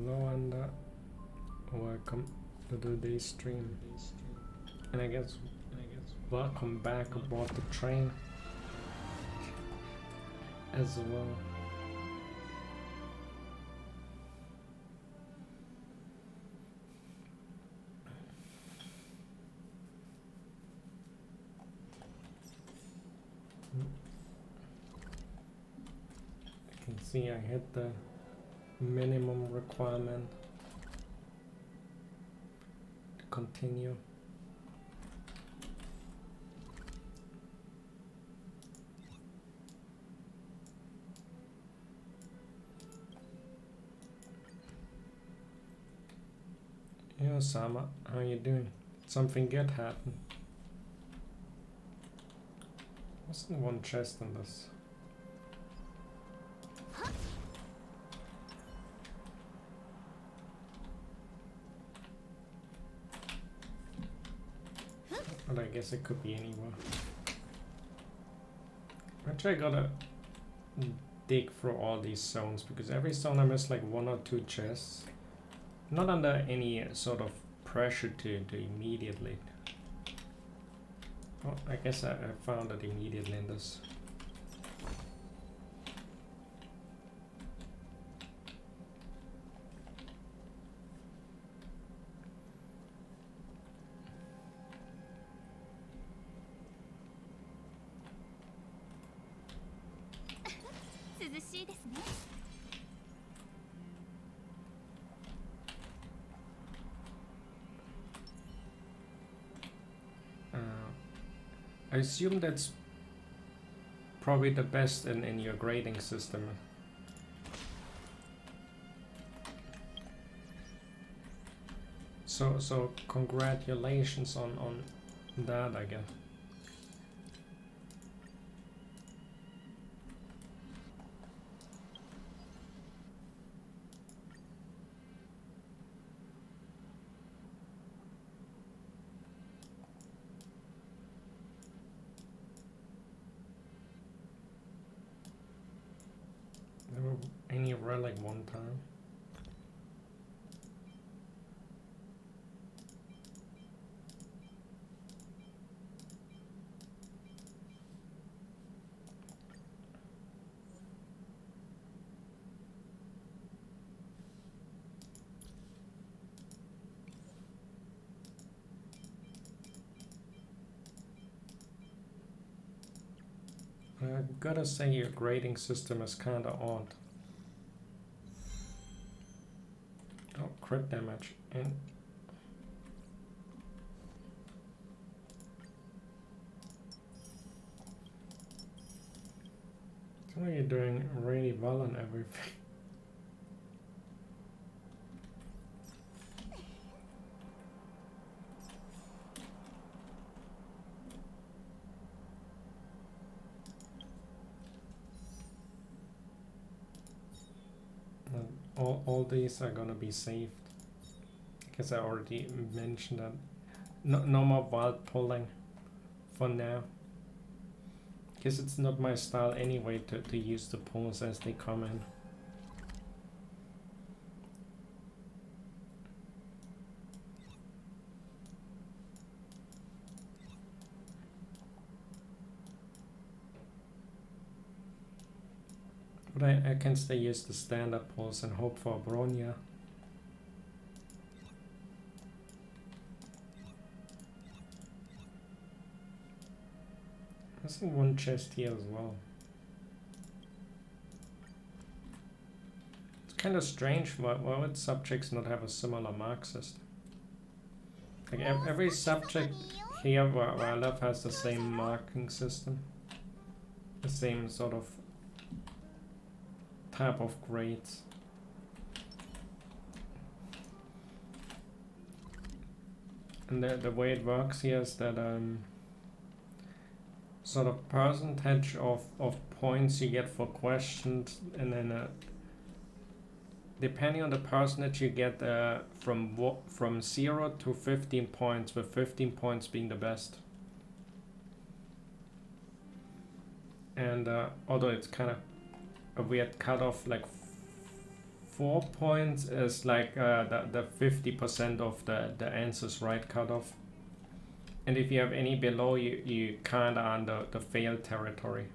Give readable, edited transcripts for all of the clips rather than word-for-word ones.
Hello and welcome to today's stream. And I guess welcome back aboard the train as well. You can see I hit the minimum requirement to continue. Hey Osama, how you doing? Something good happened. Wasn't one chest in this? But I guess it could be anywhere. Actually, I gotta dig through all these zones because every zone I miss like 1 or 2 chests. Not under any sort of pressure to immediately. Oh, I guess I found it immediately in this. I assume that's probably the best in your grading system. So congratulations on that, I guess. Any relic one time. I gotta say your grading system is kinda odd. Oh, crit damage. And so you're doing really well on everything. All these are gonna be saved. Because I already mentioned that. No more wild pulling for now. Because it's not my style anyway to use the pulls as they come in. But I can still use the standard pulls and hope for BRONYA. There's one chest here as well. It's kind of strange why would subjects not have a similar mark system? Like every subject here where I live has the same marking system. The same sort of type of grades. And the way it works here is that sort of percentage of points you get for questions, and then depending on the percentage you get from 0 to 15 points, with 15 points being the best. And although it's kind of a weird cutoff, like 4 points is like the 50% of the answers right cutoff. And if you have any below, you kinda under the fail territory.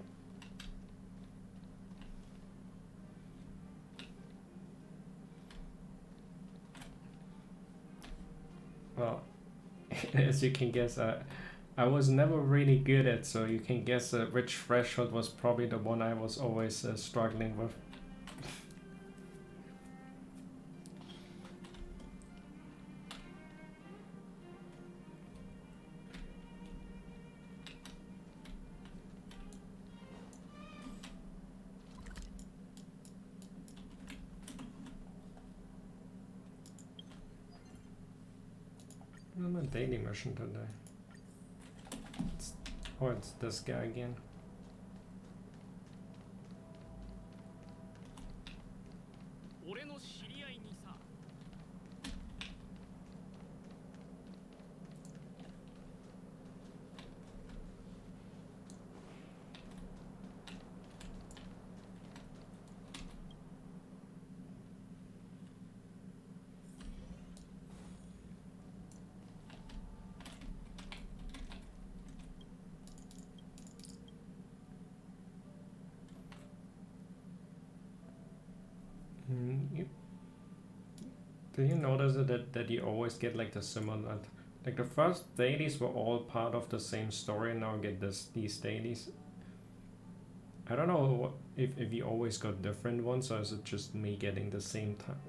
Well, as you can guess, I was never really good at, so you can guess which threshold was probably the one I was always struggling with. I'm a daily mission today. It's this guy again. Yep. Do you notice that you always get like the similar, like the first dailies were all part of the same story, and now I get these dailies. I don't know if you always got different ones, or is it just me getting the same time?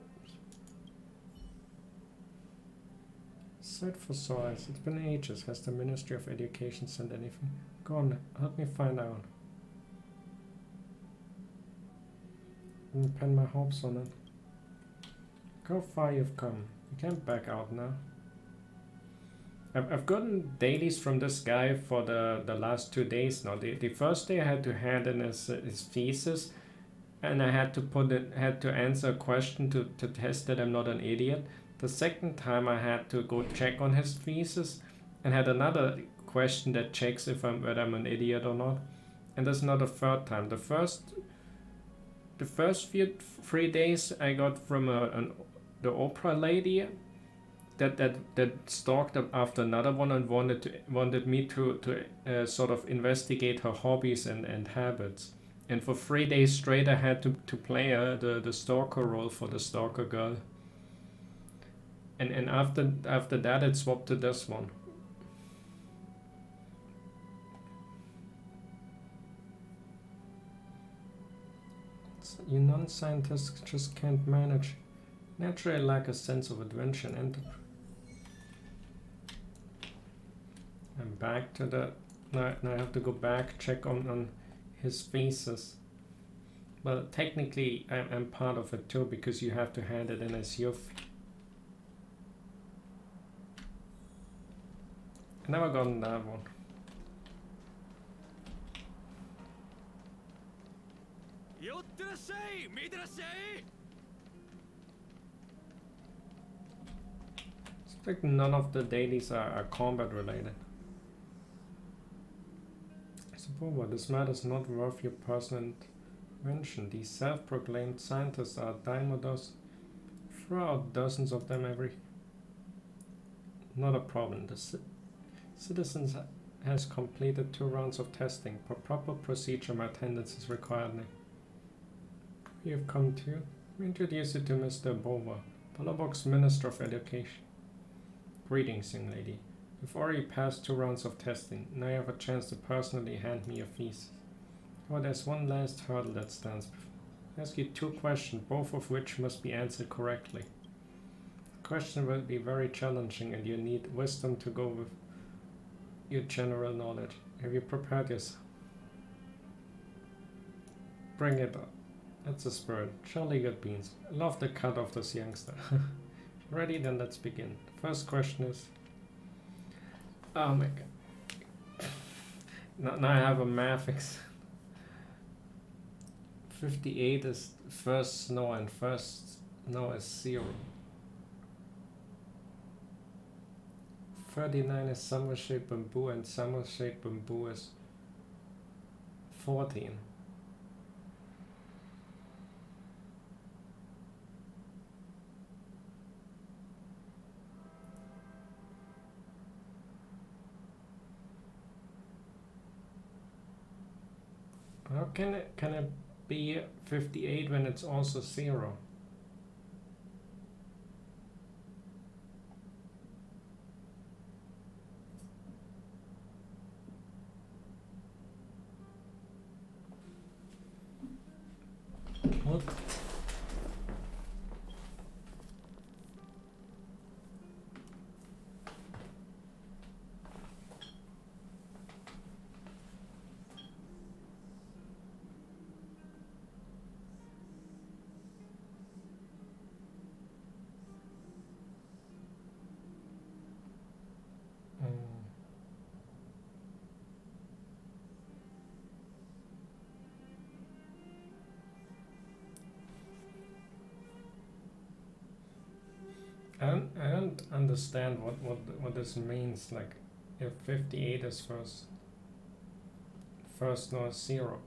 Set for size. It's been ages. Has the Ministry of Education sent anything? Go on, help me find out. Pin my hopes on it. How far you've come. You can't back out now. I've gotten dailies from this guy for the last 2 days now. The first day I had to hand in his thesis, and I had to answer a question to test that I'm not an idiot. The second time I had to go check on his thesis, and had another question that checks if whether I'm an idiot or not. And there's not a third time. The first 3 days I got from the opera lady that stalked after another one and wanted me to sort of investigate her hobbies and habits. And for 3 days straight I had to play the stalker role for the stalker girl. And after that it swapped to this one. You non-scientists just can't manage. Naturally lack a sense of adventure and enterprise. I'm back to the... Now I have to go back, check on his thesis. Well, technically I'm part of it too, because you have to hand it in as youth. I never gotten that one. It's like none of the dailies are combat related. I suppose this matter is not worth your personal mention. These self-proclaimed scientists are dime a dozen. Throw out dozens of them every... Not a problem. The citizens has completed 2 rounds of testing. For proper procedure, my attendance is required now. You've come to introduce you to Mr. Bova, Palabok's Minister of Education. Greetings, young lady. You've already passed 2 rounds of testing. Now you have a chance to personally hand me your thesis. Oh, there's one last hurdle that stands before. I ask you 2 questions, both of which must be answered correctly. The question will be very challenging, and you need wisdom to go with your general knowledge. Have you prepared yourself? Bring it on. That's a spirit. Surely good beans. I love the cut of this youngster. Ready? Then let's begin. The first question is... Oh my god. Now I have a math 58 is first snow, and first snow is 0. 39 is summer-shaped bamboo, and summer-shaped bamboo is 14. How can it be 58 when it's also 0? What? I don't understand what this means. Like, if 58 is first not 0.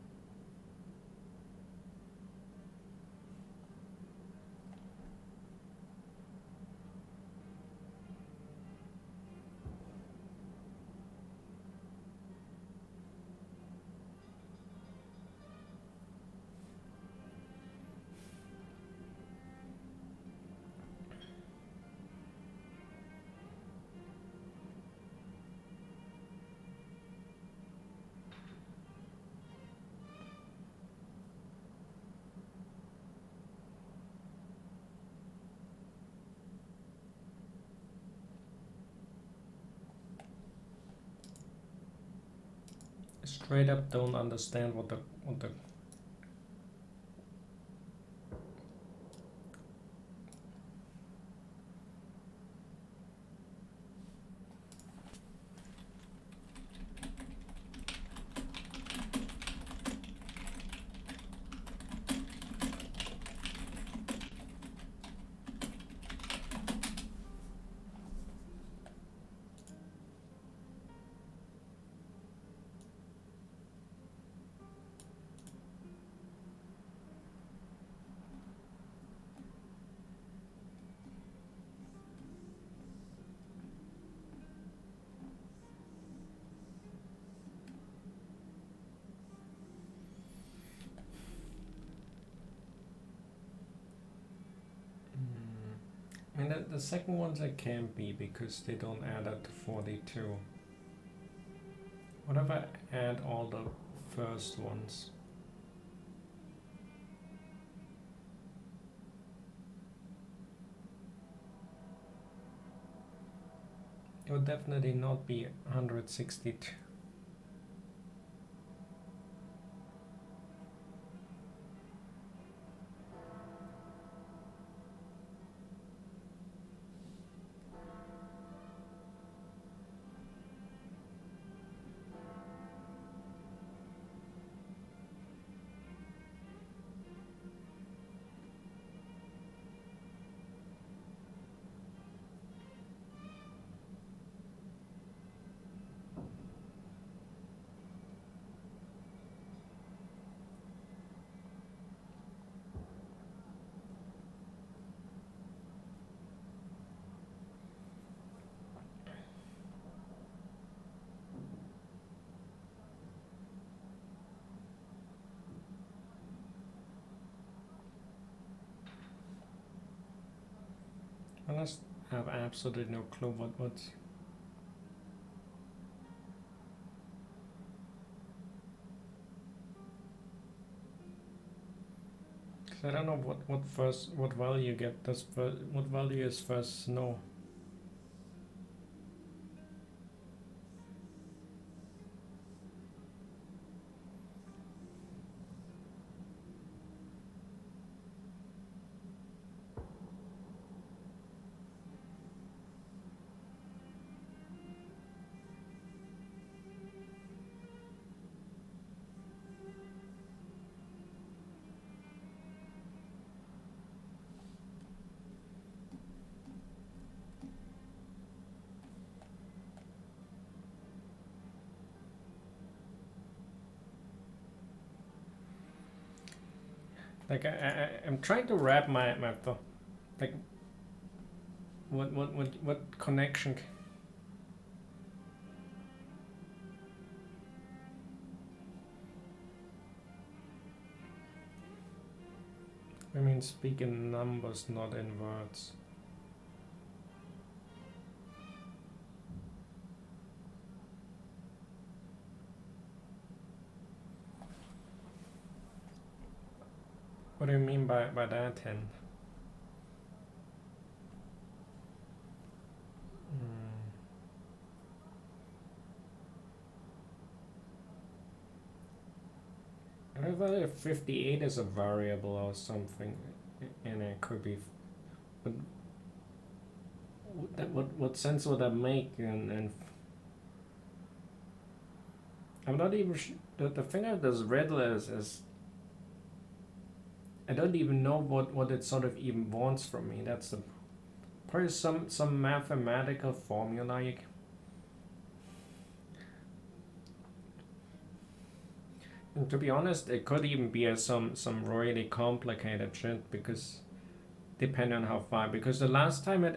Straight up don't understand what the I mean, the second ones I can't be because they don't add up to 42. What if I add all the first ones? It would definitely not be 162. I just have absolutely no clue what's. I don't know what value you get. What value is first snow? Like I'm trying to wrap my thought. Like what connection? I mean, speak in numbers, not in words. What do you mean by that, then? I thought if 58 is a variable or something, and it could be. But what sense would that make? And I'm not even the thing of this riddle is I don't even know what it sort of even wants from me. That's the probably some mathematical formula. And to be honest, it could even be some really complicated shit, because depending on how far. Because the last time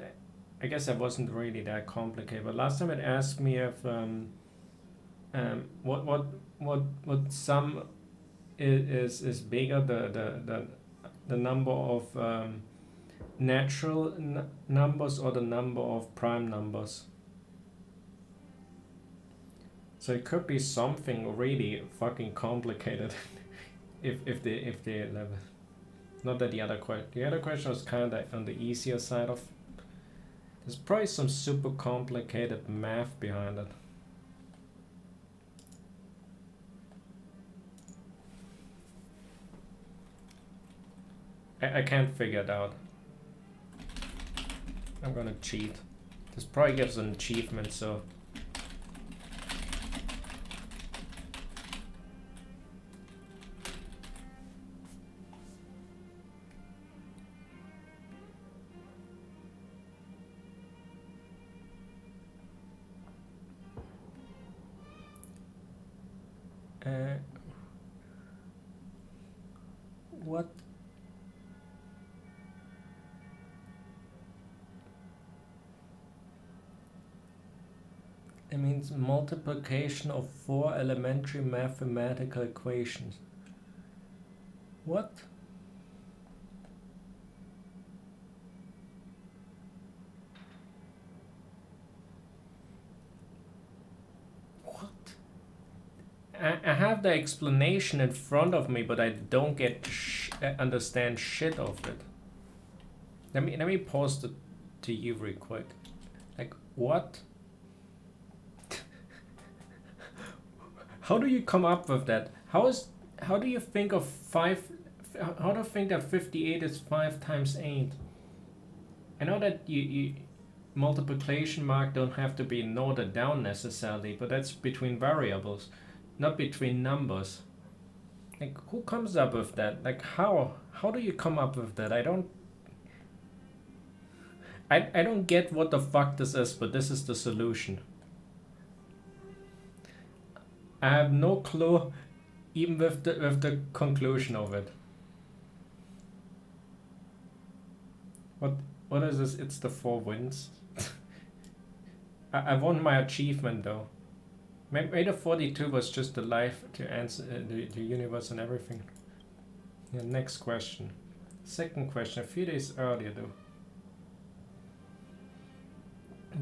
I guess it wasn't really that complicated. But last time it asked me if what sum is bigger, the number of natural numbers or the number of prime numbers. So it could be something really fucking complicated if they level. Not that the other question was kind of on the easier side of. There's probably some super complicated math behind it. I can't figure it out. I'm gonna cheat. This probably gives an achievement, so. What? It means multiplication of 4 elementary mathematical equations. What? I have the explanation in front of me, but I don't get understand shit of it. Let me post it to you real quick. Like, what? How do you come up with that? How do you think of 5? How do you think that 58 is 5 times 8? I know that you multiplication mark don't have to be noted down necessarily, but that's between variables, not between numbers. Like, who comes up with that? Like, how do you come up with that? I don't get what the fuck this is, but this is the solution. I have no clue, even with the conclusion of it. What is this? It's the 4 wins. I won my achievement though. Maybe the 42 was just the life to answer the universe and everything. Yeah, next question. Second question, a few days earlier though.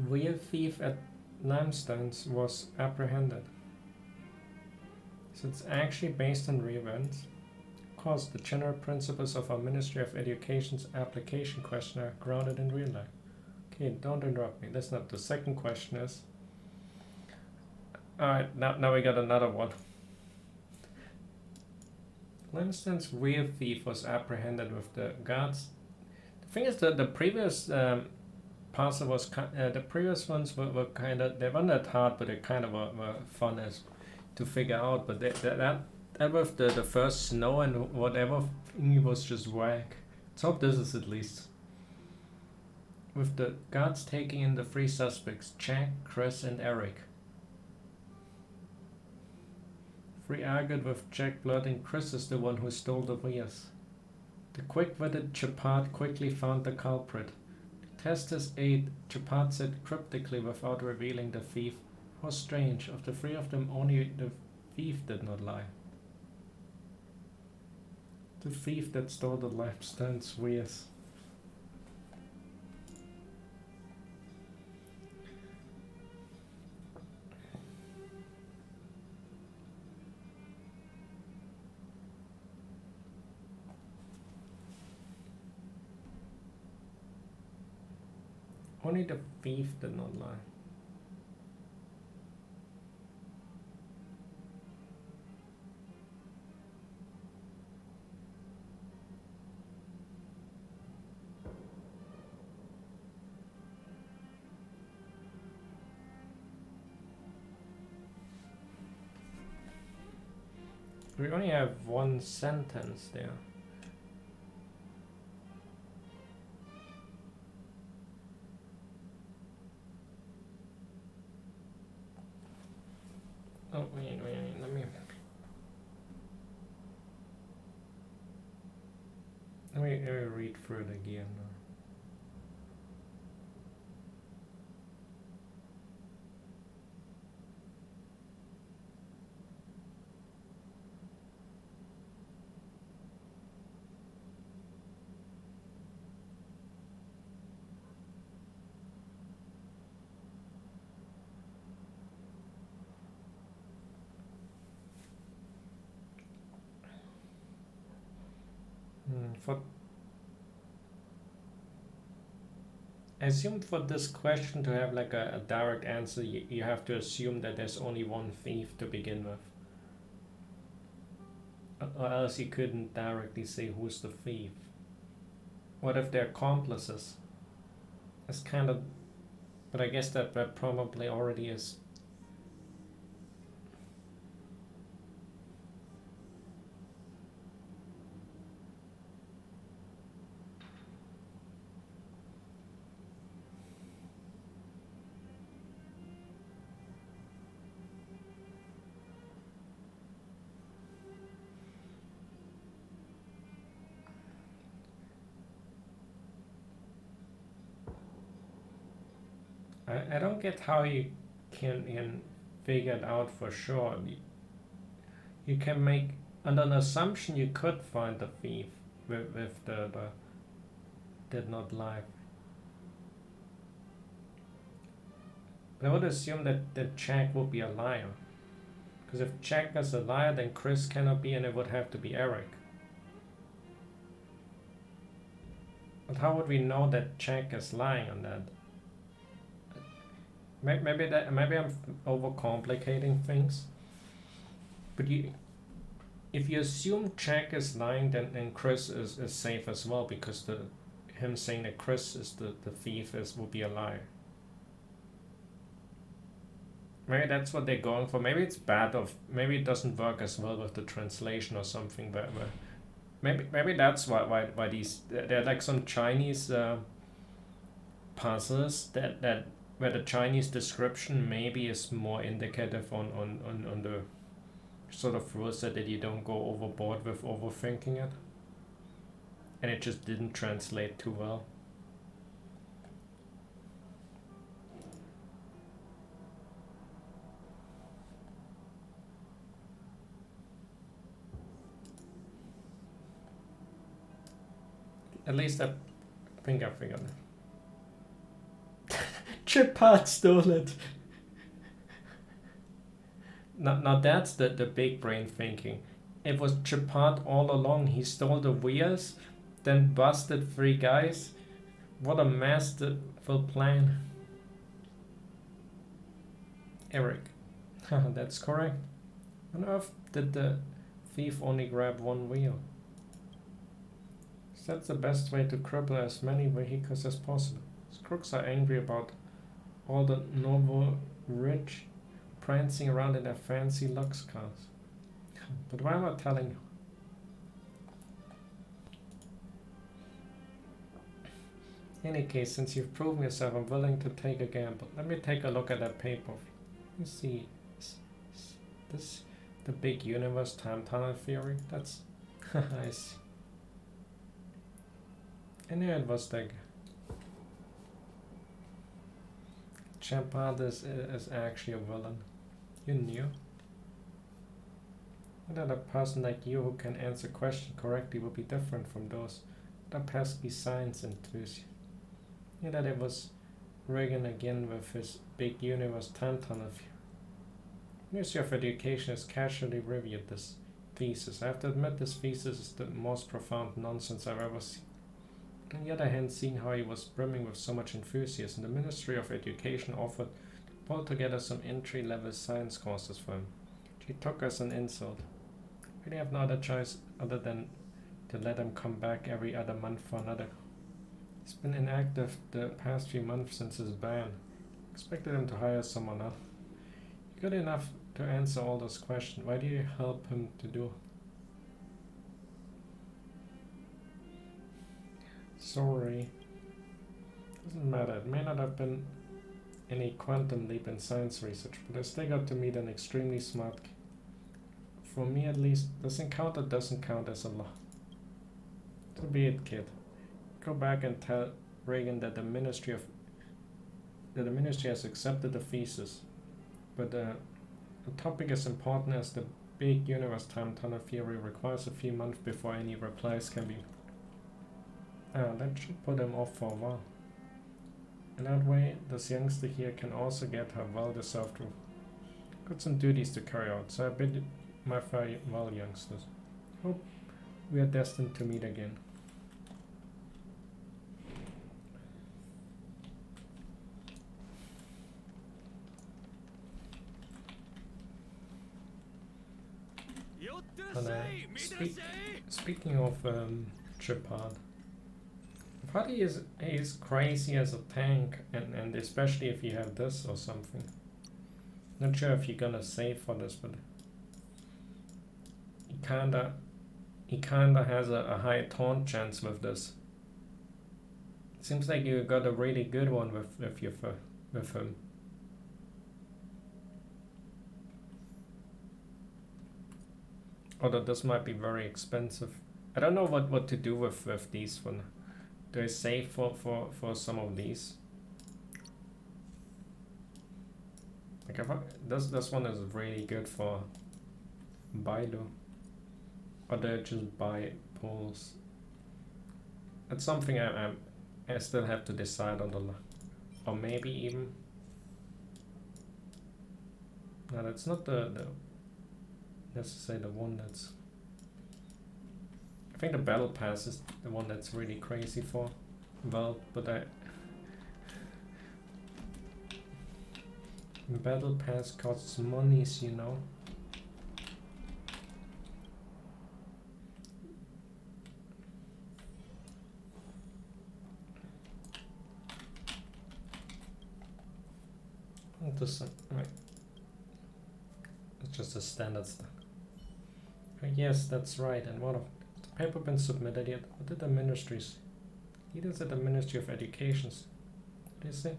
Real thief at Limestones was apprehended. So it's actually based on real events. Of course, the general principles of our Ministry of Education's application question are grounded in real life. Okay, don't interrupt me. Listen up. The second question is. Alright, now we got another one. Limestone's real thief was apprehended with the guards. The thing is that the previous parcel was the previous ones were kind of, they weren't that hard, but they kind of were fun as to figure out. But that with the first snow and whatever thing was just whack. Let's hope this is at least. With the guards taking in the 3 suspects, Jack, Chris, and Eric. 3 argued with Jack, blurting Chris is the one who stole the wheels. The quick-witted Chapat quickly found the culprit. To test his aid, Chapat said cryptically without revealing the thief. How strange, of the 3 of them only the thief did not lie. The thief that stole the lampstands, weird. Only the thief did not lie. We only have one sentence there. Oh, wait, let me read through it again. I assume for this question to have like a direct answer, you have to assume that there's only one thief to begin with. Or else you couldn't directly say who's the thief. What if they're accomplices? It's kind of... But I guess that probably already is... I don't get how you can figure it out for sure. You can make, under an assumption you could find the thief with the did not lie. But I would assume that Jack would be a liar. Because if Jack is a liar, then Chris cannot be, and it would have to be Eric. But how would we know that Jack is lying on that? Maybe I'm overcomplicating things. But if you assume Jack is lying, then Chris is safe as well, because him saying that Chris is the thief would be a lie. Maybe that's what they're going for. Maybe it's bad, maybe it doesn't work as well with the translation or something. But maybe that's why these, they're like some Chinese puzzles that where the Chinese description maybe is more indicative on the sort of rules that you don't go overboard with overthinking it. And it just didn't translate too well. At least I think I figured it. Chipart stole it. Now that's the big brain thinking. It was Chipart all along. He stole the wheels, then busted 3 guys. What a masterful plan. Eric. That's correct. On earth did the thief only grab 1 wheel? So that's the best way to cripple as many vehicles as possible. Crooks are angry about all the noble rich prancing around in their fancy Lux cars. But why am I telling you? In any case, since you've proven yourself, I'm willing to take a gamble. Let me take a look at that paper. You see, this the big universe time tunnel theory. That's nice. I knew it was like Chipart is actually a villain. You knew? That a person like you who can answer question correctly would be different from those other pesky science enthusiasts. That it was Reagan again with his big universe time tunnel view. Ministry of Education has casually reviewed this thesis. I have to admit this thesis is the most profound nonsense I've ever seen. On the other hand, seeing how he was brimming with so much enthusiasm, the Ministry of Education offered to pull together some entry-level science courses for him. She took as an insult. I really have no other choice other than to let him come back every other month for another. He's been inactive the past few months since his ban. Expected him to hire someone else. You're good enough to answer all those questions. Why do you help him to do? Sorry. Doesn't matter. It may not have been any quantum leap in science research, but I still got to meet an extremely smart kid. For me at least, this encounter doesn't count as a lot. So be it, kid. Go back and tell Reagan that the Ministry has accepted the thesis, but the topic as important as the big universe time tunnel theory requires a few months before any replies can be. That should put him off for a while. In that way, this youngster here can also get her well-deserved reward. Got some duties to carry out, so I bid my farewell, youngsters. Hope we are destined to meet again. Speaking of Japan, I thought he is crazy as a tank, and especially if you have this or something. Not sure if you're gonna save for this, but he kinda has a high taunt chance with this. Seems like you got a really good one with him. Although this might be very expensive. I don't know what to do with these one. Do I save for some of these? Like this one is really good for Baidu. Or do I just buy pulls? That's something I still have to decide on the or maybe even. No, that's not the necessarily the one that's. I think the battle pass is the one that's really crazy for. Well, but battle pass costs monies, you know. Right. It's just a standard stuff. Yes, that's right. And what of the paper been submitted yet? What did the ministries? Leaders at the Ministry of Education. What do you say?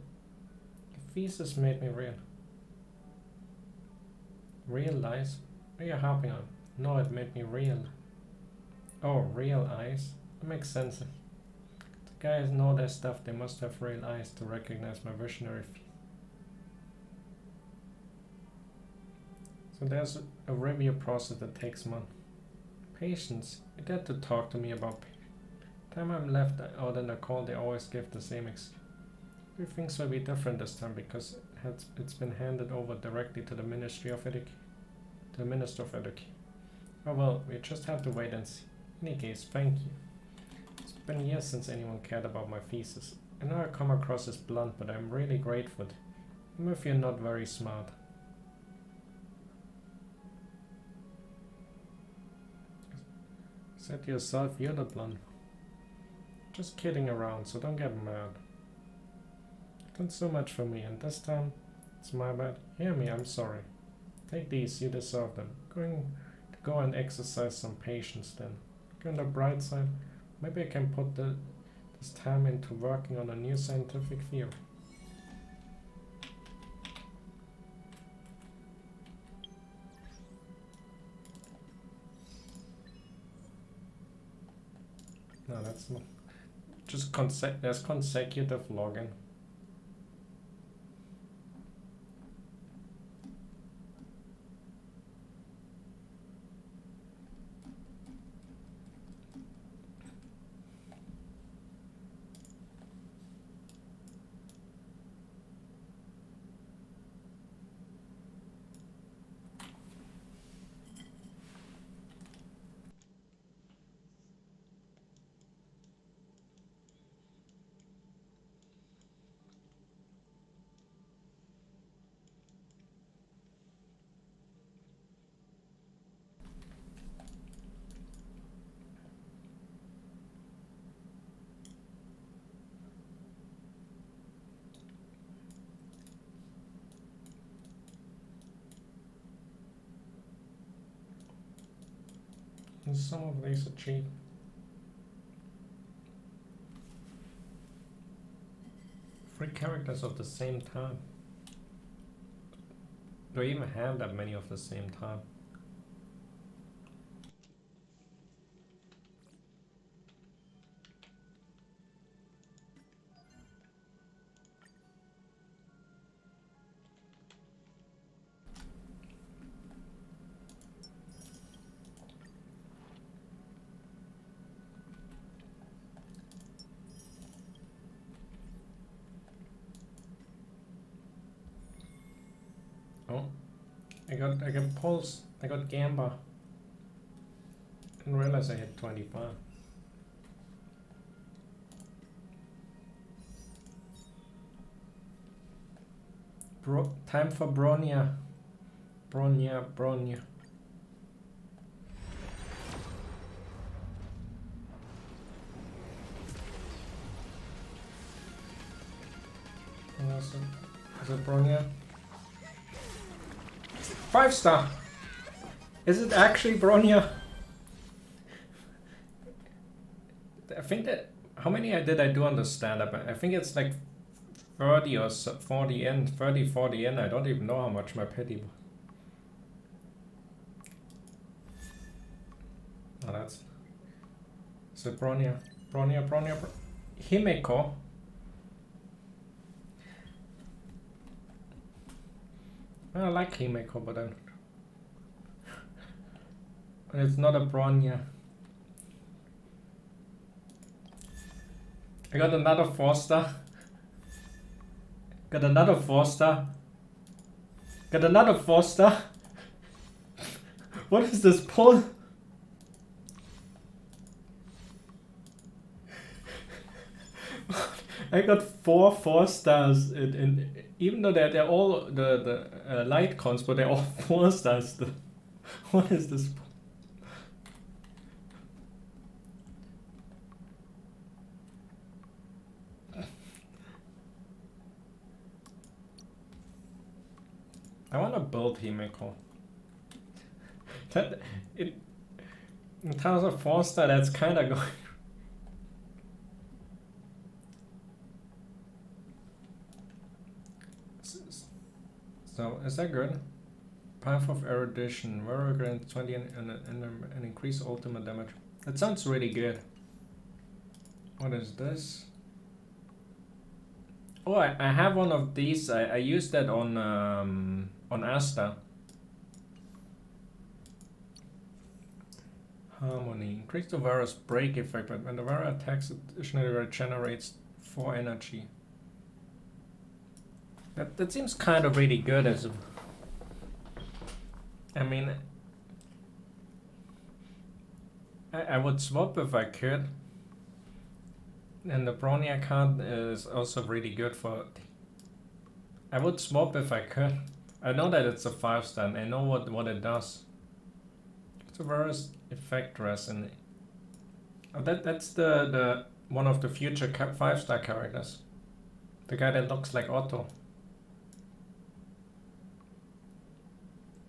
The thesis made me realize. What are you harping on? No, it made me real. Oh, real eyes? That makes sense. The guys know their stuff. They must have real eyes to recognize my visionary. So there's a review process that takes months. Patience. You dared to talk to me about patience. Time I'm left out in the call, they always give the same excuse. Things will be different this time because it's been handed over directly to the Ministry of Education. To the Minister of Education. Oh well, we just have to wait and see. In any case, thank you. It's been years since anyone cared about my thesis. I know I come across as blunt, but I'm really grateful. Even if you're not very smart. Said to yourself, you're the blunt. Just kidding around, so don't get mad. You've done so much for me, and this time, it's my bad. Hear me, I'm sorry. Take these, you deserve them. Going to go and exercise some patience then. Look on the bright side, maybe I can put this time into working on a new scientific theory. No, that's not. Just there's consecutive login. And some of these are cheap. Three characters of the same time. Do I even have that many of the same time? Oh, I got Pulse, I got Gamba. Didn't realize I had 25. Time for Bronya. Bronya. Is it Bronya? 5-star! Is it actually Bronya? I think that... How many did I do on the stand-up? I think it's like 30 or 40 in. 30, 40 in. I don't even know how much my pity was. Oh, that's... Is it Bronya? Bronya. Himeko? I like Himeko, but it's not a Bronya. I got another 4-star. Got another 4-star. Got another 4-star. What is this pull? I got 4 stars in even though they're all the light cons, but they're all 4 stars. What is this? I want to build Himeko. That in terms of 4-star, that's kind of going. So is that good? Path of Erudition, very good, 20 and increase ultimate damage. That sounds really good. What is this? Oh, I have one of these. I used that on Asta. Harmony. Increase the Vara's break effect, but when the Vara attacks, it additionally regenerates 4 energy. That seems kind of really good as a... I mean... I would swap if I could. And the Bronya card is also really good for... I would swap if I could. I know that it's a 5-star and I know what it does. It's a various effectress and... Oh, that's the one of the future 5-star characters. The guy that looks like Otto.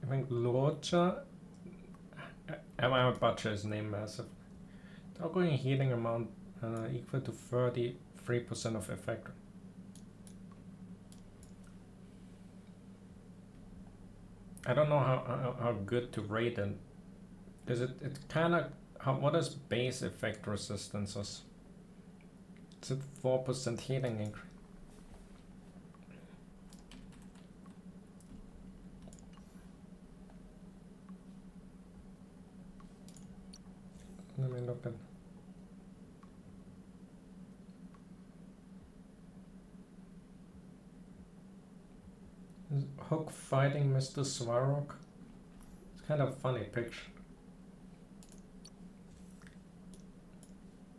I think Locha... I might butcher his name massive. The outgoing healing amount equal to 33% of effect. I don't know how good to rate it. Because it kind of... What is base effect resistances? Is it 4% healing increase? Let me look at... Is Hook fighting Mr. Svarog? It's kind of a funny picture.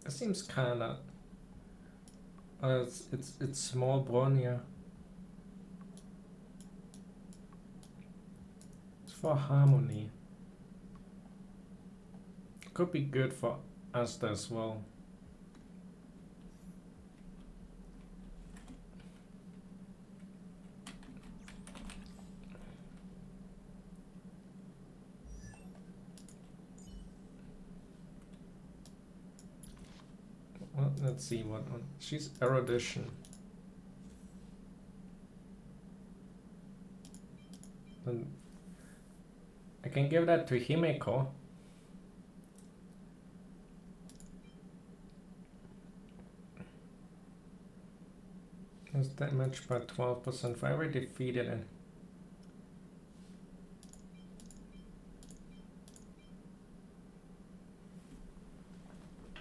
It seems kind of... it's small Bronya. It's for harmony. Could be good for Asta as well. Let's see what one. She's erudition. Then I can give that to Himeko. Has damage by 12% for every defeated and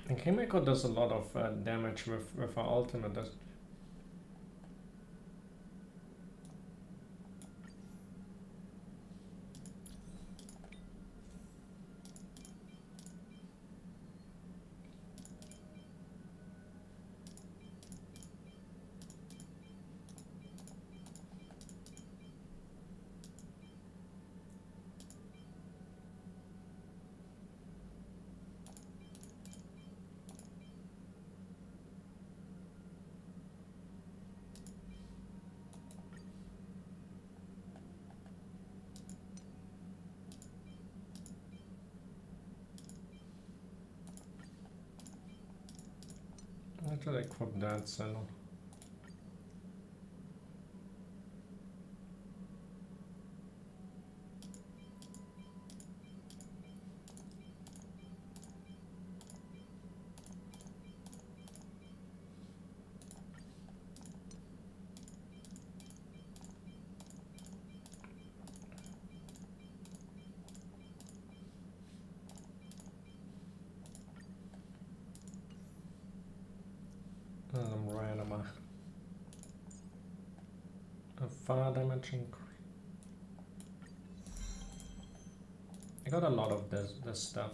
Himeko does a lot of damage with her ultimate. I should equip that saddle. Random. A fire damage increase. I got a lot of this stuff.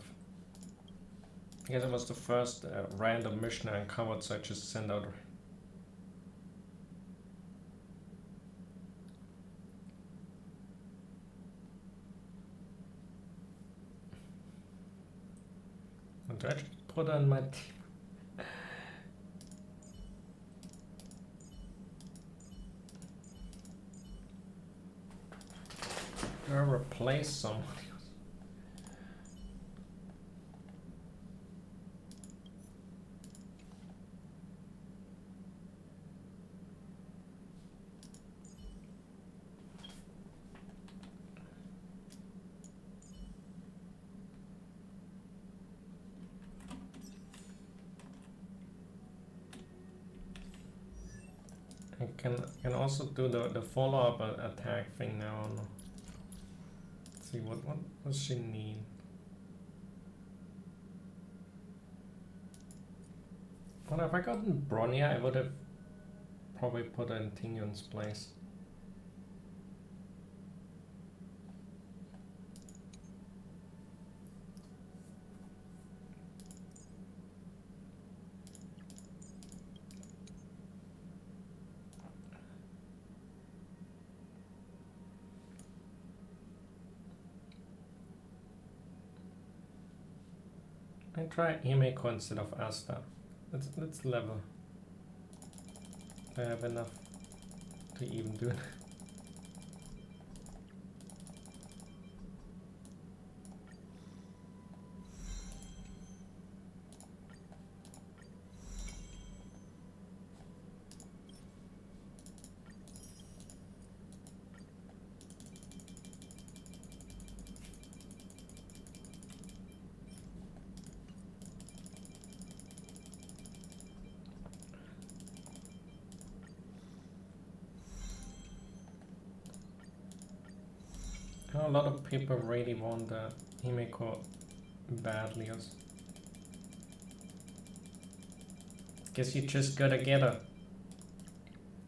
I guess it was the first random mission I uncovered, so I just sent out. And I just put on my team. Or replace somebody else. I can also do the follow-up attack thing now. Let's see what does she need? Well, if I gotten BRONYA, I would have probably put her in Tingyun's place. I try Himeko instead of Asta. Let's level. I have enough to even do it. A lot of people really want the Himeko badly. Guess you just gotta get her.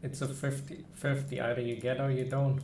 It's a 50-50, either you get her or you don't.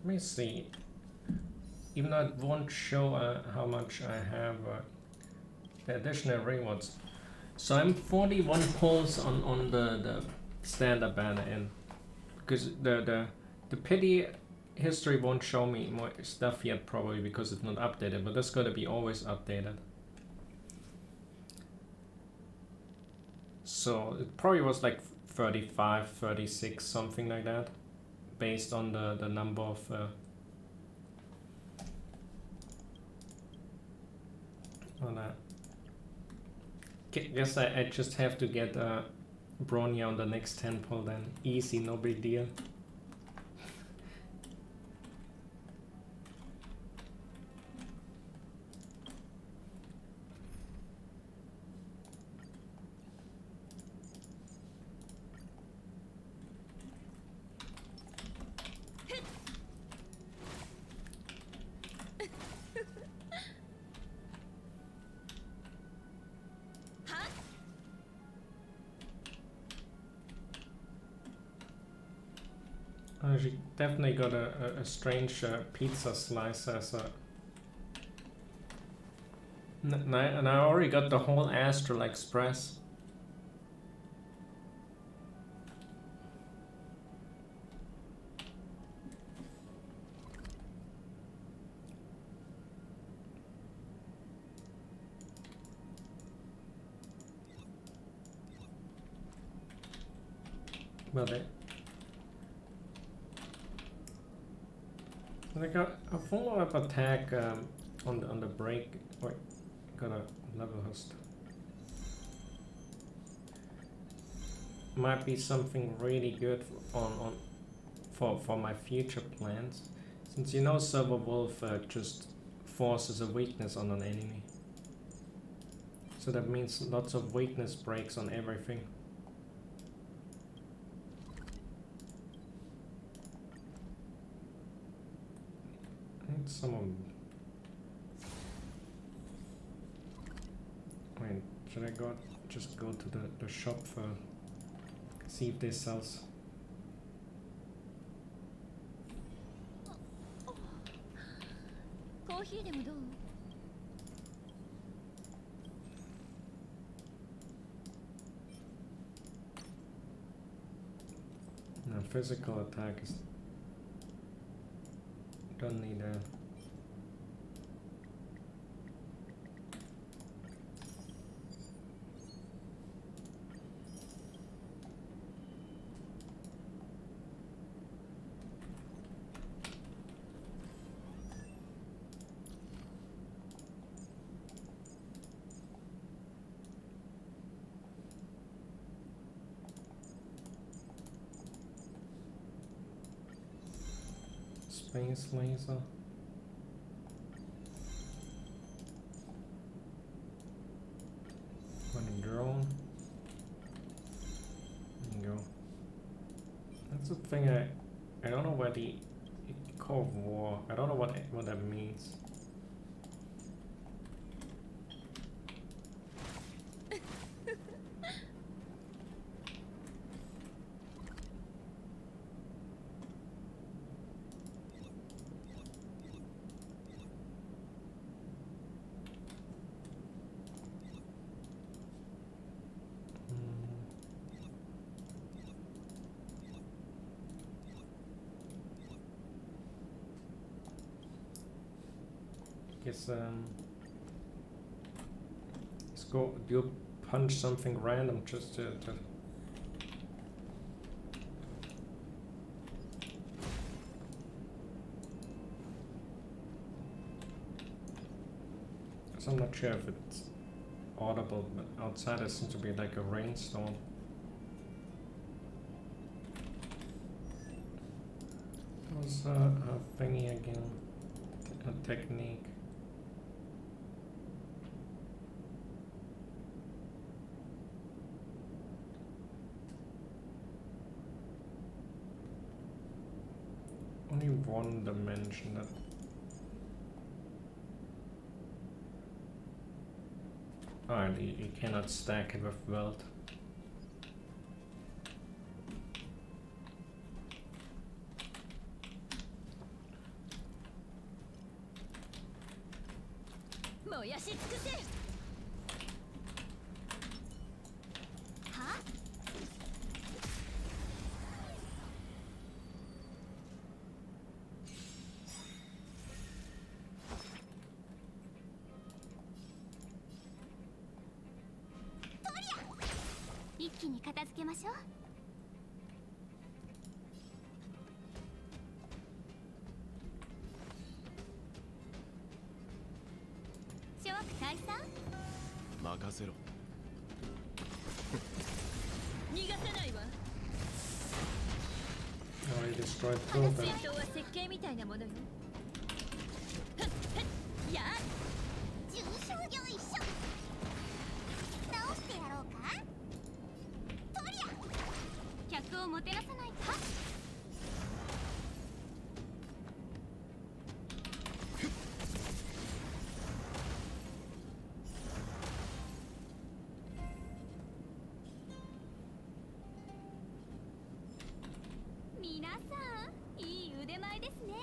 Let me see. Even though it won't show how much I have the additional rewards. So I'm 41 pulls on the standard banner in. Because the pity history won't show me more stuff yet, probably because it's not updated, but that's gonna be always updated. So it probably was like 35, 36, something like that, based on the number of on that. Guess I just have to get BRONYA on the next 10 pull then. Easy, no big deal. She definitely got a strange pizza slice as a... And I already got the whole Astral Express. Well, I got a follow-up attack on the break. Wait, gotta level host. Might be something really good for my future plans, since you know Silver Wolf just forces a weakness on an enemy. So that means lots of weakness breaks on everything. Some of... Wait, should I just go to the shop for... see if they sells... No, physical attack is... don't need that. Space laser. One drone. There you go. That's the thing I don't know what the Call of War. I don't know what that means. Guess let's go. Do punch something random just to so I'm not sure if it's audible, but outside it seems to be like a rainstorm. What was a thingy again? A technique. Only one dimension that... Alright, you cannot stack it with weld. 燃やし尽くせ。は一気に片付けましょう。諸悪退散。任せろ。逃がさないわ。Already destroyed two of 戦 them. 闘は設計みたいなものよ。やっ重傷業一緒。直してやろうか。とりゃ客をもてなさないか。皆さんいい腕前ですね。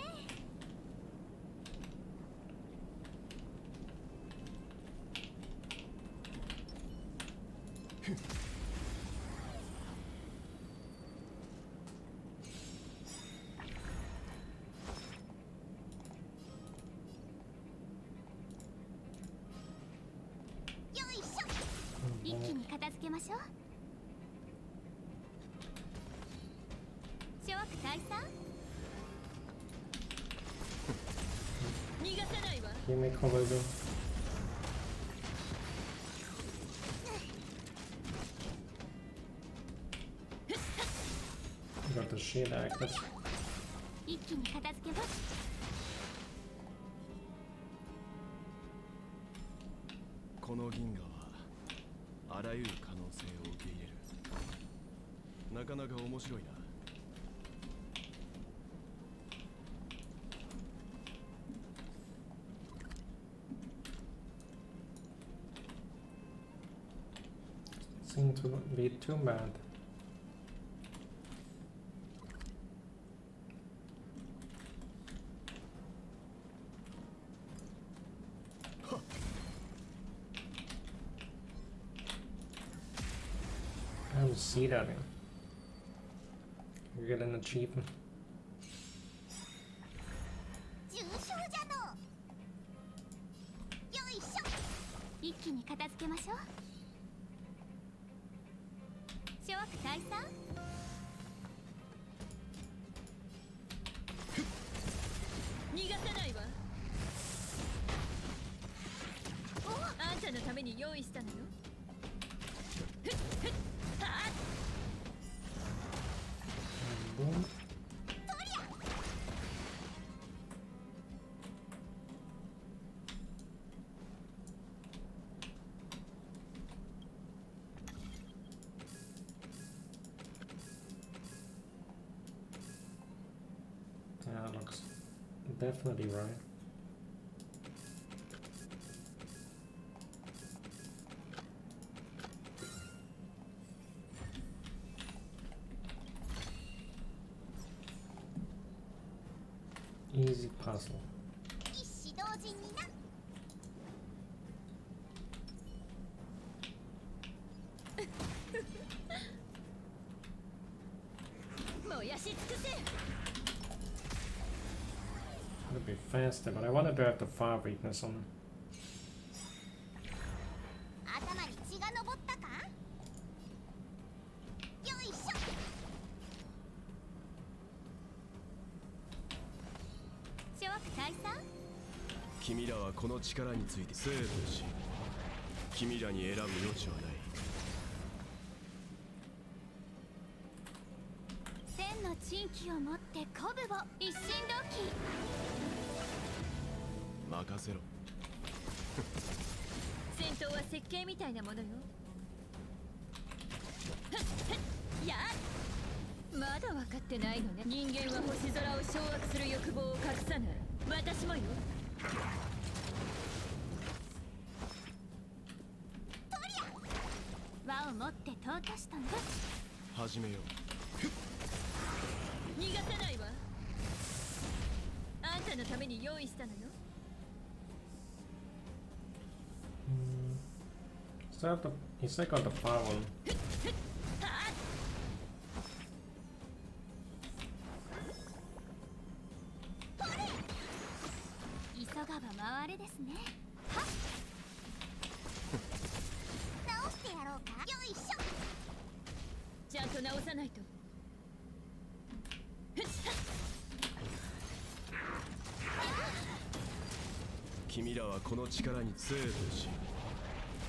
よいしょ。一気に片付けましょう。諸悪退散。逃がさないわ。 He may cover them. Got the shield active. 一気に片付けます。この銀河はあらゆる可能性を受け入れる。なかなか面白いな。Seem to be too bad. I don't see that in. You get an achievement. 重傷じゃの。よいしょ。一気に片付けましょう。諸悪退散。逃がさないわ。あんたのために用意したのよ。はっ Boom. Yeah, looks definitely right. Easy puzzle. 一子同時にな。燃やし尽くせ。 Would be faster, but I wanted to have the fire weakness on. 頭に血が上ったか。よいしょ。諸悪退散。君らはこの力についてセーブし、君らに選ぶ余地はない。千の珍奇を持って鼓舞を一心同期。任せろ。戦闘は設計みたいなものよ。やっまだ分かってないのね。人間は星空を掌握する欲望を隠さない。私もよ。輪を持って尊しとね。始めよう。逃がさないわ。あんたのために用意したのよ。Is that got the fire one? 急がば回れですね。はっ。直してやろうか。よいしょ。ちゃんと直さないと。君らはこの力に強いとし、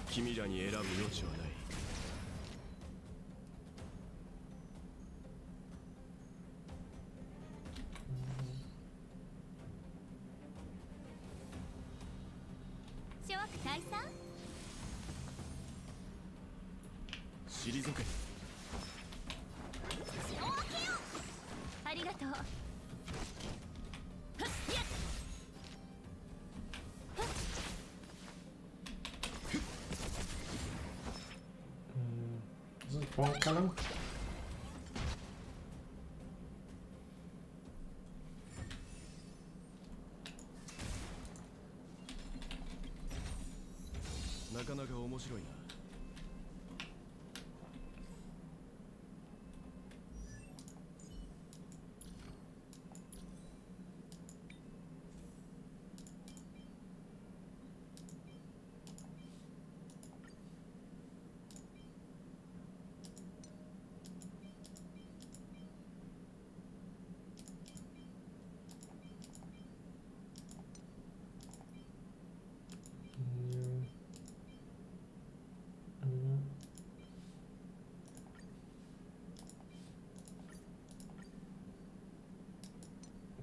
君らに選ぶ余地はない。諸悪退散。退け。城を開けよう。ありがとう。はっやっ。Is it one cannon? なかなか面白いな。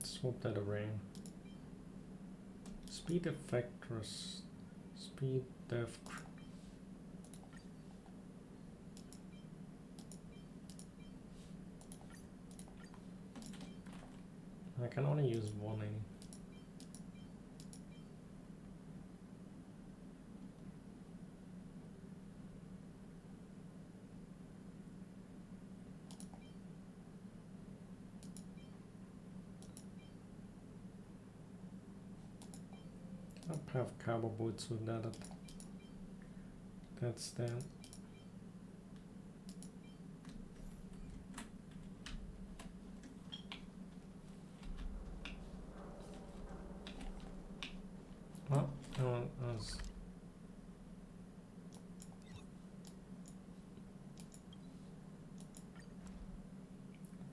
Swap that array. Speed effectors. Speed def. I can only use one in. I have cabo boots with that. That's that. Oh, no one else.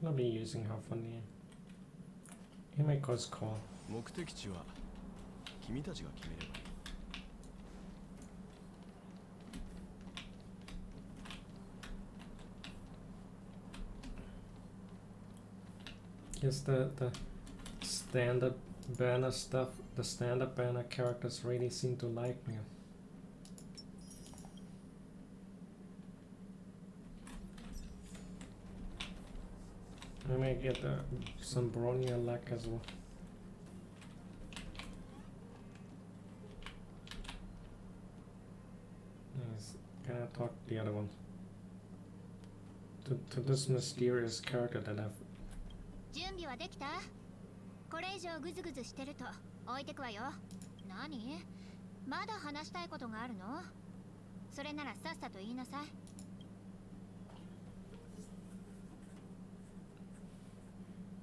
I'll be using half on here. He may cause call. 目的地は君たちが決めればいい。Guess the standard banner stuff, the standard banner characters really seem to like me. I may get some BRONYA luck as well. Yes, can I talk to the other one? To this mysterious character that I've... 準備はできた？これ以上グズグズしてると置いてくわよ。何？まだ話したいことがあるの？それならさっさと言いなさい。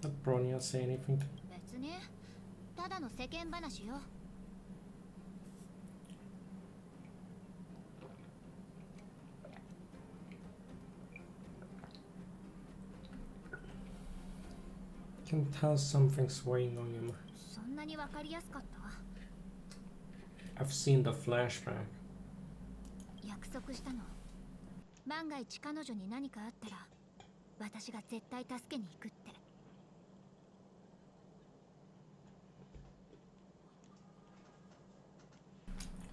Did BRONYA say anything? 別にただの世間話よ。Can tell something's weighing on you. そんなにわかりやすかった？ I've seen the flashback. 約束したの。万が一彼女に何かあったら私が絶対助けに行くって。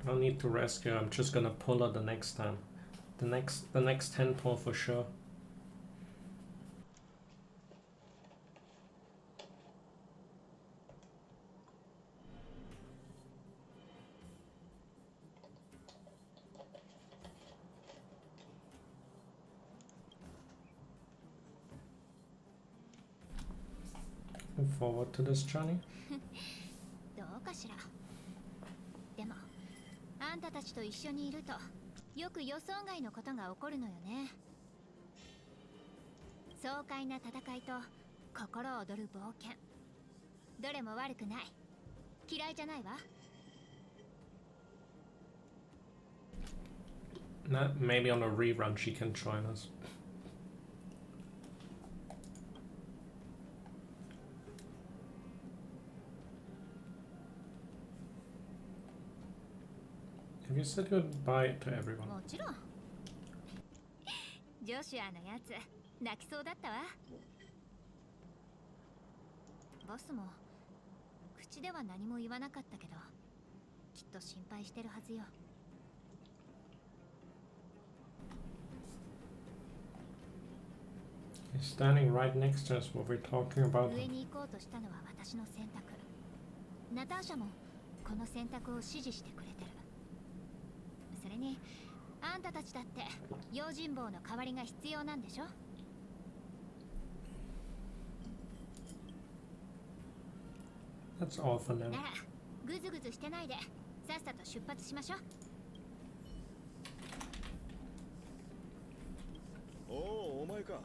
I'll need to rescue her. I'm just gonna pull her the next time. The next 10 pull for sure. Looking forward to this journey. どうかしら。でもあんたたたちと一緒にいるとよく予想外のことが起こるのよね。爽快な戦いと心躍る冒険、どれも悪くない。嫌いじゃないわ。Maybe on a rerun she can join us. Have you said goodbye to everyone? もちろん。ジョシュアのやつ泣きそうだったわ。ボスも口では何も言わなかったけど、きっと心配してるはずよ。He's standing right next to us while we're talking about 上 him. に行こうとしたのは私の選択。ナターシャもこの選択を支持してくれてる。それにあんたたちだって用心棒の代わりが必要なんでしょ。 That's all for now. ならグズグズしてないでさっさと出発しましょう。おお、お前か。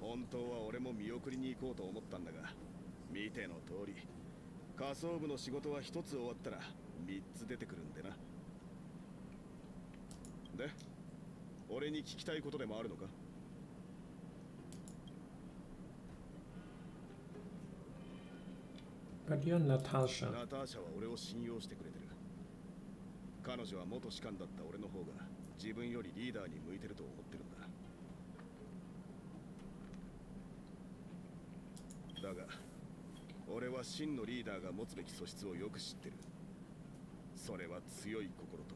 本当は俺も見送りに行こうと思ったんだが、見ての通り仮想部の仕事は一つ終わったら3つ出てくるんでな。で、俺に聞きたいことでもあるのか。But you're Natasha. ナターシャは俺を信用してくれてる。彼女は元士官だった俺の方が自分よりリーダーに向いてると思ってるんだ。だが俺は真のリーダーが持つべき素質をよく知ってる。それは強い心と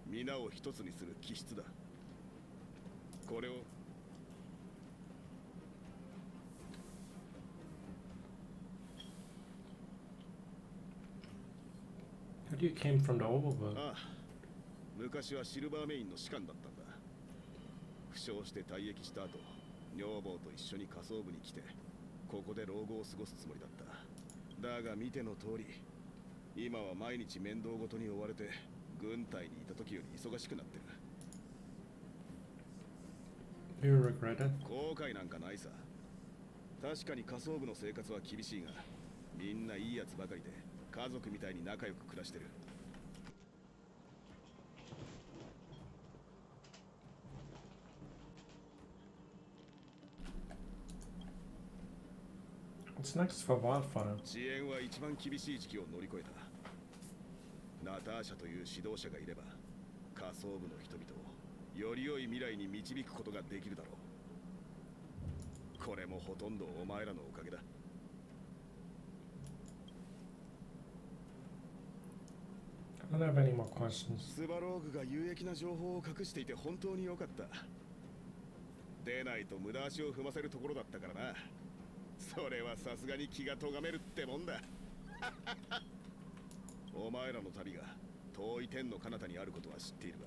皆を一つにする気質だ。これをBut you came from the overworld. ああ、昔はシルバーメインの士官だったんだ。負傷して退役した後、女房と一緒に仮想部に来てここで老後を過ごすつもりだった。だが見ての通り今は毎日面倒ごとに追われて軍隊にいた時より忙しくなってる。 You regret it? 後悔なんかないさ。確かに仮想部の生活は厳しいが、みんないいやつばかりで家族みたいに仲良く暮らしてる。What's next for Wildfire? 遅延は一番厳しい時期を乗り越えた。ナターシャという指導者がいれば仮想部の人々をより良い未来に導くことができるだろう。これもほとんどお前らのおかげだ。 I don't have any more questions. スバローグが有益な情報を隠していて本当に良かった。出ないと無駄足を踏ませるところだったからな。それはさすがに気が咎めるってもんだ。お前らの旅が遠い天の彼方にあることは知っている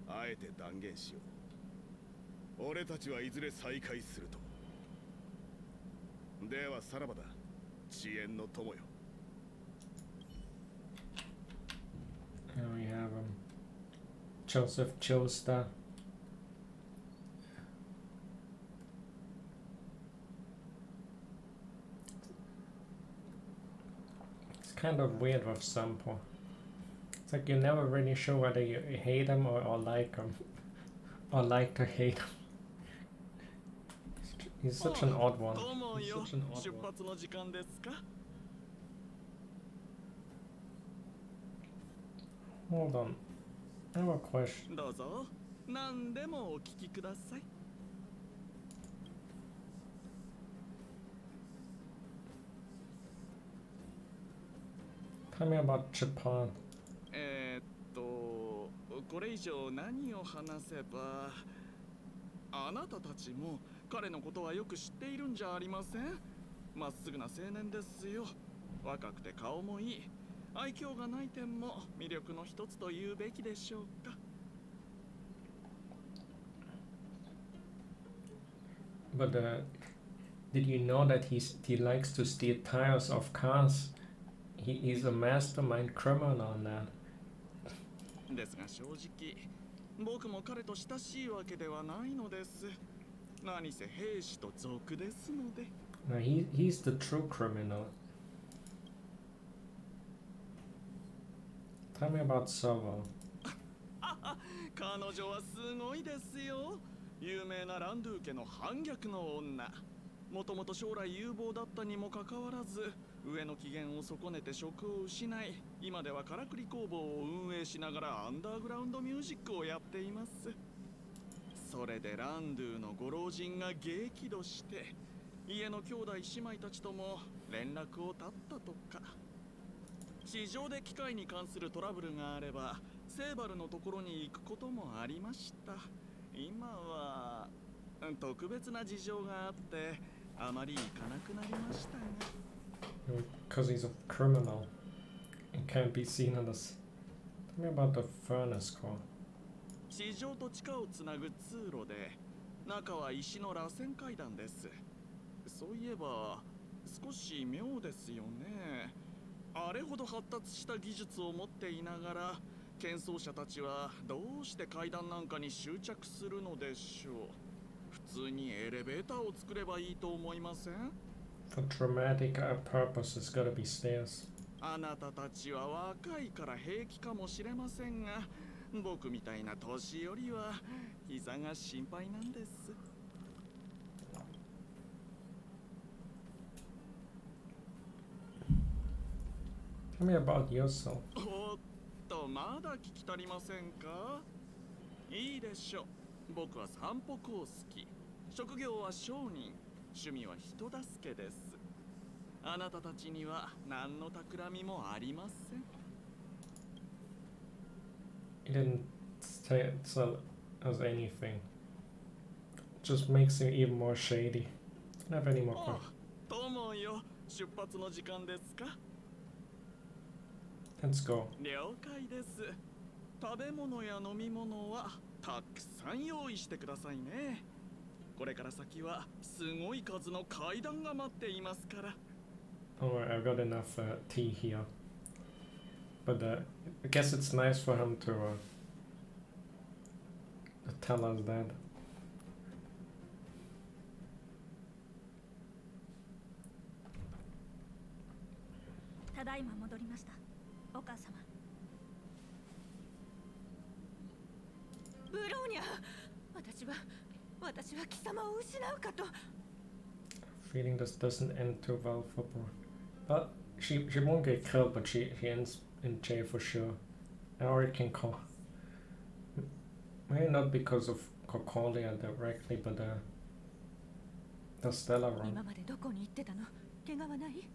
が、あえて断言しよう。俺たちはいずれ再会すると。ではさらばだ、遅延の友よ。 Here we have Joseph Joestar. It's kind of weird with Sampo. It's like you're never really sure whether you hate him or like him. Or like to hate him. He's such an odd one. He's such an odd one. Hold on. I have a question. どうぞ何でもお聞きください。Tell me about Japan. これ以上何を話せば、あなたたちも彼のことはよく知っているんじゃありません？まっすぐな青年ですよ。若くて顔もいい。愛嬌がない点も魅力の一つと言うべきでしょうか。But did you know that he likes to steal tires of cars? He's a mastermind criminal on that. ですが正直僕も彼と親しいわけではないのです。何せ兵士と族ですので。No, he's the true criminal. Tell me about Sova. 彼女はすごいですよ。有名なランドゥー家の反逆の女。もともと将来有望だったにもかかわらず、上の機嫌を損ねて職を失い、今ではからくり工房を運営しながらアンダーグラウンドミュージックをやっています。それでランドゥーのご老人が激怒して、家の兄弟姉妹たちとも連絡を絶ったとか。地上で機械に関するトラブルがあれば、セーバルのところに行くこともありました。今は特別な事情があってあまり行かなくなりましたが。Because he's a criminal. It can't be seen on this. Tell me about the furnace core. 地上と地下をつなぐ通路で、中は石の螺旋階段です。そういえば少し妙ですよね。あれほど発達した技術を持っていながら、剣奏者たちはどうして階段なんかに執着するのでしょう。普通にエレベーターを作ればいいと思いません？ For dramatic purpose, it's gotta be stairs. あなたたちは若いから平気かもしれませんが、僕みたいな年寄りは膝が心配なんです。Tell me about yourself. おっと、まだ聞き足りませんか？いいでしょう。僕は散歩公式。職業は商人。趣味は人助けです。あなたたちには何の企みもありません。He didn't tell us anything. Just makes him even more shady. Don't have any more questions. 友よ、出発の時間ですか？ Let's go. 了解です。食べ物や飲み物はたくさん用意してくださいね。これから先はすごい数の階段が待っていますから。Don't worry, I've got enough tea here. But I guess it's nice for him to tell us that. ただいま戻りました、お母様。ブローニャ、私は貴様を失うかと。 Feeling this doesn't end too well for Bro. But she won't get killed, but she ends in jail for sure. Now it can call. Maybe not because of Cocolia directly, but the Stella run. 今までどこに行ってたの？怪我はない？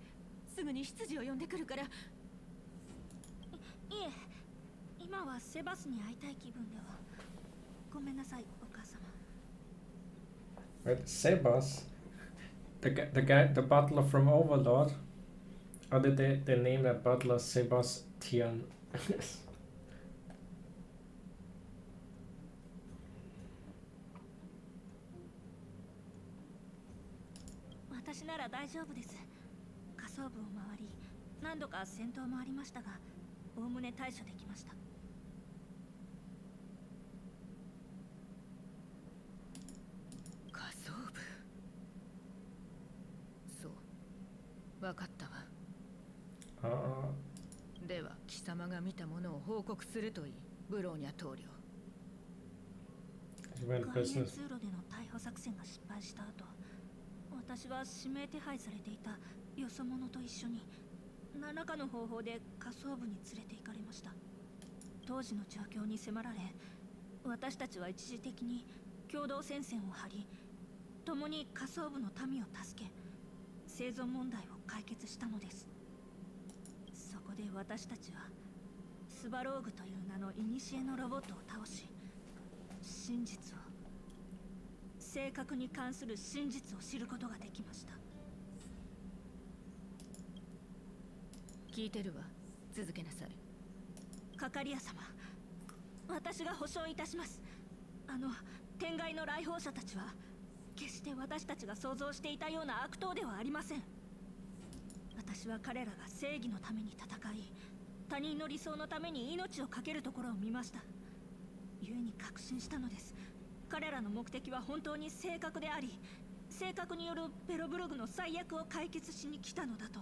すぐに執事を呼んでくるから。いえ、今はセバスに会いたい気分では。ごめんなさい、お母様。Right, Sebas, the butler from Overlord. Or did they name that butler Sebastian? 私なら大丈夫です。下層部を回り、何度か戦闘もありましたが、おおむね対処できました。下層部。そう、分かったわ。では貴様が見たものを報告するといい、ブローニャ棟梁。外縁通路での逮捕作戦が失敗した後、私は指名手配されていたよそ者と一緒に何らかの方法で下層部に連れて行かれました。当時の状況に迫られ、私たちは一時的に共同戦線を張り、共に下層部の民を助け、生存問題を解決したのです。そこで私たちはスバローグという名の古のロボットを倒し、真実を、正確に関する真実を知ることができました。聞いてるわ。続けなさい。カカリア様、私が保証いたします。天外の来訪者たちは決して私たちが想像していたような悪党ではありません。私は彼らが正義のために戦い、他人の理想のために命を懸けるところを見ました。故に確信したのです。彼らの目的は本当に正確であり、正確によるベロブログの最悪を解決しに来たのだと。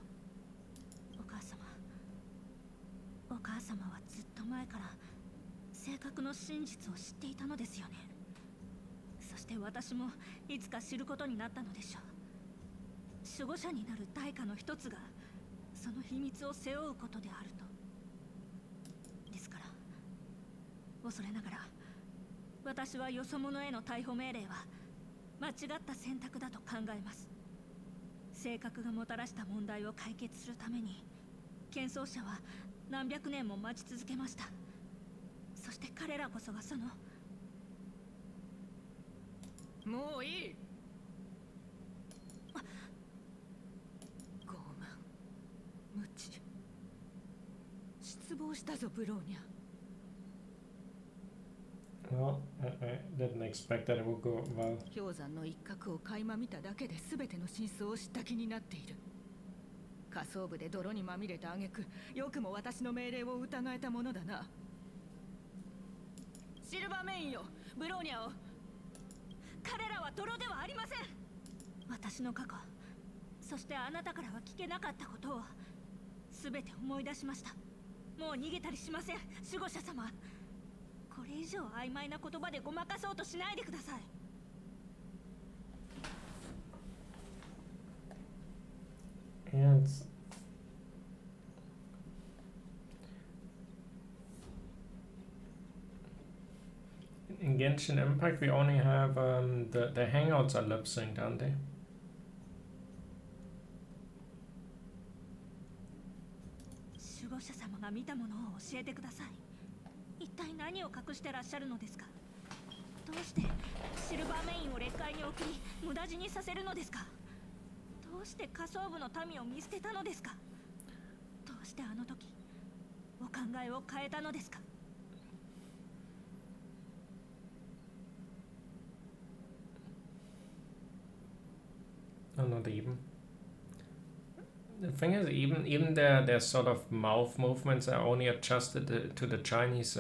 お母様はずっと前から正確の真実を知っていたのですよね。そして私もいつか知ることになったのでしょう。守護者になる代価の一つがその秘密を背負うことであると。ですから恐れながら私はよそ者への逮捕命令は間違った選択だと考えます。性格がもたらした問題を解決するために剣争者は何百年も待ち続けました。そして彼らこそがその。もういい。傲慢、無知、失望したぞブローニャ。Well, I didn't expect that it would go well. 氷山の一角を垣間見ただけで全ての真相を知った気になっている。下層部で泥にまみれた挙句、よくも私の命令を疑えたものだな。シルバーメインよ、ブローニャを。彼らは泥ではありません。私の過去、そしてあなたからは聞けなかったことを全て思い出しました。もう逃げたりしません、守護者様。これ以上曖昧な言葉でごまかそうとしないでください。And in Genshin Impact, we only have the hangouts are lip synced, aren't they? 守護者様が見たものを教えてください。一体何を隠してらっしゃるのですか。どうしてシルバーメインを劣界に送り無駄死にさせるのですか。どうして下層部の民を見捨てたのですか。どうしてあの時お考えを変えたのですか。No, not even. The thing is, even their sort of mouth movements are only adjusted to the Chinese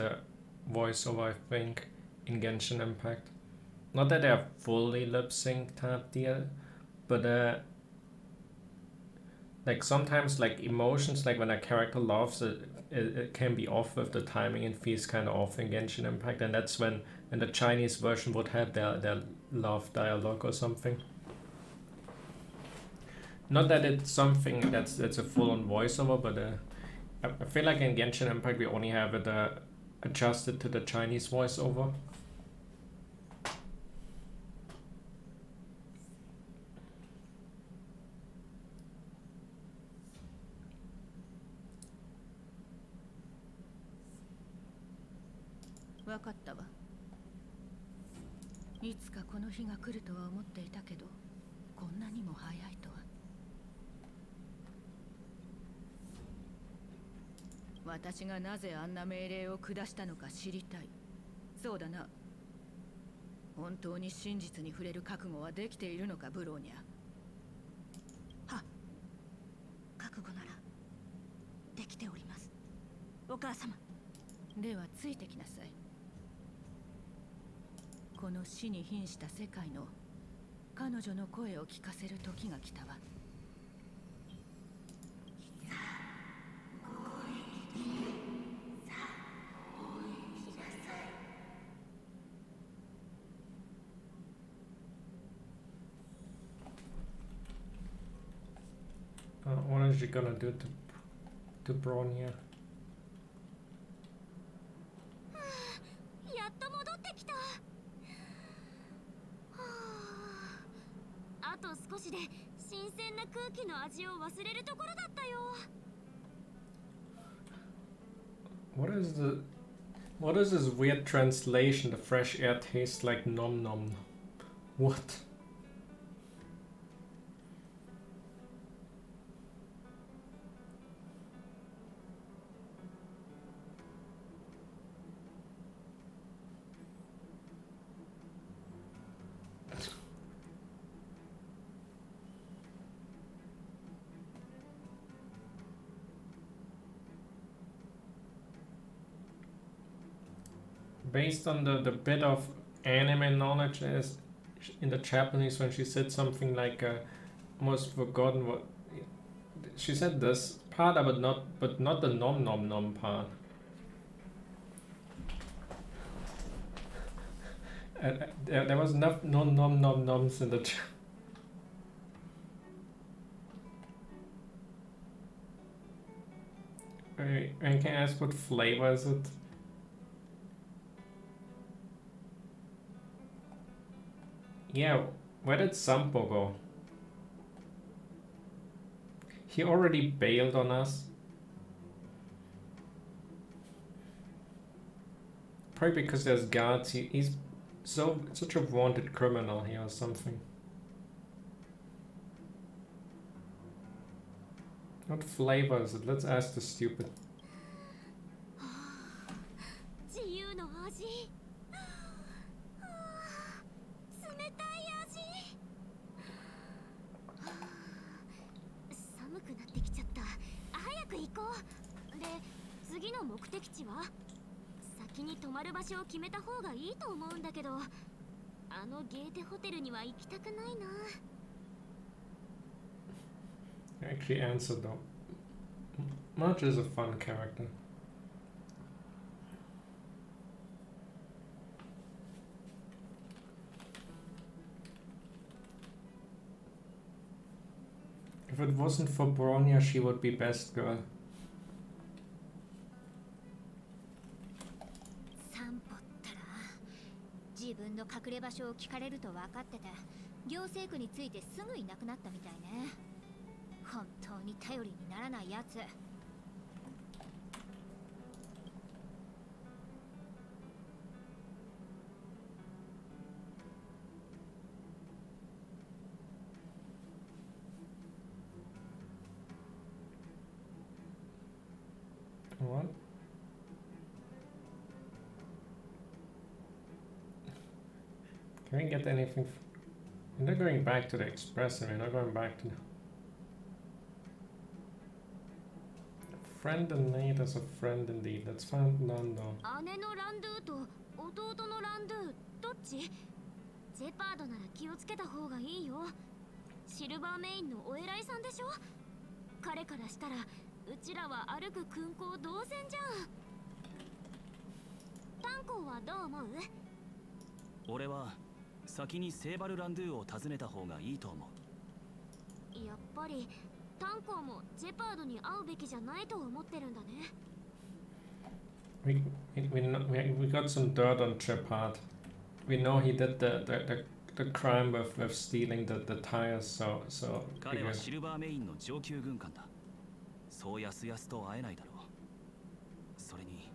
voiceover, I think, in Genshin Impact. Not that they're fully lip synced type deal, but like sometimes like emotions, like when a character laughs, it can be off with the timing and feels kind of off in Genshin Impact, and that's when the Chinese version would have their laugh dialogue or something. Not that it's something that's a full-on voiceover, but I feel like in Genshin Impact we only have it adjusted to the Chinese voiceover. わかったわ。いつかこの日が来るとは思っていたけど、こんなにも早いとは。私がなぜあんな命令を下したのか知りたい。そうだな。本当に真実に触れる覚悟はできているのか、ブローニャ。は、覚悟ならできております、お母様。ではついてきなさい。この死に瀕した世界の彼女の声を聞かせる時が来たわ。What is she gonna do to BRONYA? やっと戻ってきた。あと少しで新鮮な空気の味を忘れるところだったよ。What is this weird translation? The fresh air tastes like nom nom. What? based on the bit of anime knowledge is in the Japanese when she said something like almost forgotten what she said this part, but not the nom nom nom part. There was enough no nom nom noms in the and can I ask what flavor is it? Yeah, where did Sampo go? He already bailed on us. Probably because there's guards. He's such a wanted criminal here or something. What flavor is it? Let's ask the stupid. 自由の味。冷たい味。寒くなってきちゃった。早く行こう。で、次の目的地は？先に泊まる場所を決めた方がいいと思うんだけど、あのゲーテホテルには行きたくないな。Actually answered though. March is a fun character. If it wasn't for Bronya, she would be best girl. 散歩ったら自分の隠れ場所を聞かれると分かってて、行政区についてすぐいなくなったみたいね。本当に頼りにならないやつ。What? Can we get anything? We're not going back to the express, and we're not going back to the... Friend in need is a friend indeed. Let's find Nando. 姉のランドゥと弟のランドゥ、どっち？ジェパードなら気をつけた方がいいよ。シルバーメインのお偉いさんでしょ？彼からしたらうちらは歩く勲功同然じゃん。炭鉱はどう思う？俺は先にセーバルランドゥを訪ねた方がいいと思う。やっぱり炭鉱もジェパードに会うべきじゃないと思ってるんだね。We got some dirt on Shepard. We know he did the crime with stealing the tires, so 彼はシルバーメインの上級軍艦だ。そうやすやすと会えないだろう。それに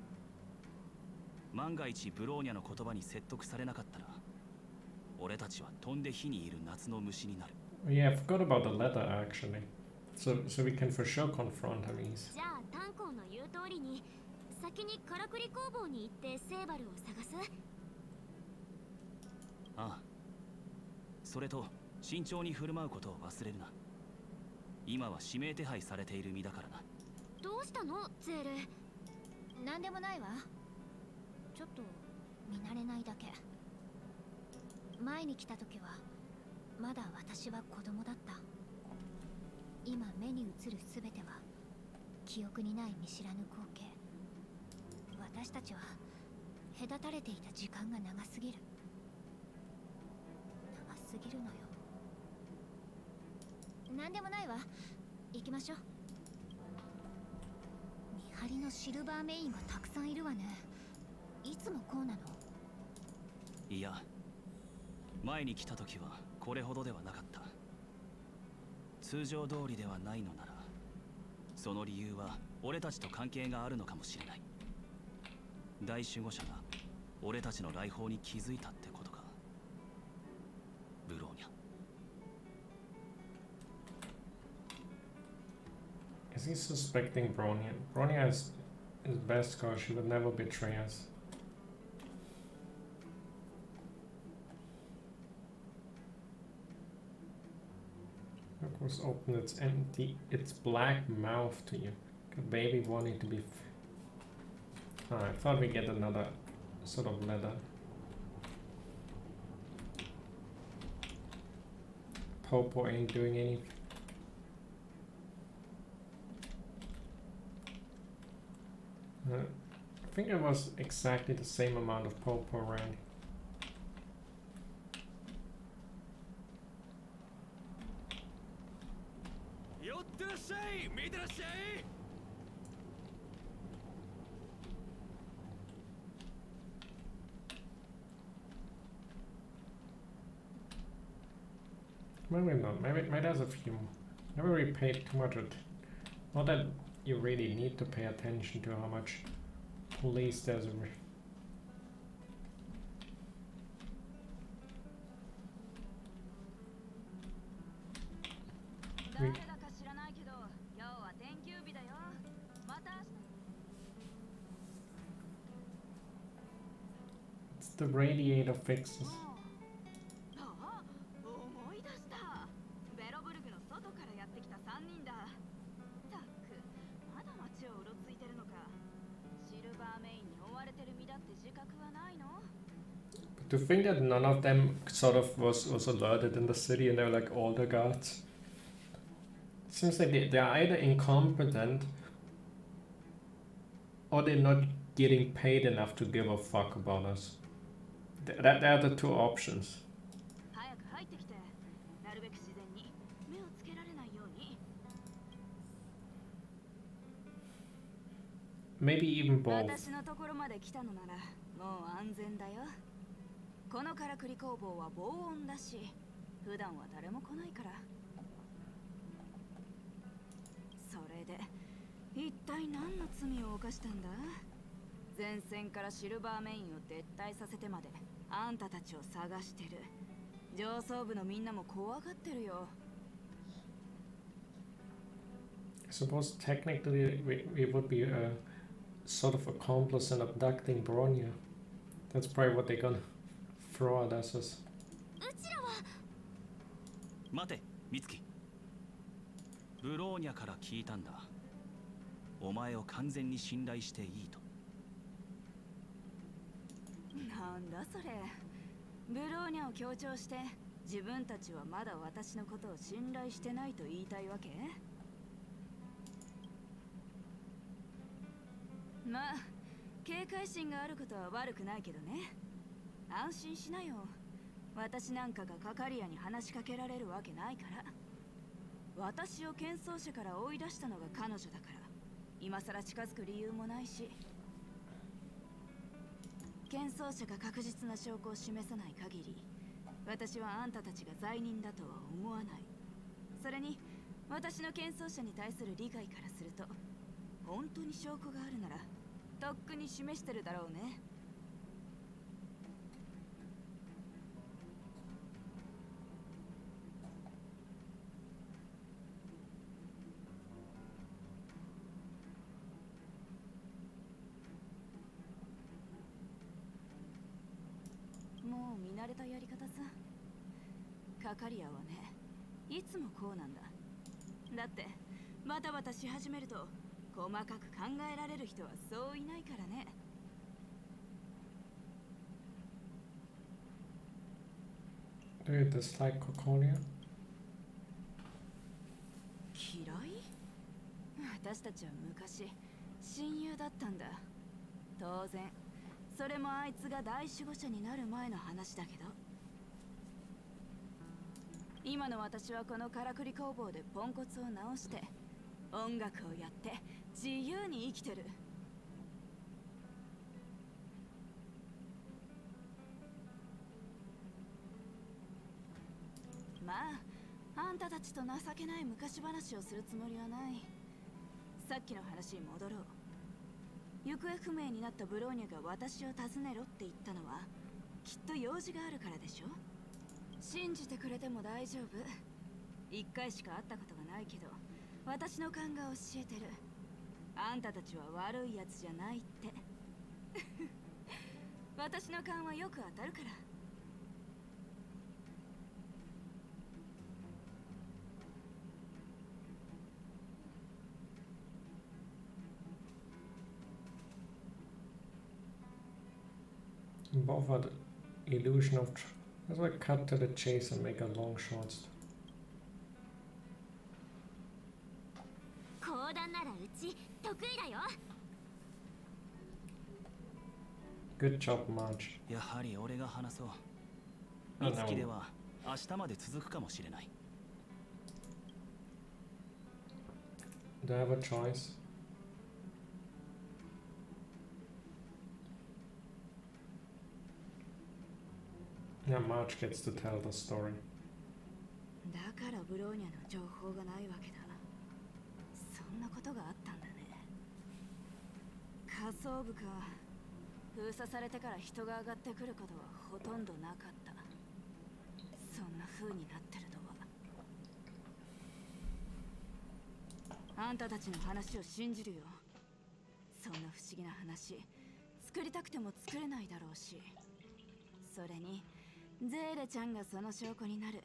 万が一ブローニャの言葉に説得されなかったら、俺たちは飛んで火にいる夏の虫になる。Yeah, I forgot about the letter actually. So we can for sure confront him. じゃあ炭鉱の言う通りに先にカラクリ工房に行ってセーバルを探す。ああ。それと慎重に振る舞うことを忘れるな。今は指名手配されている身だからな。どうしたのゼール？なんでもないわ。ちょっと見慣れないだけ。前に来た時はまだ私は子供だった。今目に映るすべては記憶にない見知らぬ光景。私たちは隔たれていた時間が長すぎる。長すぎるのよ。なんでもないわ。行きましょう。見張りのシルバーメインがたくさんいるわね。いつもこうなの？いや、前に来た時はこれほどではなかった。通常通りではないのなら、その理由は俺たちと関係があるのかもしれない。大守護者が俺たちの来訪に気づいたってことか。ブローニャ。Is he suspecting Bronya? Bronya is best because she would never betray us. Of course, open its empty, its black mouth to you. A baby wanting to be. Oh, I thought we get another sort of leather. Popo ain't doing anything. I think it was exactly the same amount of Popo around. Maybe not. Maybe there's a few more. Never really paid too much attention. Not that you really need to pay attention to how much police there's a It's the radiator fixes. To think that none of them sort of was alerted in the city and they were like all the guards. Seems like they're either incompetent or they're not getting paid enough to give a fuck about us. That are the two options. Maybe even both. このからくり工房は防音だし、普段は誰も来ないから。それで、一体何の罪を犯したんだ？前線からシルバーメインを撤退させてまで、あんたたちを探してる。上層部のみんなも怖がってるよ。I suppose technically we would be a sort of accomplice in abducting BRONYA. That's probably what they're gonna throw at us. 待て、ミツキ。ブローニャから聞いたんだ。お前を完全に信頼していいと。なんだそれ。ブローニャを強調して自分たちはまだ私のことを信頼してないと言いたいわけ？まあ、警戒心があることは悪くないけどね。安心しなよ。私なんかがカカリアに話しかけられるわけないから。私を喧騒者から追い出したのが彼女だから、今さら近づく理由もないし。喧騒者が確実な証拠を示さない限り、私はあんたたちが罪人だとは思わない。それに、私の喧騒者に対する理解からすると、本当に証拠があるなら、とっくに示してるだろうね。もう見慣れたやり方さ。カカリアはね、いつもこうなんだ。だってバタバタし始めると細かく考えられる人はそういないからね。Do you dislike Coconia? 嫌い？私たちは昔親友だったんだ。当然それもあいつが大守護者になる前の話だけど、今の私はこのからくり工房でポンコツを直して音楽をやって自由に生きてる。まあ、あんたたちと情けない昔話をするつもりはない。さっきの話に戻ろう。行方不明になったブローニャが私を訪ねろって言ったのはきっと用事があるからでしょ。信じてくれても大丈夫。一回しか会ったことがないけど私の勘が教えてる。あんたたちは悪いやつじゃないって私の勘はよく当たるから。Both are the illusion of. Let's like cut to the chase and make a long shorts. 講談ならうち得意だよ。 Good job, March. やはり俺が話そう。 Oh いつきで no. は明日まで続くかもしれない。 Do I have a choice? Yeah, March gets to tell the story. だからブローニャの情報がないわけだ。そんなことがあったんだね。仮想部か。封鎖されてから人が上がってくることはほとんどなかった。そんな風になってるとは。あんたたちの話を信じるよ。そんな不思議な話作りたくても作れないだろうし。それにゼーレちゃんがその証拠になる。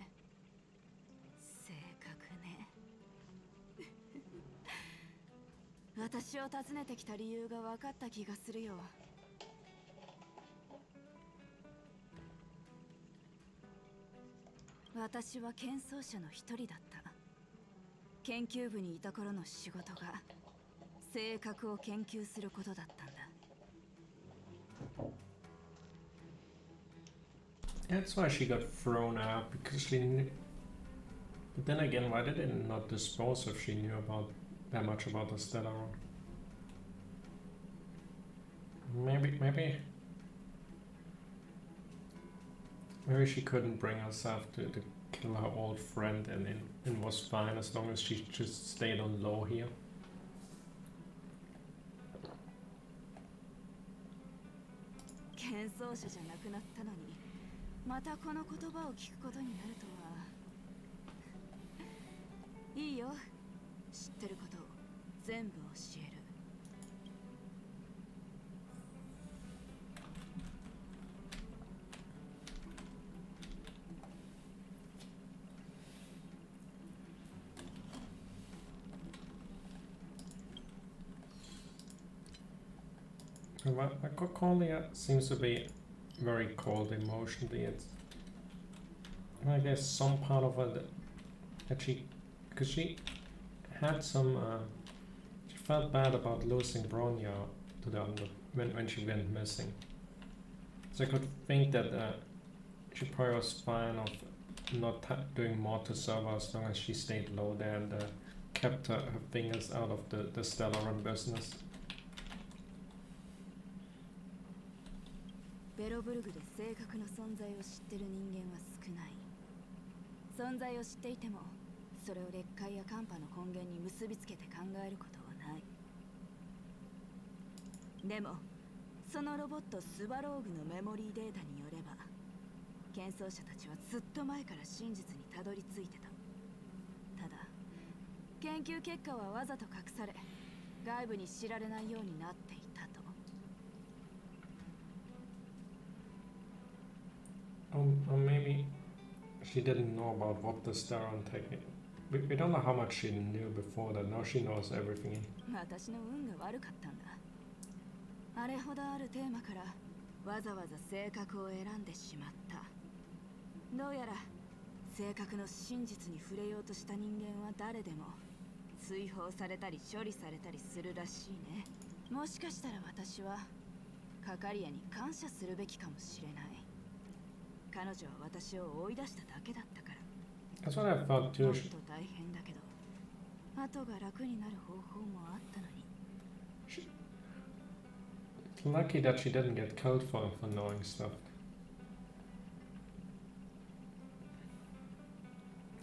正確ね。私を訪ねてきた理由が分かった気がするよ。私は検証者の一人だった。研究部にいた頃の仕事が性格を研究することだったんだ。That's why she got thrown out, because she knew. But then again, why did they not dispose if she knew about that much about the Stellaron? Maybe she couldn't bring herself to kill her old friend and was fine as long as she just stayed on low here. 検証者じゃなくなったのにまたこの言葉を聞くことになるとは。いいよ、知ってることを全部教える。Cocolia seems to be very cold emotionally. It's, I guess, some part of her that she, because she had some, she felt bad about losing Bronya to the when she went missing. So I could think that she probably was fine of not doing more to serve her as long as she stayed low there and kept her fingers out of the Stellaron business. ベロブルグで性格の存在を知ってる人間は少ない。存在を知っていてもそれを劣化やカンパの根源に結びつけて考えることはない。でもそのロボットスバローグのメモリーデータによれば検証者たちはずっと前から真実にたどり着いてた。ただ研究結果はわざと隠され外部に知られないようになっていたと。Or maybe she didn't know about what the Stellaron technique. We don't know how much she knew before that. Now she knows everything. 私の運が悪かったんだ。あれほどあるテーマからわざわざ性格を選んでしまった。どうやら性格の真実に触れようとした人間は誰でも追放されたり処理されたりするらしいね。もしかしたら私はカカリアに感謝するべきかもしれない。彼女は私を追い出しただけだったから。That's what I thought も too. っと大変だけど後が楽になる方法もあったのに。It's lucky that she didn't get killed for knowing stuff.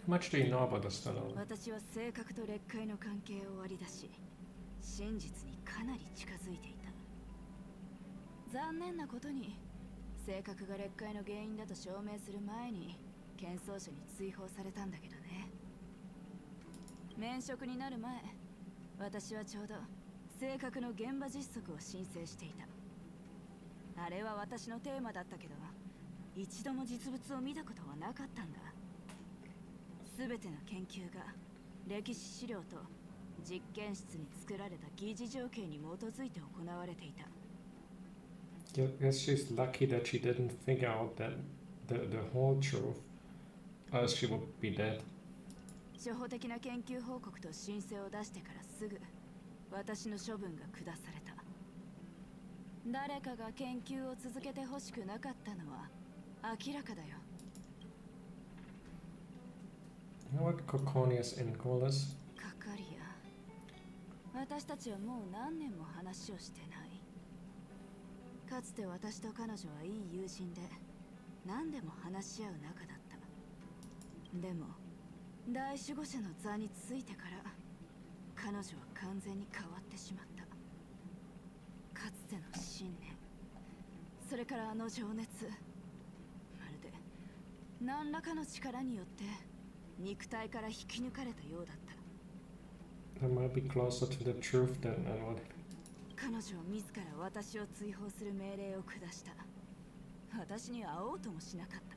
How much do you know about the Stellaron? 私は性格と劣界の関係を割り出し真実にかなり近づいていた。残念なことに性格が劣界の原因だと証明する前に検証者に追放されたんだけどね。免職になる前私はちょうど性格の現場実測を申請していた。あれは私のテーマだったけど一度も実物を見たことはなかったんだ。すべての研究が歴史資料と実験室に作られた疑似情景に基づいて行われていた。Guess she's lucky that she didn't figure out that the whole truth, or else she would be dead. 初歩的な研究報告と申請を出してからすぐ私の処分が下された。誰かが研究を続けてほしくなかったのは明らかだよ。You know what Coconia's end goal is? カカリア、私たちはもう何年も話をしてない。かつて私と彼女はいい友人で何でも話し合う仲だった。でも大守護者の座についてから彼女は完全に変わってしまった。かつての信念、それからあの情熱、まるで何らかの力によって肉体から引き抜かれたようだった。 That might be closer to the truth than what. 彼女は自ら私を追放する命令を下した。私には会おうともしなかった。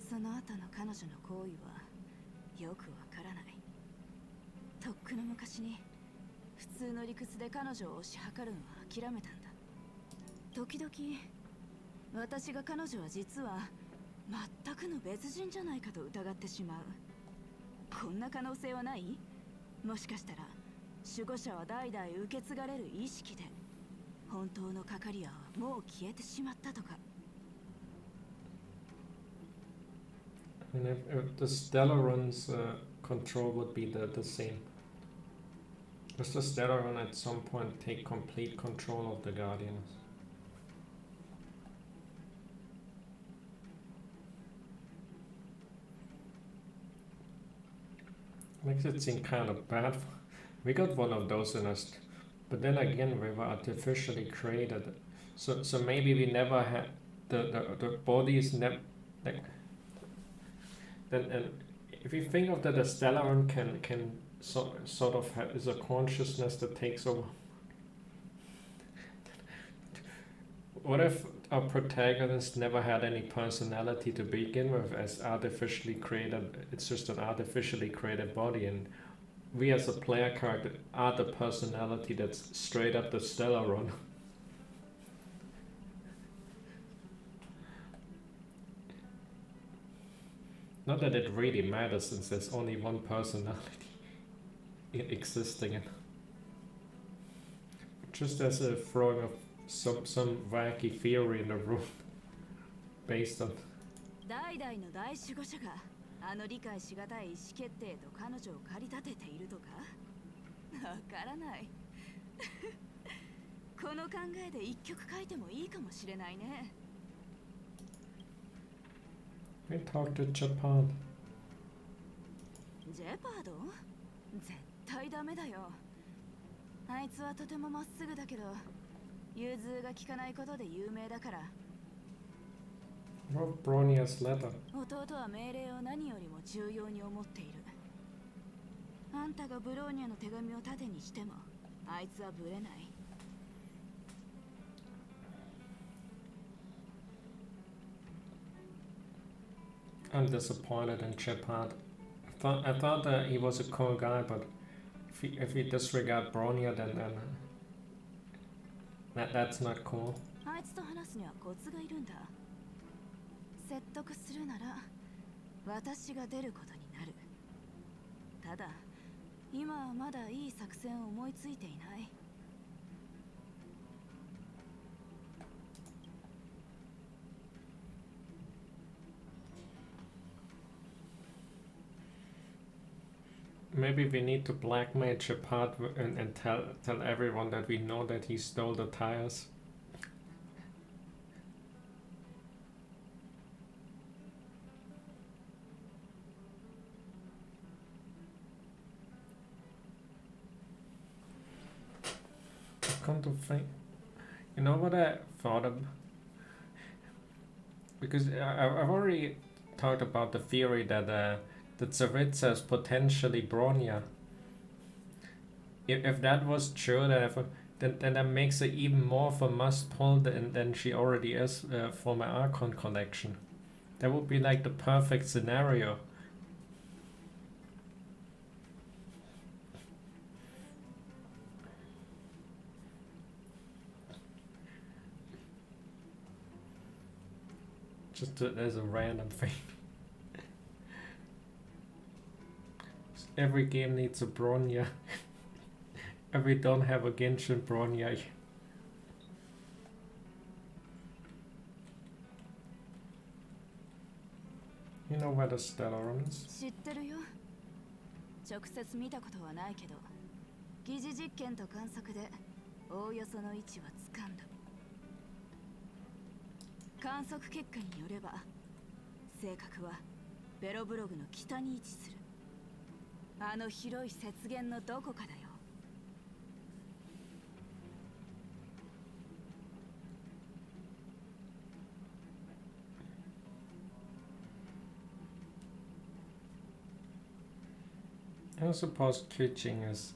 その後の彼女の行為はよくわからない。とっくの昔に普通の理屈で彼女を推し量るのは諦めたんだ。時々私が彼女は実は全くの別人じゃないかと疑ってしまう。こんな可能性はない？もしかしたら守護者は代々受け継がれる意識で本当のカカリアはもう消えてしまったとか。 And if the Stellaron's control would be the same. Does the Stellaron at some point take complete control of the Guardians? Makes it seem kind of bad. We got one of those in us, but then again we were artificially created. So maybe we never had the bodies never like. And if you think of that, a Stellaron can sort of have is a consciousness that takes over. What if our protagonist never had any personality to begin with, as artificially created? It's just an artificially created body, and we as a player character are the personality that's straight up the Stellaron. Not that it really matters, since there's only one personality existing in. Just as a throwing of some wacky theory in the room based on. 代々の大守護者があの理解しがたい意思決定と彼女を駆り立てているとかわからない。この考えで一曲書いてもいいかもしれないね。 We talked to Japan. ジェパード？絶対ダメだよ。あいつはとてもまっすぐだけど、融通が利かないことで有名だから。Wrote Bronia's letter. 弟は命令を何よりも重要に思っている。あんたがブローニャの手紙を盾にしても、あいつはブレない。 I'm disappointed in Shepard. I thought that he was a cool guy, but if we disregard Bronya, then that's not cool. あいつと話すにはコツがいるんだ。説得するなら私が出ることになる。ただ今はまだいい作戦を思いついていない。 Maybe we need to blackmail Shepard and tell everyone that we know that he stole the tires. Come to think, you know what I thought of? Because I've already talked about the theory that that Tsaritsa is potentially Bronya. If that was true, then that makes her even more of a must-pull than she already is for my Archon collection. That would be like the perfect scenario. Just as a random thing. Every game needs a Bronya. And we don't have a Genshin Bronya. You know where the Stellaron is? 知ってるよ。直接見たことはないけど、疑似実験と観測でおおよその位置は掴んだ。観測結果によれば、正確はベロブログの北に位置する。あの広い雪原のどこかだよ。I suppose Kuching is,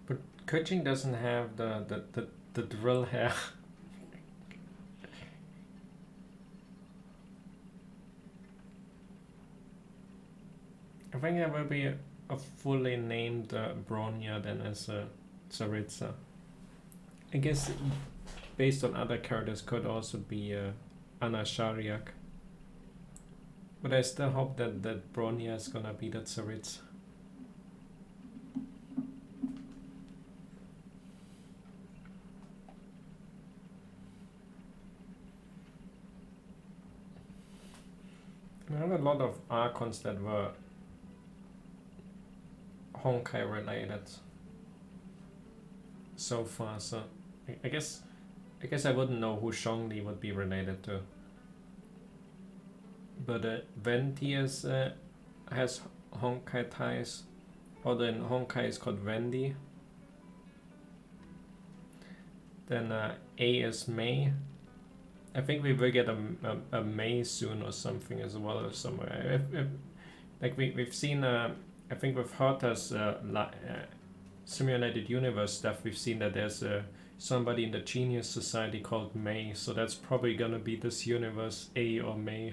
but Kuching doesn't have the drill hair. I think there will be a fully named Bronya than as a Tsaritsa. I guess based on other characters could also be Anna Shariak. But I still hope that Bronya is gonna be the Tsaritsa. I have a lot of Archons that were Honkai related so far, so I guess I wouldn't know who Zhongli would be related to. But Venti has Honkai ties, although in Honkai is called Vendi. Then A is Mei. I think we will get a Mei soon or something as well or somewhere. Like we've seen, I think with Herta's simulated universe stuff, we've seen that there's somebody in the Genius Society called Mei, so that's probably gonna be this universe, A or Mei.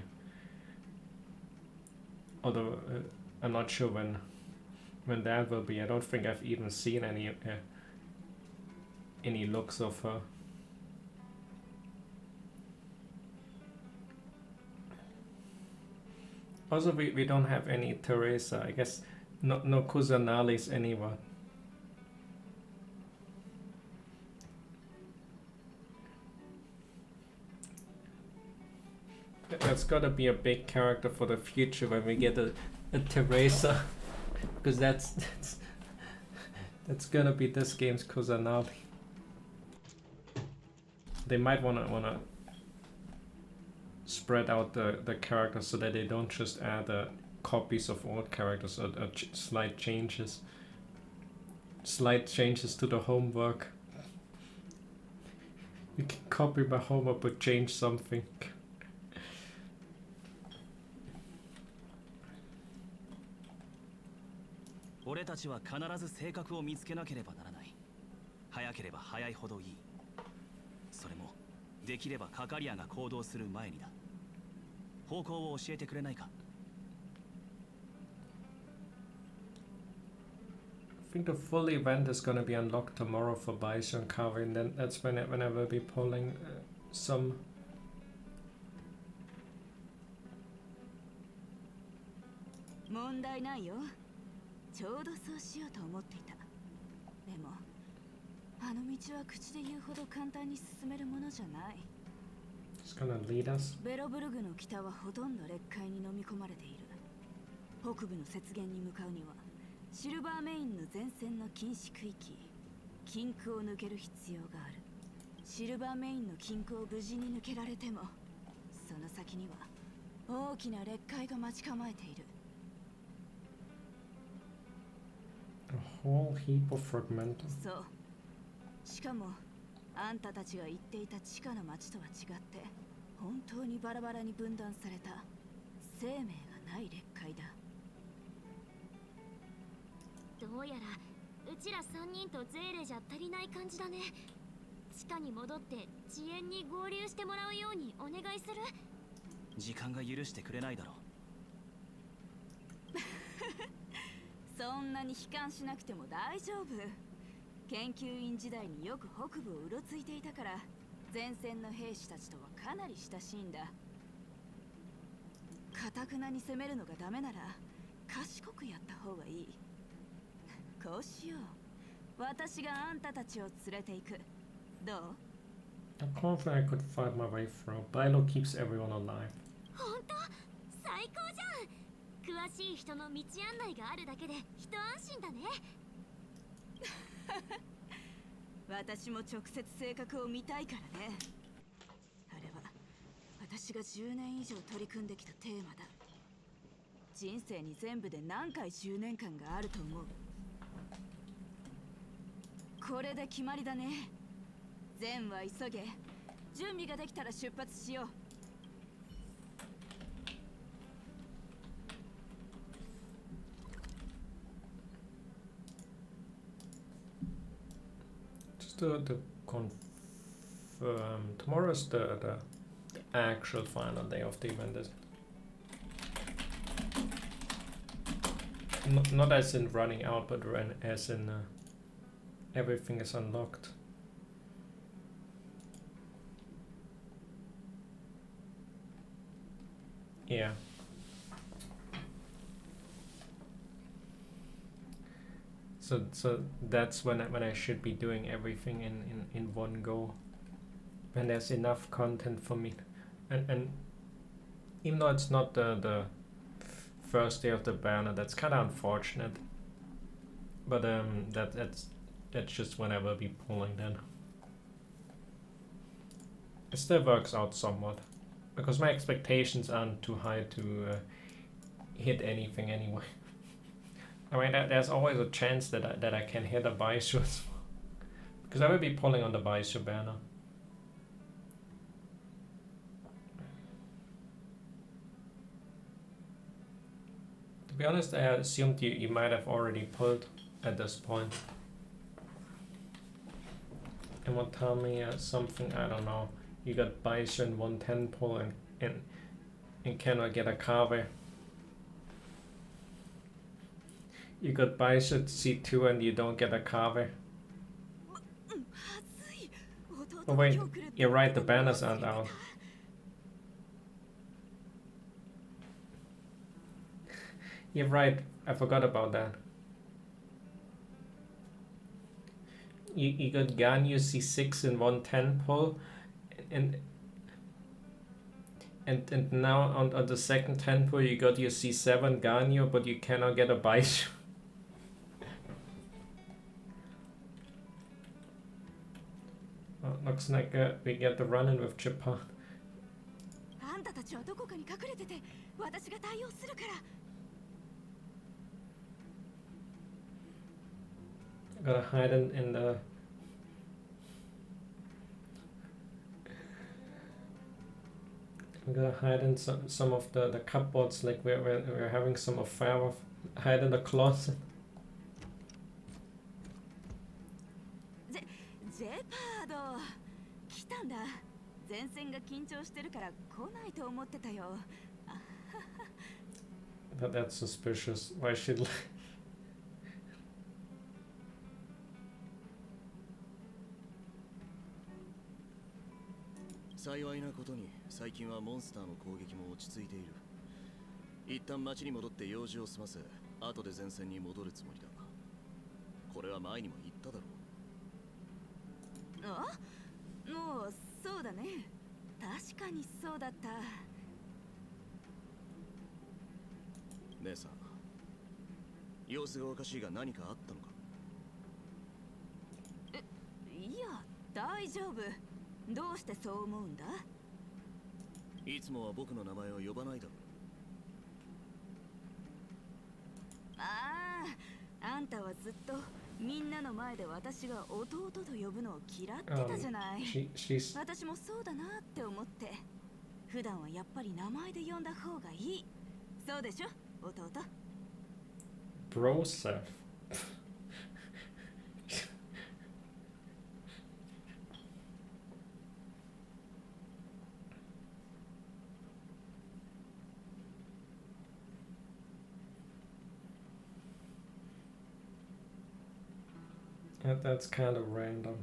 Although I'm not sure when that will be. I don't think I've even seen any looks of her. Also, we don't have any Teresa. I guess no Kusanali's anywhere. That's gotta be a big character for the future when we get a Teresa, because that's gonna be this game's Kusanali. They might wanna spread out the characters so that they don't just add copies of old characters or slight changes to the homework. You can copy my homework but change something.「俺たちは必ず正確を見つけなければならない。早ければ早いほどいい。それもできればカカリアが行動する前にだ。方向を教えてくれないか？ I think the full event is gonna be unlocked tomorrow for Baisha and Kavi, and then that's when I will be pulling some. 問題ないよ。ちょうどそうしようと思っていた。でも、あの道は口で言うほど簡単に進めるものじゃない。It's gonna lead us. ベロブルグの北はほとんど劣海に飲み込まれている。北部の雪原に向かうには、シルバーメインの前線の禁止区域、禁区を抜ける必要がある。シルバーメインの禁区を無事に抜けられても、その先には大きな劣海が待ち構えている。A whole heap of fragmental. そう。しかも、あんたたちが言っていた地下の町とは違って、本当にバラバラに分断された生命がない劣海だ。どうやらうちら3人とゼーレじゃ足りない感じだね。地下に戻って遅延に合流してもらうようにお願いする。時間が許してくれないだろう。そんなに悲観しなくても大丈夫。研究員時代によく北部をうろついていたから、前線の兵士たちとはかなり親しいんだ。かたくなに攻めるのがダメなら賢くやった方がいい。こうしよう。私があんたたちを連れて行く。どう？ I'm confident I could fight my way through. Bilo keeps everyone alive. 本当？最高じゃん。詳しい人の道案内があるだけで一安心だね。私も直接性格を見たいからね。あれは私が10年以上取り組んできたテーマだ。人生に全部で何回10年間があると思う？これで決まりだね。善は急げ。準備ができたら出発しよう。To confirm, tomorrow is the actual final day of the event, is it? Not as in running out, but as in everything is unlocked. Yeah. So that's when I should be doing everything in one go, when there's enough content for me, and even though it's not the first day of the banner, that's kind of unfortunate, but that's just when I will be pulling then. It still works out somewhat, because my expectations aren't too high to hit anything anyway. I mean, there's always a chance that I can hit a Baishu, because I will be pulling on the Baishu banner. To be honest, I assumed you might have already pulled at this point. And will tell me something, I don't know. You got Baishu and 110 pull and cannot get a Kave. You got Baishu C2 and you don't get a Kave. Oh wait, you're right, the banners aren't out. You're right, I forgot about that. You got Ganyu C6 and 110 pull, and now on the second 10 pull you got your C7 Ganyu, but you cannot get a Baishu. Well, looks like we get the run-in with Japan. I gotta hide in the... I'm gonna hide in some of the cupboards, like we're having some affair with. Hide in the closet. That's suspicious. Why should... 幸いなことに最近はモンスターの攻撃も落ち着いている。一旦町に戻って用事を済ませ、後で前線に戻るつもりだ。これは前にも言っただろう。あ？もうそうだね。確かにそうだった。姉さん、様子がおかしいが何かあったのか？いや、大丈夫。どうしてそう思うんだ？いつもは僕の名前を呼ばないだろう。ああ、あんたはずっとみんなの前で私が弟と呼ぶのを嫌ってたじゃない。私もそうだなって思って。普段はやっぱり名前で呼んだ方がいい。そうでしょ、弟。Broseph. That's kind of random.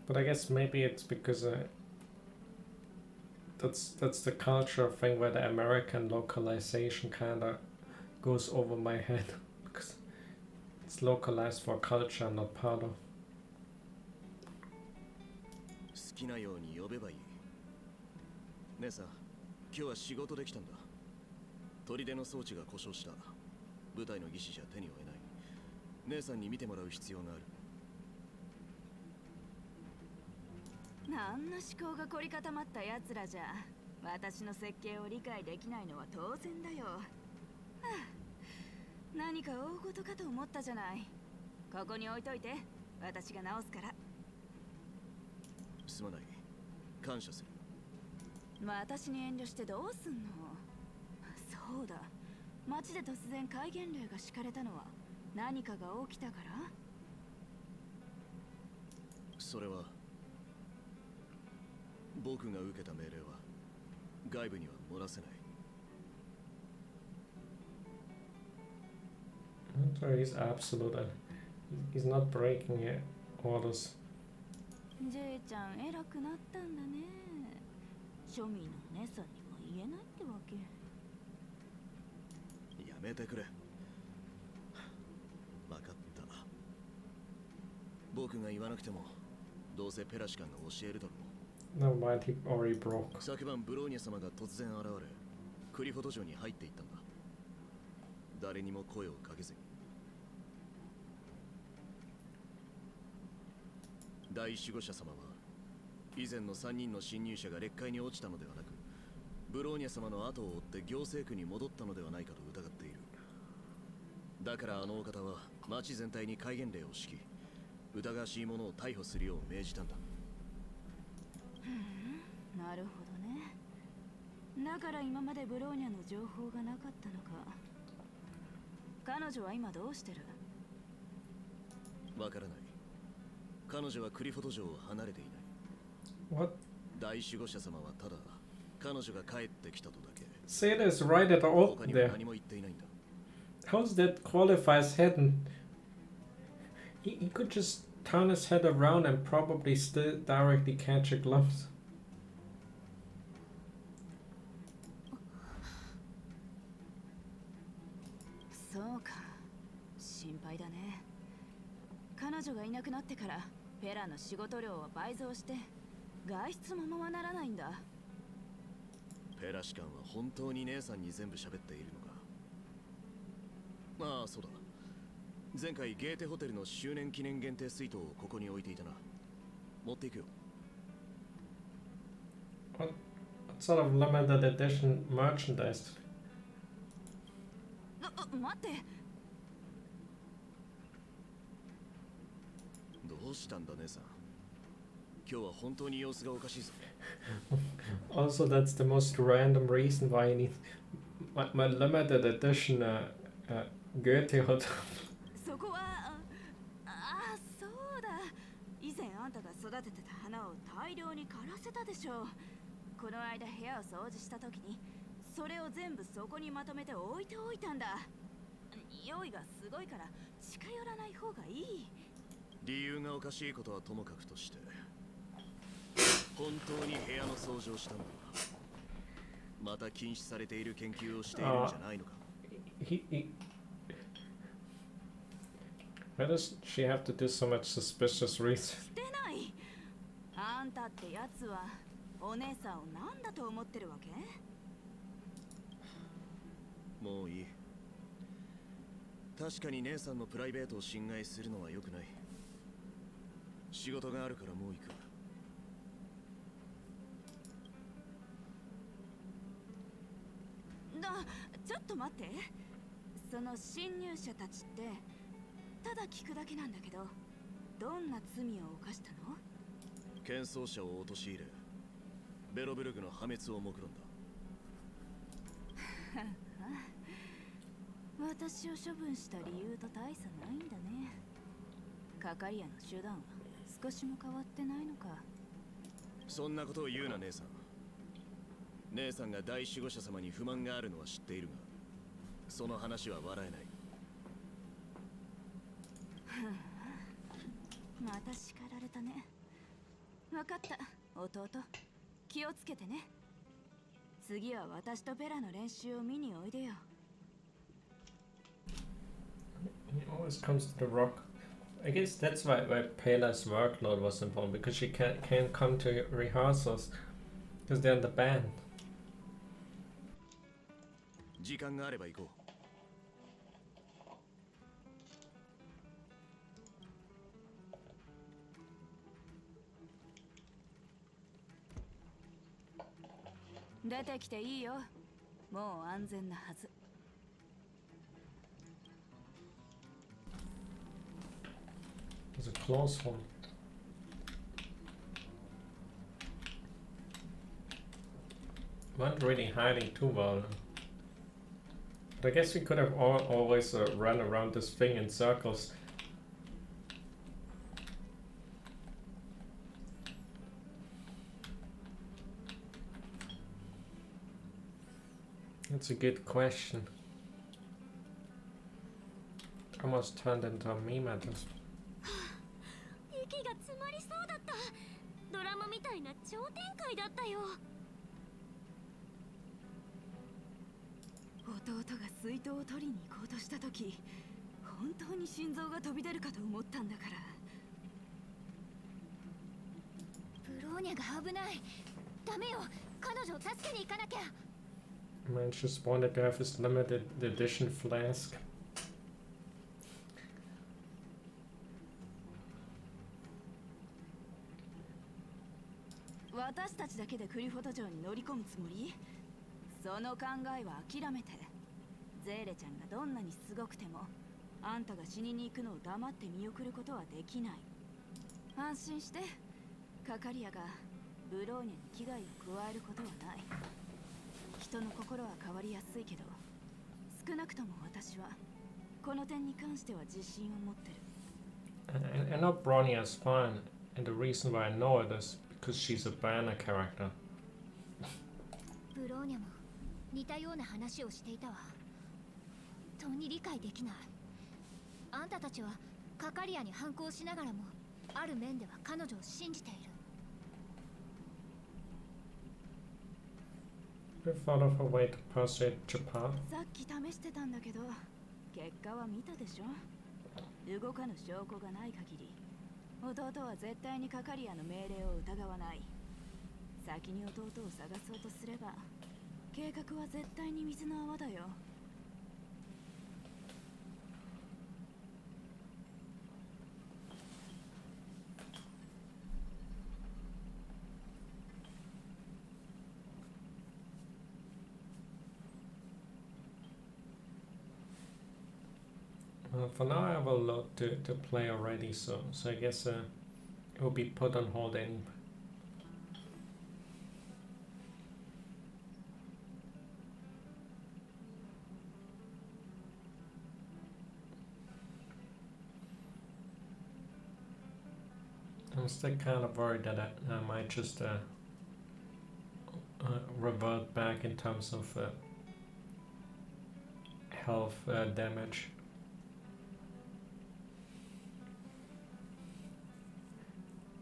But I guess maybe it's because that's the culture thing where the American localization kinda goes over my head because it's localized for culture, not part of. 好きなように呼べばいい。姉さん、今日は仕事できたんだ。砦の装置が故障した。部隊の技師じゃ手に負えない。姉さんに見てもらう必要がある。なんの思考が凝り固まったやつらじゃ、私の設計を理解できないのは当然だよ。はあ、何か大事かと思ったじゃない。ここに置いといて、私が直すから。すまない。感謝する。私に遠慮してどうすんの？そうだ。町で突然戒厳令が敷かれたのは何かが起きたから？それは僕が受けた命令は外部には漏らせない。So he's absolute and he's not breaking orders. じいちゃん偉くなったんだね。庶民の姉さんにも言えないってわけ。やめてくれ。分かった。僕が言わなくてもどうせペラシカンが教えるだろう。 Never mind, he already broke. 昨晩ブローニャ様が突然現れ、クリフォト城に入っていったんだ。誰にも声をかけずに。第一守護者様は以前の3人の侵入者が劣界に落ちたのではなく、ブローニャ様の後を追って行政区に戻ったのではないかと疑っている。だからあのお方は町全体に戒厳令を敷き、疑わしい者を逮捕するよう命じたんだ。なるほどね。だから今までブローニャの情報がなかったのか。彼女は今どうしてる？わからない。彼女はクリフォト城を離れていない。What? 大守護者様はただ彼女が帰ってきたとだけ。Seda is right at all 他にも there. 何も言っていないんだ。How does that qualify as hidden? He could just turn his head around and probably still directly catch a glimpse. そうか。心配だね。彼女がいなくなってからペラの仕事量は倍増して外出もままならないんだ。ペラシカンは本当に姉さんに全部喋っているのか。ああ、そうだ。前回ゲーテホテルの周年記念限定水筒をここに置いていたな。持っていくよ。What sort of limited edition merchandise? 待って。どうしたんだ姉さん。今日は本当に様子がおかしいぞ。Also, that's the most random reason why I need my limited edition Goethe Hotel. そこはそうだ。以前あんたが育ててた花を大量に枯らせたでしょう。この間部屋を掃除した時にそれを全部そこにまとめて置いておいたんだ。匂いがすごいから近寄らない方がいい。理由がおかしいことはともかくとして、本当に部屋の掃除をしたんだ。また禁止されている研究をしているんじゃないのか。Why does she have to do so much suspicious research? してない。あんたってやつはお姉さんを何だと思ってるわけ？もういい。確かに姉さんのプライベートを侵害するのは良くない。仕事があるからもう行く。ちょっと待って。その侵入者たちってただ聞くだけなんだけど、どんな罪を犯したの？喧騒者を陥れ、ベロブルグの破滅を目論んだ。私を処分した理由と大差ないんだね。カカリアの手段は少しも変わってないのか。そんなことを言うな姉さん。姉さんが大守護者様に不満があるのは知っているが、その話は笑えない。また叱られたね。分かった、弟。気をつけてね。次は私とペラの練習を見においでよ。 He always comes to the rock. I guess that's why Pela's workload was important, because she can't come to rehearsals because they're in the band. 時間があれば行こう。出てきていいよ。もう安全なはず。 It's a close one. Weren't really hiding too well. But I guess we could have always run around this thing in circles. That's a good question. Almost turned into a meme at this. 息が詰まりそうだった。ドラマみたいな超展開だったよ。弟が水筒を取りに行こうとした時、本当に心臓が飛び出るかと思ったんだから。ブローニャが危ない。ダメよ。彼女を助けに行かなきゃ。Man just wanted to have his limited edition flask. 私たちだけでクリフォト城に乗り込むつもり？その考えは諦めて。ゼーレちゃんがどんなにすごくても、あんたが死にに行くのを黙って見送ることはできない。安心して。カカリアがブローニャに危害を加えることはない。人の心は変わりやすいけど、少なくとも私はこの点に関しては自信を持ってる。I know BRONYA is fine, and the reason why I know it is because she's a banner character. ブローニャも似たような話をしていたわ。本当に理解できない。あんたたちはカカリアに反抗しながらも、ある面では彼女を信じている。We thought of a way to persuade Japan. さっき試してたんだけど、結果は見たでしょ。動かぬ証拠がない限り、弟は絶対にカカリアの命令を疑わない。先に弟を探そうとすれば、計画は絶対に水の泡だよ。For now, I have a lot to play already, so I guess it will be put on hold anyway. I'm still kind of worried that I might just revert back in terms of health damage.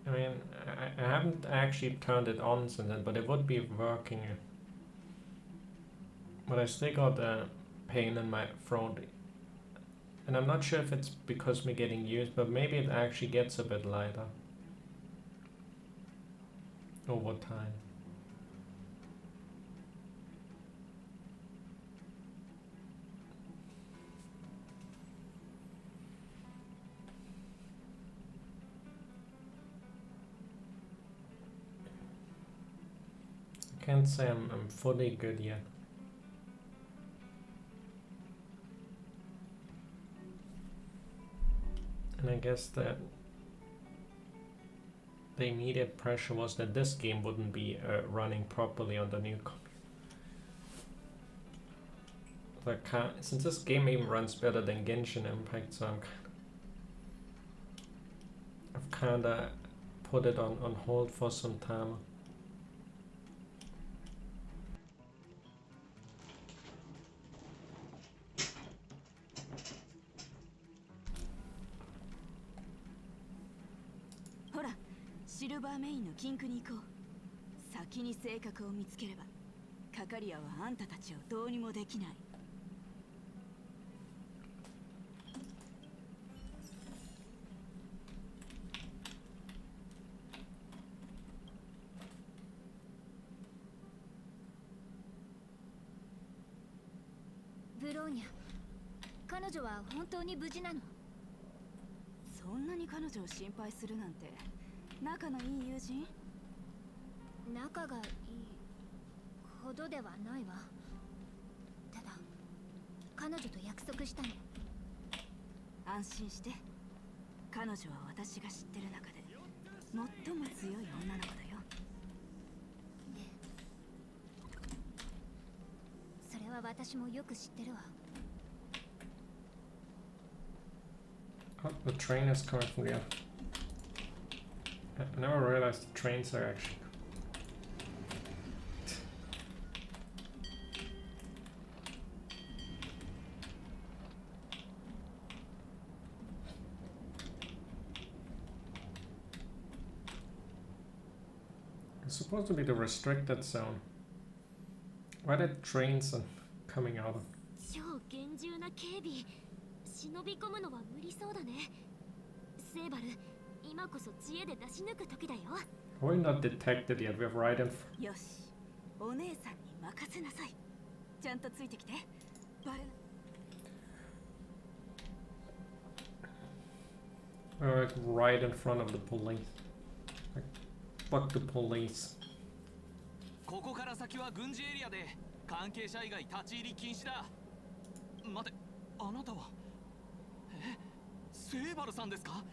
I mean, I haven't actually turned it on since then, but it would be working. But I still got pain in my throat. And I'm not sure if it's because me getting used, but maybe it actually gets a bit lighter over time. Can't say I'm fully good yet. And I guess that the immediate pressure was that this game wouldn't be running properly on the new computer. Since this game even runs better than Genshin Impact, so I've kinda put it on hold for some time. ほら、シルバーメインのキンクに行こう。先に性格を見つければカカリアはあんたたちをどうにもできない。ブローニャ、彼女は本当に無事なの？そんなに彼女を心配するなんて。仲のいい友人？仲がいいほどではないわ。ただ彼女と約束したの。安心して。彼女は私が知ってる中で最も強い女の子だよ。それは私もよく知ってるわ。Oh, the train is coming from here. I never realized the trains are actually. It's supposed to be the restricted zone. Why the trains are coming out of? 超厳重な警備。忍び込むのは無理そうだね。セーバル、今こそ知恵で出し抜く時だよ。We're not detected yet. We're right in. よし、お姉さんに任せなさい。ちゃんとついてきて。バレな。We're like right in front of the police. Like, fuck the police. ここから先は軍事エリアで関係者以外立ち入り禁止だ。待て、あなたは。セーバルさんですか？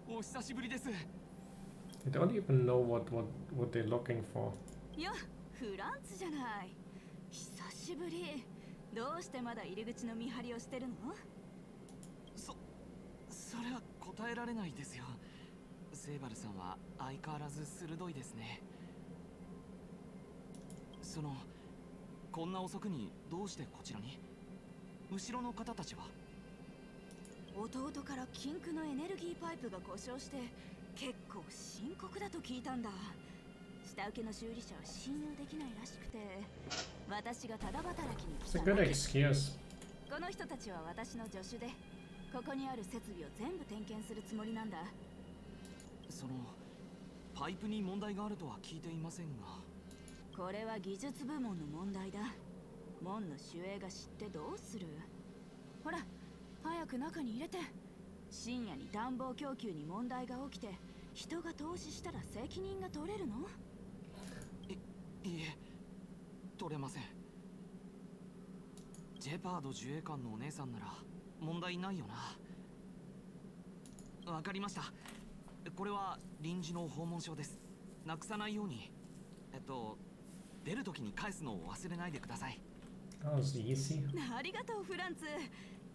お久しぶりです。I don't even know what they're looking for. よ、フランツじゃない。久しぶり。どうしてまだ入り口の見張りをしてるの？それは答えられないですよ。セーバルさんは相変わらず鋭いですね。こんな遅くにどうしてこちらに？後ろの方たちは？弟から禁区のエネルギーパイプが故障して結構深刻だと聞いたんだ。下請けの修理者は信用できないらしくて、私がただ働きに来た。It's a good excuse. この人たちは私の助手で、ここにある設備を全部点検するつもりなんだ。パイプに問題があるとは聞いていませんが。これは技術部門の問題だ。門の守衛が知ってどうする？ほら、早く中に入れて。深夜に暖房供給に問題が起きて人が投資したら責任が取れるの？いえ、取れません。ジェパード自衛官のお姉さんなら問題ないよな。わかりました。これは臨時の訪問証です。なくさないように。出るときに返すのを忘れないでください。That was easy. ありがとうフランツ。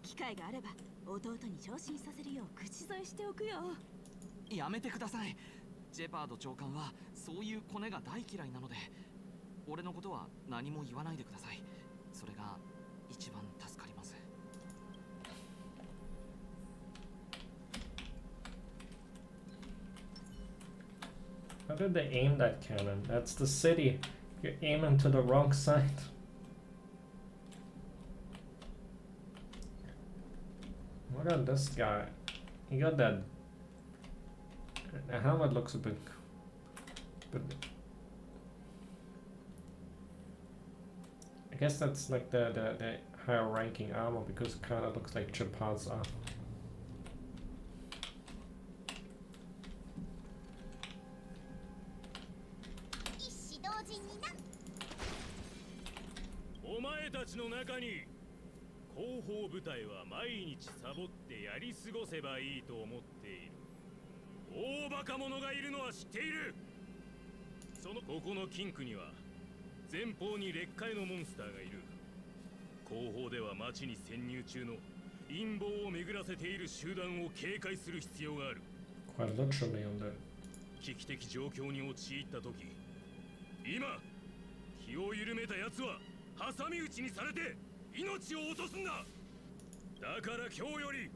機会があれば弟に昇進させるよう口添えしておくよ。やめてください。ジェパード長官はそういうコネが大嫌いなので、俺のことは何も言わないでください。それが一番助かります。How did they aim that cannon? That's the city. You're aiming to the wrong side. Look at this guy. He got that. The helmet looks a bit. I guess that's like the higher ranking armor because it kind of looks like Chapad's armor. お前たちの中に後方部隊は毎日サボってやり過ごせばいいと思っている大バカ者がいるのは知っている。ここの禁区には前方に劣化のモンスターがいる。後方では町に潜入中の陰謀を巡らせている集団を警戒する必要がある。 Quite literally on that. 危機的状況に陥った時、今気を緩めた奴は挟み撃ちにされて命を落とすんだ。だから今日より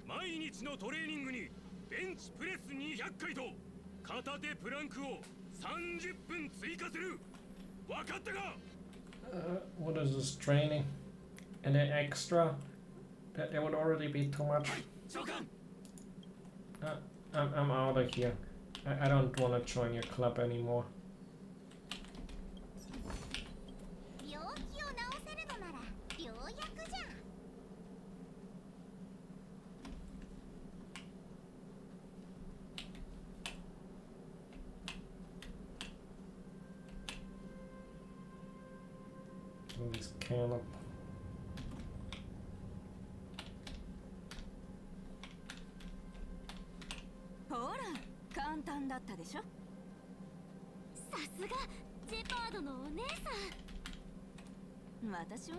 毎日のトレーニングにベンチプレス200回と片手プランクを30分追加する。分かったか？ What is this training? And then extra? That would already be too much. I'm out of here. I don't want to join your club anymore. 病気を治せるのなら良薬じゃ。This canop. ほら簡単だったでしょ。さすがジェパードのお姉さん。私は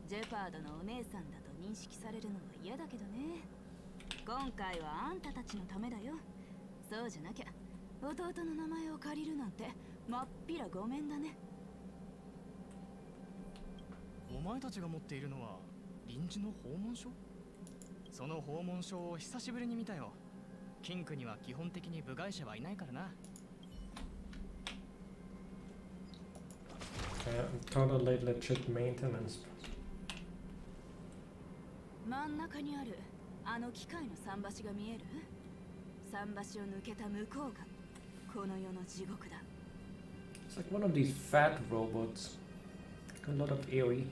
ジェパードのお姉さんだと認識されるのは嫌だけどね。今回はあんたたちのためだよ。そうじゃなきゃ弟の名前を借りるなんてまっぴらごめんだね。お前たちが持っているのは臨時の訪問書？その訪問書を久しぶりに見たよ。キンクには基本的に部外者はいないからな。Totally legit maintenance. 真ん中にあるあの機械の桟橋が見える？桟橋を抜けた向こうがこの世の地獄だ。 It's like one of these fat robots. A lot of AoE.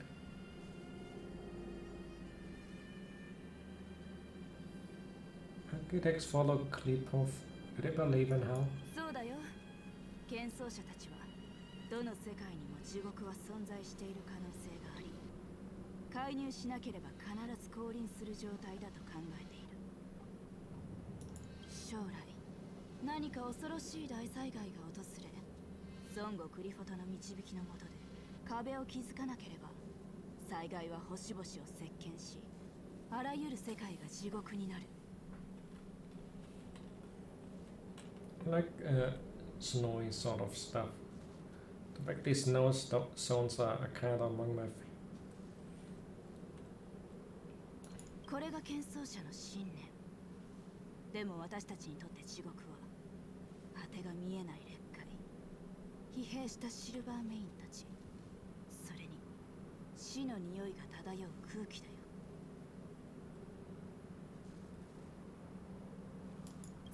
Architects follow Klipov. Do they believe in hell? そうだよ。幻想者たちはどの世界にも地獄は存在している可能性があり、介入しなければ必ず降臨する状態だと考えている。将来何か恐ろしい大災害が訪れ、孫悟クリフォトの導きのもとで壁を築かなければ、災害は星々を席巻し、あらゆる世界が地獄になる。Like snowy sort of stuff. The fact these snow zones are kind of among my favorite. これが幻想者の信念。でも私たちにとって地獄は果てが見えない劣化。疲弊したシルバーメインたち、それに死の匂いが漂う空気だよ。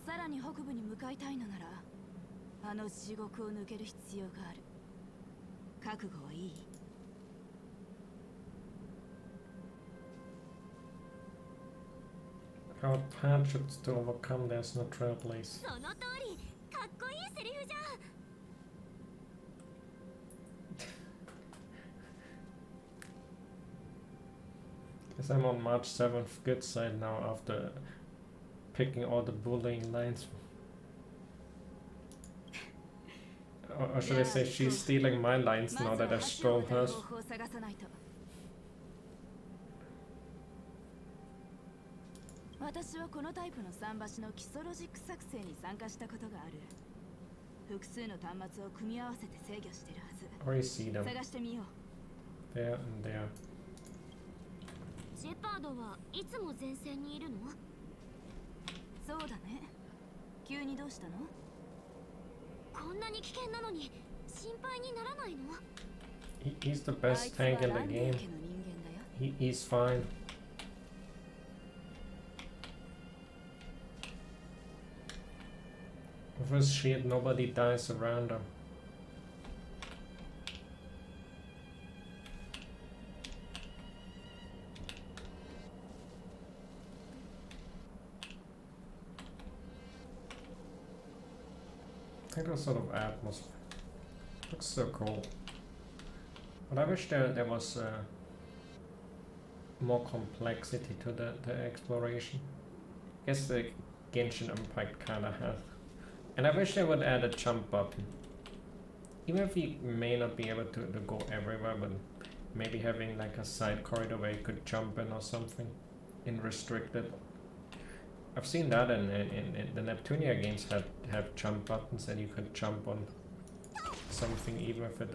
さらに北部に向かいたいのなら、あの地獄を抜ける必要がある。覚悟はいい？ Our hardships to overcome, there's no trailblaze. その通り、かっこいいセリフじゃん。Guess I'm on March 7th good side now after picking all the bullying lines. Or should I say she's stealing my lines now that I've stole hers? 私はこのタイプの桟橋の基礎ロジック作成に参加したことがある。複数の端末を組み合わせて制御してるはず。Or you see them. 探してみよう。 There and there. ジェパードはいつも前線にいるの？そうだね。急にどうしたの？こんなに危険なのに心配にならないの？ He's the best tank in the game. He's fine. With his shield, nobody dies around him. I think that sort of atmosphere looks so cool. But I wish there was more complexity to the exploration. I guess the Genshin Impact kinda has. And I wish they would add a jump button. Even if you may not be able to go everywhere, but maybe having like a side corridor where you could jump in or something in restricted. I've seen that in the Neptunia games have jump buttons and you could jump on something even if it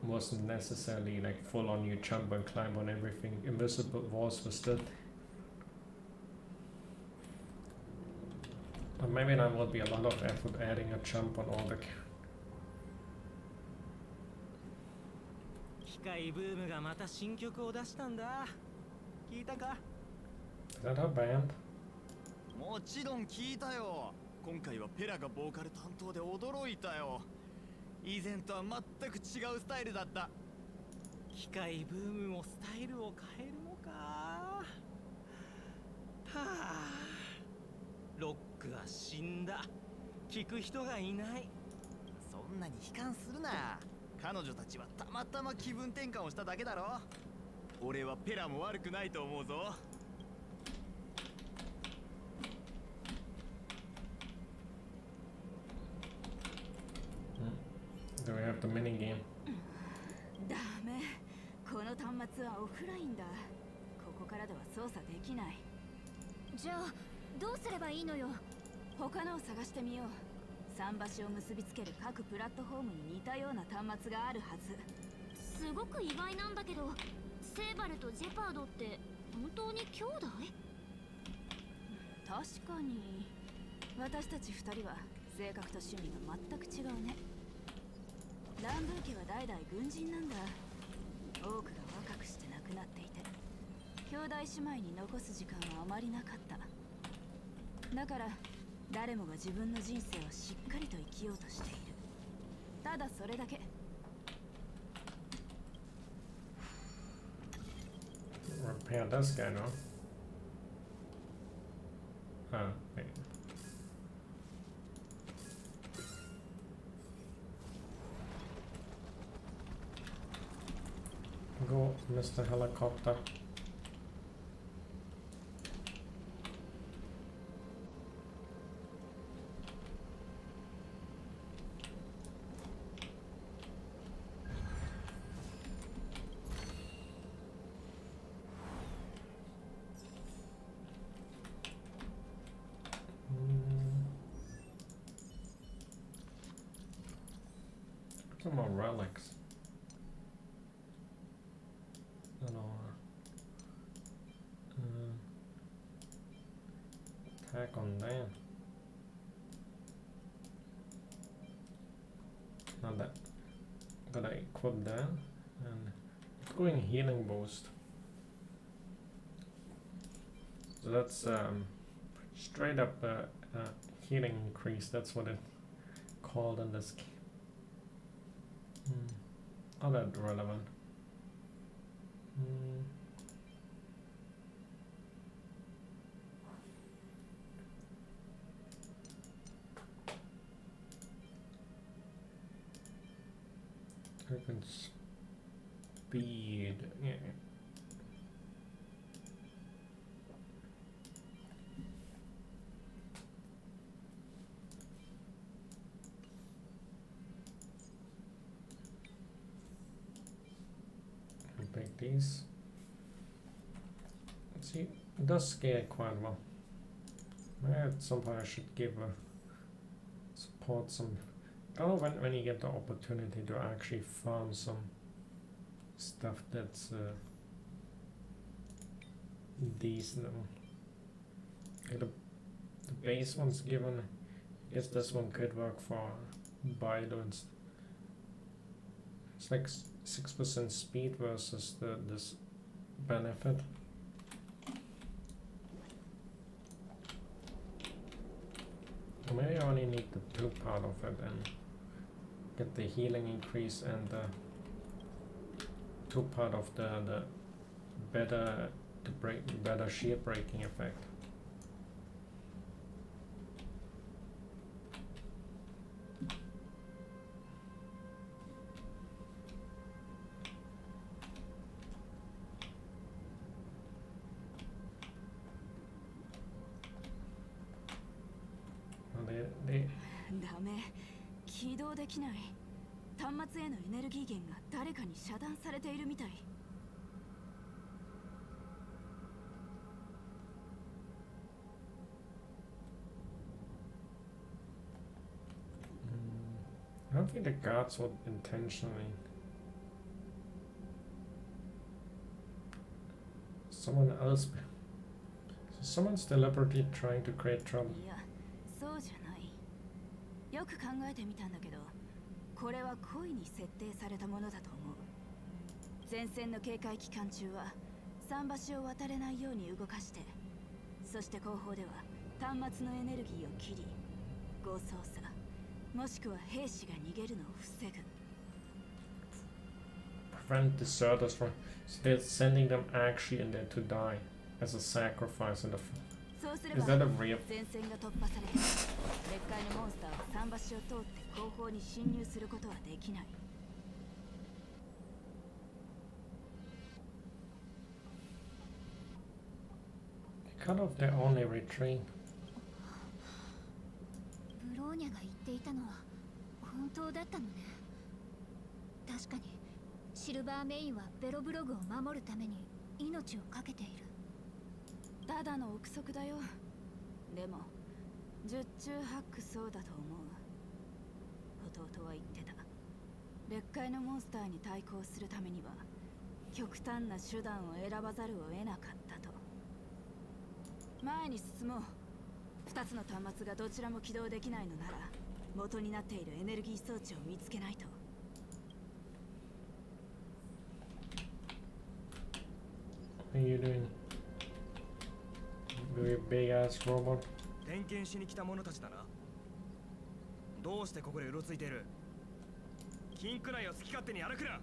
wasn't necessarily like full on you jump and climb on everything. Invisible walls were still. But maybe that will be a lot of effort adding a jump on all the 海ブームがまた新曲を出したんだ。聞いたか？ Is that her band? もちろん聞いたよ。今回はペラがボーカル担当で驚いたよ。以前とは全く違うスタイルだった。機械ブームもスタイルを変えるのか。はあ、ロックは死んだ。聞く人がいない。そんなに悲観するな。彼女たちはたまたま気分転換をしただけだろ。俺はペラも悪くないと思うぞ。Do we have the mini game? ダメ。この端末はオフラインだ。ここからでは操作できない。じゃあどうすればいいのよ。他のを探してみよう。桟橋を結びつける各プラットフォームに似たような端末があるはず。すごく意外なんだけど、セーバルとジェパードって本当に兄弟？確かに。私たち2人は性格と趣味が全く違うね。ランブー家は代々軍人なんだ。多くが若くして亡くなっていて、兄弟姉妹に残す時間はあまりなかった。だから誰もが自分の人生をしっかりと生きようとしている。ただそれだけ。Repair this guy, no? Ah, wait. Go, Mr. Helicopter. Some more relics. Attack on them. Now that gotta equip that and going healing boost. So that's straight up healing increase. That's what it called in this game. Not that relevant. Open speed, yeah. Break these. Let's see, it does scale quite well. At some point I should give support some. I don't know when you get the opportunity to actually farm some stuff that's decent. Okay, the base one's given. I guess this one could work for Baidu. It's like 6% speed versus this benefit. Maybe I only need the 2 part of it and get the healing increase and the 2 part of the better shield breaking effect.ダメ。起動できない。端末へのエネルギー源が誰かに遮断されているみたい。I don't think the guards would intentionally. Someone else. So someone's deliberately trying to create trouble. いや、そうじゃない。よく考えてみたんだけど、これは故意に設定されたものだと思う。前線の警戒期間中は桟橋を渡れないように動かして、そして後方では端末のエネルギーを切り、誤操作もしくは兵士が逃げるのを防ぐ。 Prevent deserters from... So they're sending them actually in there to die as a sacrifice in the... Is that a real... 前線が突破され、劣界のモンスターは桟橋を通って後方に侵入することはできない。 Cut off their only retreat. ブローニャが言っていたのは本当だったのね。確かにシルバーメインはベロブログを守るために命を懸けている。ただの憶測だよ。でも十中八九そうだと思う。弟は言ってた。劣界のモンスターに対抗するためには極端な手段を選ばざるを得なかったと。前に進もう。2つの端末がどちらも起動できないのなら、元になっているエネルギー装置を見つけないと。 What are you doing? You big ass robot. 点検しに来た者たちだな。どうしてここでうろついている？金庫内を好き勝手に歩くな。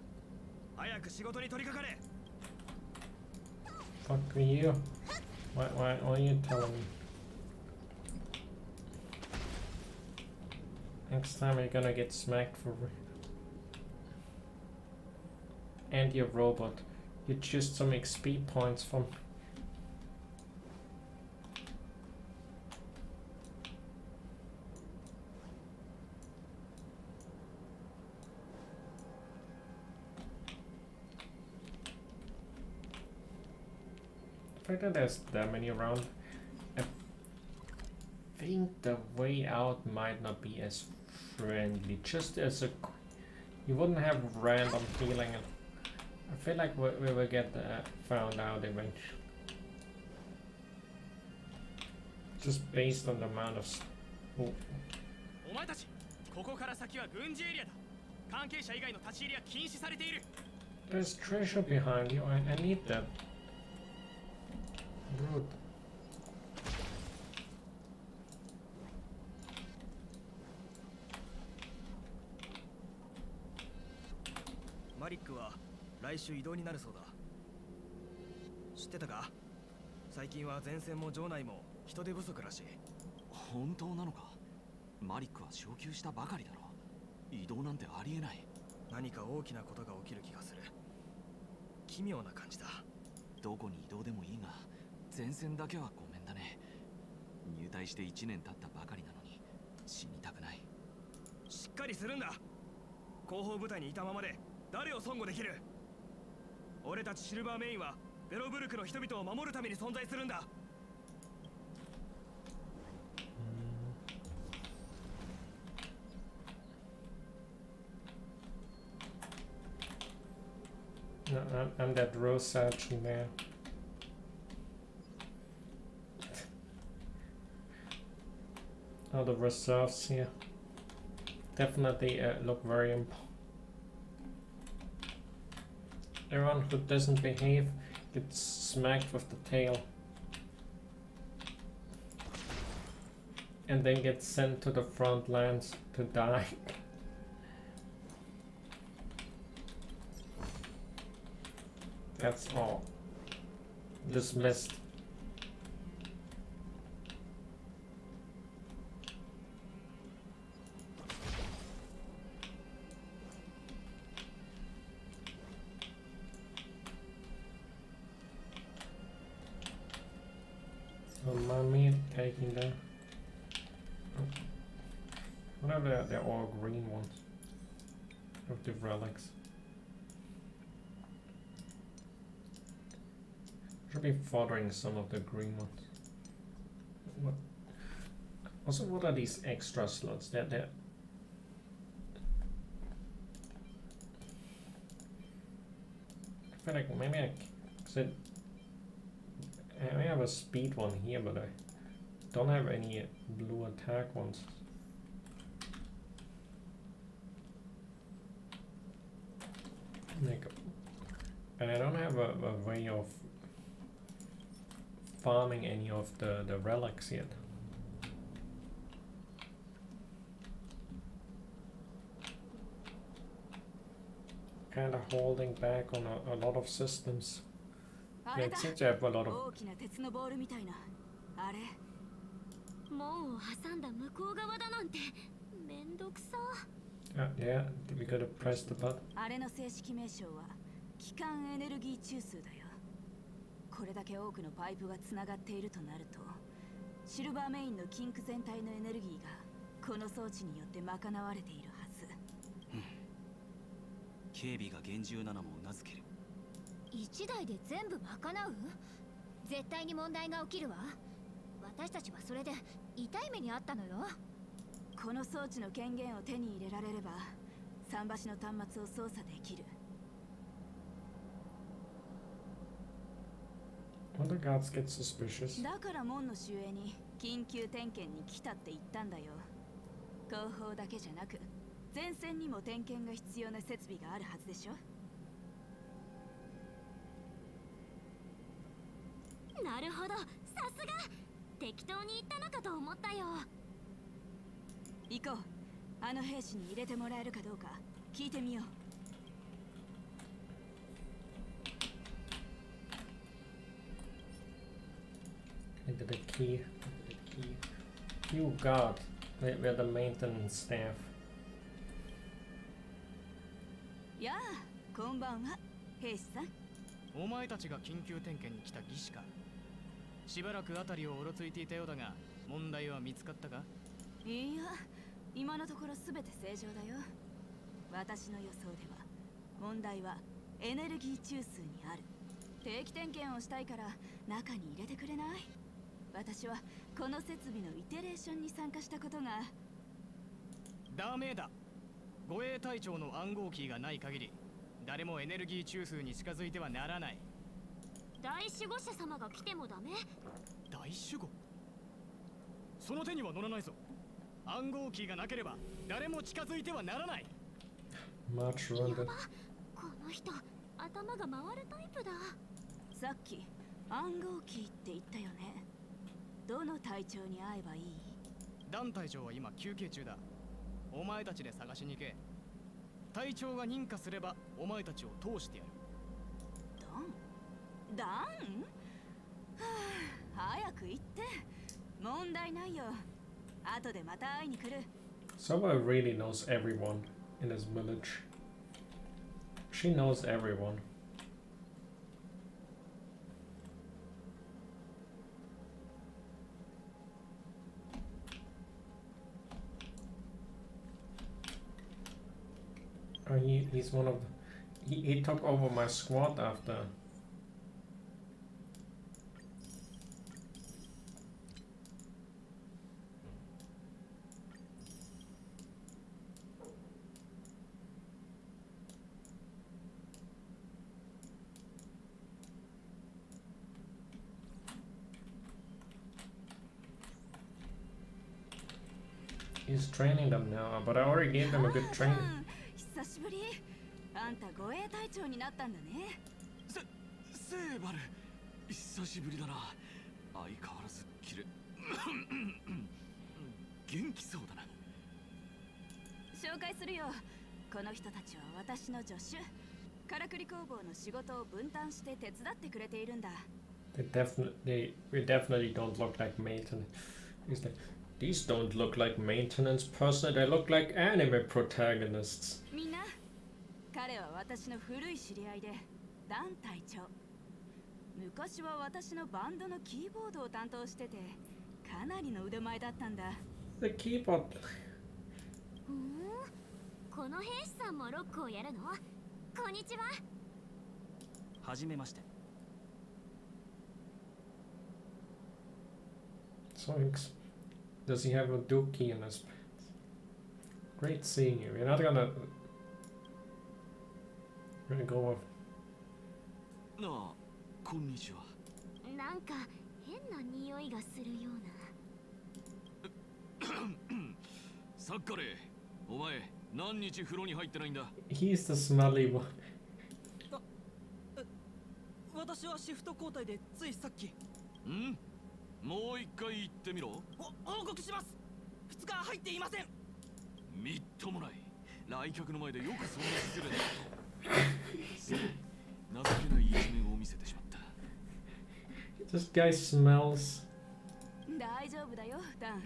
早く仕事に取り掛かれ。 Fuck you. Why are you telling me? Next time you're gonna get smacked for... And your robot. You just some XP points from... The fact that there's that many around, I think the way out might not be as friendly. Just as a... You wouldn't have random healing. I feel like we will get found out eventually. Just based on the amount of... Oh. お前たち、ここから先は軍事エリアだ。関係者以外の立ち入りは禁止されている。 There's treasure behind you. I need that. Brute. マリックは来週移動になるそうだ。知ってたか？最近は前線も城内も人手不足らしい。本当なのか？マリックは昇級したばかりだろ。移動なんてありえない。何か大きなことが起きる気がする。奇妙な感じだ。どこに移動でもいいが、前線だけはごめんだね。入隊して1年経ったばかりなのに死にたくない。しっかりするんだ。後方部隊にいたままで誰を損護できる？俺たちシルバーメインはベロブルクの人々を守るために存在するんだ。And that rose searching there. Oh, the reserves here definitely look very important. Everyone who doesn't behave gets smacked with the tail and then gets sent to the front lines to die. That's all. Dismissed. So mommy taking them. What are they're all green ones of the relics. Should be fodering some of the green ones. What? Also, what are these extra slots? They're I feel like maybe I have a speed one here, but I don't have any blue attack ones. Like And I don't have a way of farming any of the relics yet. Kind of holding back on a lot of systems. It seems to have a lot of. 大きな鉄のボールみたいなあれ。門を挟んだ向こう側だなんてめんどくさ。Yeah, we gotta press the button. あれの正式名称は機関エネルギー中枢だよ。これだけ多くのパイプがつながっているとなると、シルバーメインのキンク全体のエネルギーがこの装置によって賄われているはず。警備が厳重なのもうなずける。1台で全部賄う？絶対に問題が起きるわ。私たちはそれで痛い目にあったのよ。この装置の権限を手に入れられれば桟橋の端末を操作できる。 When the guards get suspicious. だから門の守衛に緊急点検に来たって言ったんだよ。後方だけじゃなく前線にも点検が必要な設備があるはずでしょ。なるほど、さすが。適当に言ったのかと思ったよ。行こう。あの兵士に入れてもらえるかどうか聞いてみよう。Into the key. You guard. We're the maintenance staff. やあ、こんばんは、兵士さん。お前たちが緊急点検に来た技師か。しばらくあたりをうろついていたようだが、問題は見つかったか？いや、今のところすべて正常だよ。私の予想では、問題はエネルギー中枢にある。定期点検をしたいから中に入れてくれない？私はこの設備のイテレーションに参加したことが。ダメだ。護衛隊長の暗号キーがない限り、誰もエネルギー中枢に近づいてはならない。大守護者様が来てもダメ？大守護？その手には乗らないぞ。暗号キーがなければ誰も近づいてはならない。やば、この人頭が回るタイプだ。さっき暗号キーって言ったよね。どの隊長に会えばいい？ダン隊長は今休憩中だ。お前たちで探しに行け。隊長が認可すればお前たちを通してやる。ダン？はあ、早く行って。問題ないよ。後でまた会いに来る。Sova really knows everyone in his village. She knows everyone. Oh, he's one of the... He took over my squad after... He's training them now, but I already gave them a good training. 久しぶり。あんた護衛隊長になったんだね。セーバル、久しぶりだな。相変わらずきれ元気そうだな。紹介するよ。この人たちは私の助手。からくり工房の仕事を分担して手伝ってくれているんだ。We definitely don't look like maintenance. These don't look like maintenance personnel, they look like anime protagonists. みんな、彼は私の古い知り合いで、ダン隊長。昔は私のバンドのキーボードを担当してて、かなりの腕前だったんだ。The keyboard. この兵士さんもロックをやるの？こんにちは。はじめまして。Zoinks. Does he have a dookie in his pants? Great seeing you. We're not gonna go off. なあ、こんにちは。なんか変な匂いがするような。サッカレー、お前何日風呂に入ってないんだ？ He's the smelly one. 私はシフト交代でついさっき。ん？もう一回言ってみろ。報告します。2日入っていません。みっともない。来客の前でよくそんな失礼なこと。情けない一面を見せてしまった。This guy smells. 大丈夫だよ、ダン。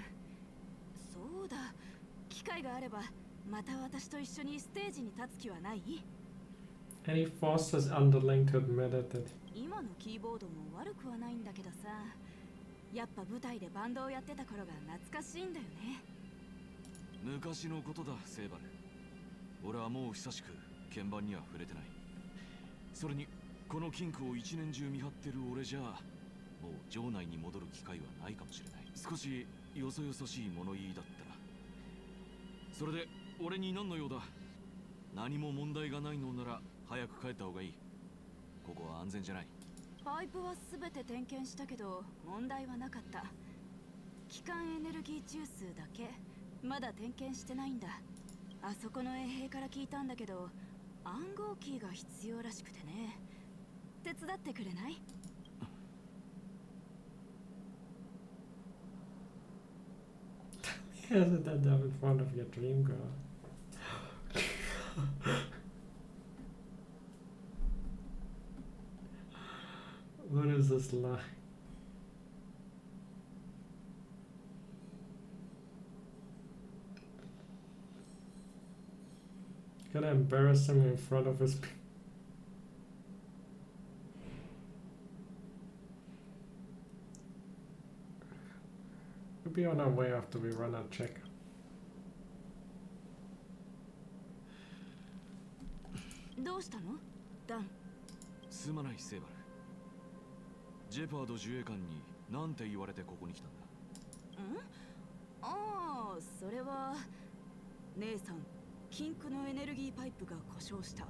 そうだ、機会があればまた私と一緒にステージに立つ気はない？ And he forced his underling to admit it. 今のキーボードも悪くはないんだけどさ、やっぱ舞台でバンドをやってた頃が懐かしいんだよね。昔のことだ、セーバル。俺はもう久しく鍵盤には触れてない。それにこの金庫を一年中見張ってる俺じゃもう城内に戻る機会はないかもしれない。少しよそよそしい物言いだったら。それで俺に何の用だ？何も問題がないのなら早く帰った方がいい。ここは安全じゃない。パイプは全て点検したけど問題はなかった。機関エネルギー中枢だけまだ点検してないんだ。あそこの衛兵から聞いたんだけど暗号キーが必要らしくてね。手伝ってくれない？Hasn't that done in front of your dream girl? What is this lie? Gonna embarrass him in front of his people. We'll be on our way after we run our check. どうしたの？ダン。すまない、セーバル。ジェパード自衛官に何て言われてここに来たんだ？ああ、それは姉さん、禁区のエネルギーパイプが故障した。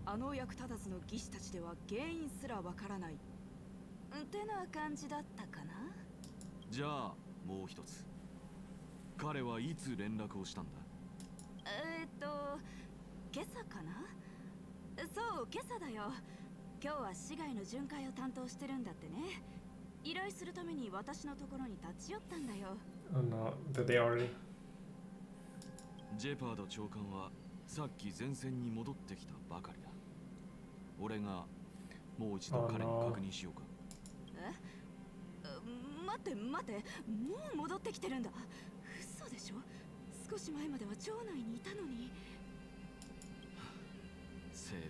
あの役立たずの技師たちでは原因すらわからない。ってな感じだったかな？じゃあもう一つ。彼はいつ連絡をしたんだ？今朝かな？そう、今朝だよ。今日は市街の巡回を担当してるんだってね。依頼するために私のところに立ち寄ったんだよ。Oh no, did they already? ジェパード長官はさっき前線に戻ってきたばかりだ。俺がもう一度彼に確認しようか。待って待って、もう戻ってきてるんだ。嘘でしょ？少し前までは城内にいたのに。セーバ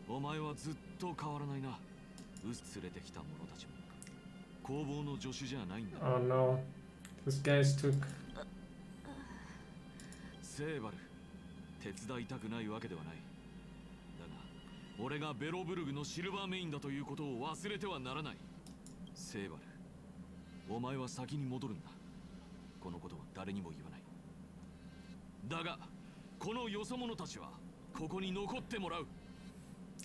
ル、お前はずっと変わらないな。連れてきた者たちも工房の助手じゃないんだ。Oh no, this guy's took. セーバル、手伝いたくないわけではない。だが俺がベロブルグのシルバーメインだということを忘れてはならない。セーバル、お前は先に戻るんだ。このことは誰にも言わない。だがこのよそ者たちはここに残ってもらう。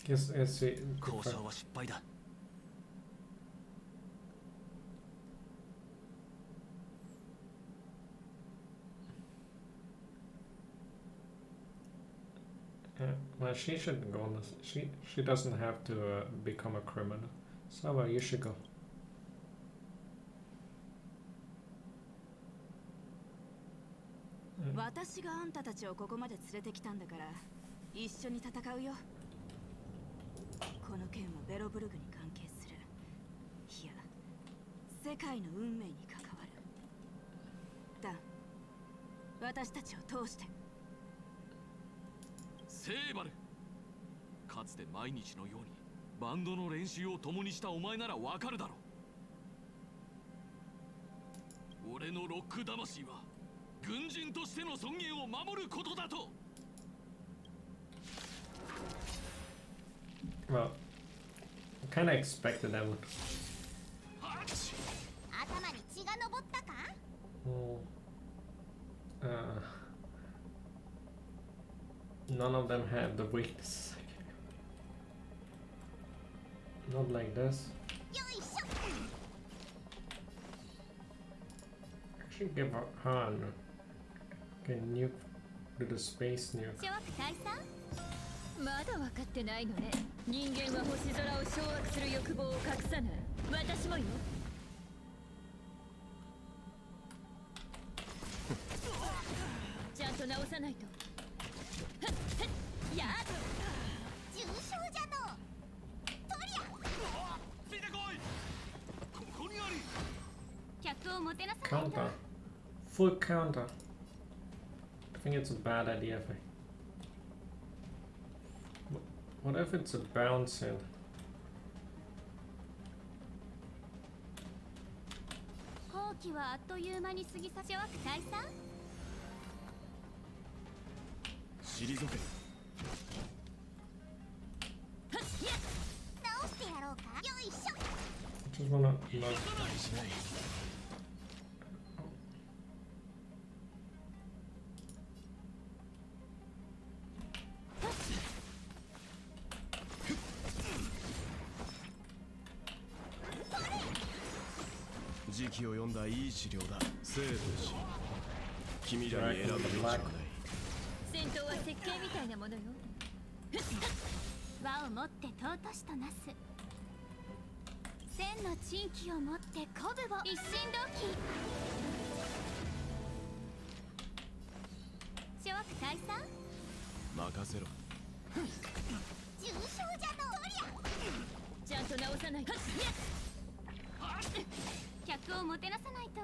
Guess it's 交渉は失敗だ。Well, she shouldn't go on this. She doesn't have to become a criminal. So you should go. 私があんたたちをここまで連れてきたんだから一緒に戦うよ。この件はベロブルグに関係する。いや、世界の運命に関わる。ダン、私たちを通して。セーバル、かつて毎日のようにバンドの練習を共にしたお前ならわかるだろう。俺のロック魂は軍人としての尊厳を守ることだと。Well, I kind of expected that one. 頭に血が上ったか？ None of them had the weakness. Not like this. Actually, give her a nuke to the space nuke. まだ分かってないのね。人間は星空を掌握する欲望を隠さない。私もよ。ちゃんと直さないと。やっ重傷じゃのトリア。ついてこい。ここにあり。客をもてなさないと。 Counter. Full counter. I think it's a bad idea if I... What if it's a bouncing? 放棄はあっという間に過ぎさせわく大佐。退け。直してやろうか。よいしょ。 I just wanna not... しない。時期を読んだいい資料だ。生と死。君らに選ぶ余地はない。戦闘は設計みたいなものよ。輪をもって尊しとなす。千の珍奇をもって鼓舞を一心同期。諸悪大佐。任せろ。重傷じゃのトリア。ちゃんと直さないと。客をもてなさないと。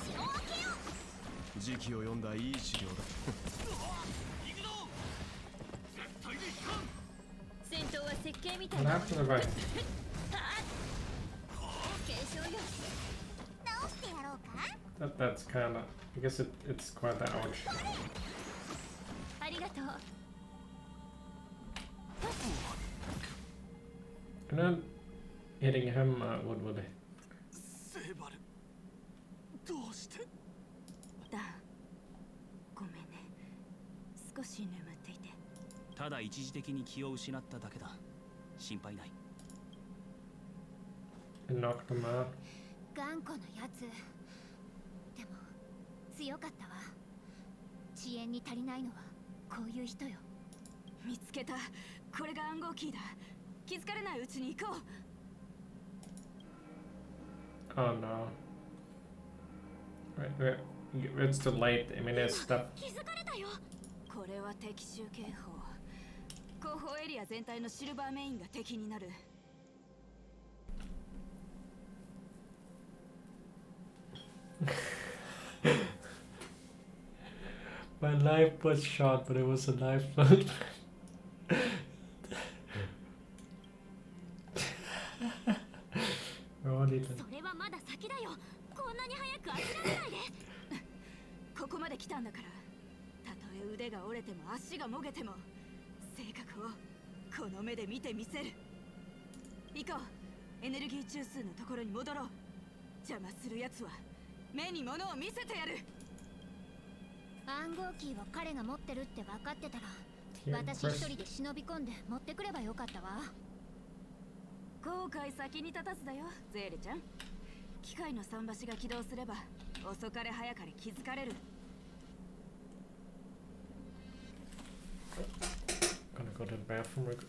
血を分けよう。時期を読んだいい資料だ。行くぞ。絶対に引かん。戦闘は設計みた What いなも happened の。 if I... 継承よ。直してやろうか。That's kinda... I guess it's quite the ouch. ありがとう。 And then hitting him would... セーバル。どうして？ダン、ごめんね。少し眠っていて。ただ一時的に気を失っただけだ。心配ない。 It knocked him out. 頑固なやつ。でも強かったわ。遅延に足りないのはこういう人よ。見つけた。これが暗号キーだ。気づかれないうちに行こう。 Oh no. Wait, it's too late. I mean, it's stuff. 気づかれたよ。これは敵襲警報。後方エリア全体のシルバーメインが敵になる。My life was short, but it was a lifeline. それはまだ先だよ。こんなに早く諦めないで。ここまで来たんだから。たとえ腕が折れても足がもげても性格をこの目で見てみせる。行こう。エネルギー中枢のところに戻ろう。邪魔するやつは目に物を見せてやる。暗号キーを彼が持ってるって分かってたら、 Yeah, 私一人で忍び込んで持ってくればよかったわ。後悔先に立たずだよ、ゼーレちゃん。機械の桟橋が起動すれば遅かれ早かれ気づかれる。 Gonna go to the bathroom real quick.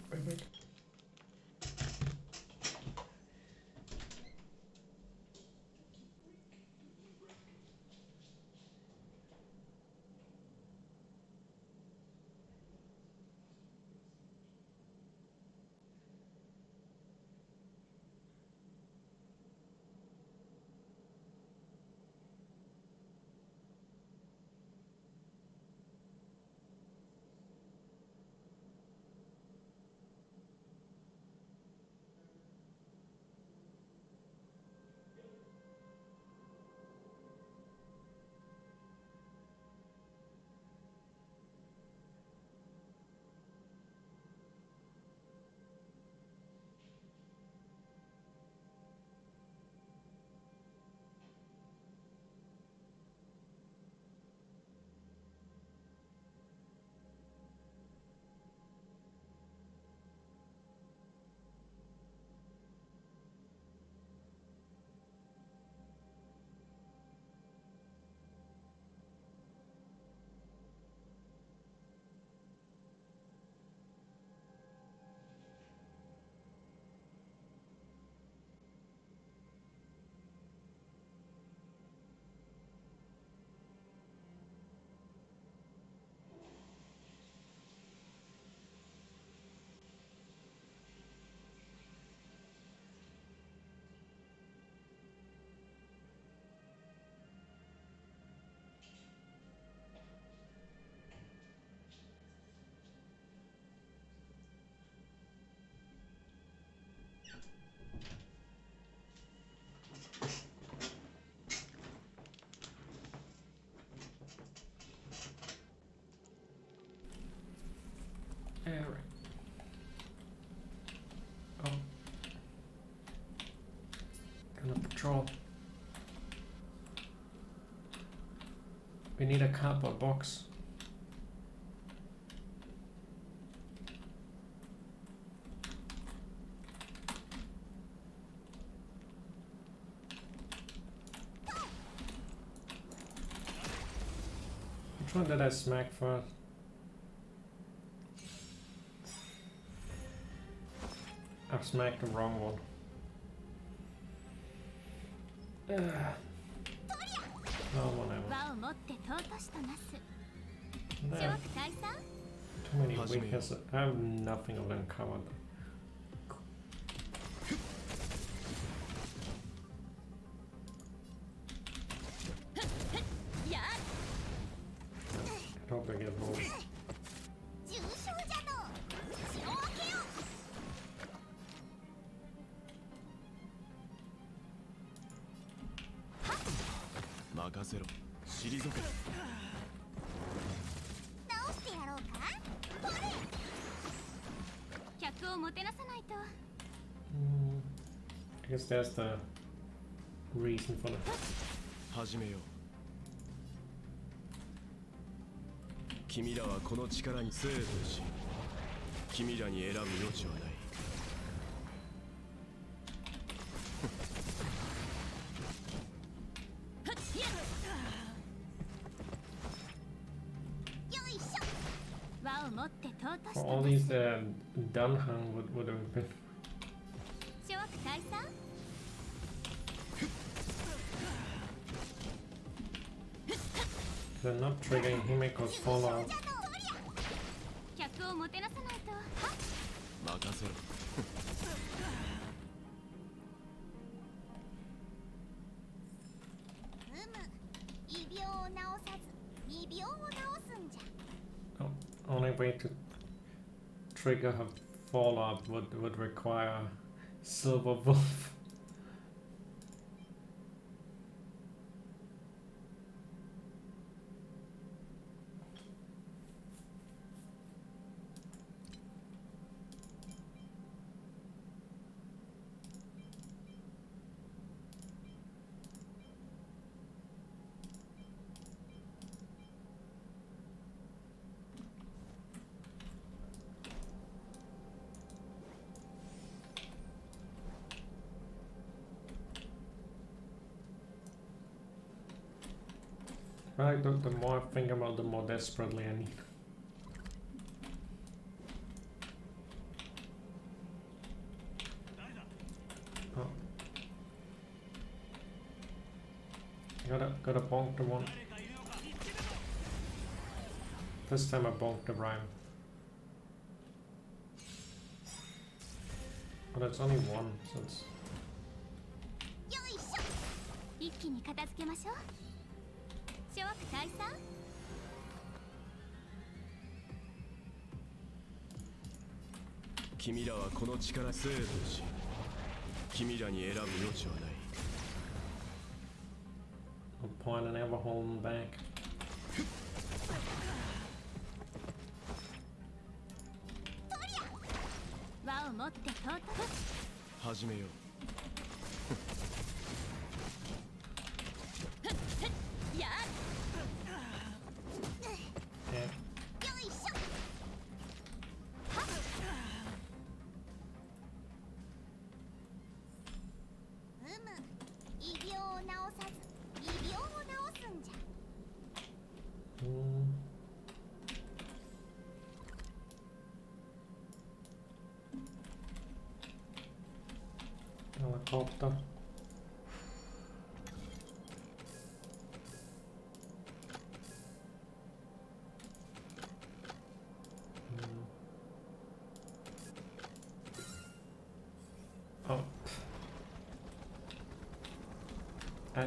control. We need a cardboard box. Which one did I smack first? I've smacked the wrong one. Oh, whatever. Nah, too many weaknesses. I have nothing of them covered. I hope I get home. I guess that's the reason for it. 始めよう。君らはこの力に精通し、君らに選ぶ余地はない。All these Dunhang would have been. They're not triggering Himiko's fallout. 任せろ。Only way to trigger her fallout would require Silver Wolf. Right, the more I think about it, the more desperately I need. Oh. Gotta bonk the one. This time I bonked the rhyme. But it's only one, so it's...君らはこの力精通し、君らに選ぶ余地はない。No point in ever holding back. 始めよう。Helicopter. Oh. I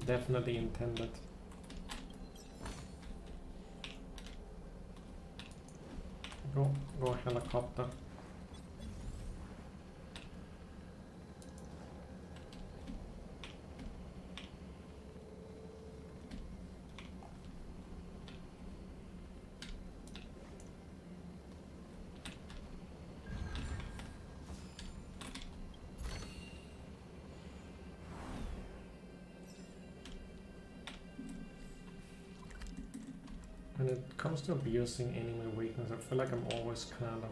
definitely intended. Go helicopter. it comes to abusing enemy weakness, I feel like I'm always kind of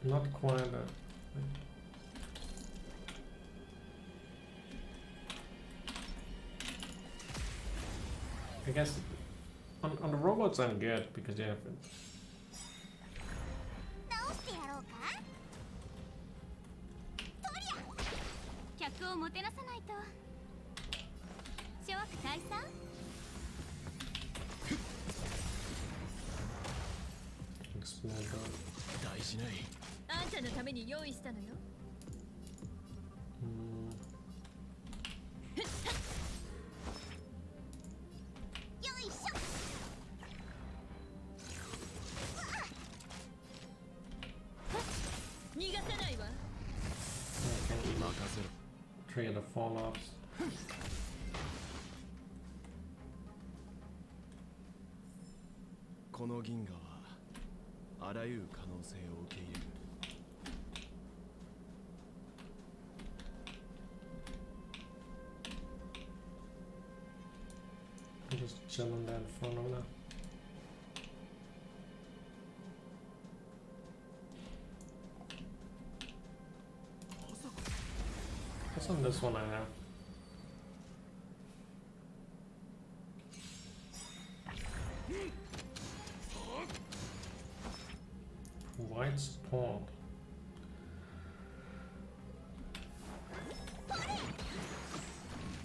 not quite I guess on the robots I'm good because they have it. 直してやろうか。とりゃ。客をもてなさないと。諸悪退散。大事ない。あんたのために用意したのよ。よいしょ。逃がさないわ。任せろ。 Tree of the fall-offs. この銀河はあらゆる可能性を受け入れる。I'm just chilling there in front of now. What's on this one I have? White spawn.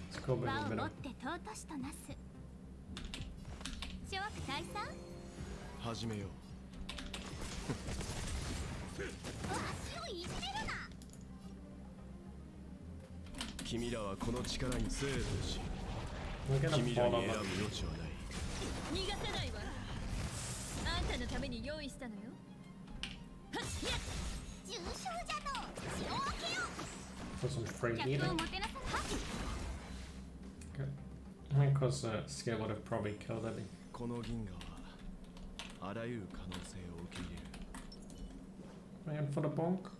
Let's go back 輪 a を bit 持 of って尊しとなす。諸悪退散。始めよう。足をいじめるな。君らはこの力に精通し、 We're gonna 君ら fall に off. 選ぶ余地はない。逃がさないわ。あんたのために用意したのよ。はっやっ。重傷じゃの。血を分けよ For some free う。客 healing. をもてなさない。 Okay. I think because skill would have probably killed it. この銀河はあらゆる可能性を受け入れる。 And for the bonk.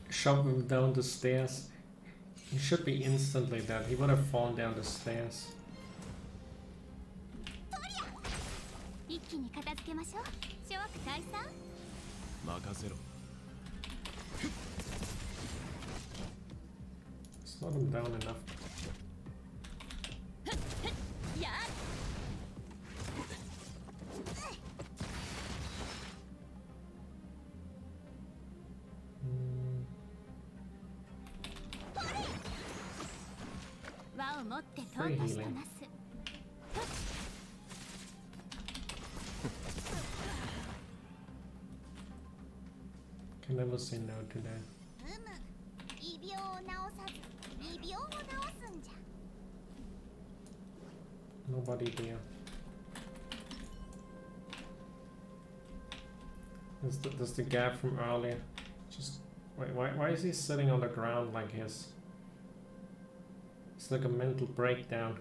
Shove him down the stairs. He should be instantly dead. He would have fallen down the stairs. 一気に片付けましょう。諸悪退散。任せろ。 Slowed him down enough. やっ。 輪を持って尊しとなす。 Can never say no to that. 異病を治さず異病を治すんじゃ。 Nobody there. There's the guy from earlier. Just wait, why is he sitting on the ground like his? It's like a mental breakdown.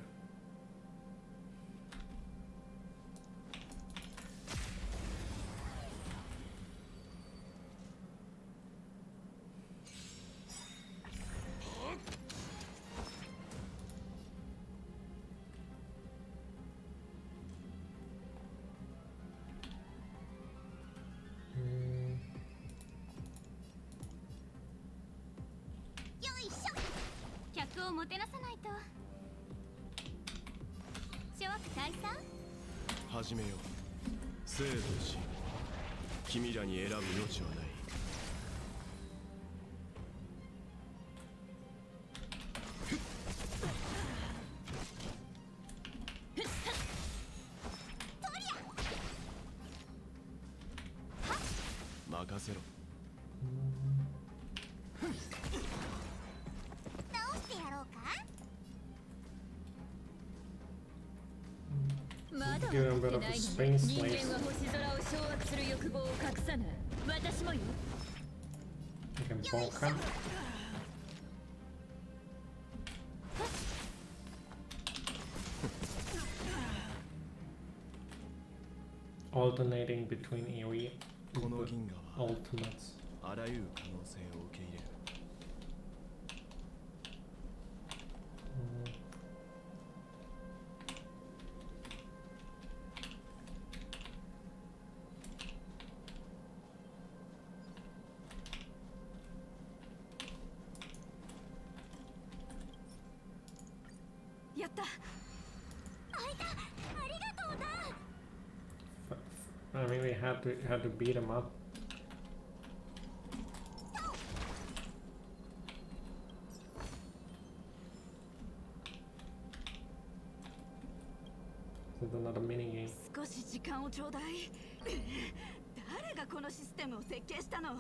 Hmm. よいしょ。客をもてなさないと。諸悪退散。始めよう。精通し、君らに選ぶ余地はない。 任せろ。直してやろうか。まだ Give him a 分 bit か of って a ないの space ね。人 slace. 間は星空を掌握する欲望を隠さない。私もよ。 You can bonk him. Alternating between AoE この銀河は ultimates. あらゆる可能性を受け入れる。 Mm. った。開いた。ありがとうだ。 I mean, we had to beat him up. Is it another mini game? 少し時間をちょうだい。誰がこのシステムを設計したの？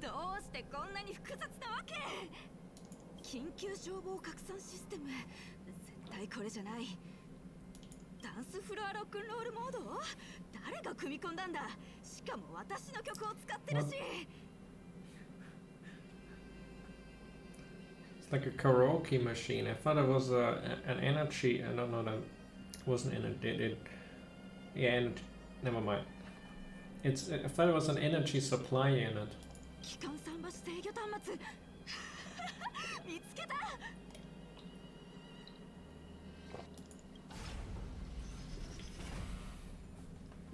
どうしてこんなに複雑なわけ？緊急消防拡散システム。絶対これじゃない。ダンスフロアロックンロールモード？誰が組み込んだんだ？しかも私の曲を使ってるし。It's like a karaoke machine. I thought it was an energy. No, that wasn't energy. Yeah, never mind. I thought it was an energy supply unit. 機関桟橋制御端末。見つけた。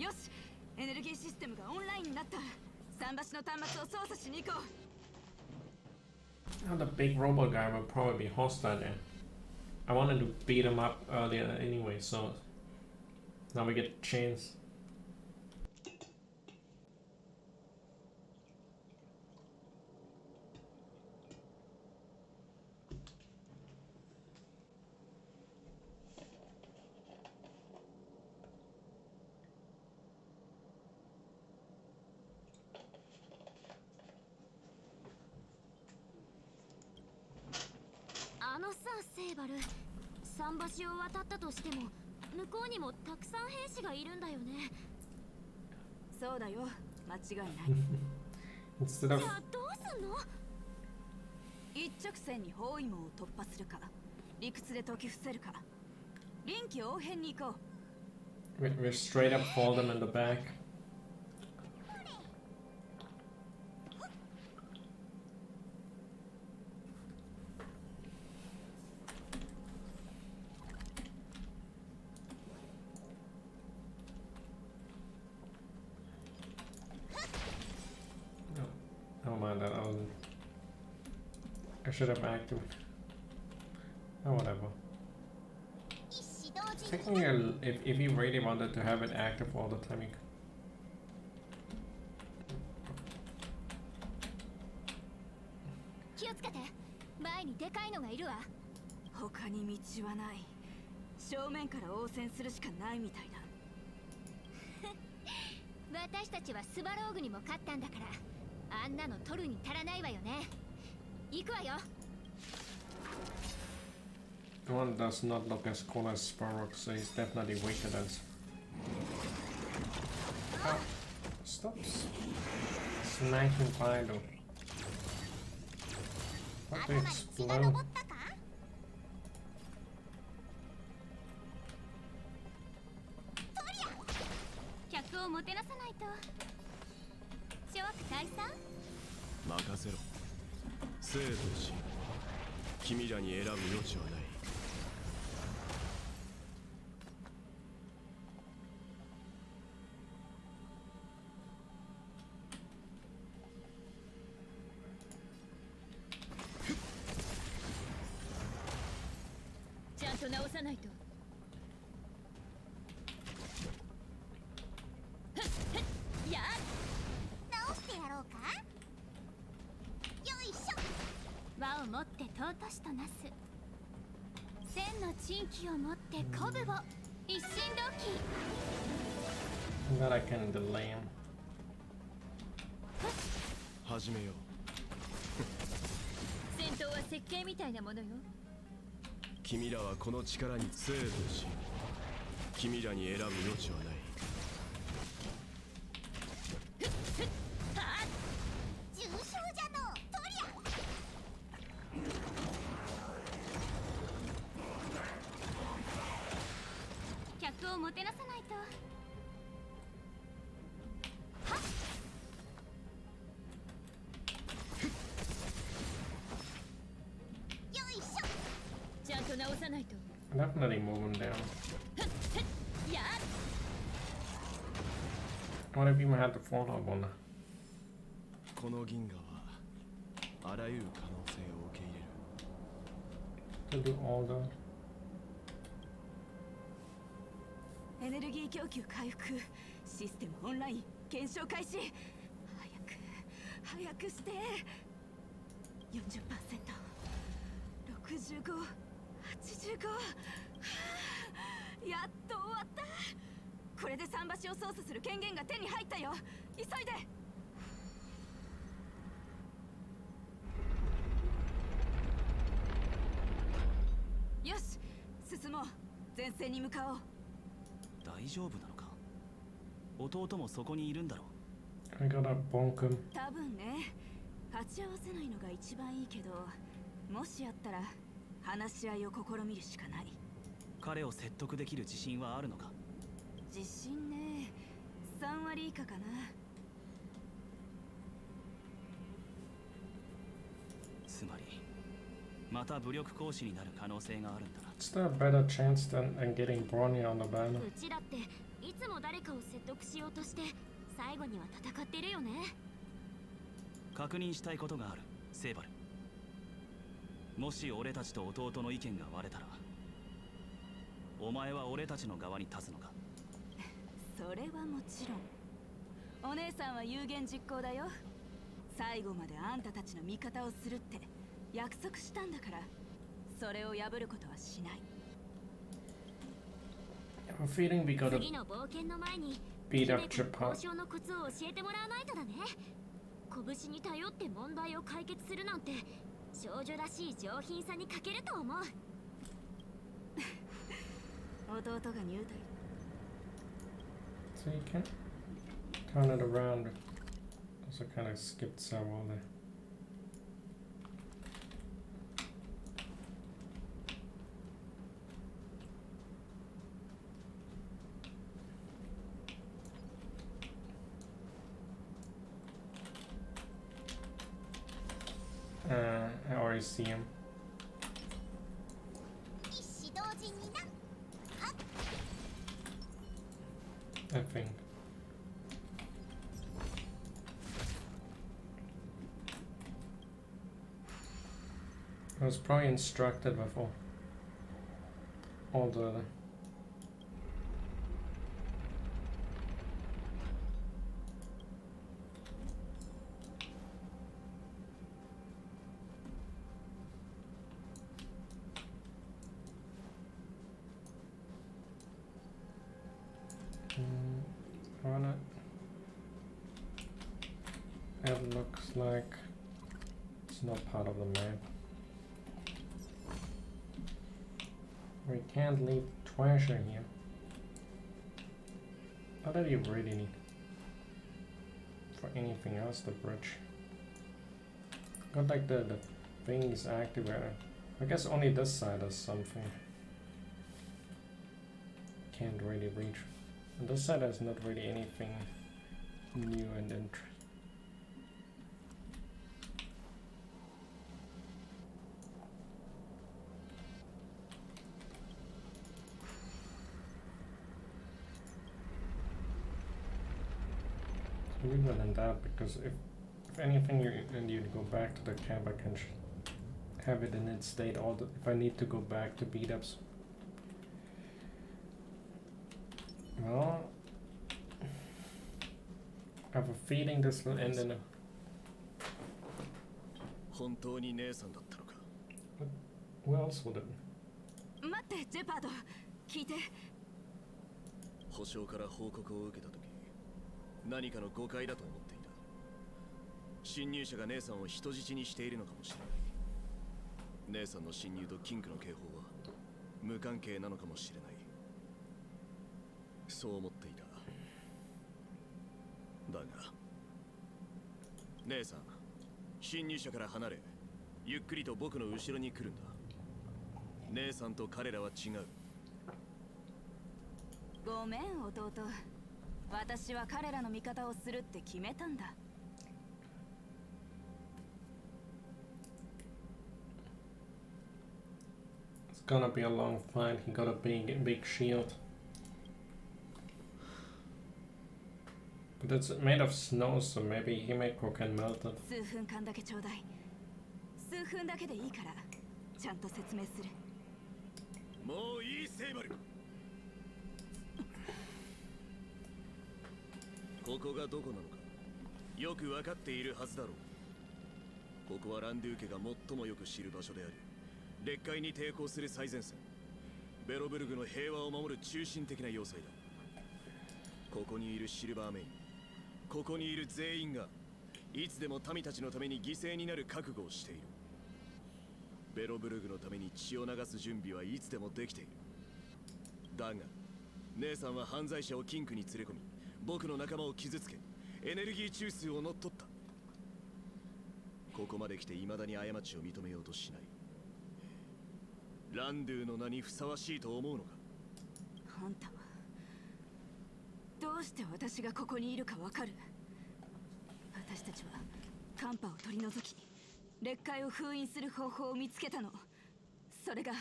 よし、エネルギーシステムがオンラインになった。桟橋の端末を操作しに行こう。Now the big robot guy will probably be hostile there. I wanted to beat him up earlier anyway, so now we get a chance.セイバル、桟橋を渡ったとしても向こうにもたくさん兵士がいるんだよね。そうだよ、間違いない。じゃあどうすんの？一直線に包囲網を突破するか、理屈で解き伏せるか、臨機応変に行こう。We straight up fall them in the back. Oh man, that wasn't. I should have acted. Oh, whatever. Technically, if you really wanted to have it active all the time, you could. 気をつけて。前にでかいのがいるわ。他に道はない。正面から応戦するしかないみたいだ。私たちはスバローグにも勝ったんだから。あんなの取るに足らないわよね。行くわよ。The one does not look as cool as Sparrow, so he's definitely weaker than. Oh, stop sniping by though. What to explode? 客をもてなさないと。諸悪退散？任せろ。生と死、君らに選ぶ余地はない。ちゃんと直さないと。輪を持って尊しとなす。千の珍奇を持って鼓舞を一心同期。That I can delay him. 始めよう。戦闘は設計みたいなものよ。君らはこの力に生と死、君らに選ぶ余地はない。重傷じゃのトリア。客をもてなさないと。はっ。よいしょ。ちゃんと直さないと。Definitely moving down. What if you had to fall up on that? この銀河はあらゆる可能性を受け入れる。 To do all that. エネルギー供給回復、システムオンライン検証開始。早くして。 40%、 65、 85、やっと終わった。これで桟橋を操作する権限が手に入ったよ。急いで。よし、進もう。前線に向かおう。大丈夫なのか？弟もそこにいるんだろう。I gotta bonk him. 多分ね、鉢合わせないのが一番いいけど、もしやったら話し合いを試みるしかない。彼を説得できる自信はあるのか？自信ね、3割以下かな。つまりまた武力行使になる可能性があるんだな。 Is there a better chance than getting BRONYA on the banner? うちだっていつも誰かを説得しようとして最後には戦ってるよね。確認したいことがある、セーバル。もし俺たちと弟の意見が割れたら、お前は俺たちの側に立つのか？それはもちろん。お姉さんは有言実行だよ。最後まであんたたちの味方をするって約束したんだから、それを破ることはしない。I'm feeling we gotta 次の冒険の前に beat up Japan. 交渉のコツを教えてもらわないとだね。拳に頼って問題を解決するなんて少女らしい上品さに欠けると思う。弟が入隊。 So you can turn it around. Also kind of skipped several there. I already see him. I think. I was probably instructed before. All the on it. It looks like it's not part of the map. We can't leave treasure here. What do you really need? For anything else, the bridge. Got like the thing is activated. I guess only this side has something. Can't really reach. And this side has not really anything new and interesting. Weaker than that, because if anything you'd go back to the camp, I can have it in its state all the, if I need to go back to beat ups. Well, I have a feeling this will end in a... Who else would it? 待って、ジェパード、聞いて。保証から報告を受けたとき、何かの誤解だと思っていた。侵入者が姉さんを人質にしているのかもしれない。姉さんの侵入とキンクの警報は無関係なのかもしれない。そう思っていた。だが、姉さん、侵入者から離れ、ゆっくりと僕の後ろに来るんだ。姉さんと彼らは違う。ごめん、弟。私は彼らの味方をするって決めたんだ。It's gonna be a long fight. He got a big shield. But it's made of snow, so maybe Himeko can melt it. 数分間だけちょうだい。数分だけでいいから、ちゃんと説明する。もういい、セイバル。ここがどこなのかよく分かっているはずだろう。ここはランドゥー家が最もよく知る場所である。劣界に抵抗する最前線、ベロブルグの平和を守る中心的な要塞だ。ここにいるシルバーメイン、ここにいる全員がいつでも民たちのために犠牲になる覚悟をしている。ベロブルグのために血を流す準備はいつでもできている。だが姉さんは犯罪者をキンクに連れ込み、僕の仲間を傷つけ、エネルギー中枢を乗っ取った。ここまで来て未だに過ちを認めようとしない。ランドゥの名にふさわしいと思うのか。あんたはどうして私がここにいるかわかる？私たちは寒波を取り除き、劣界を封印する方法を見つけたの。それが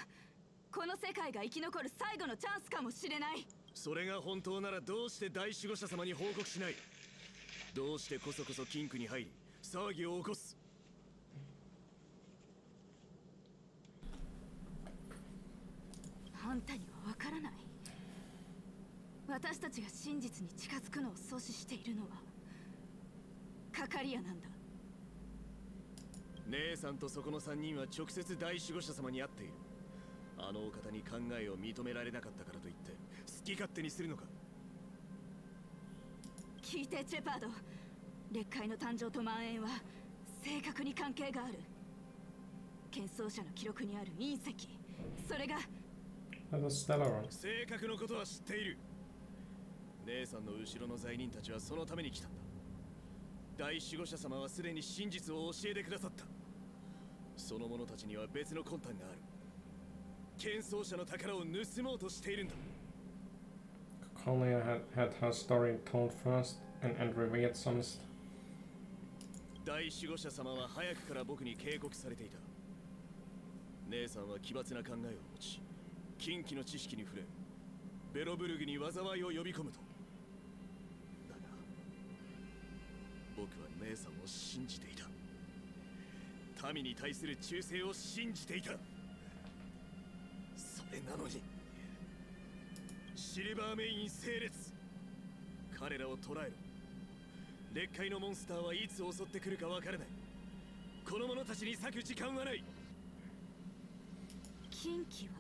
この世界が生き残る最後のチャンスかもしれない。それが本当ならどうして大守護者様に報告しない？どうしてこそこそキンクに入り騒ぎを起こす？あんたにはわからない。私たちが真実に近づくのを阻止しているのはカカリアなんだ。姉さんとそこの3人は直接大守護者様に会っている。あのお方に考えを認められなかったからといって好き勝手にするのか。聞いてチェパード、劣界の誕生と蔓延は正確に関係がある。剣奏者の記録にある隕石、それが正確のことは知っている。姉さんの後ろの罪人たちはそのために来たんだ。大守護者様はすでに真実を教えてくださった。その者たちには別の魂胆がある。剣奏者の宝を盗もうとしているんだ。Konya had her story told first and revealed some stuff. 大守護者様は早くから僕に警告されていた。姉さんは奇抜な考えを持ち、禁忌の知識に触れ、ベロブルグに災いを呼び込むと。だが僕は姉さんを信じていた。民に対する忠誠を信じていた。それなのにシルバーメイン整列、彼らを捕らえろ。劣界のモンスターはいつ襲ってくるかわからない。この者たちに割く時間はない。禁忌は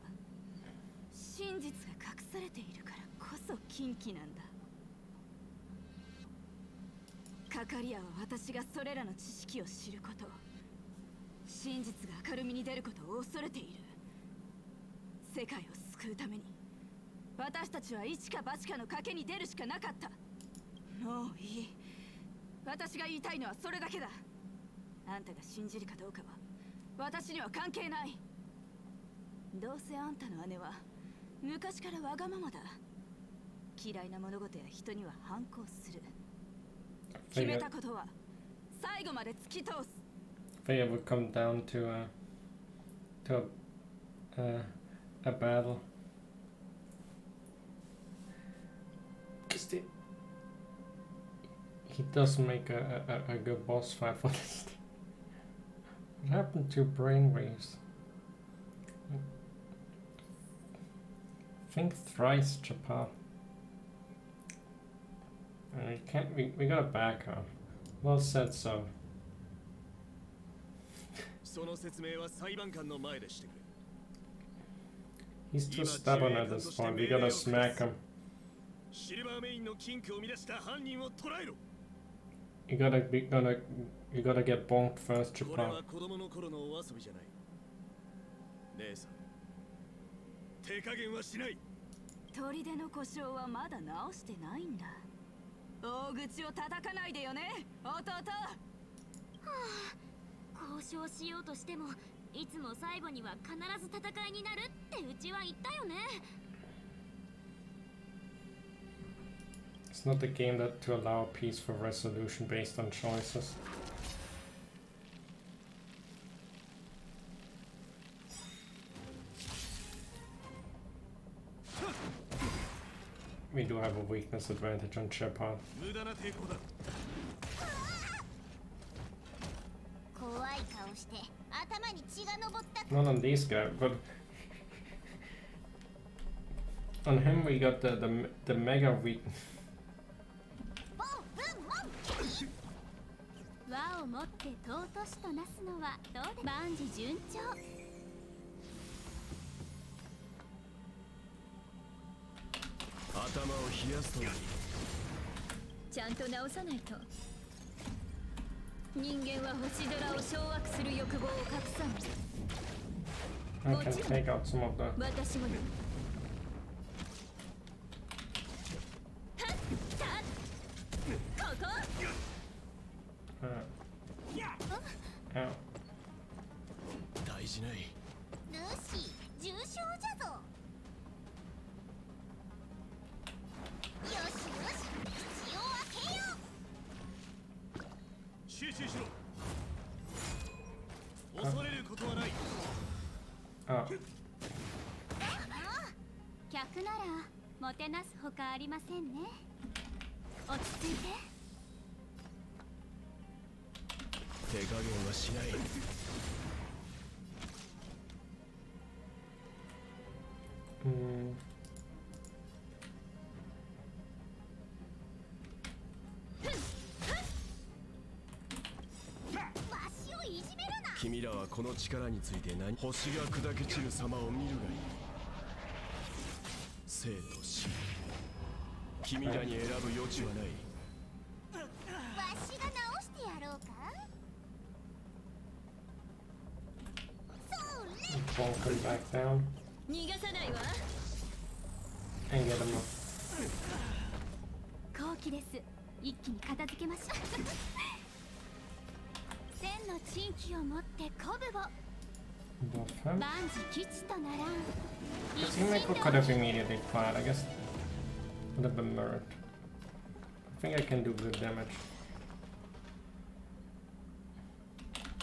真実が隠されているからこそ禁忌なんだ。カカリアは私がそれらの知識を知ること、真実が明るみに出ることを恐れている。世界を救うために私たちは一か八かの賭けに出るしかなかった。もういい。私が言いたいのはそれだけだ。あんたが信じるかどうかは私には関係ない。どうせあんたの姉は昔からわがままだ。嫌いな物事や人には反抗する。決めたことは最後まで突き通す。They would come down to a battle. Because he does make a good boss fight for this. What happened to brainwaves? Think thrice, Chapa. We gotta back up. Well said, so. その説明は裁判官の前でしてくれ。He's too stubborn at this point. We gotta smack him. シルバーメインの禁区を乱した犯人を捕らえろ。You gotta get bonked first, これ Chapa. は子供の頃のお遊びじゃない。姉さん、手加減はしない。砦の故障はまだ直してないんだ。大口を叩かないでよね、弟。はあ、交渉しようとしてもいつも最後には必ず戦いになるってうちは言ったよね。It's not a game that to allow peaceful resolution based on choices. We do have a weakness advantage on Shepard. 無駄な抵抗だ。怖い顔して頭に血が上った。 Not on these guys, but on him we got the mega weakness. をもって尊しとなすのはどうで万事順調。頭を冷やすといい。ちゃんと直さないと。人間は星空を掌握する欲望を隠さない。 I can take out some of the. 私もよ。Ow. 大事ない。ルーシー、重傷じゃぞ。よしよし、口を開けよう。集中しろ。恐れることはない。Ah. 客ならもてなすほかありませんね。落ち着いて。手加減はしない。君らはこの力について何？星が砕け散る様を見るがいい。生と死、君らに選ぶ余地はない。わしが直してやろうか。それ。 Bonk him back down 逃がさないわ。 and get him up. 好機です。一気に片付けましょう。千の珍奇を持って鼓舞を。 Buff him. 万事吉とならん。 It seemed like we could have immediately fired. I guess would have been mirrored. I think I can do good damage.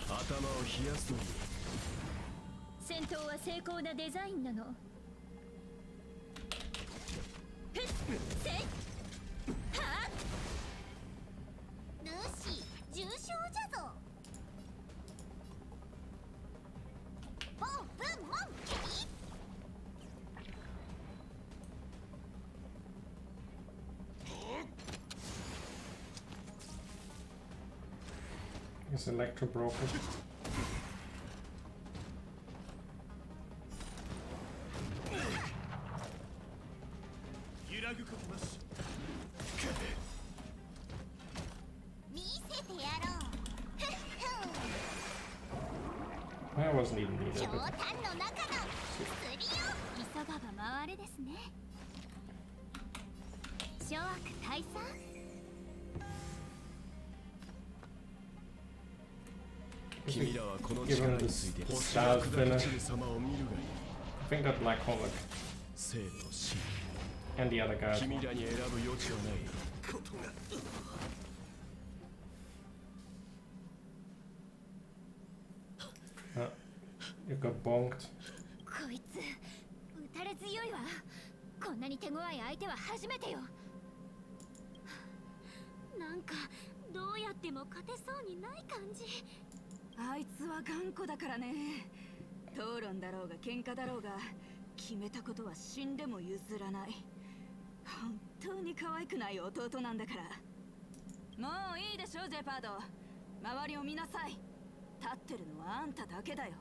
頭を冷やすといい。戦闘は精巧なデザインなの。ルーシー、重傷じゃぞ。ボンブンモンケリ。 Is Electro broken? 揺らぐことなし。見せてやろう。 That wasn't even needed. 氷 But 炭の中の薬よ。急がば回れですね。諸悪退散。 君らはこの give 力 him につい this て星が style 砕 finish. け散る様を見るがいい。 I think that Black Hole would- 生と死、 and the other guy. 君らに選ぶ余地はない。 You got bonked. こいつ打たれ強いわ。こんなに手強い相手は初めてよ。なんかどうやっても勝てそうにない感じ。あいつは頑固だからね。討論だろうが喧嘩だろうが決めたことは死んでも譲らない。本当に可愛くない弟なんだから。もういいでしょジェパード。周りを見なさい。立ってるのはあんただけだよ。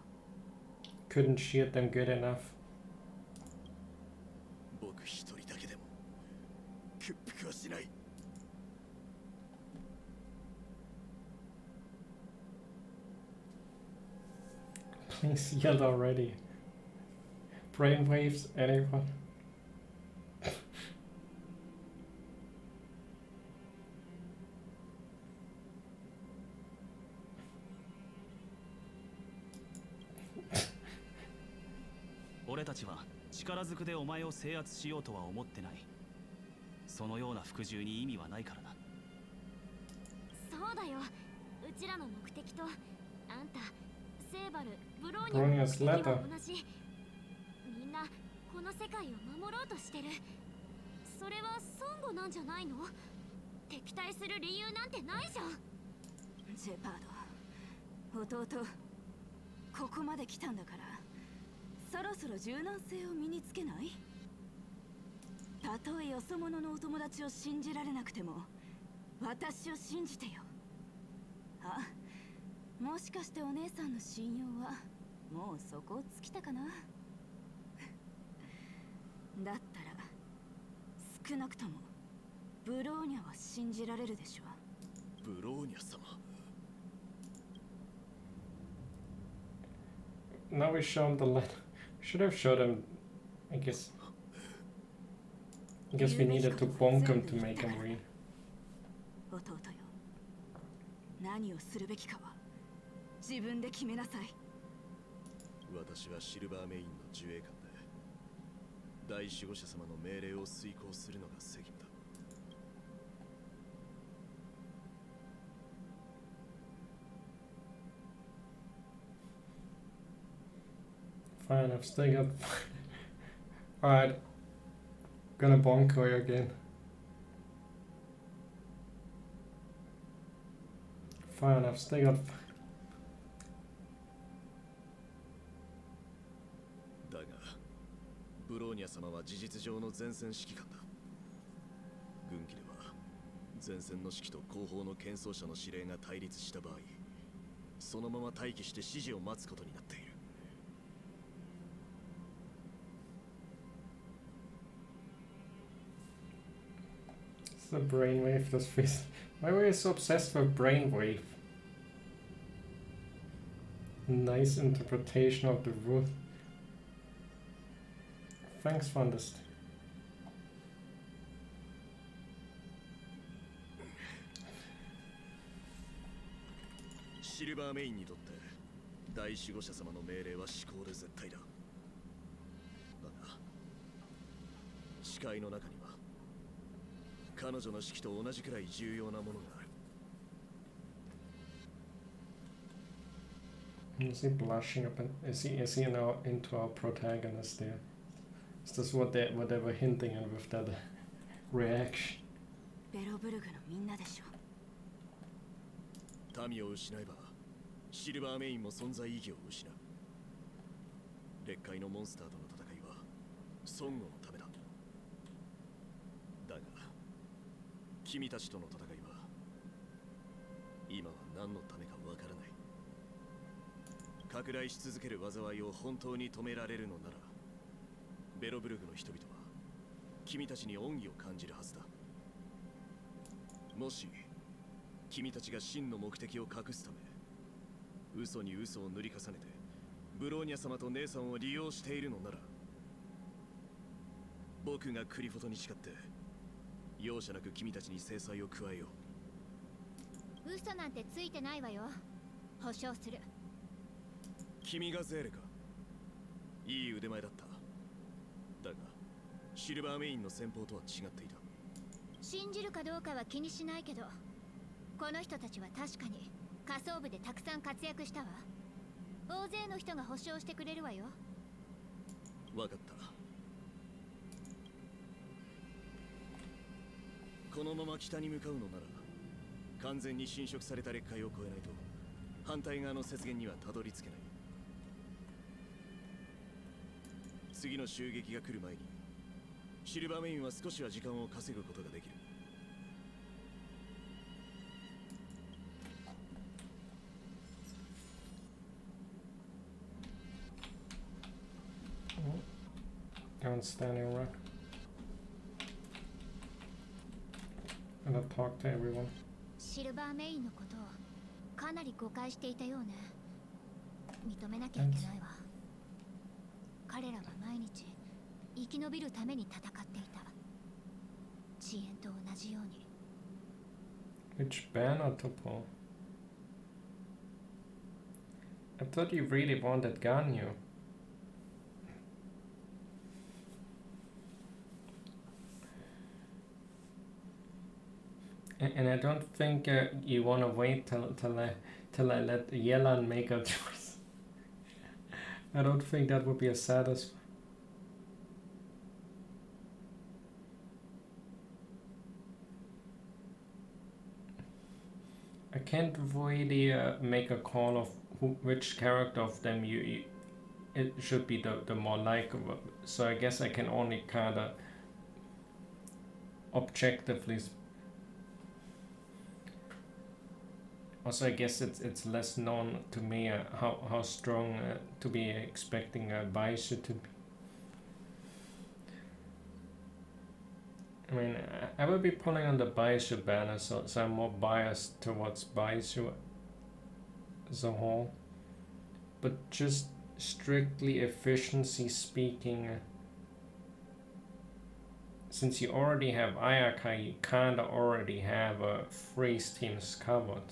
Couldn't shoot them good enough. 僕一人だけでも屈服はしない。 Please yelled already. Brainwaves, anyone?「俺たちは力ずくでお前を制圧しようとは思ってない。そのような服従に意味はないからな。そうだよ。うちらの目的とあんた、セーバル、ブローニャの Bronya's 目的は letter. 同じ。みんなこの世界を守ろうとしてる。それは孫悟なんじゃないの？敵対する理由なんてないじゃん。ジェパード、弟、ここまで来たんだからそろそろ柔軟性を身につけない？たとえよそ者のお友達を信じられなくても私を信じてよ。あ、もしかしてお姉さんの信用はもうそこを尽きたかな。だったら少なくともブローニャは信じられるでしょ。ブローニャ様。Now we show him the letter. Should have showed him. I guess we needed to bonk him to make him read. 弟よ、何をするべきかは自分で決めなさい。私はシルバーメインの守衛官で、大守護者様の命令を遂行するのが責務だ。Fine, I've still got. Alright. Gonna bonk her again. Fine, I've still got. だが、ブローニャ様は事実上の前線指揮官だ。軍機では、前線の指揮と後方の剣装者の指令が対立した場合、そのまま待機して指示を待つことになっている。It's the brainwave, this face. Why were you so obsessed with brainwave? Nice interpretation of the rule. Thanks for understanding. シルバーメインにとって大守護者様の命令は至高で絶対だ。だが視界の中には彼女の指揮と同じくらい重要なものがある。Is he blushing up? Is he now into our protagonist there? Is this what they were hinting at with that reaction? ベロブルグのみんなでしょ。民を失えばシルバーメインも存在意義を失う。劣界のモンスターとの戦いは孫悟のためだ。だが君たちとの戦いは今は何のためかわからない。拡大し続ける災いを本当に止められるのなら、ベロブルグの人々は君たちに恩義を感じるはずだ。もし君たちが真の目的を隠すため嘘に嘘を塗り重ねてブローニャ様と姉さんを利用しているのなら、僕がクリフォトに誓って容赦なく君たちに制裁を加えよう。嘘なんてついてないわよ。保証する。君がゼーレか。いい腕前だった。だがシルバーメインの戦法とは違っていた。信じるかどうかは気にしないけど、この人たちは確かに仮想部でたくさん活躍したわ。大勢の人が保証してくれるわよ。わかった。このまま北に向かうのなら完全に侵食された劣界を越えないと反対側の雪原にはたどり着けない。次の襲撃が来る前にシルバーメインは少しは時間を稼ぐことができる。I'm standing around. And I'll talk to everyone. シルバーメインのことをかなり誤解していたようね。認めなきゃいけないわ。彼らは毎日生き延びるために戦っていた。遅延と同じように。Which banner to pull? I thought you really wanted Ganyu. And I don't think you want to wait till I let Yelan make a choice. I don't think that would be a satisfying. I can't really make a call of which character of them it should be the more likable. So I guess I can only kind of objectively Also, I guess it's less known to me how strong to be expecting a Baishu to be. I mean, I will be pulling on the Baishu banner, so I'm more biased towards Baishu as a whole. But just strictly efficiency speaking, since you already have Ayaka, you kinda already have freeze teams covered.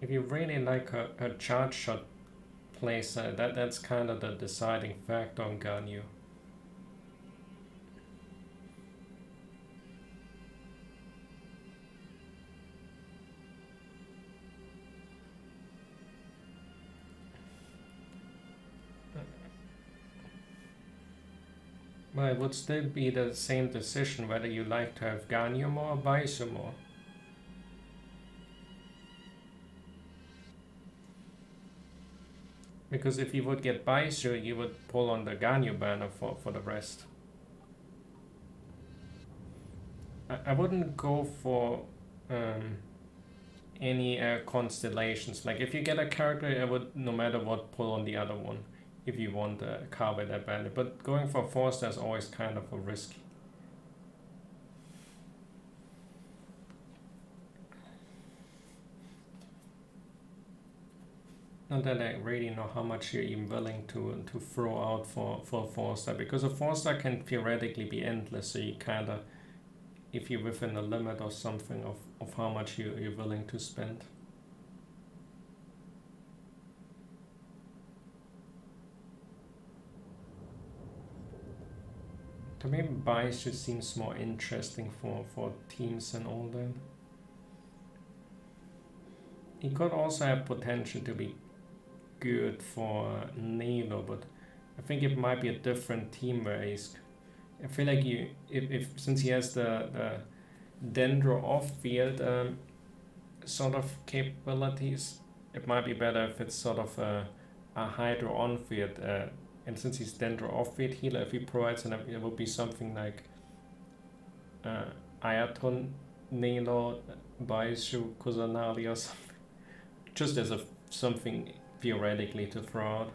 If you really like a charge shot playstyle, that's kind of the deciding factor on Ganyu. Well, it would still be the same decision whether you like to have Ganyu more or Baishu more. Because if you would get Baishu, you would pull on the Ganyu banner for the rest. I wouldn't go for any constellations. Like if you get a character, I would no matter what pull on the other one if you want a car with that banner. But going for 4-star is always kind of a risk. Not that I really know how much you're even willing to throw out for 4-star, because a 4-star can theoretically be endless, so you kinda, if you're within a limit or something of how much you're willing to spend. To me, Baishu seems more interesting for teams and all that. He could also have potential to be good for Nilo, but I think it might be a different team where he's. I feel like if since he has the Dendro off-field sort of capabilities, it might be better if it's sort of a Hydro on-field. And since he's Dendro off-field healer, if he provides it would be something like Ayaton, Nilo, Baishu, Kusanali or something. Just as something theoretically to throw out.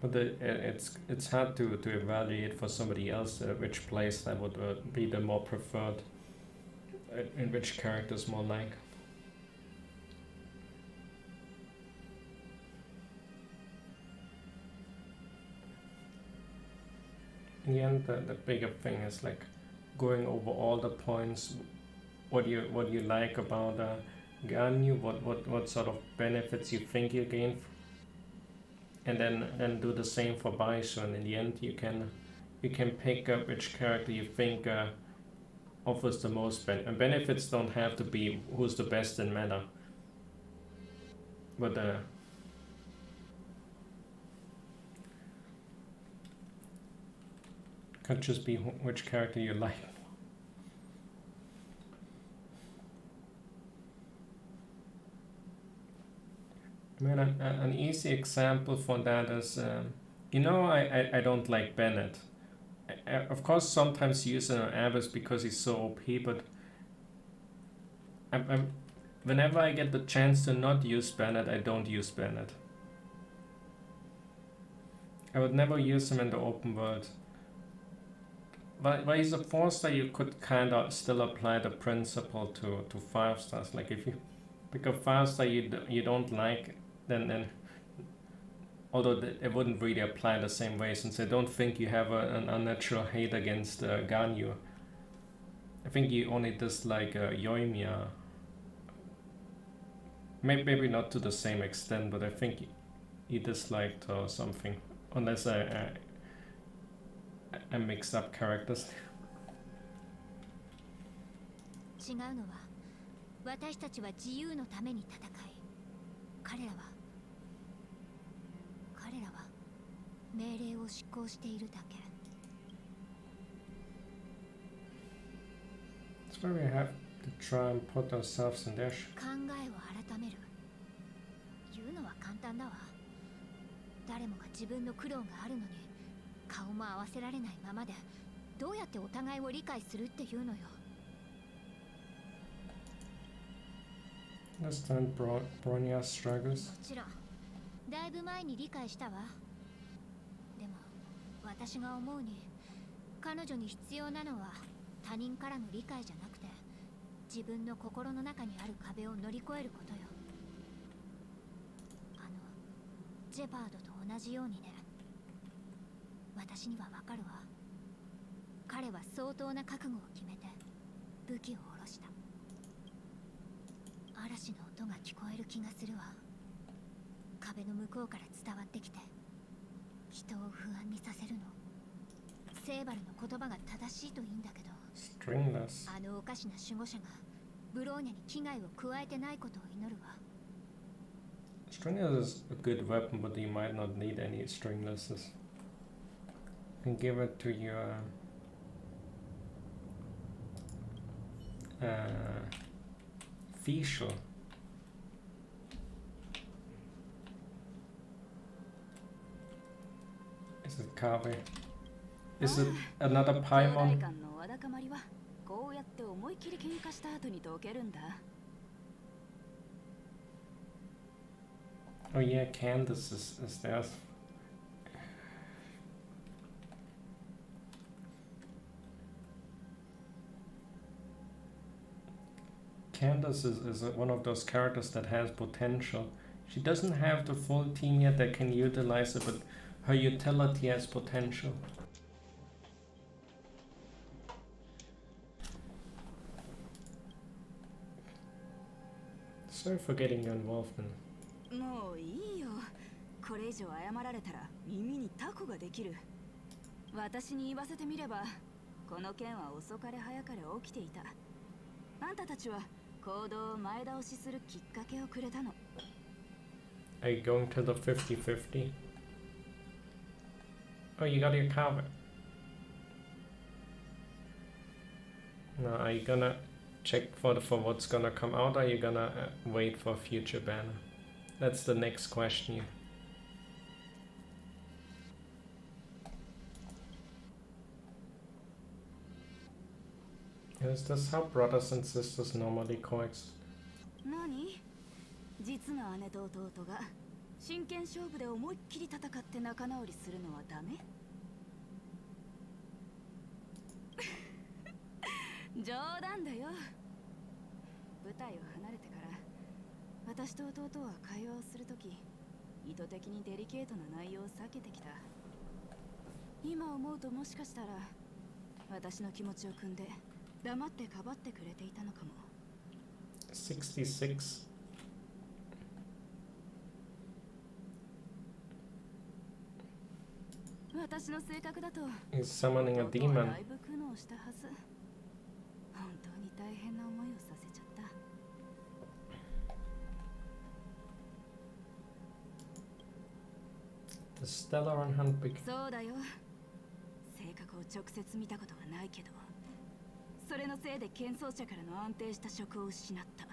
But it's hard to evaluate for somebody else which place that would be the more preferred, and which characters more like. In the end, the bigger thing is like going over all the points, what you like about Ganyu, what sort of benefits you think you gain, and then do the same for Baishu, and in the end you can pick up which character you think offers the most benefit. And benefits don't have to be who's the best in meta, but could just be which character you like. I mean, an easy example for that is, I don't like Bennett. Of course, sometimes you use an Abyss because he's so OP, but whenever I get the chance to not use Bennett, I don't use Bennett. I would never use him in the open world. But he's a 4-star, you could kind of still apply the principle to 5 stars. Like if you pick a 5-star you don't like, then although it wouldn't really apply the same way, since I don't think you have an unnatural hate against Ganyu. I think you only dislike Yoimiya. Maybe not to the same extent, but I think you disliked or something, unless I mixed up characters. 違うのは、私たちは自由のために戦い、彼らは命令を執行しているだけ。That's why we have to try and put ourselves in their shoes. 考えを改める。言うのは簡単だわ。誰もが自分の苦労があるのに、顔も合わせられないままでどうやってお互いを理解するっていうのよ。Understand Bronya's struggles? もちろんだいぶ前に理解したわ。でも私が思うに彼女に必要なのは他人からの理解じゃなくて自分の心の中にある壁を乗り越えることよ。ジェパードと同じようにね。私にはわかるわ。彼は相当な覚悟を決めて武器を下ろした。嵐の音が聞こえる気がするわ。壁の向こうから伝わってきて人を不安にさせるの。セーバルの言葉が正しいといいんだけど、Stringless. あのおかしな守護者がブローニャに危害を加えてないことを祈るわ。Stringless is a good weapon, but you might not need any stringlesses. You can give it to your Fischl. Is it Kave? Is it another Paimon? こうやって思い切り喧嘩した後に解けるんだ。Oh yeah, Candace is there. Candace is one of those characters that has potential. She doesn't have the full team yet that can utilize it, but her utility has potential. Sorry for getting you involved in. もういいよ。これ以上謝られたら耳にタコができる。私に言わせてみれば、この件は遅かれ早かれ起きていた。あんたたちは行動を前倒しするきっかけをくれたの。Are you going to the 50-50? Oh, you got your cover. Now, are you gonna check for what's gonna come out, or are you gonna wait for a future banner? That's the next question. Is this how brothers and sisters normally coexist? 何？実の姉と弟が真剣勝負で思いっきり戦って仲直りするのはダメ？冗談だよ。舞台を離れてから私と弟は会話をするとき意図的にデリケートな内容を避けてきた。今思うともしかしたら私の気持ちを汲んで黙ってかばってくれていたのかも。66. 私の性格だと He's summoning a demon. だいぶ苦悩したはず。本当に大変な思いをさせちゃった。 The Stellar and Hunt. そうだよ。性格を直接見たことはないけど、それのせいで剣奏者からの安定した職を失った。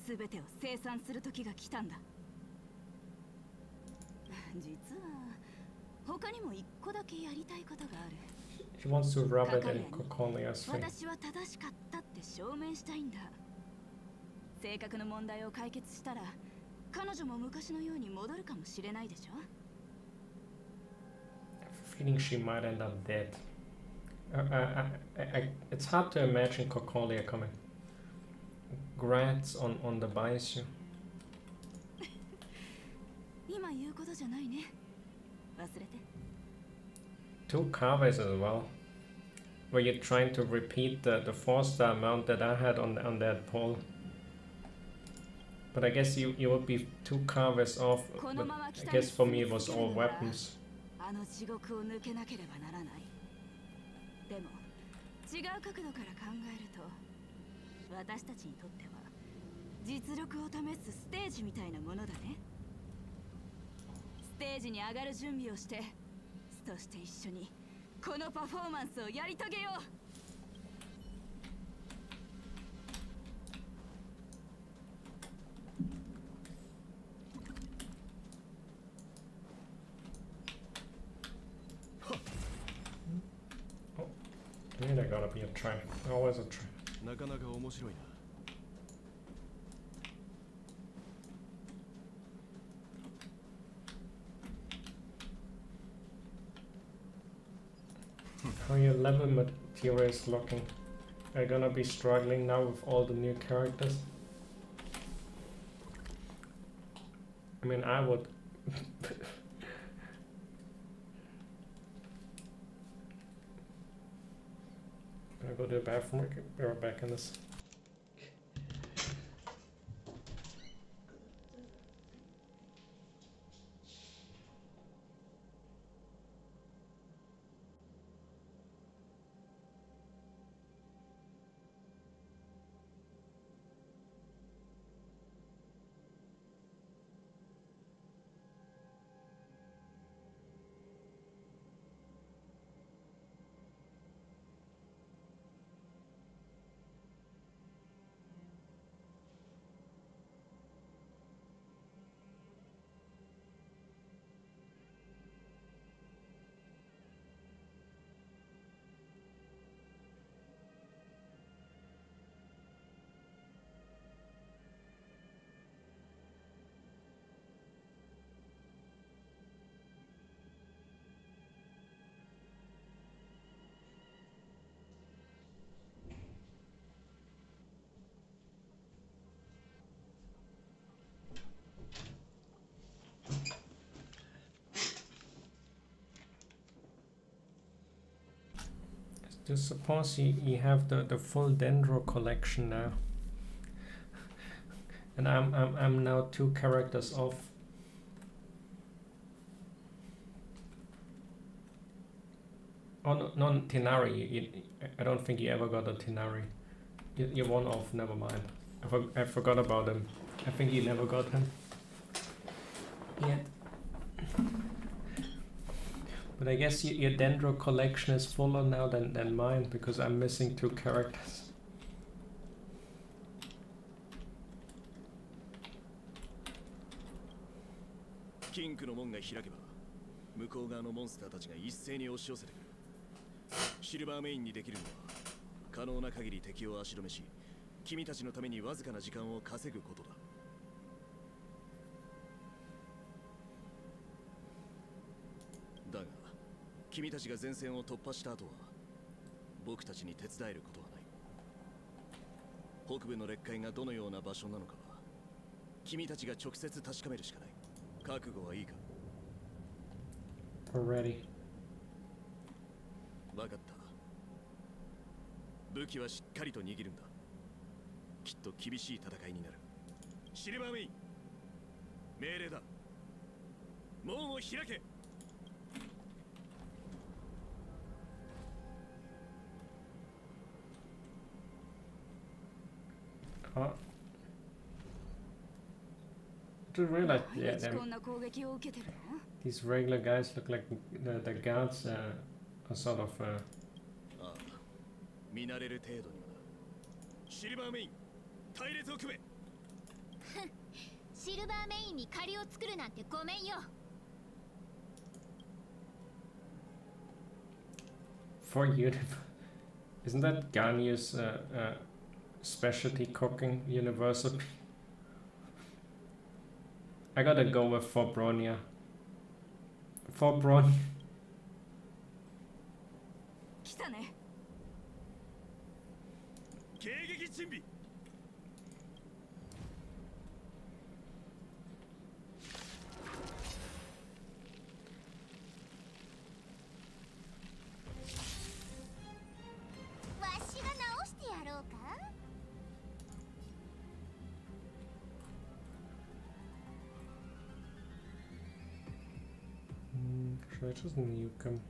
すべてを清算する時が来たんだ。実は他にも一個だけやりたいことがある。He wants to rub it in Kokolia's face. 私は正しかったって証明したいんだ。性格の問題を解決したら彼女も昔のように戻るかもしれないでしょ。I have a feeling she might end up dead. It's hard to imagine Kokolia coming. Grats on the Baishu. 今言うことじゃないね。忘れて。 2 carvers as well. Were you trying to repeat the 4-star amount that I had on that poll? But I guess you would be 2 carvers off. But I guess for me it was all weapons. あの地獄を抜けなければならない。でも違う角度から考えると私たちにとっては実力を試すステージみたいなものだね。ステージに上がる準備をして、そして一緒にこのパフォーマンスをやり遂げよう。Yeah, there gotta be a try. Always a try. なかなか面白いな。How your level material is looking? Are you gonna be struggling now with all the new characters? I mean, I would. Gonna go to the bathroom. Be right back in this. Just suppose you have the full Dendro collection now, and I'm now 2 characters off. Oh no, Tinari. I don't think you ever got a Tinari. You're 1 off. Never mind. I forgot about him. I think you never got him. Yeah. But I guess your Dendro collection is fuller now than mine, because I'm missing 2 characters. キンクの門が開けば、向こう側のモンスターたちが一斉に押し寄せてくる。シルバーメインにできるのは、可能な限り敵を足止めし、君たちのためにわずかな時間を稼ぐことだ。だが、君たちが前線を突破した後は、僕たちに手伝えることはない。北部の劣界がどのような場所なのかは、君たちが直接確かめるしかない。覚悟はいいか？ Already. 分かった。武器はしっかりと握るんだ。きっと厳しい戦いになる。シルバーメイン、命令だ。門を開け。I just realized, yeah, these regular guys look like the guards are sort of. 見慣れる程度にはな。シルバーメイン、隊列を組め。シルバーメインに借りを作るなんてごめんよ。For you, isn't that Garnier's specialty cooking university? I gotta go with for BRONYA. For BRONYA. 来たね。迎撃準備。わしが直してやろうか。Should I just nuke him?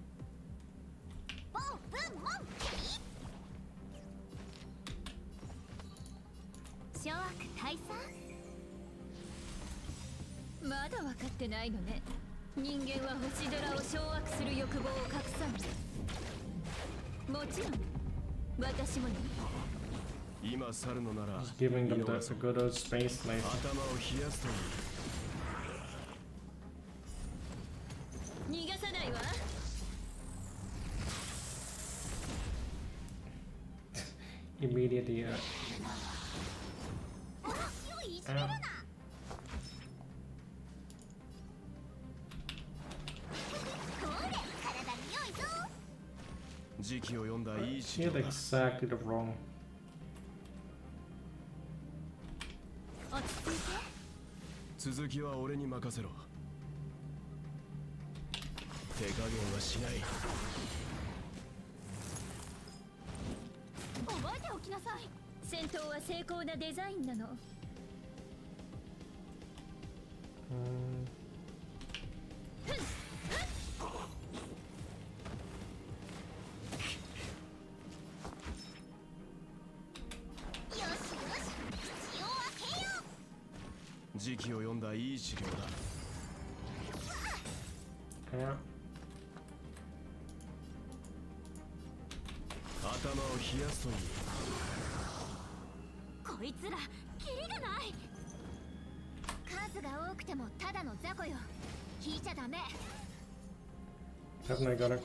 諸悪大佐？まだ分かってないのね。人間は星空を掌握する欲望を隠さない。もちろん私もね。今去るのなら Just giving them the good old space laser. 頭を冷やすといい。逃がさないわ。immediately. Hit exactly the wrong. 続きは俺に任せろ。手加減はしない。覚えておきなさい。戦闘は精巧なデザインなの。時期を読んだいい資料だ。頭を冷やすといい。こいつらキリがない。数が多くてもただの雑魚よ。聞いちゃダメ。Haven't I got it?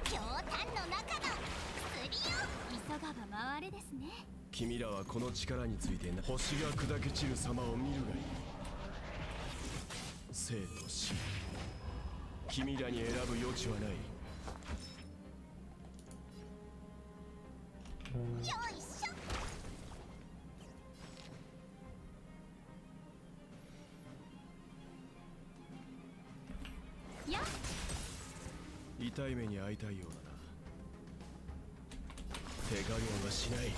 強炭の中の釣りよ。急がば回れですね。君らはこの力について星が砕け散る様を見るがいい。生と死、君らに選ぶ余地はない。よいしょ。やっ。痛い目に遭いたいようだな。手加減はしない。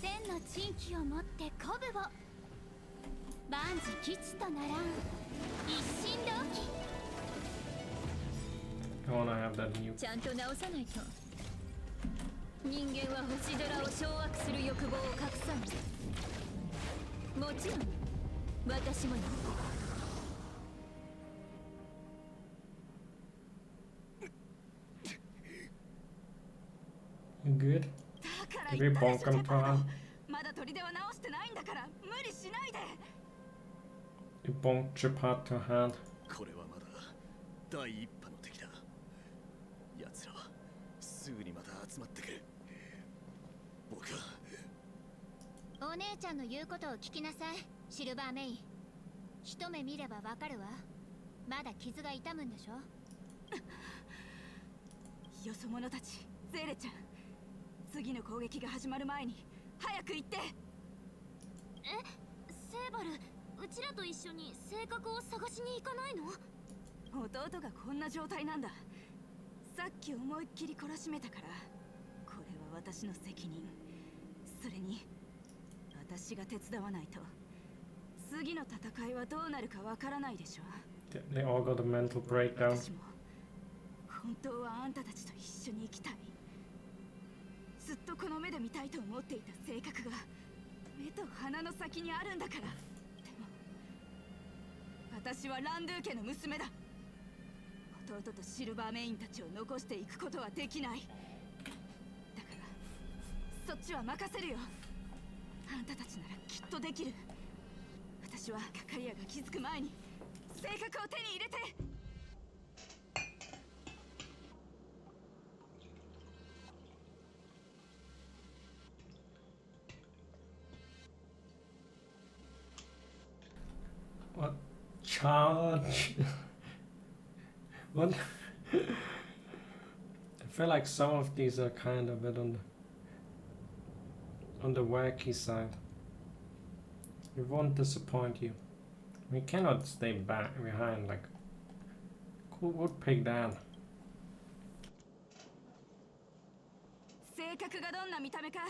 千の珍奇をもって鼓舞を。万事吉とならん。一心同期。I wanna have that new. ちゃんと直さないと。人間は星空を掌握する欲望を隠さない。もちろん私もよ。You good? Maybe bonk him to her. まだ砦は直してないんだから無理しないで。 You bonked your part to hand. これはまだ第一波の敵だ。奴らはすぐにまた集まってくる。僕はお姉ちゃんの言うことを聞きなさい、シルバーメイン。一目見ればわかるわ。まだ傷が痛むんでしょ。よそ者たち、ゼーレちゃん、次の攻撃が始まる前に早く行って。セーバル、うちらと一緒に性格を探しに行かないの？弟がこんな状態なんだ。さっき思いっきり懲らしめたから、これは私の責任。それに私が手伝わないと次の戦いはどうなるかわからないでしょ。 They all got a mental breakdown. 私も本当はあんたたちと一緒に生きたい。ずっとこの目で見たいと思っていた性格が目と鼻の先にあるんだから。でも私はランドゥー家の娘だ。弟とシルバーメインたちを残していくことはできない。だからそっちは任せるよ。あんたたちならきっとできる。私はカカリアが気づく前に性格を手に入れて。What? Charge? What? I feel like some of these are kind of a bit on the wacky side. We won't disappoint you. We cannot stay back behind. Like, who would pick that? 性格がどんな見た目か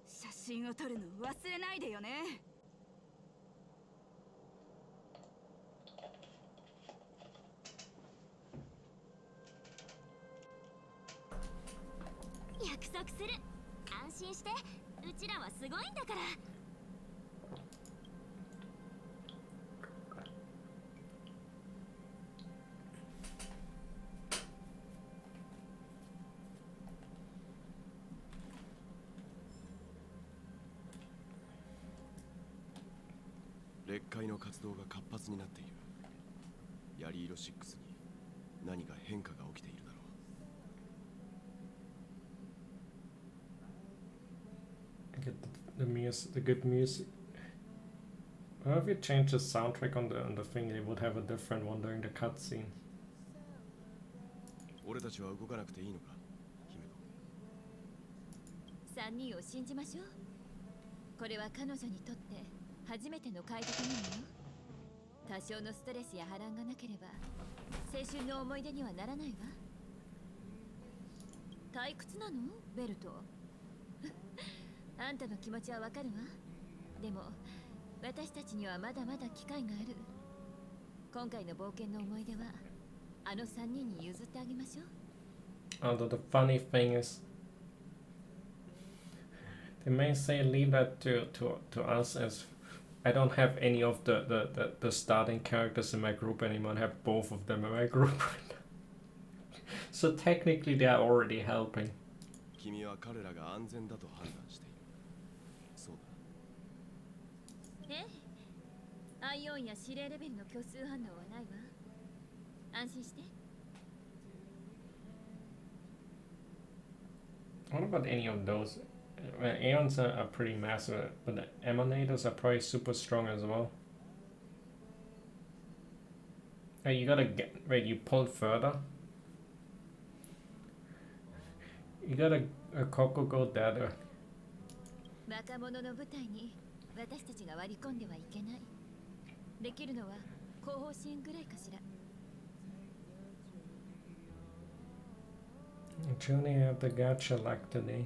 写真を撮るの忘れないでよね。約束する。安心して、うちらはすごいんだから。劣界の活動が活発になっている。槍色6に何か変化が起きているだろう。Get the music, the good music. Well, if you change the soundtrack on the thing, they would have a different one during the cutscene. 俺たちは動かなくていいのか、姫子。3人を信じましょう。これは彼女にとって初めての快適なのよ。多少のストレスや波乱がなければ青春の思い出にはならないわ。退屈なのベルト？あんたの気持ちはわかるわ。でも私たちにはまだまだ機会がある。今回の冒険の思い出はあの3人に譲ってあげましょう。Although the funny thing is, they may say leave that to us, as I don't have any of the starting characters in my group anymore. I have both of them in my group right now. So technically they are already helping. 君は彼らが安全だと判断している。そうだ。ええ、アイオンや指令レベルの虚数反応はないわ。安心して。What about any of those? Aeons are pretty massive, but the emanators are probably super strong as well. Hey, you gotta get... Wait, you pulled further? You gotta Coco go there. 若者の舞台に私たちが割り込んではいけない。できるのは後方支援ぐらいかしら。Junie have the gacha luck today.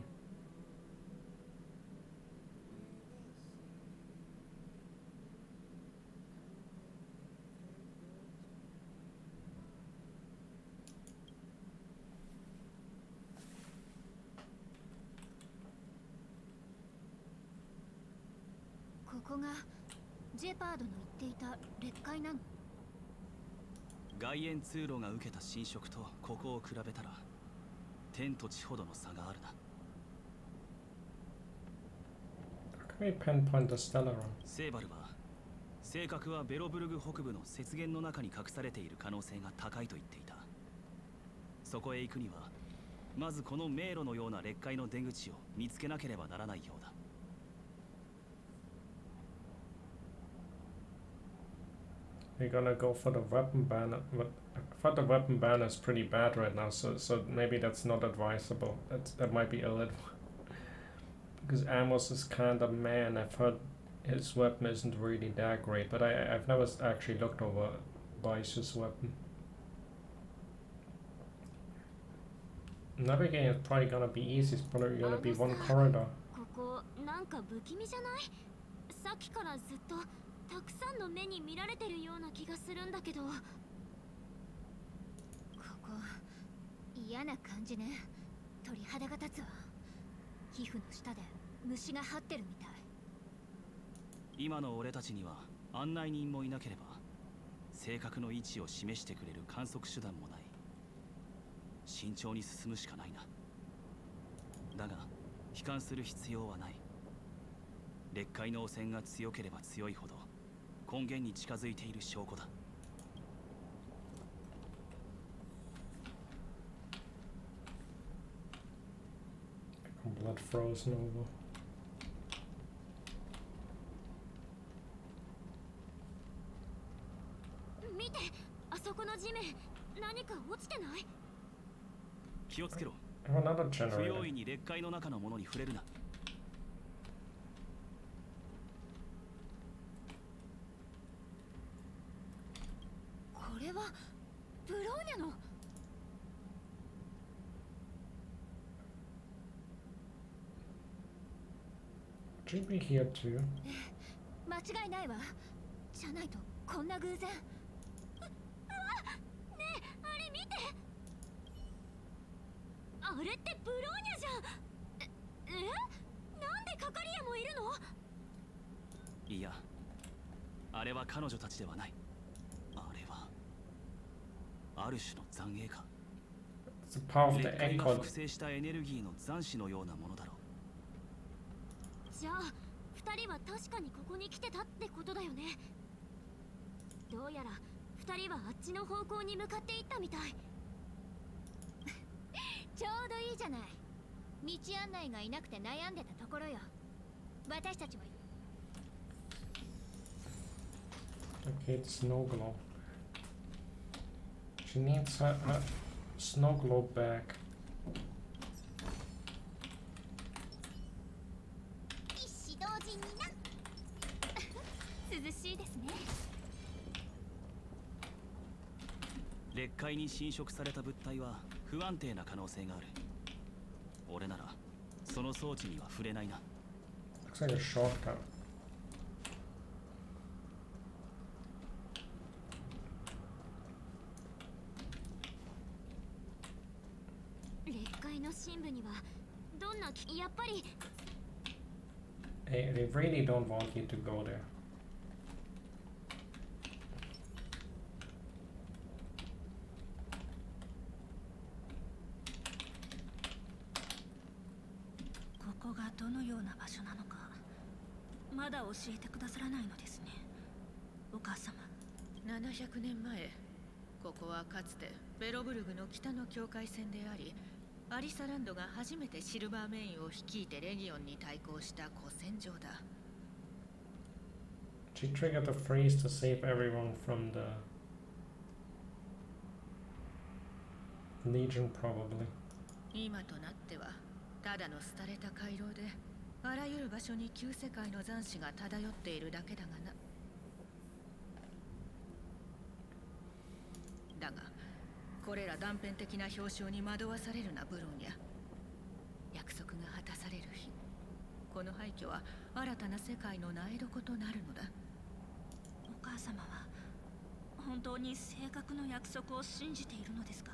This is Jepardの言っていた劣界なの？外縁通路が受けた侵食とここを比べたら天と地ほどの差があるな。Can we pinpoint the Stellaron? セーバルは性格はベロブルグ北部の雪原の中に隠されている可能性が高いと言っていた。そこへ行くにはまずこの迷路のような劣界の出口を見つけなければならないようだ。We're gonna go for the weapon ban. I thought the weapon ban is pretty bad right now, so maybe that's not advisable. That might be ill-advised. Because Amos is kind of man. I've heard his weapon isn't really that great, but I've never actually looked over Vice's weapon. Navigating is probably gonna be easy. It's probably gonna be one corridor. ここなんか不気味じゃない？さっきからずっとたくさんの目に見られてるような気がするんだけど。ここ嫌な感じね。鳥肌が立つわ。皮膚の下で虫が張ってるみたい。今の俺たちには案内人もいなければ正確の位置を示してくれる観測手段もない。慎重に進むしかないな。だが悲観する必要はない。劣界の汚染が強ければ強いほど根源に近づいている証拠だ。Blood frozen over. 見て、あそこの地面、何か落ちてない？気をつけろ。 Another 不 generator. 用意に劣界の中のものに触れるな。これはブローニャの。Should be here too. 間違いないわ。じゃないとこんな偶然。ねえ、あれ見て。あれってブローニャじゃん。なんで係屋もいるの？いや、あれは彼女たちではない。あれはある種の残影か。劣化が複製したエネルギーの残滓のようなものだろう。じゃあ2人は確かにここに来てたってことだよね。どうやら2人はあっちの方向に向かっていったみたい。ちょうどいいじゃない。道案内がいなくて悩んでたところよ。私たちも。 Okay, the snow globe. She needs her snow globe back. 一子同時にな。涼しいですね。劣化に侵食された物体は不安定な可能性がある。俺ならその装置には触れないな。Looks like a shortcut. 劣化の深部にはどんなやっぱり They really don't want you to go there. ここがどのような場所なのかまだ教えてくださらないのですね、お母様。700年前、ここはかつてベロブルグの北の境界線であり、アリサランドが初めてシルバーメインを率いてレギオンに対抗した古戦場だ。She triggered the freeze to save everyone from the Legion, probably. 今となってはただの廃れた回廊で、あらゆる場所に旧世界の残滓が漂っているだけだがな。だがこれら断片的な表彰に惑わされるな、ブローニャ。約束が果たされる日、この廃墟は新たな世界の苗床となるのだ。お母様は本当に正確の約束を信じているのですか？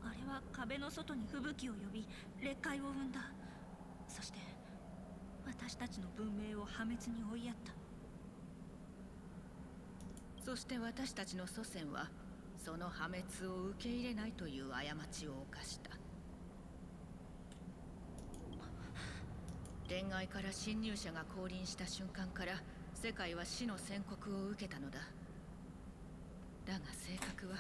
あれは壁の外に吹雪を呼び劣化を生んだ。そして私たちの文明を破滅に追いやった。そして私たちの祖先はその破滅を受け入れないという過ちを犯した。恋愛から侵入者が降臨した瞬間から世界は死の宣告を受けたのだ。だが性格は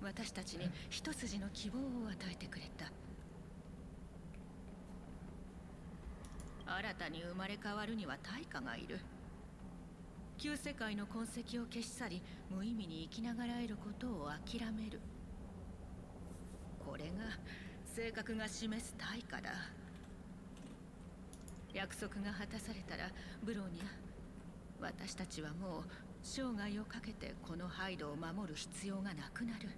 私たちに一筋の希望を与えてくれた。新たに生まれ変わるには対価がいる。旧世界の痕跡を消し去り、無意味に生きながらえることを諦める。これが性格が示す対価だ。約束が果たされたらブローニャ、私たちはもう生涯をかけてこのハイドを守る必要がなくなる。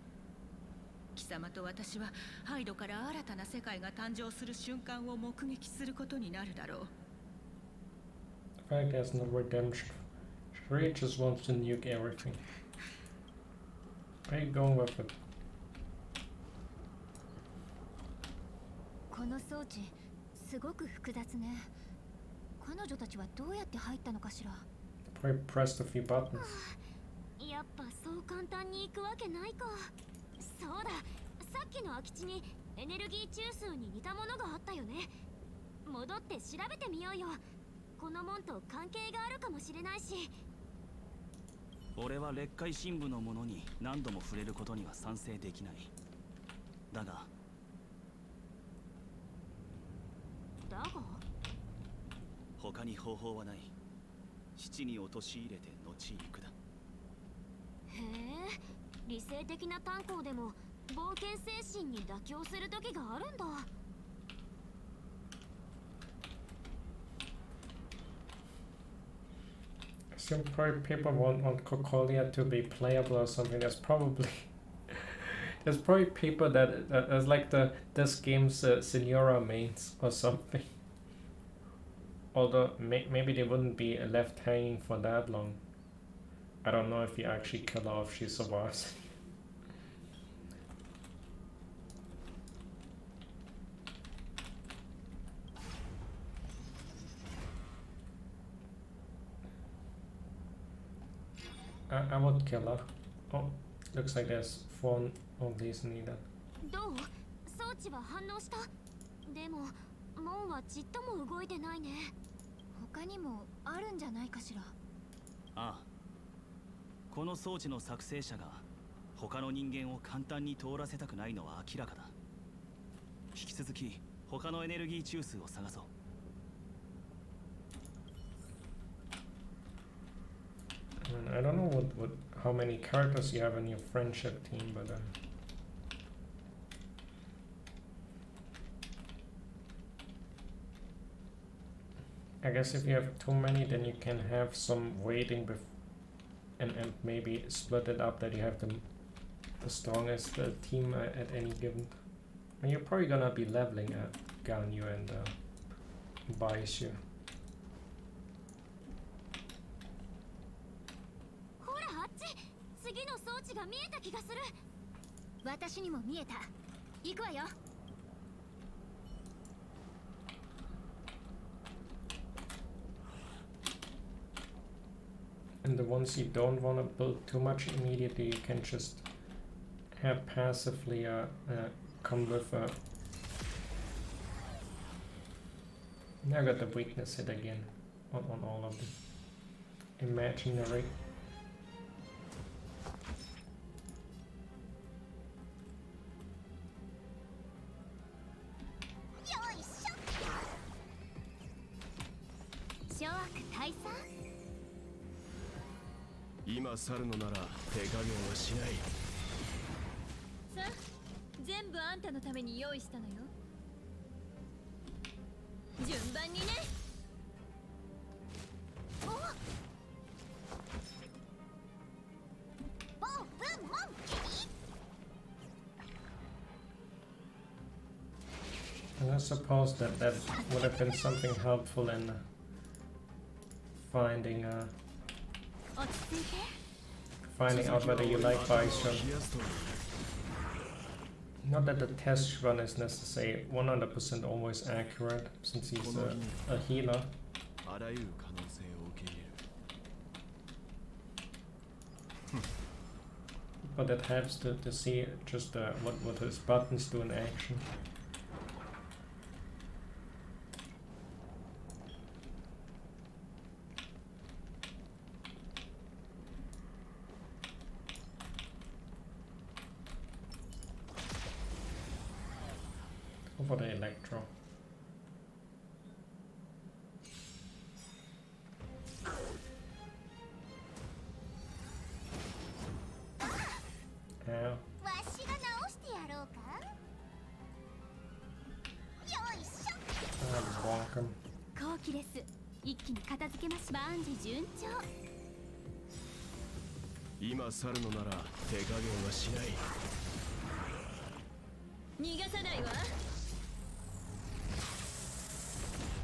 貴様と私はハイドから新たな世界が誕生する瞬間を目撃することになるだろう。 I guess no redemption. She really just wants to nuke everything. Where are you going with it? この装置すごく複雑ね。彼女たちはどうやって入ったのかしら。 Probably pressed a few buttons. やっぱそう簡単に行くわけないか。そうだ、さっきの空き地にエネルギー中枢に似たものがあったよね。戻って調べてみようよ。この門と関係があるかもしれないし。俺は劣化深部のものに何度も触れることには賛成できない。だが他に方法はない。七に陥れて後行くだ。へえ、理性的な炭鉱でも冒険精神に妥協する時があるんだ。Some probably people want Cocolia to be playable or something. There's probably there's probably people that as like this game's Senora mains or something. Although maybe they wouldn't be left hanging for that long. I don't know if you actually kill her if she survives. I would kill her. Oh, looks like there's 4 of these needed. どう？装置は反応した？でも門はちっとも動いてないね。他にもあるんじゃないかしら。ああ、この装置の作成者が他の人間を簡単に通らせたくないのは明らかだ。引き続き他のエネルギー中枢を探そう。I don't know how many characters you have in your friendship team, but I guess if you have too many, then you can have some waiting and maybe split it up that you have the strongest team at any given. And you're probably gonna be leveling Ganyu and Baishu. 次の装置が見えた気がする。私にも見えた。行くわよ。And the ones you don't want to build too much immediately, you can just have passively come with a... Now I got the weakness hit again on all of them. Imaginary. Ima 去るのなら手加減はしない。さあ、全部あんたのために用意したのよ。順番にね。お、ボンブンモンキー。 And I suppose that would have been something helpful in finding out whether you like Bison. Not that the test run is necessarily 100% always accurate, since he's a healer. But it helps to see just what his buttons do in action. For the electro. Ow. Bonk him. 後期です。一気に片付けます。万事順調。今去るのなら手加減はしない。逃がさないわ。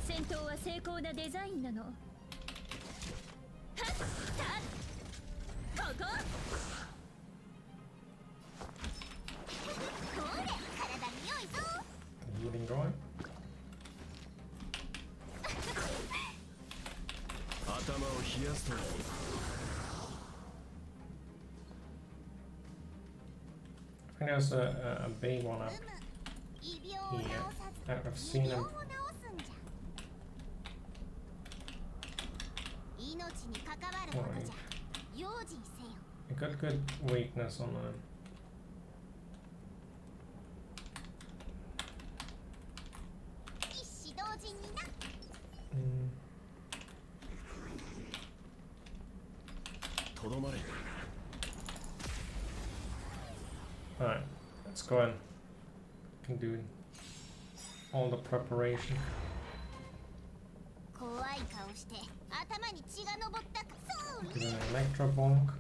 戦闘は精巧なデザインなの。はっ、た、ここ。これ、体に良いぞ。Healing going. 頭を冷やすと。I think there's a big one up here. I've seen him. I got good weakness on him. Alright, let's go in. Can do all the preparation. Give an electro bonk.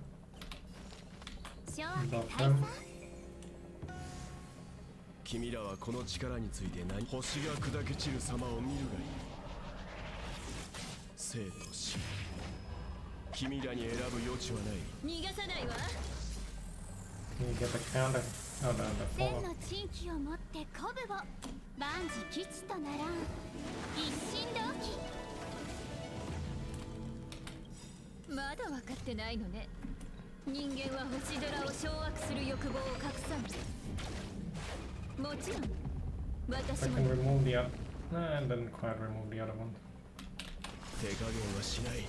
Buff him. 君らはこの力について何？星が砕け散る様を見るがいい。生と死。君らに選ぶ余地はない。逃がさないわ。You get the counter. Oh, no, the 千 follow. の珍奇を持って鼓舞を。万事吉とならん。一心同期。まだ分かってないのね。人間は星空を掌握する欲望を隠さない。もちろん I can remove the other. Nah, I didn't quite remove the other one. 手加減はしない。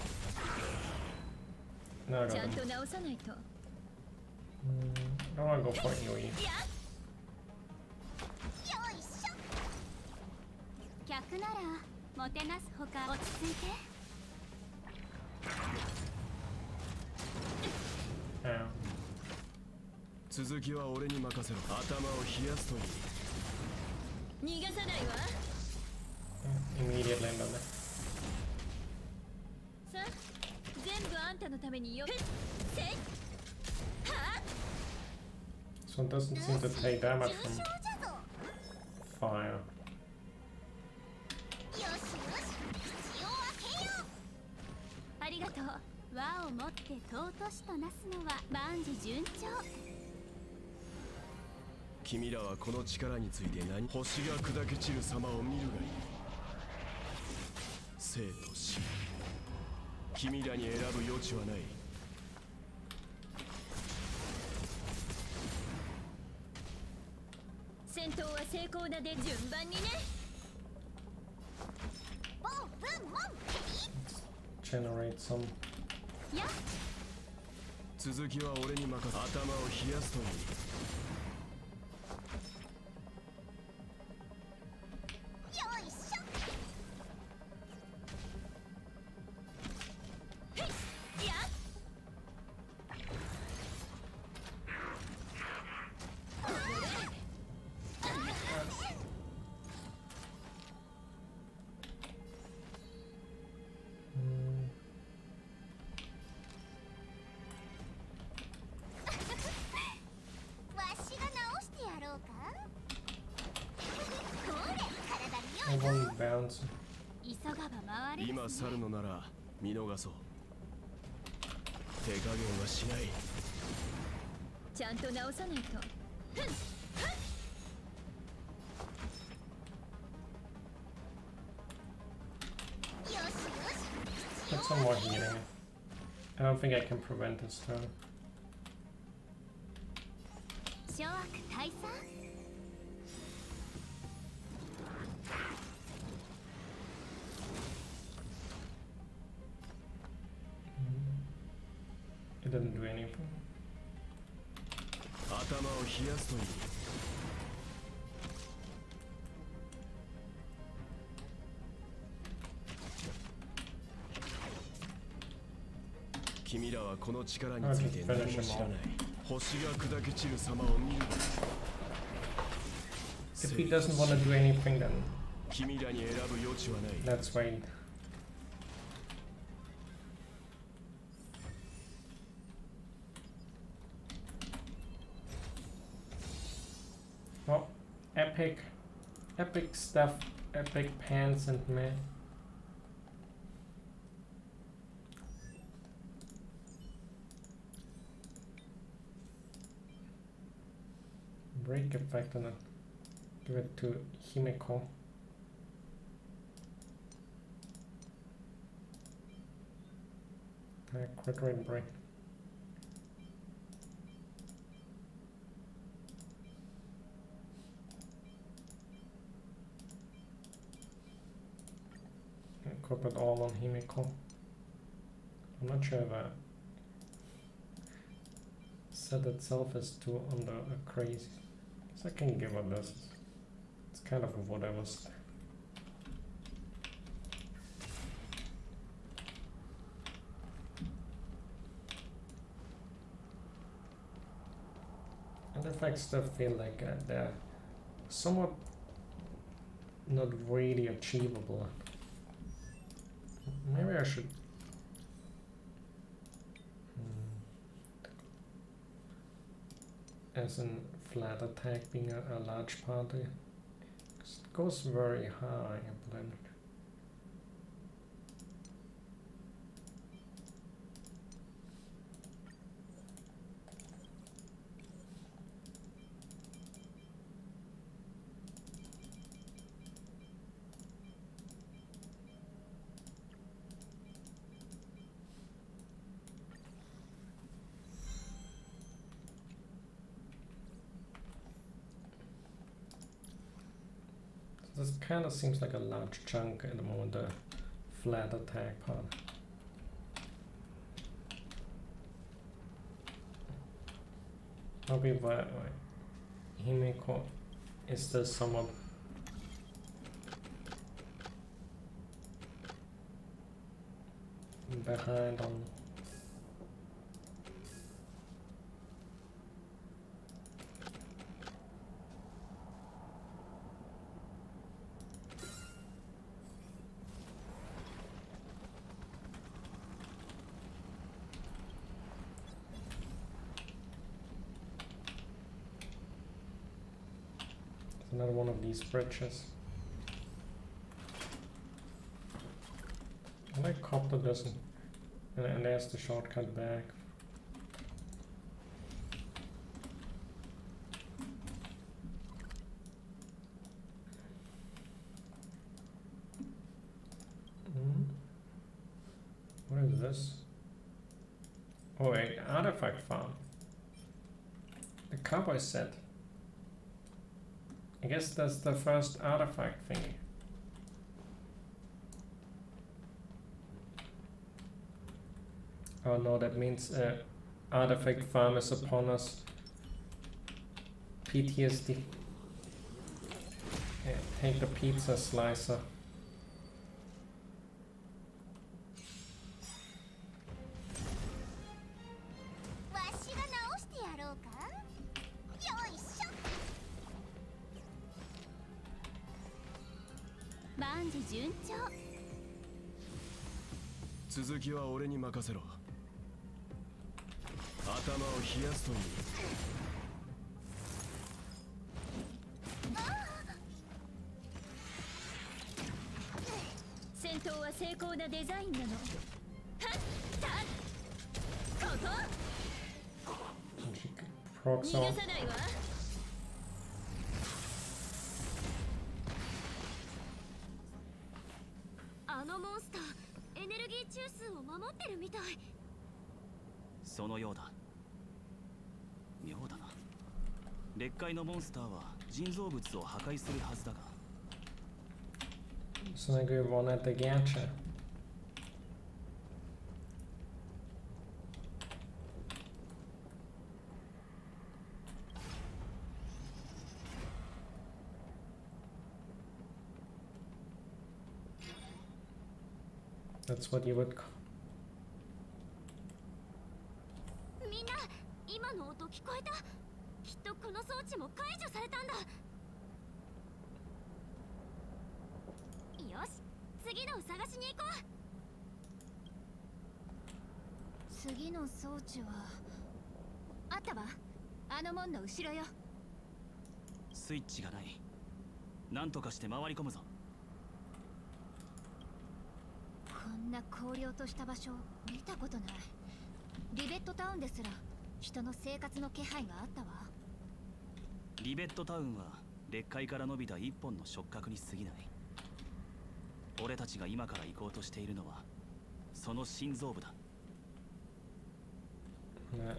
No, I ちゃ got ん them. と直さないと。I wanna go for UE. 客ならもてなすほか落ち着いて。 Yeah. 続きは俺に任せろ。頭を冷やすといい。逃がさないわ。 Immediately in the neck. さあ、全部あんたのためによ。せい。はあ。 So it doesn't seem to take damage from fire. ありがとう。輪を持って尊しとなすのは万事順調。君らはこの力について何？星が砕け散る様を見るがいい。生と死、君らに選ぶ余地はない。戦闘は成功なで順番にね。 Generate some. 続きは俺に任せ。頭を冷やすといい。 I won't bounce. 急がば回れ。今去るのなら見逃そう。手加減はしない。ちゃんと直さないと。 Get some more healing. I don't think I can prevent this turn. 諸悪退散。 It didn't do anything. 頭を冷やすといい。君らはこの力について何も知らない。星が砕け散る様を見る。 If he doesn't want to do anything, then 君らに選ぶ余地はない。 let's wait. Oh, epic stuff, epic pants and man. Break effect on it. Give it to Himeko. Crit rate break. Equip it all on Himeko. I'm not sure that set itself is too under crazy. So I can give her this. It's kind of whatever. And effects still feel like they're somewhat not really achievable. Maybe I should as in flat attack being a large party. 'Cause it goes very high in blend. This kind of seems like a large chunk at the moment, the flat attack part. Maybe why Himiko is still somewhat behind on. Another one of these bridges. I like copter doesn't, and there's the shortcut back. What is this? Oh, a artifact farm. The cowboy set. I guess that's the first artifact thingy. Oh no, that means artifact farm is upon us. PTSD. Yeah, take the pizza slicer.続きは俺に任せろ。頭を冷やすといい。戦闘は精巧なデザインなの。はっ、た、ここ。逃がさないわ。あのモンスター、エネルギー中枢を守ってるみたい。そのようだ。妙だな。劣界のモンスターは人造物を破壊するはずだが。So I agree one at the gacha. That's what you would call. みんな、今の音聞こえた。きっとこの装置も解除されたんだ。よし、次のを探しに行こう。次の装置はあったわ。あの門の後ろよ。スイッチがない。なんとかして回り込むぞ。こんな荒涼とした場所見たことない。リベットタウンですら人の生活の気配があったわ。リベットタウンは劣界から伸びた一本の触覚に過ぎない。俺たちが今から行こうとしているのはその心臓部だ。ね。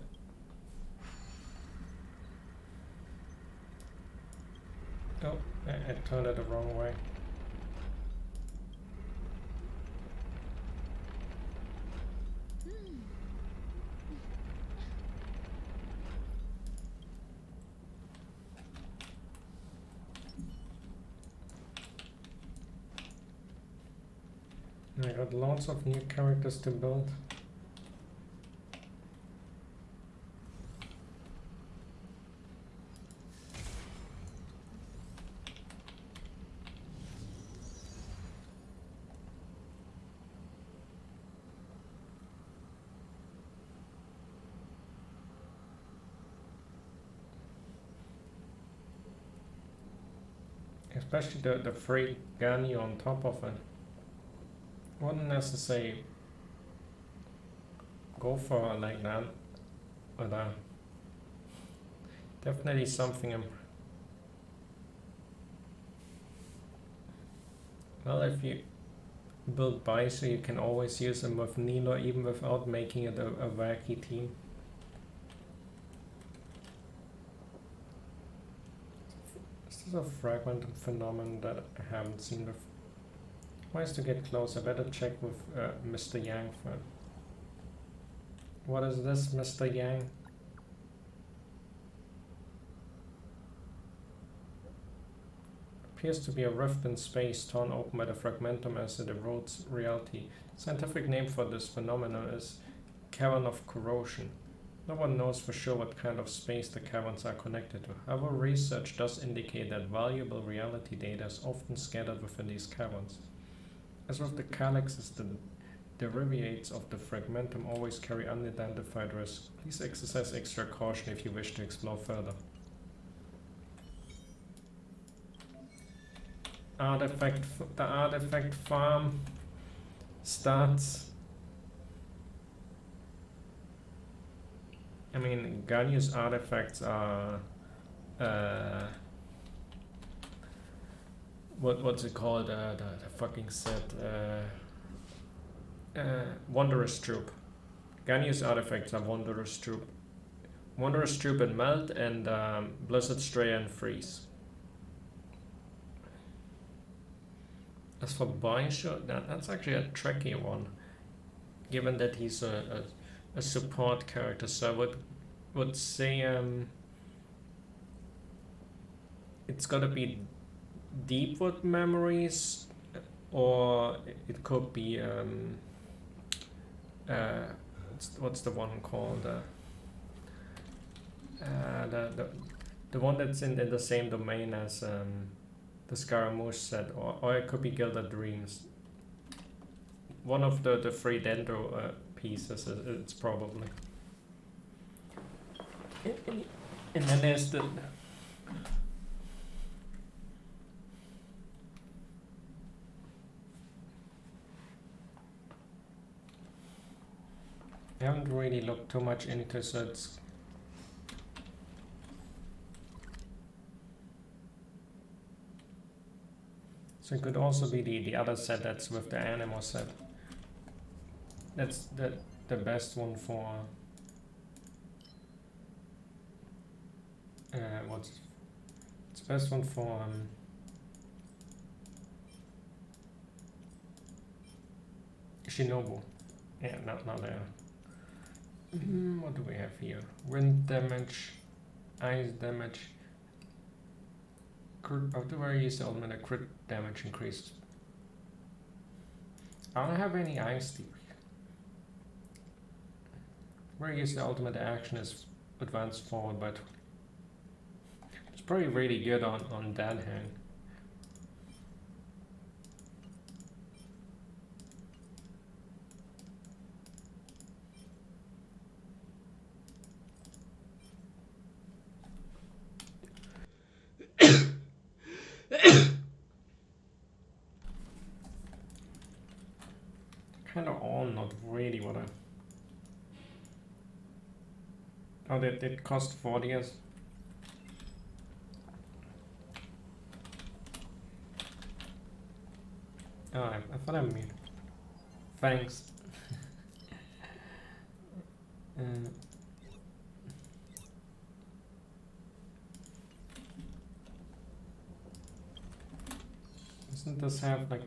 Oh, I turned it the wrong way. I got lots of new characters to build. Especially the free gunny on top of it. Wouldn't necessarily go for like that, but definitely something. Well, if you build Bison, you can always use them with Nilo, even without making it a wacky team. Is is a fragment phenomenon that I haven't seen before. Ways to get close. I better check with Mr. Yang first. What is this, Mr. Yang? Appears to be a rift in space torn open by the fragmentum as it erodes reality. Scientific name for this phenomenon is cavern of corrosion. No one knows for sure what kind of space the caverns are connected to. However, research does indicate that valuable reality data is often scattered within these caverns. As with the calyxes, the derivatives of the fragmentum always carry unidentified risk. Please exercise extra caution if you wish to explore further. The artifact farm starts. I mean, Ganya's artifacts are what's it called? The fucking set. Wanderer's Troop. Ganya's artifacts are Wanderer's Troop. Wanderer's Troop and Melt and Blizzard Stray and Freeze. As for Baisho, that's actually a tricky one, given that he's a support character. So I would say it's gotta be Deepwood Memories, or it could be what's the one called? The one that's in the same domain as the Scaramouche set, or it could be Gilded Dreams. One of the three Dendro pieces, it's probably. And then there's the... I haven't really looked too much into, so it's... So it could also be the other set that's with the Animo set. That's the best one for... it's the best one for... Shinobu. Yeah, not there. What do we have here? Wind damage, ice damage. After where you use the ultimate, crit damage increases. I don't have any ice deep. Where you use the ultimate action is advance forward, but it's probably really good on that hand. Kind of all, not really what I... Oh, that did cost 40 years. Oh, I thought I made... Thanks. Doesn't this have like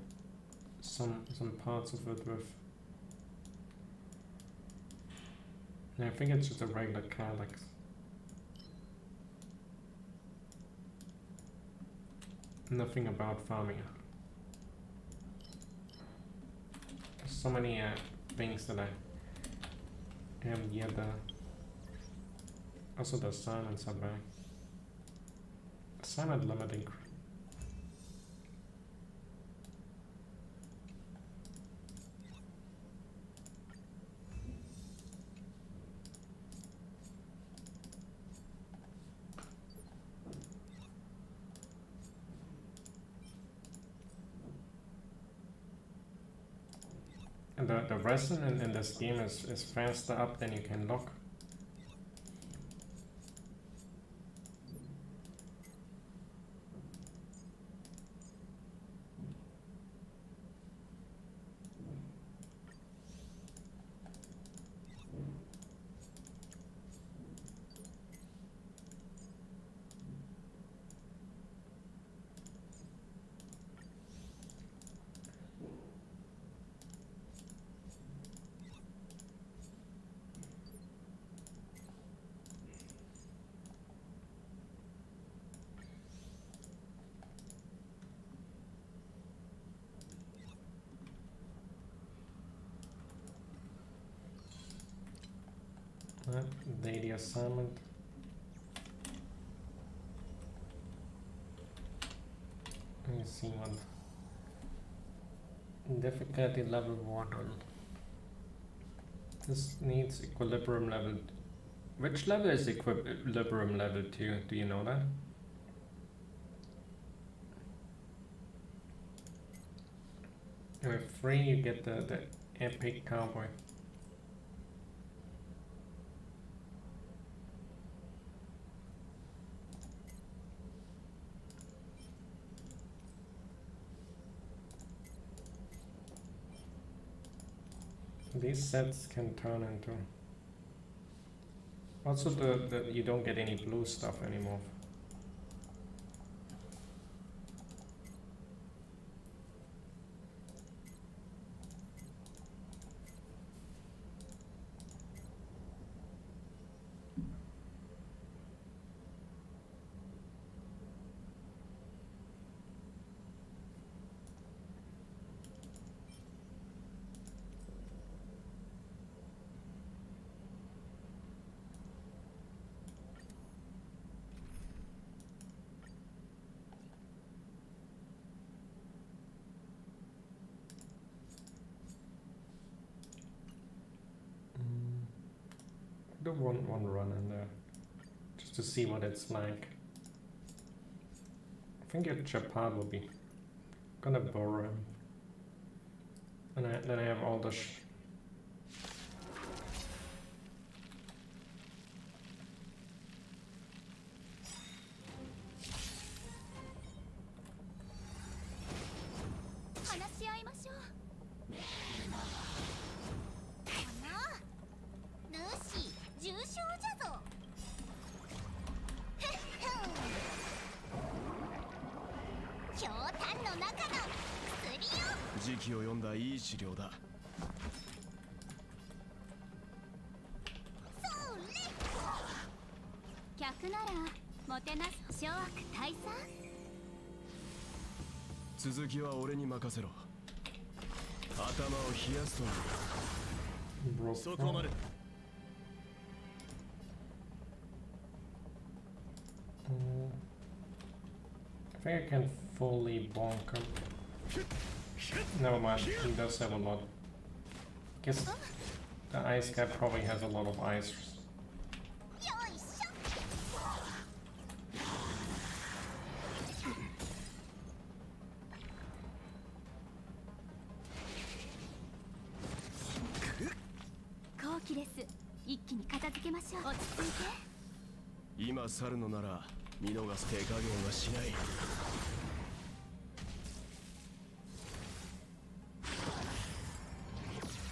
some parts of it with... I think it's just a regular calyx. Nothing about farming. There's so many things that I haven't yet. Also the silence are back. Silent limiting. And the resin in this game is faster up than you can lock. Daily assignment. Let me see what. Difficulty level 1. This needs equilibrium level. Which level is equilibrium level 2? Do you know that? With 3 you get the epic cowboy. These sets can turn into. Also, the you don't get any blue stuff anymore. Do one run in there, just to see what it's like. I think your Chapad will be gonna borrow him, and then I have all the続きは俺に任せろ。頭を冷やすといい。そこまで。I think I can fully bonk him. Never mind, he does have a lot. Guess the ice guy probably has a lot of ice.「今去るのなら見逃す手加減はしない。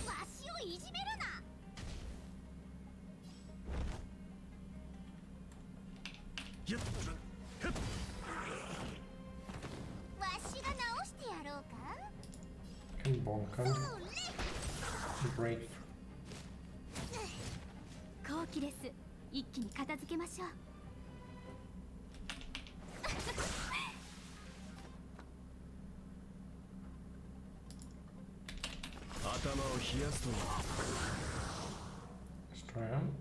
わしをいじめるな。わしが直してやろうか。Can bonk him. Break. 好機です。一気に片付けましょう。頭を冷やすといい。Let's try him.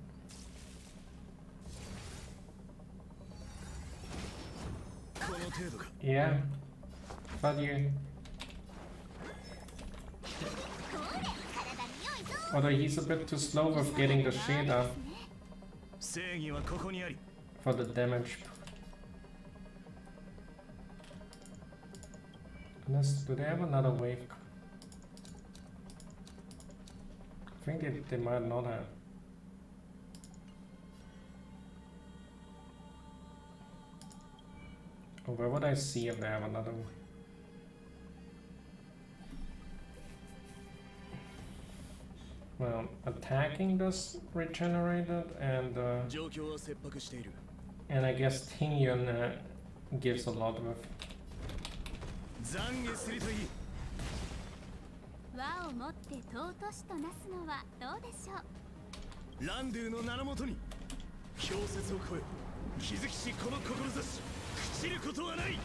Yeah, but you. Although he's a bit too slow with getting the shade up for the damage. Unless, do they have another wave? I think they might not have. Or where would I see if they have another one? Well, attacking does regenerate it, and I guess Tingyun gives a lot of it. 和をもって尊しとなすのはどうでしょう。ランドゥの名のもとに氷雪を越え気づきしこの志朽ちることはない。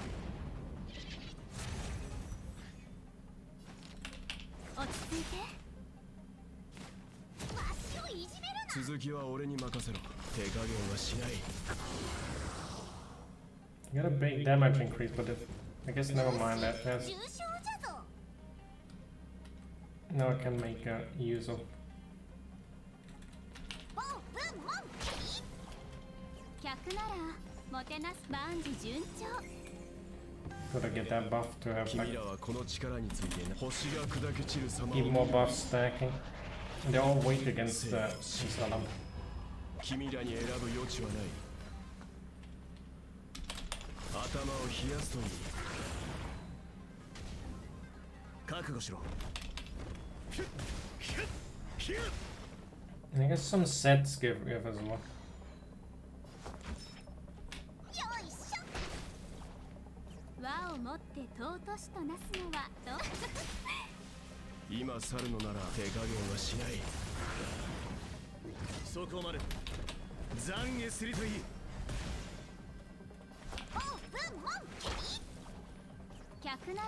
落ち着いて。わしをいじめるな。You got a big damage increase, but I guess never mind that. Now I can make use of. Gotta get that buff to have like even more buff stacking. And they're all weak against Salam. And I guess some sets give as well.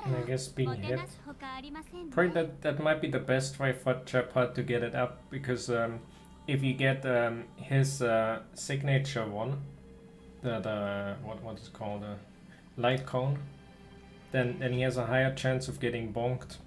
And I guess being hit. Probably that might be the best way for Shepard to get it up, because if you get his signature one, the what is it called, light cone, then he has a higher chance of getting bonked.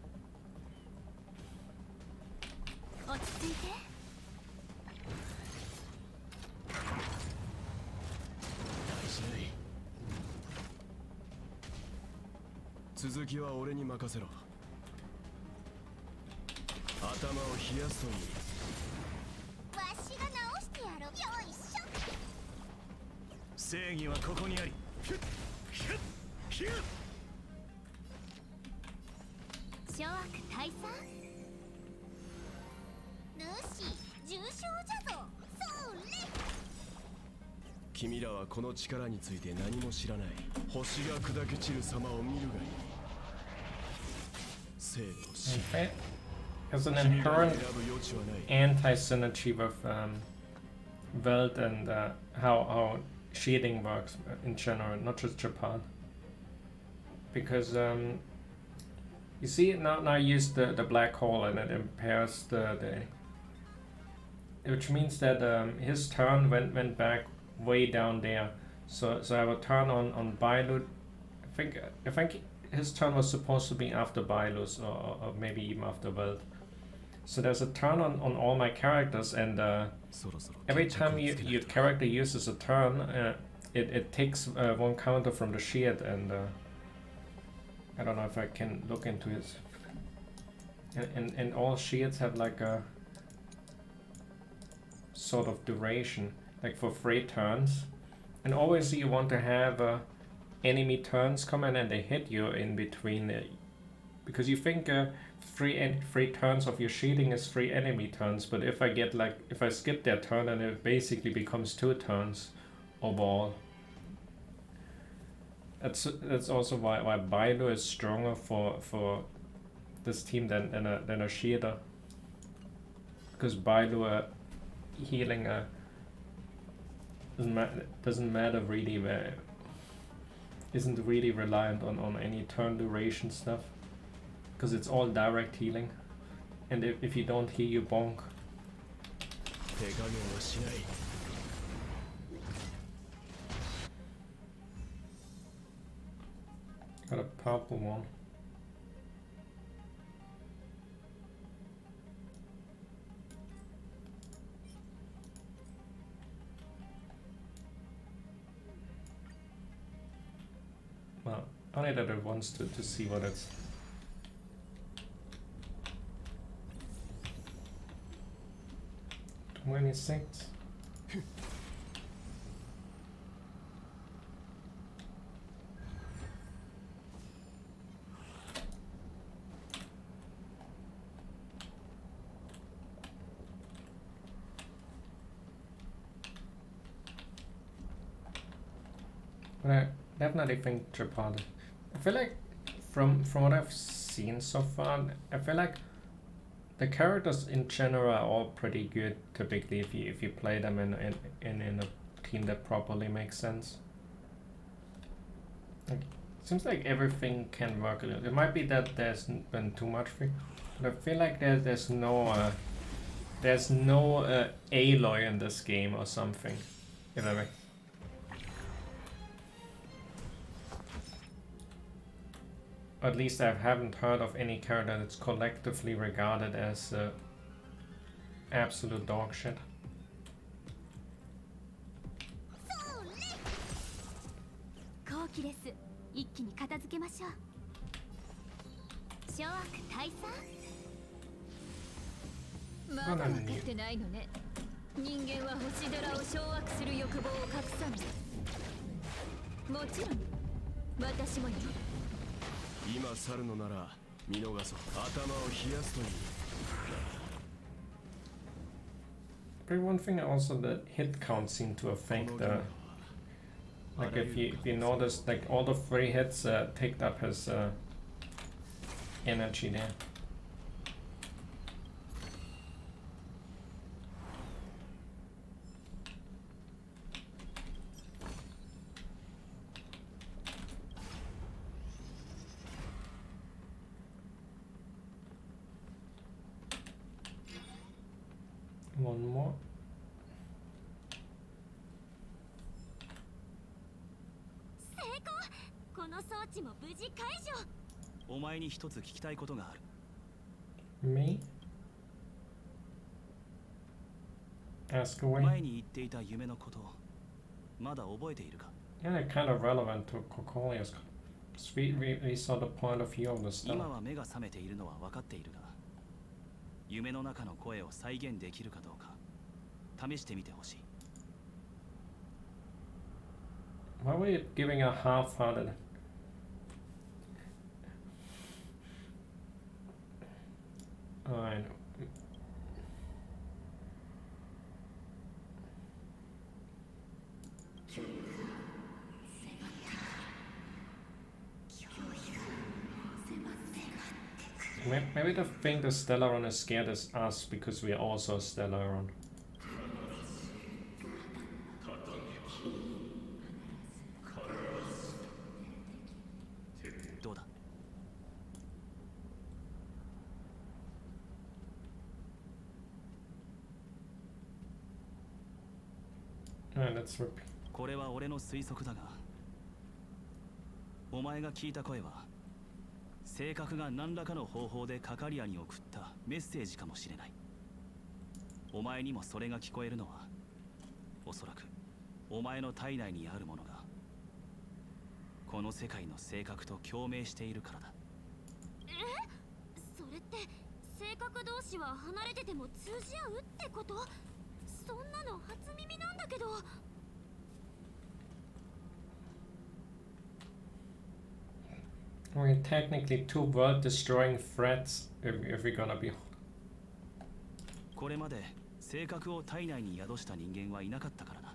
Has an inherent anti-synergy with Welt and how shading works in general, not just Japan. Because you see, now I use the black hole and it impairs the which means that his turn went back way down there. So I have a turn on Bailu. I think his turn was supposed to be after Bailu's or maybe even after Welt. So there's a turn on all my characters, and every time your character uses a turn, it takes one counter from the shield, and I don't know if I can look into it. And all shields have like a sort of duration, like for 3 turns. And always you want to have enemy turns come in and they hit you in between, because you think 3 turns of your shielding is 3 enemy turns, but if I skip their turn, then it basically becomes 2 turns overall. That's also why Bailu is stronger for this team than a shielder, because Bailu healing doesn't matter really, where isn't really reliant on any turn duration stuff, because it's all direct healing, and if you don't heal, you bonk. Got a purple one. Well, only that it wants to see what it's. $26. But I definitely think Japan. I feel like from what I've seen so far, I feel like the characters in general are all pretty good typically if you play them in a team that properly makes sense. Like, seems like everything can work a little. It might be that there's been too much free, but I feel like there's no There's no alloy in this game or something. If I at least I haven't heard of any character that's collectively regarded as absolute dog shit. 後期です。一気に片付けましょう。諸悪大佐。まだ分かってないのね。人間は星寺を掌握する欲望を隠さない。もちろん私もよ。今去るのなら見逃そう。頭を冷やすといい。 But one thing also, the hit count seemed to affect the, like if you notice, like all the free hits picked up his energy there. One more. 成功。この装置も無事解除。お前に一つ聞きたいことがある。Me? Ask away. 前に言っていた夢のこと、まだ覚えているか？ Yeah, kind of relevant to Kokolia's. We saw the point of view of the star. 今は目が覚めているのは分かっているが、夢の中の声を再現できるかどうか試してみてほしい。 Why were you giving a half-hearted? Oh, I know. Maybe the thing the Stellaron is scared is us because we are also Stellaron. どうだ? Let's repeat. これは俺の推測だが、お前が聞いた声は性格が何らかの方法でカカリアに送ったメッセージかもしれない。お前にもそれが聞こえるのは、おそらくお前の体内にあるものがこの世界の性格と共鳴しているからだ。それって性格同士は離れてても通じ合うってこと？そんなの初耳なんだけど。We're technically two world-destroying threats if we're gonna be. これまで性格を体内に宿した人間はいなかったからな。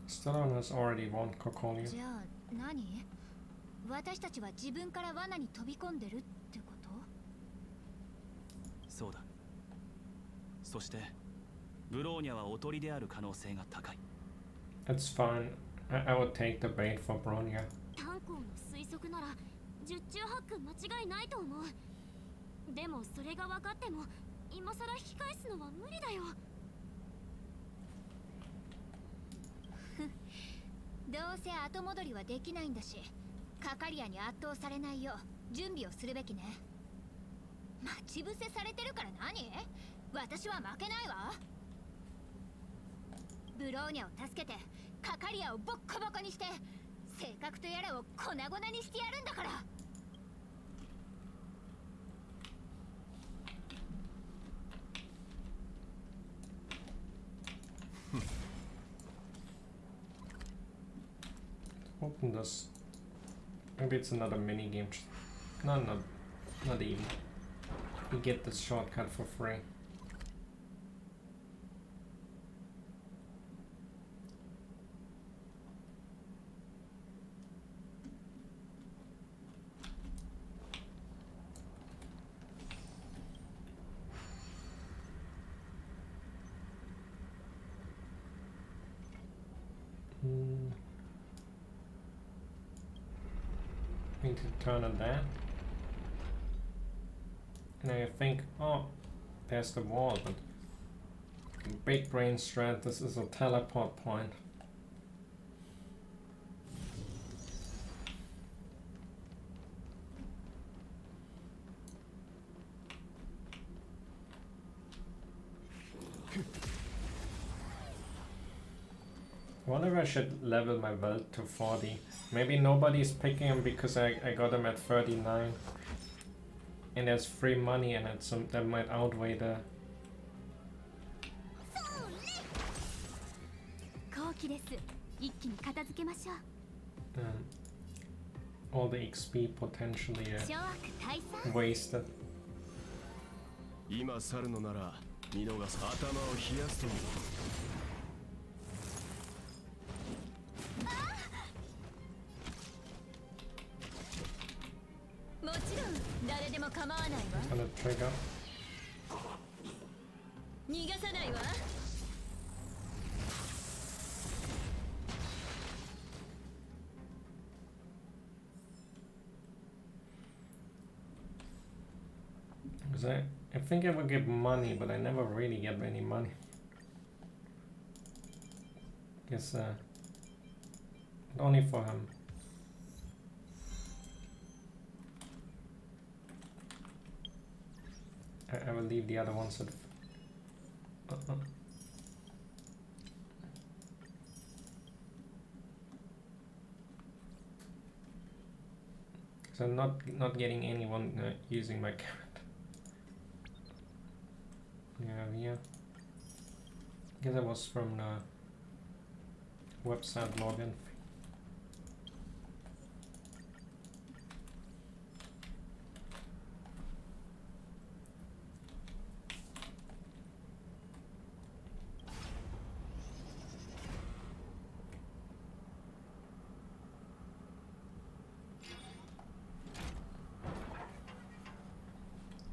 Stellaron has already won Kokolia. じゃあ何？私たちは自分から罠に飛び込んでるってこと？そうだ。そしてブローニャはおとりである可能性が高い。That's fine. I would take the bait for BRONYA. 炭鉱の推測なら十中八九間違いないと思う。でもそれが分かっても今さら引き返すのは無理だよ。どうせ後戻りはできないんだし、カカリアに圧倒されないよう準備をするべきね。待ち伏せされてるから何？私は負けないわ。ブローニャを助けてカカリアをボッコボコにして性格とやらを粉々にしてやるんだから。Open this. Maybe it's another mini game. No, not even. You get this shortcut for free. need to turn on that. And I think, oh, there's the wall, but big brain strat, this is a teleport point. I wonder if I should level my wealth to 40. Maybe nobody's picking him because I got him at 39. And there's free money in it, so that might outweigh the... all the XP potentially wasted. 今去るのなら見逃す頭を冷やすといい。もちろん誰でも構わないわ。 Gonna trigger. 逃がさないわ。 Because I think I would get money, but I never really get any money. Guess only for him. I will leave the other ones at... So I'm not getting anyone using my carrot. Yeah. I guess that was from the website login.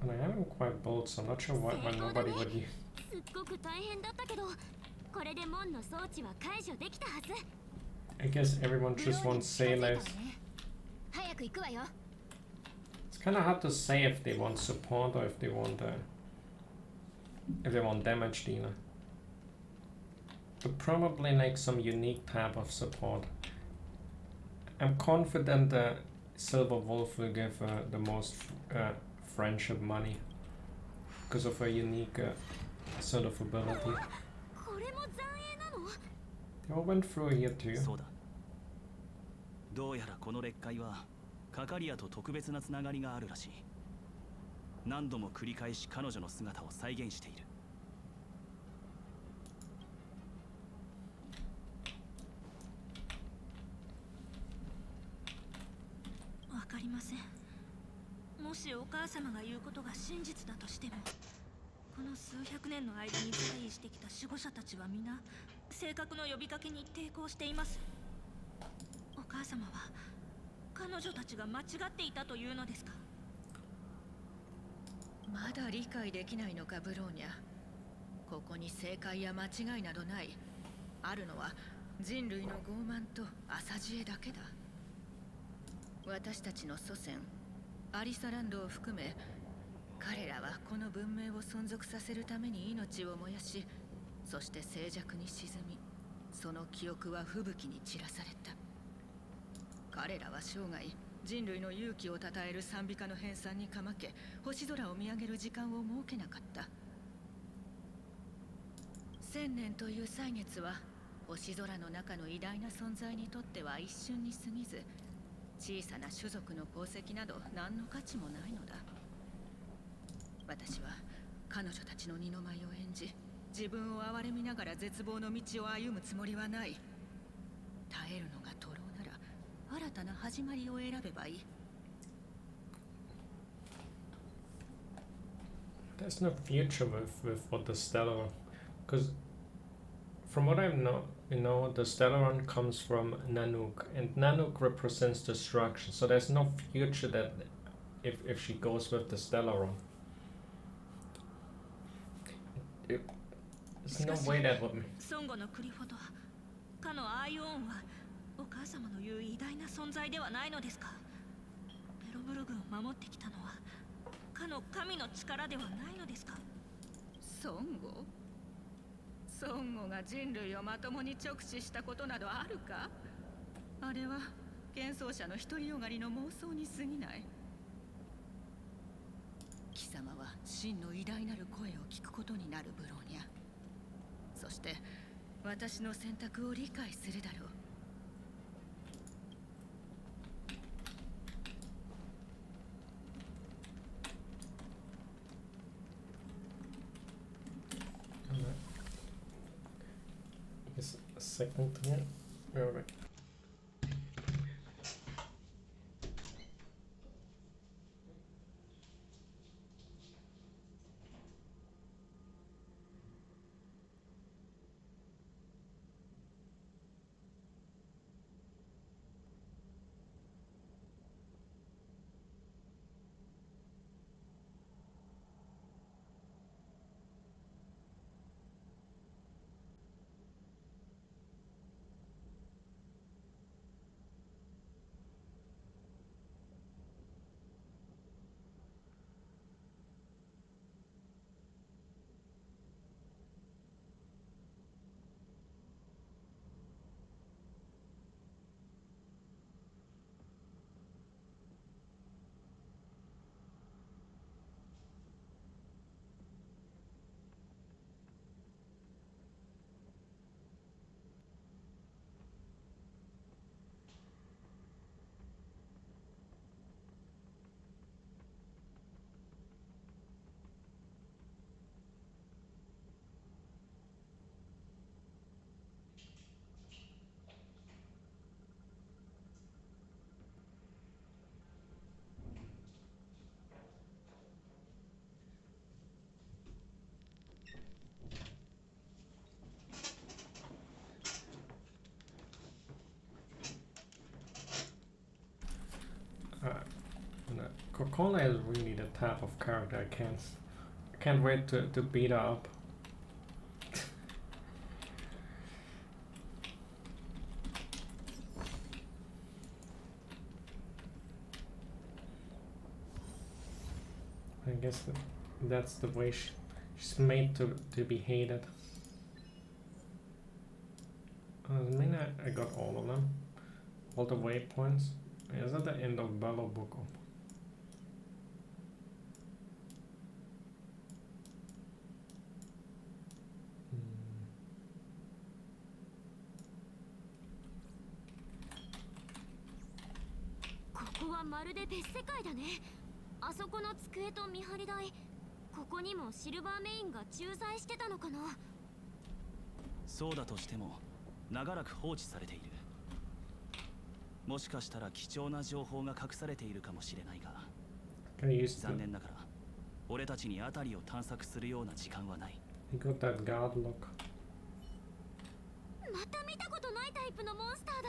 And I am quite bold, so I'm not sure why nobody would use. I guess everyone just wants sailors. It's kind of hard to say if they want support or if they want damage dealer. But probably like some unique type of support. I'm confident that Silver Wolf will give the most friendship money because of a unique sort of ability. They all went through here too. どうやらこの劣化はカカリアと特別なつながりがあるらしい。何度も繰り返し彼女の姿を再現している。わかりません。もしお母様が言うことが真実だとしても、この数百年の間に在位してきた守護者たちは皆正確の呼びかけに抵抗しています。お母様は彼女たちが間違っていたというのですか？まだ理解できないのか、ブローニャ。ここに正解や間違いなどない。あるのは人類の傲慢と浅知恵だけだ。私たちの祖先アリサランドを含め、彼らはこの文明を存続させるために命を燃やし、そして静寂に沈み、その記憶は吹雪に散らされた。彼らは生涯人類の勇気をたたえる賛美歌の編纂にかまけ、星空を見上げる時間を設けなかった。1000年という歳月は星空の中の偉大な存在にとっては一瞬に過ぎず、小さな種族の功績など何の価値もないのだ。私は彼女たちの二の舞を演じ、自分を憐れみながら絶望の道を歩むつもりはない。耐えるのが徒労なら新たな始まりを選べばいい。There's no future with what the Stellaron, because from what I know, the Stellaron comes from Nanook, and Nanook represents destruction. So there's no future that if she goes with the Stellaron. There's no way that would. 孫悟のクリフォとかのアイオーンはお母様の言う偉大な存在ではないのですか？ブルグを守ってきたのはかの神の力ではないのですか？孫悟が人類をまともに直視したことなどあるか？あれは幻想者の独りよがりの妄想に過ぎない。貴様は真の偉大なる声を聞くことになるブローニャ。そして私の選択を理解するだろう。Yes, a second here. Where are we? Kokona is really the type of character I can't wait to beat her up. I guess that's the way she's made to be hated. I mean, I got all of them. All the waypoints. Is that the end of Battle Book?ここはまるで別世界だね。あそこの机と見張り台、ここにもシルバーメインが駐在してたのかな。そうだとしても長らく放置されている。もしかしたら貴重な情報が隠されているかもしれないが、残念ながら俺たちに辺りを探索するような時間はない。また見たことないタイプのモンスターだ。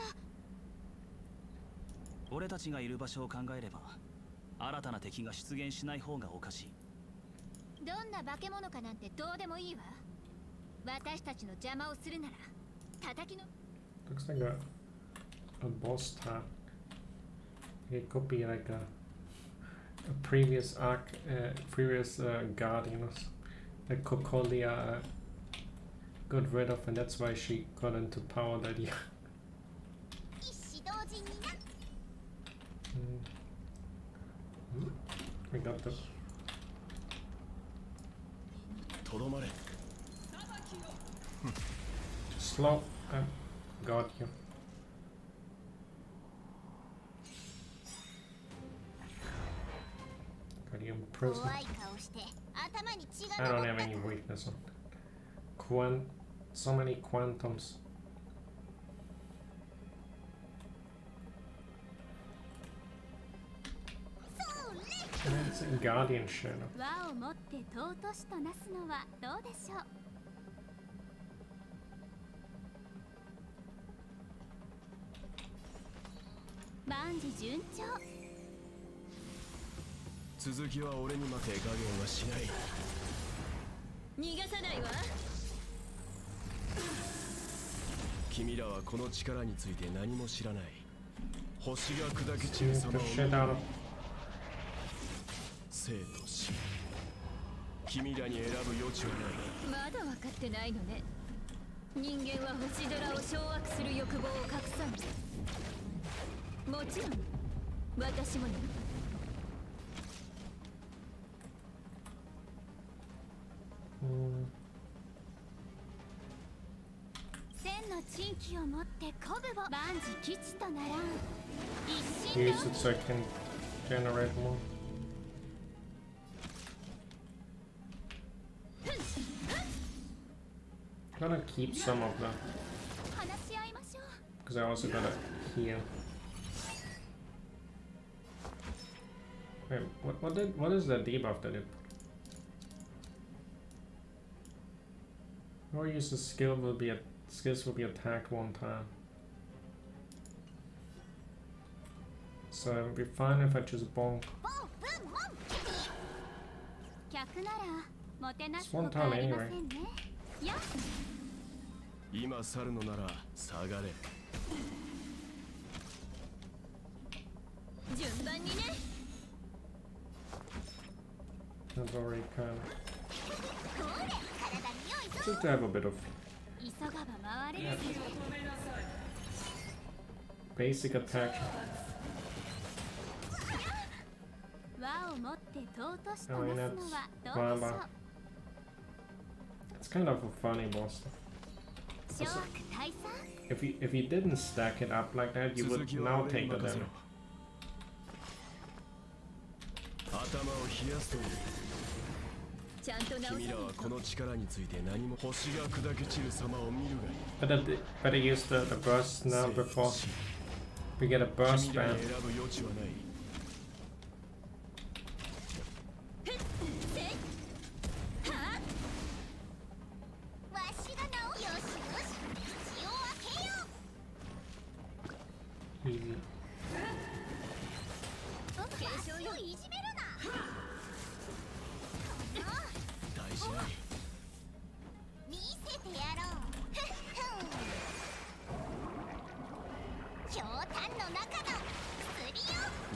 俺たちがいる場所を考えれば新たな敵が出現しない方がおかしい。どんな化け物かなんてどうでもいいわ。私たちの邪魔をするなら叩きの。Looks like a boss tag. It could be like a previous arc, previous guardians that Cocolia got rid of, and that's why she got into power that year. We got the. Slow. Got you. Got you in prison. I don't have any weakness on. So many quantums. It's a guardian shadow. 輪を持って尊しとなすのはどうでしょう。万事順調。続きは俺に待て。加減はしない。逃がさないわ。君らはこの力について何も知らない。星が砕け散る様を生と死。君らに選ぶ余地はない。まだ分かってないのね。人間は星空を掌握する欲望を隠さない。もちろん私もね。千の珍奇を持って鼓舞を万事吉とならん。一心 Use it so I can generate more. I'm gonna keep some of them because I also gotta heal. Wait, what is the debuff that it? Or use the skill will be skills will be attacked one time. So it would be fine if I just bonk. It's one time anyway. 今去るのなら下がれ。順番にね。That's already kind of just to have a bit of basic attack. I mean, that's Mama. It's kind of a funny boss. Also, if you didn't stack it up like that, you would now take the damage. 頭を冷やすという。君らはこの力について何も星が砕け散る様を見るがいい。Better use the burst now before we get a burst ban. 君らに選ぶ余地はない。Easy.「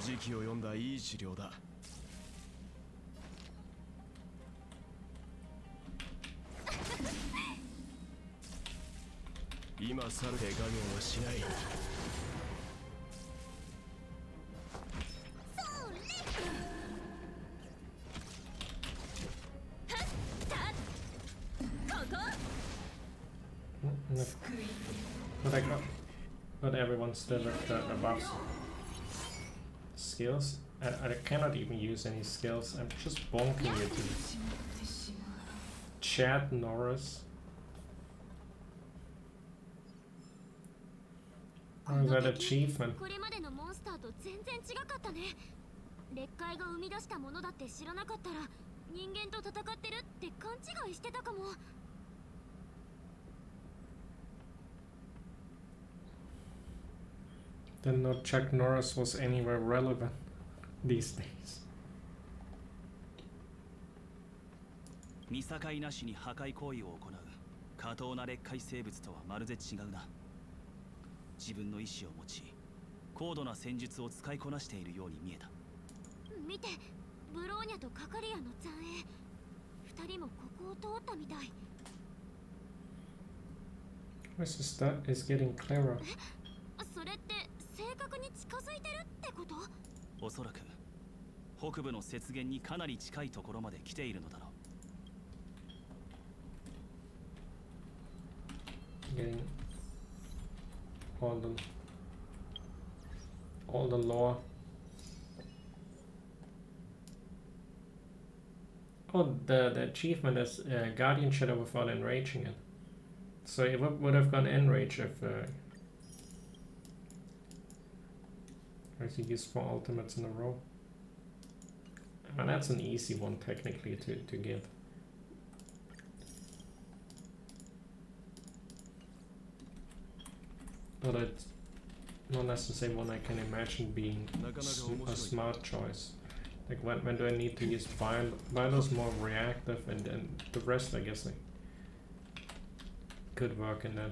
時期を読んだいい資料だ」「今去る手加減はしない」But everyone's still at the buffs. Skills? I cannot even use any skills. I'm just bonking it. Chad Norris. Or is that achievement? これまでのモンスターと全然違かったね。劣界が生み出したものだって知らなかったら人間と戦ってるって勘違いしてたかも。Then not Chuck Norris was anywhere relevant these days. 見境なしに破壊行為を行う下等な劣界生物とはまるで違うな。自分の意志を持ち高度な戦術を使いこなしているように見えた。見て、ブローニャとカカリアの残影。二人もここを通ったみたい。This stuff is getting clearer. それって正確に近づいてるってこと？おそらく北部の雪原にかなり近いところまで来ているのだろう。Getting all the lore. Oh, the achievement is Guardian Shadow without enraging it. So it would have gone enrage if I used 4 ultimates in a row. And that's an easy one technically to get. But it's not necessarily one I can imagine being a smart choice. Like when do I need to use Vital's more reactive, and then the rest I guess like could work in that.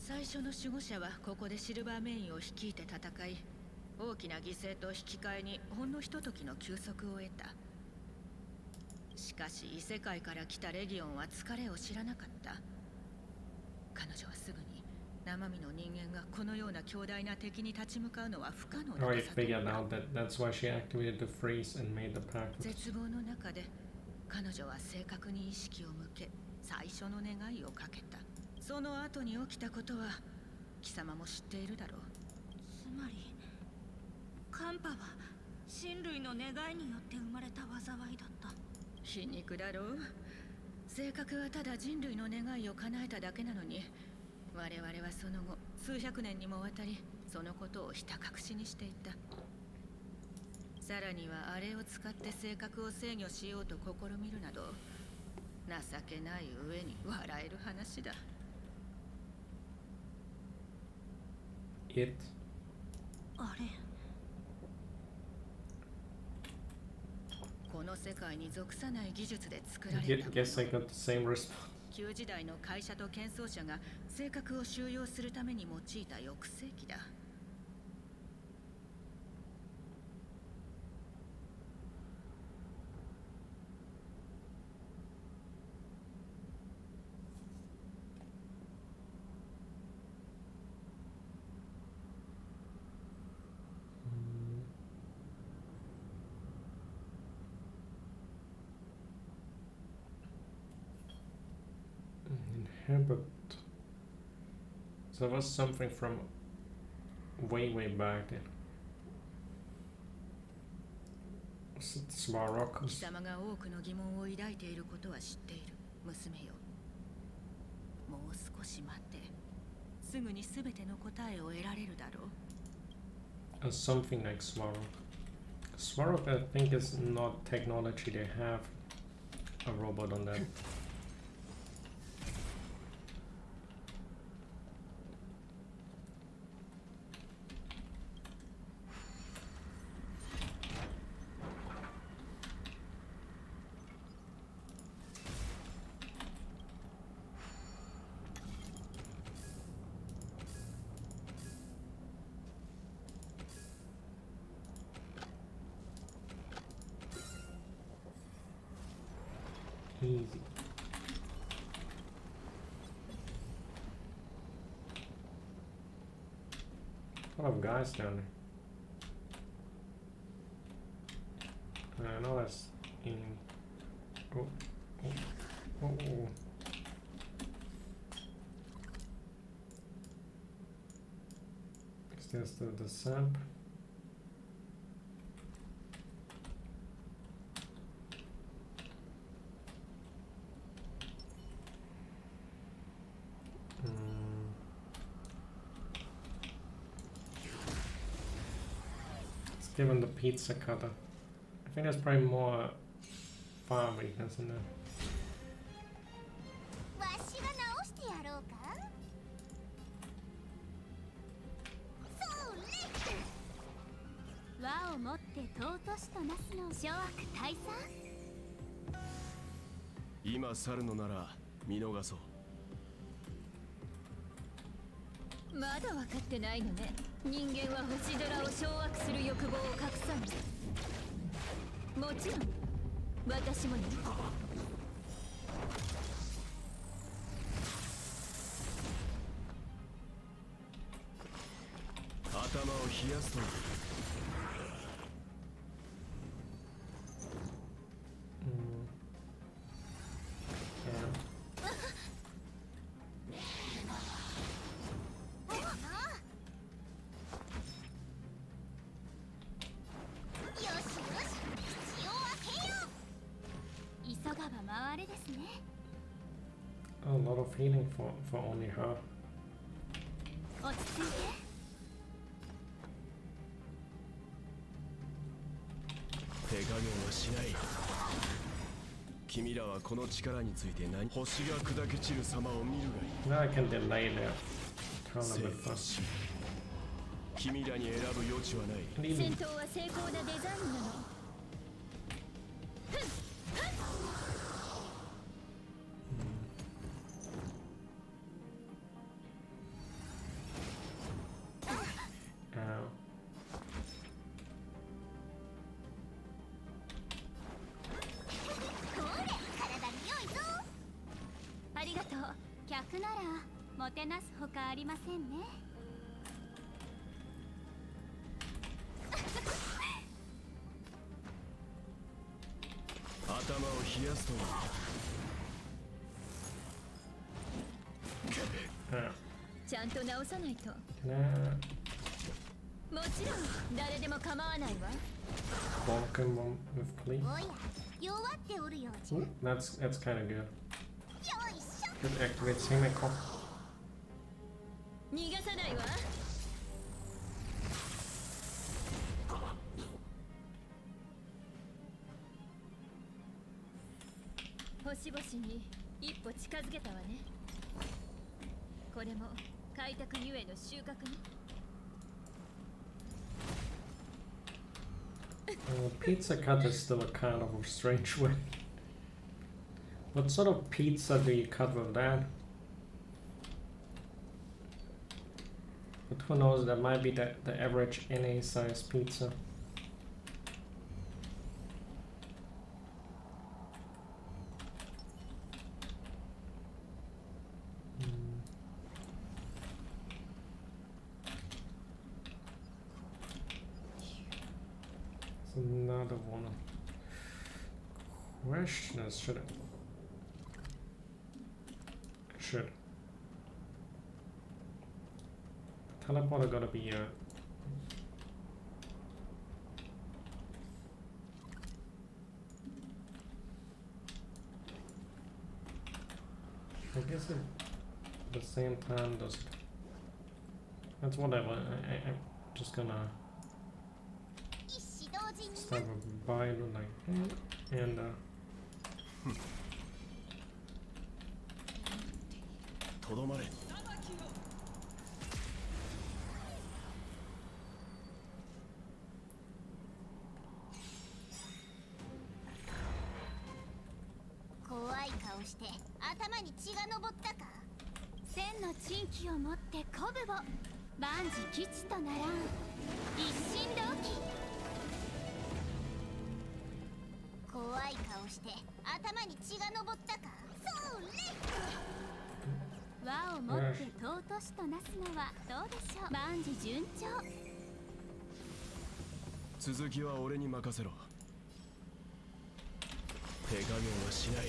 最初の守護者はここでシルバーメインを率いて戦い、大きな犠牲と引き換えにほんのひとときの休息を得た。しかし異世界から来たレギオンは疲れを知らなかった。彼女はすぐに生身の人間がこのような強大な敵に立ち向かうのは不可能だと悟った。絶望の中で彼女は正確に意識を向け、最初の願いをかけた。その後に起きたことは貴様も知っているだろう。つまりカンパは人類の願いによって生まれた災いだった。皮肉だろう。性格はただ人類の願いを叶えただけなのに、我々はその後数百年にもわたりそのことをひた隠しにしていた。さらにはあれを使って性格を制御しようと試みるなど、情けない上に笑える話だ。あれ、この世界に属さない技術で作られたもの。旧時代の会社と建造者が性格を収容するために用いた抑制器だ。Inhabit. So that was something from way back then. Was it Svarok? 貴様が多くの疑問を抱いていることは知っている、娘よ。もう少し待って、すぐにすべての答えを得られるだろう。Something like Svarok. Svarok, I think, is not technology. They have a robot on that. Easy. A lot of guys down there. I know that's in. Oh. Is this the sap? Given the pizza cutter. I think there's probably more fire weakness in there. 和をもって尊しとなすの諸悪退散。今去るのなら見逃そう。まだ分かってないのね。人間は星空を掌握する欲望を隠さない。もちろん私もね。頭を冷やすと。A lot of healing for only her. 落ち着いて。手加減はしない。君らはこの力について何？星が砕け散る様を見るがいい。 Now I can delay the turn a bit faster. 君らに選ぶ余地はない。戦闘は成功なデザインなの。客ならもてなすほかありませんね。頭を冷やすといい。ちゃんと直さないと。 Can I もちろん誰でも構わないわ。 bonk him with please? おや、弱っておるようじゃ。 Ooh, that's kind of good. Good activate Himeko. 逃がさないわ。星々に一歩近づけたわね。これも開拓ゆえの収穫ね。Pizza cut is still a kind of a strange way. What sort of pizza do you cut with that? But who knows, that might be the average NA size pizza. Another one. Question is, should teleporter gotta be I guess at the same time does it. That's whatever. I'm just gonna start a bio like that and とどまれ。怖い顔して頭に血が上ったか。千の珍奇をもって鼓舞を万事吉とならん一心同期。怖い顔して頭に血が上ったか。それ和をもって尊しとなすのはどうでしょう。万事順調。続きは俺に任せろ。手加減はしない。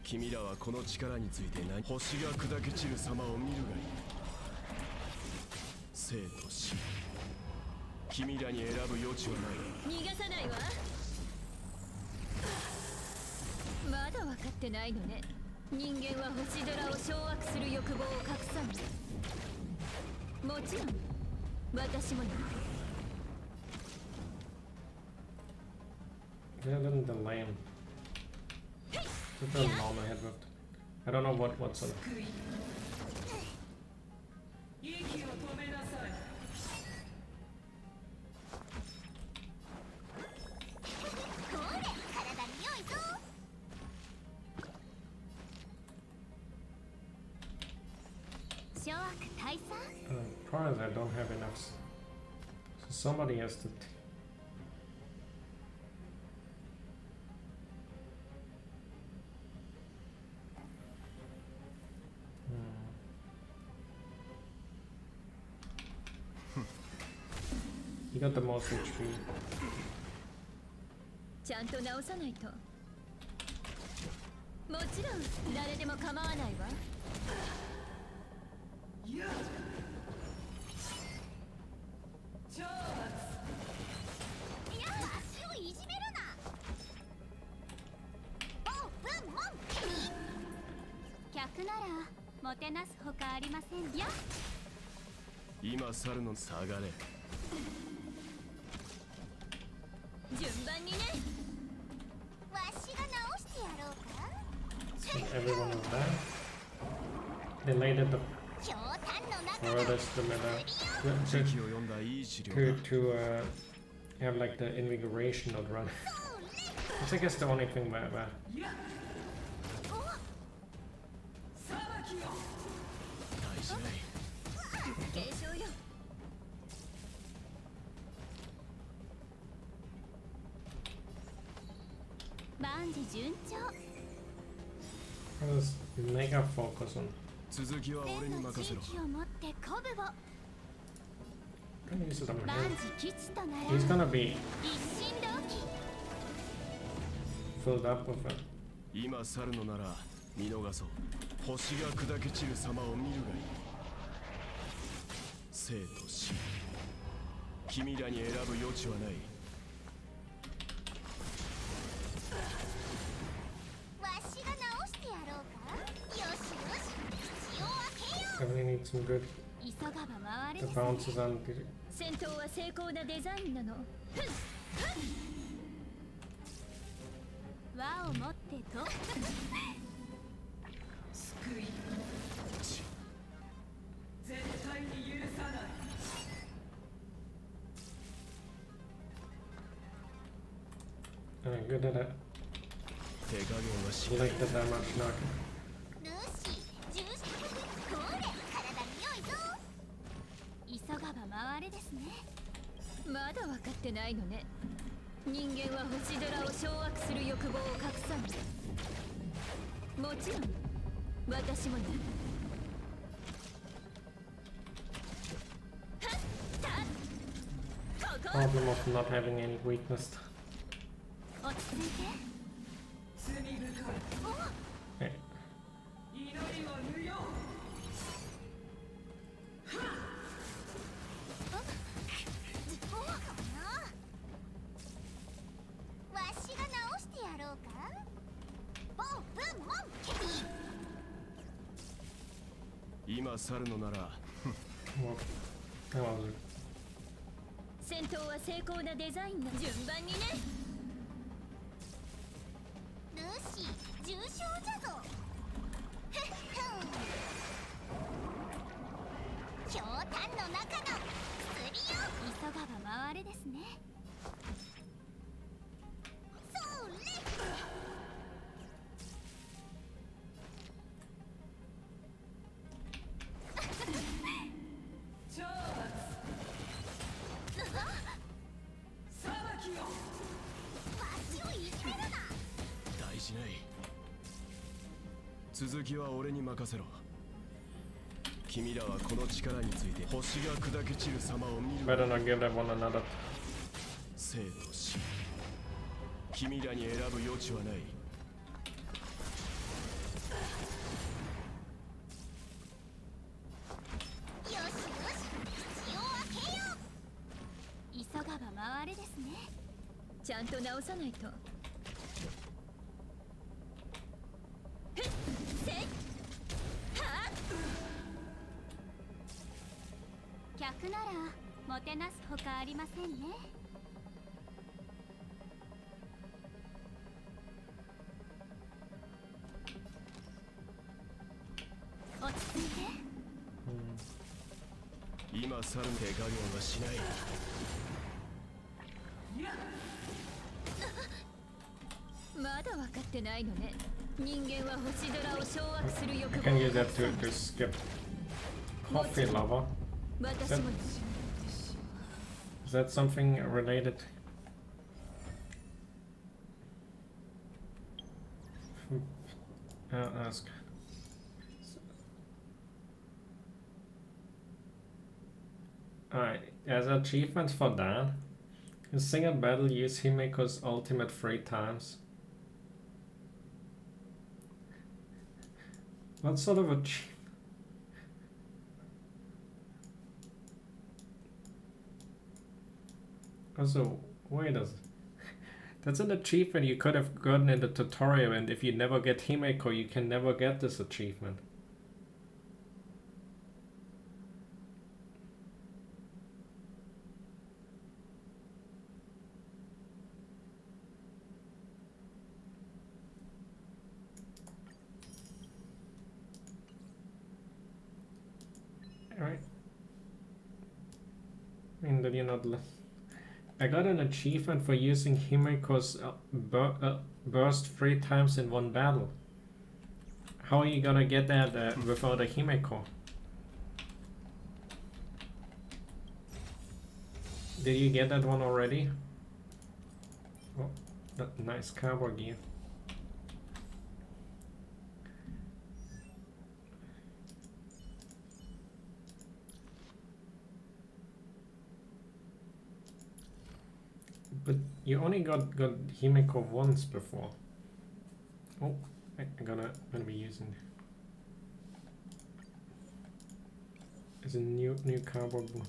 君らはこの力について何？星が砕け散る様を見るがいい。生と死、君らに選ぶ余地はない。逃がさないわ。まだ分かってないのね。人間は星空を掌握する欲望を隠さない。もちろん私もね。They're in the lane. Just a normal head with. I don't know what's on. 'Cause I don't have enough. So somebody has to. He got the most HP. ちゃんと直さないと。もちろん誰でも構わないわ。客ならもてなすほかありませんよ。今去るの下がれ。順番にね。わしが直してやろうか。 So everyone was there. They laid at the furthest the meta to have like the invigoration not run. That's I guess the only thing where こ万事順調。 What does Mega focus on? 続きは俺に任せろ。地域を持って鼓舞を。 I'm gonna use it on 万 him. 事吉となら He's gonna be 一心同期。 filled up with it. 今去るのなら見逃そう。星が砕け散る様を見るがいい。生と死、君らに選ぶ余地はない。わしが直してやろうか。よしよし、口を開けよ Definitely need some good う。急がば回れ the ですね。 bounces on the 戦闘は精巧なデザインなの。輪を持ってと。救い絶対に許さない。 good at it. 手加減はし You ない。 like the damage knocking. ルーシー、重視。これ、体に良いぞ。急がば回れですね。まだ分かってないのね。人間は星空を掌握する欲望を隠さない。もちろん私もね。Problem of not having any weakness. 落ち着いて。 Hey. わしが直してやろうか。ボンブンモンケリ。今去るのなら Well, that was it. 戦闘は精巧なデザインな順番にね。ルーシー、重傷じゃぞ。ふっふん。ひょうたんの中の薬よ。急がば回れですね。それ。大事ない。続きは俺に任せろ。君らはこの力について星が砕け散る様を見る。 Better not give that one another. 生と死、君らに選ぶ余地はない。よしよし、口を開けよう。急がば回れですね。ちゃんと直さないと。客ならもてなすほかありませんね。落ち着いて。今去る手加減はしない。まだ分かってないのね。人間は星空を掌握する欲 I 望 can を use 隠 that さ to, ない。 to skip coffee lava. 私も Is that something related? I'll ask. Alright, as achievement for that, in single battle use Himeko's ultimate 3 times. What sort of achievement? Also, wait a that's an achievement you could have gotten in the tutorial, and if you never get Himeko, you can never get this achievement. Alright. I mean, did you not I got an achievement for using Himeko's burst 3 times in one battle. How are you gonna get that without a Himeko? Did you get that one already? Oh, that nice cowboy gear. But you only got Himeko once before. Oh, I'm gonna be using. It's a new cardboard one.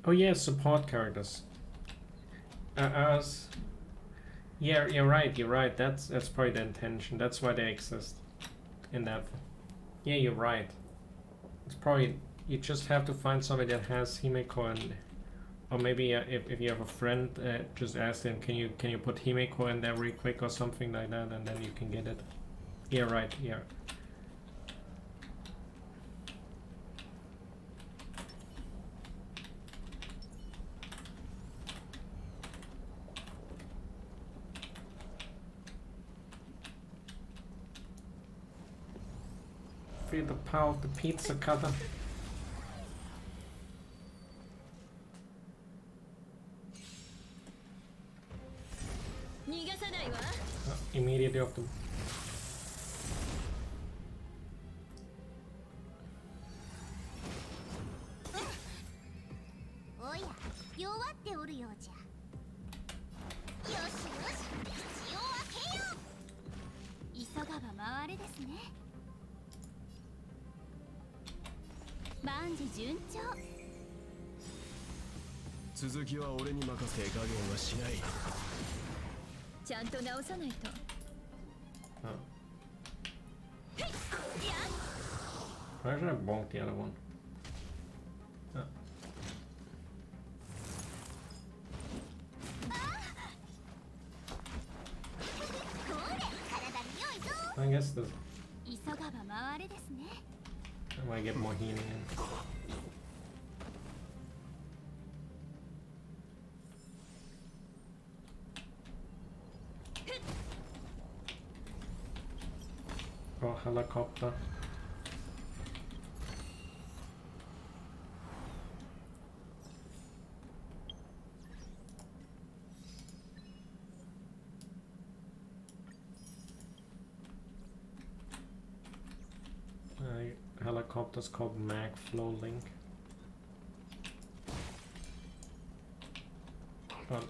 Oh yeah, support characters. Yeah, you're right. That's probably the intention. That's why they exist. In that. Yeah, you're right. It's probably you just have to find somebody that has Himeko, and or maybe if you have a friend, just ask them, can you put Himeko in there real quick or something like that, and then you can get it. Yeah, right. Yeah. Feel the power of the pizza cutter. Immediately off the.おや、弱っておるようじゃ。よしよし、口を開けよう。急がば回れですね。万事順調。続きは俺に任せ、加減はしない。ちゃんと直さないと。Why should I bonk the other one? I guess this. I might get more healing in. Oh, helicopter. Helicopter's called Mag Flow Link. But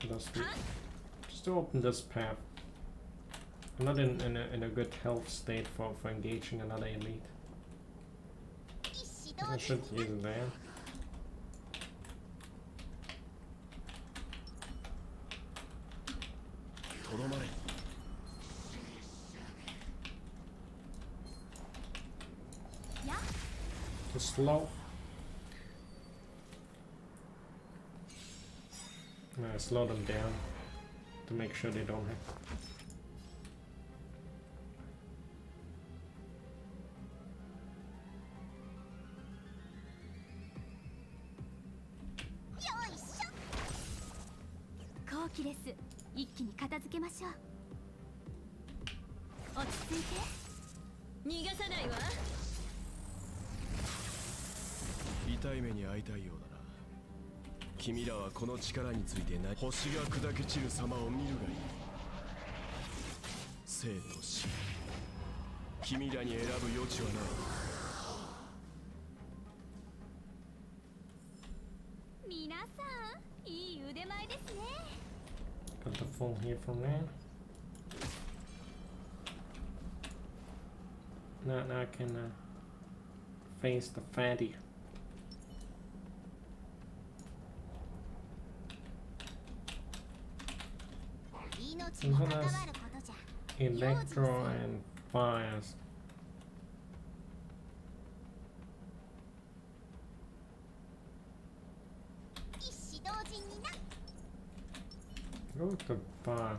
just to open this path. I'm not in a good health state for engaging another elite. I should use it there. Too slow. Slow them down to make sure they don't have.痛い目に遭いたいようだな。君らはこの力について何、星が砕け散る様を見るがいい。生と死、君らに選ぶ余地はない。皆さん、いい腕前ですね。Got the phone here from there. Now I can face the fatty. This one has electro and fires. Go with the fire.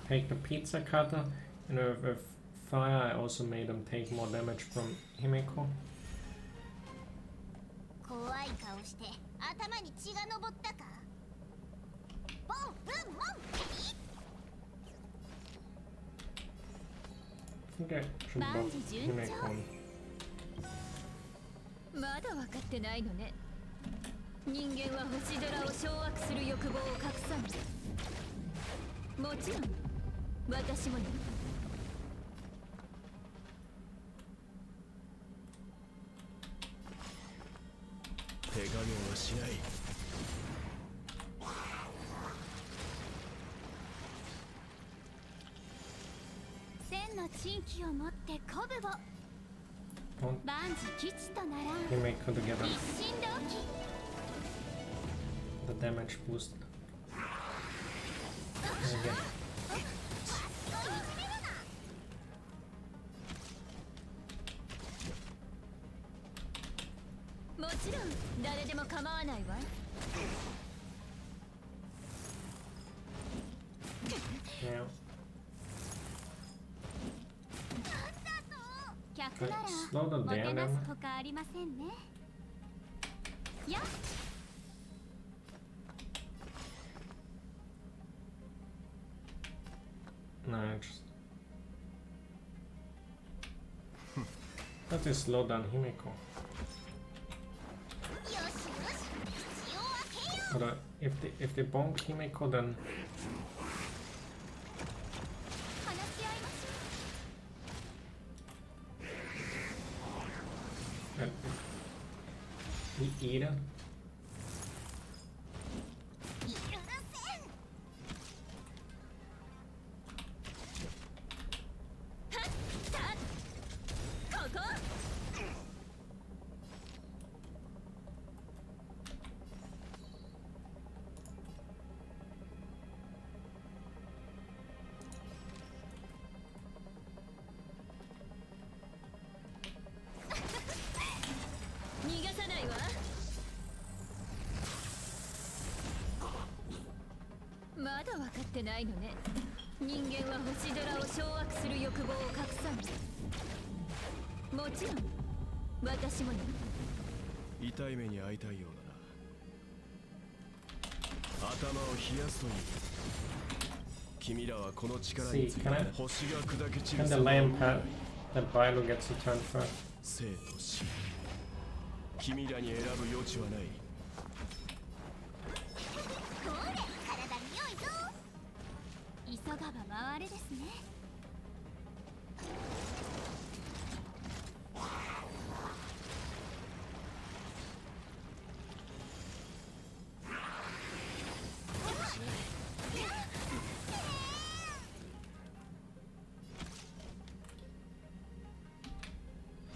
Take the pizza cutter, and with fire I also made him take more damage from Himeko. して頭に血が上ったか。ボンブンモン。 Okay, should both make one. まだ分かってないのね。人間は星空を掌握する欲望を隠さない。もちろん私もね。手加減はしない。千の珍奇を持って鼓舞を。万事吉とならん。 You make it together. 一心同期。 The damage boost. Okay. もちろん誰でも構わないわ。Yeah. 客なら Slow them もて down, なす Emma. ほかありませんね。やっ No, just. That is slow down Himeko. よしよし、口を開けよう。 But if they bonk Himeko, then 話し合いましょう。 eat it. 許せん。ここ。逃がさないわ。まだ分かってないのね。人間は星空を掌握する欲望を隠さない。もちろん私もね。痛い目に遭いたいようだな。頭を冷やすといい。君らはこの力について See, 星が砕け散る can the 様を lion 見る pet that Bilo gets to turn first? 生と死。君らに選ぶ余地はない。ほれ、体に良いぞ。急がば回れですね。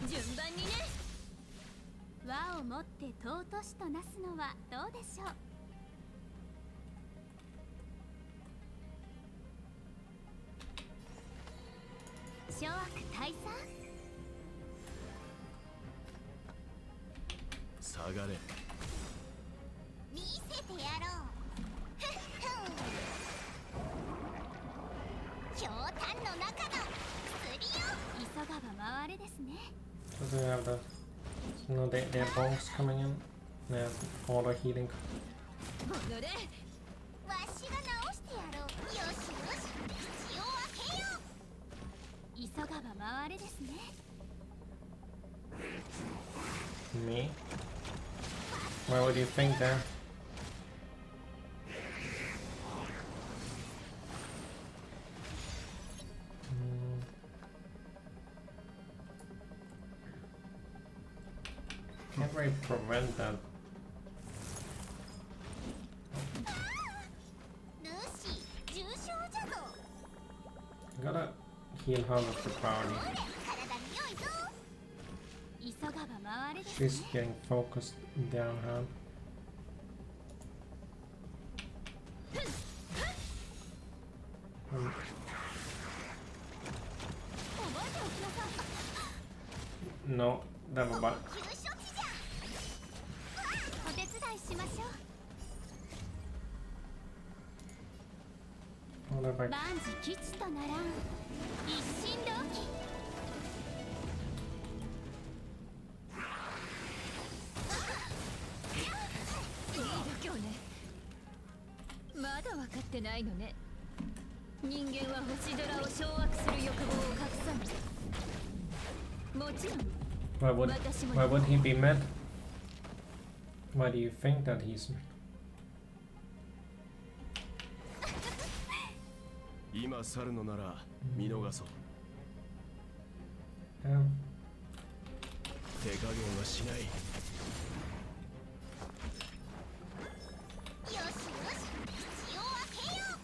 順番にね。和をもって尊しとなすのはどうでしょう。諸悪退散。下がれ。見せてやろう。ふっふん。ひょうたんの中の薬よ。急がば回れですね。 So they have the. So no, they have bonks coming in. They have auto healing. おのれ。わしが直してやろう。よしよし、口を開けよう。急がば回れですね。 Me? Why would you think that? Can't really prevent that. 主、重傷じゃぞ。 Gotta heal her with the priority. 体に良いぞ。急がば回れです She's ね。 getting focused down her. No, never mind. 急処置じゃ。お手伝いしましょう。 What if I 万事吉とならん。一心同期。 I 分かってないのね。人間は星空を掌握する欲望を隠さない。もちろん Why would he be mad? Why do you think that he's mad? 今去るのなら見逃そう。手加減はしない。よしよし、口を開けよう。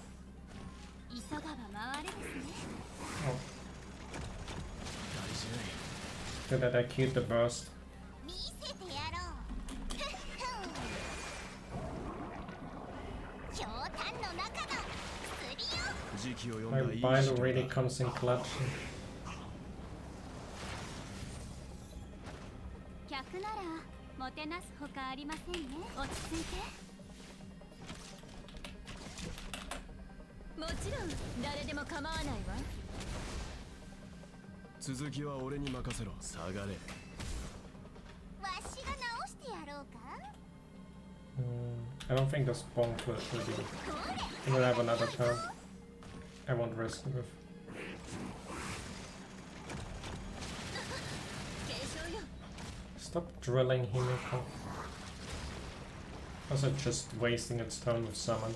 急がば回れですね。Good that I queued the burst. 見せてやろう。ひょうたんの中の薬よ。 My bile really comes in clutch. 客ならもてなすほかありませんね。落ち着いて。もちろん誰でも構わないわ。続きは俺に任せろ。下がれ。わしが直してやろうか。I don't think this bonk will be. I'm gonna have another turn. I won't risk it with. Stop drilling Himiko. Also just wasting its turn with summon.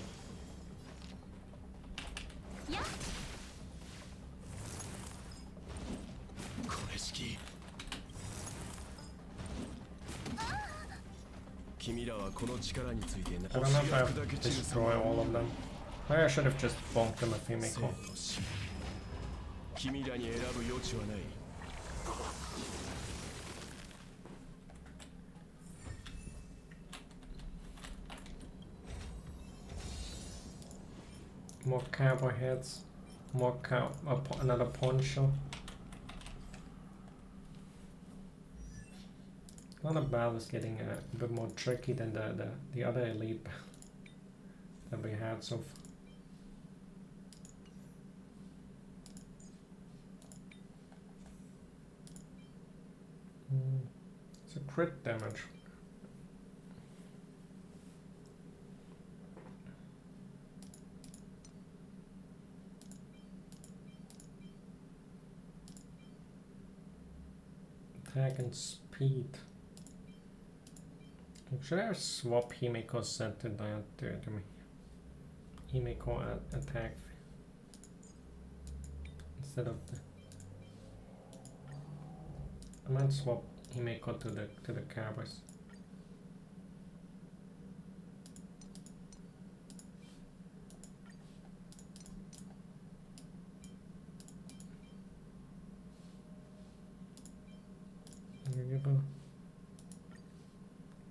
Yeah. これ式。君らはこの力について I don't know if I destroy all of them. Maybe I should have just bonked them with Himiko. 君らに選ぶ余地はない。More cowboy heads. More another poncho. Another battle is getting a bit more tricky than the other elite that we had so far. It's a crit damage. Attack and speed. Should I swap Himiko's set to that to me? Himiko attack instead of the. I might swap Himiko to the Cowboys.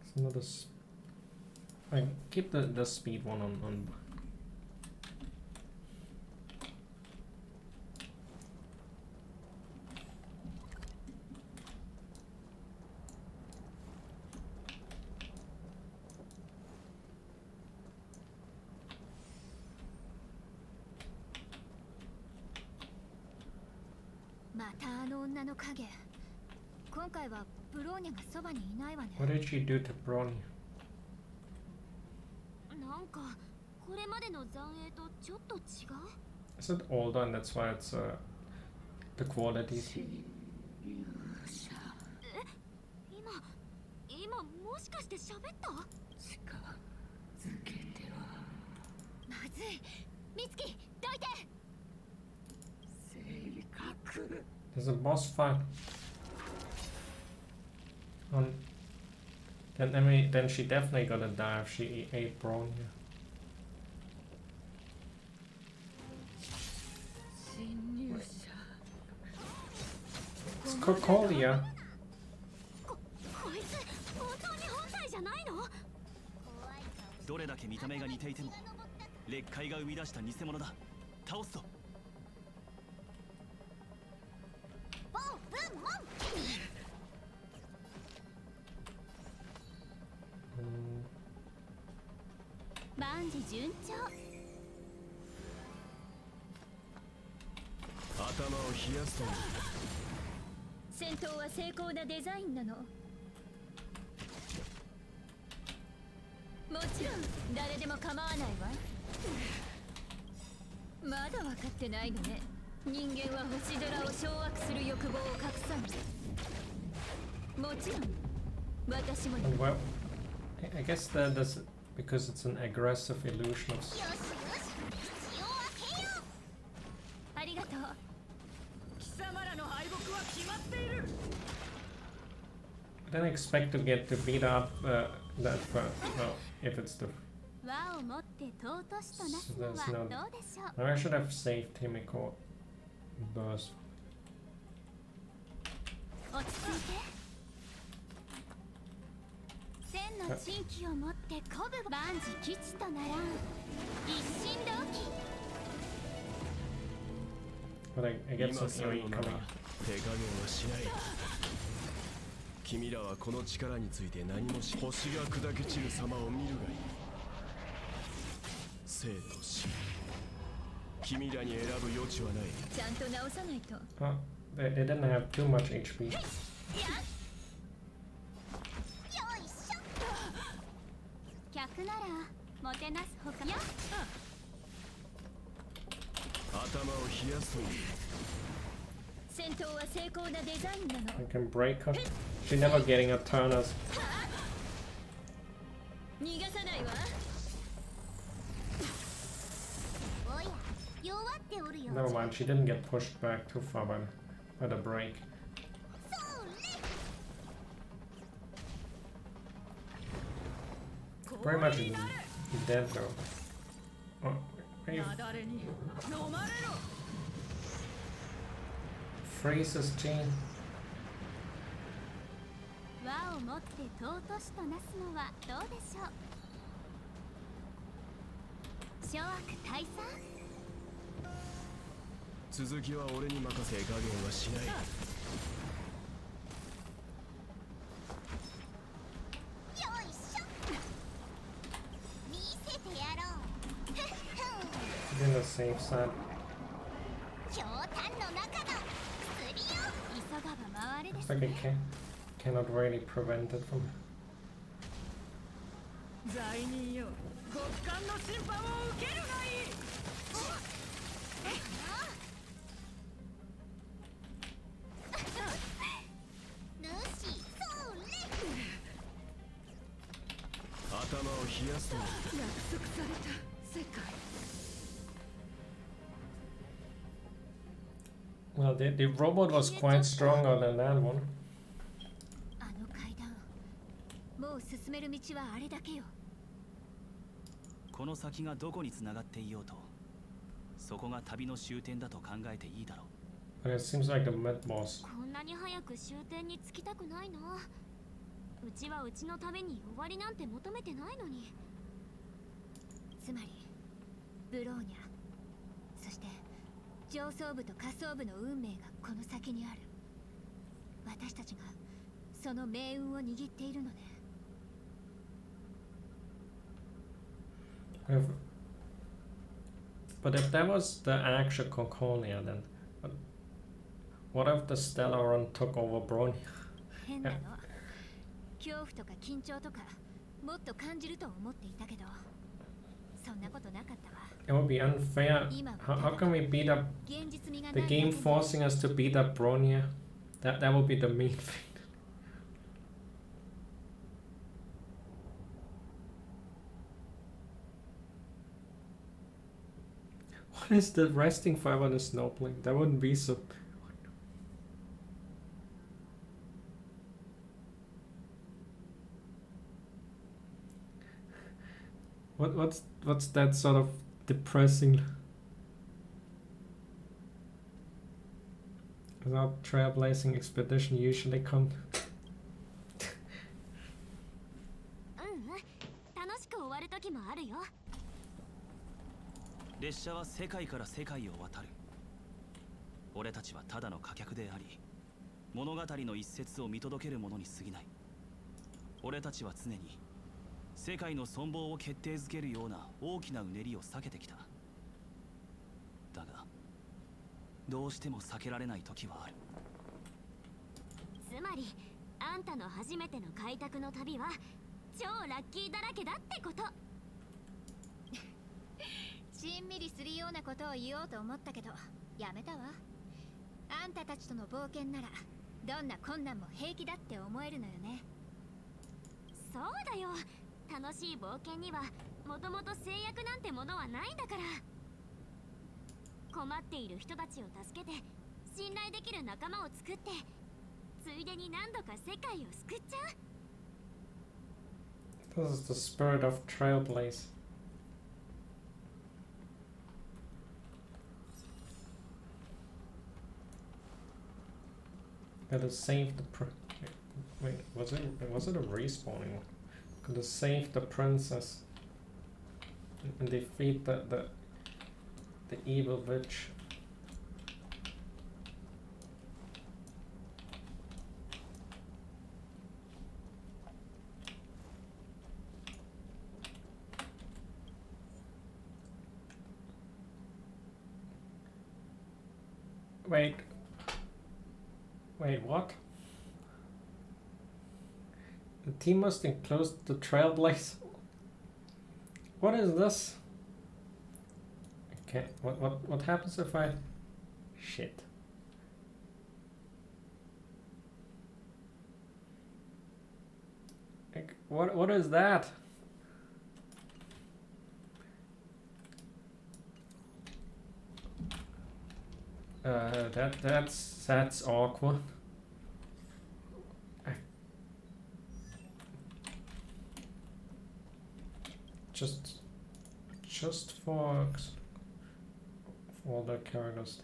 It's another. I keep the speed one on. またあの女の影。今回はブローニャがそばにいないわね。What did she do to BRONYA? なんかこれまでの残影とちょっと違う。Is it older and that's why it's the quality? 今もしかして喋った？近づけてはまずい。美月、どいて。正確。 There's a boss fight. Then she definitely gonna die if she ate BRONYA. 侵入者。It's Cocolia. こいつ本当に本体じゃないの？どれだけ見た目が似ていても劣界が生み出した偽物だ。倒すぞ。ボンブンモン。万事順調。頭を冷やすといい。戦闘は精巧なデザインなの。もちろん誰でも構わないわ。まだ分かってないのね。人間は星空を掌握する欲望を隠さない。もちろん私も。 Well, I guess that's because it's an aggressive illusion of... ありがとう。貴様らの敗北は決まっている。 I didn't expect to get to beat up that far. Well, if it's the... 輪を持って尊しとなすのは That's ど not... うでしょう。 I should have saved Himiko burst. 落ち着いて。千の珍奇を持って鼓舞万事吉とならん。一心同期。 But I get some eerie coming. 手加減はしない。君らはこの力について何もし、星が砕け散る様を見るがいい。生と死、君らに選ぶ余地はない。ちゃんと直さないと。 Oh, they didn't have too much HP. よいしょ。客ならもてなすほか。頭を冷やすといい。戦闘は精巧なデザインなの。 I can break her. She's never getting a turn as... 逃がさないわ。 おや、弱っておるよ。 Never mind, she didn't get pushed back too far by the break. Very much dead though. Oh, are you... Freezes Jean. 輪を持って尊しとなすのはどうでしょう。諸悪退散。続きは俺に任せ。手加減はしない。よいしょ。見せてやろう。 In the safe side. 強炭の中の薬よ。急がば回れで Looks す like ね。 I cannot really prevent it from... 罪人よ、極寒の審判を受けるがいい。頭を冷やすといい。約束された世界。 Well, the robot was quite stronger than that one. あの階段。もう進める道はあれだけよ。この先がどこに繋がっていようと、そこが旅の終点だと考えていいだろう。 But it seems like the mid boss. こんなに早く終点に着きたくないな。うちはうちのために終わりなんて求めてないのに。つまりブローニャ、そして上層部と下層部の運命がこの先にある。私たちがその命運を握っているのね。 But if that was the actual Concordia, then what if the Stellaron took over BRONYA? 変なの。恐怖とか緊張とかもっと感じると思っていたけど、そんなことなかったわ。 It would be unfair. How can we beat up the game forcing us to beat up BRONYA? That would be the main thing. What is the resting forever in the snowplane? That wouldn't be so... What's that sort of depressing? Without trailblazing expedition usually come. 楽しく終わる時もあるよ。列車は世界から世界を渡る。俺たちはただの貨客であり、物語の一節を見届ける者に過ぎない。俺たちは常に世界の存亡を決定づけるような大きなうねりを避けてきた。だがどうしても避けられない時はある。つまりあんたの初めての開拓の旅は超ラッキーだらけだってこと。しんみりするようなことを言おうと思ったけどやめたわ。あんたたちとの冒険ならどんな困難も平気だって思えるのよね。そうだよ。楽しい冒険にはもともと制約なんてものはないんだから。困っている人たちを助けて信頼できる仲間を作って、ついでに何度か世界を救っちゃう。 This is the spirit of trailblaze. Gotta save the wait, was it a respawning one? Gotta save the princess and defeat the evil witch. Wait, what? The team must include the trailblaze. What is this? Okay, what happens if I... Shit. Like, what is that? That's awkward. Just for all the characters.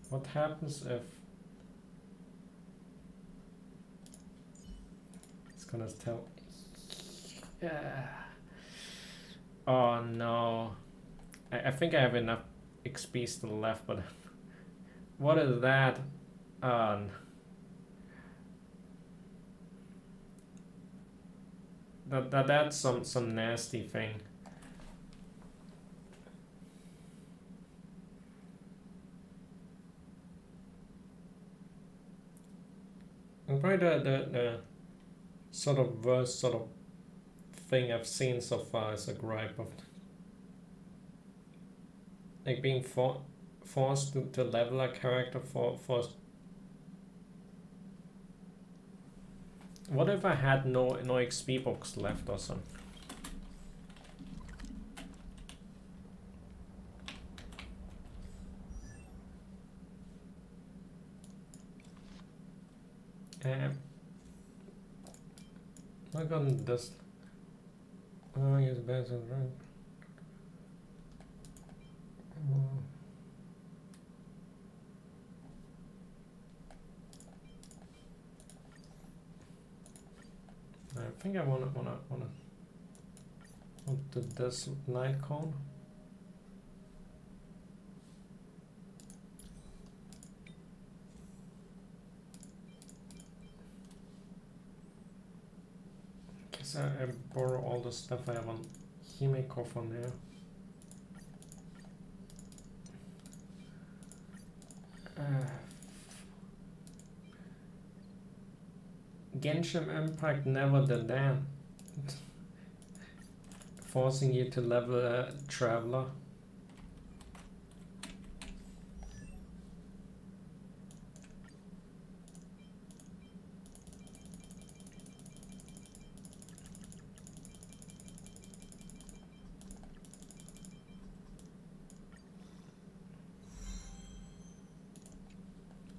What happens if it's gonna tell? Yeah. Oh no. I think I have enough XP still left, but what is that? That's some nasty thing. And probably the sort of worst sort of thing I've seen so far is a gripe of like being forced to level a character for what if I had no XP books left or something? Look on this. Oh, yes, better, right? I think I wanna do this night cone. Guess I borrow all the stuff I have on Himeko for now. Genshin Impact never did that. Forcing you to level a traveler.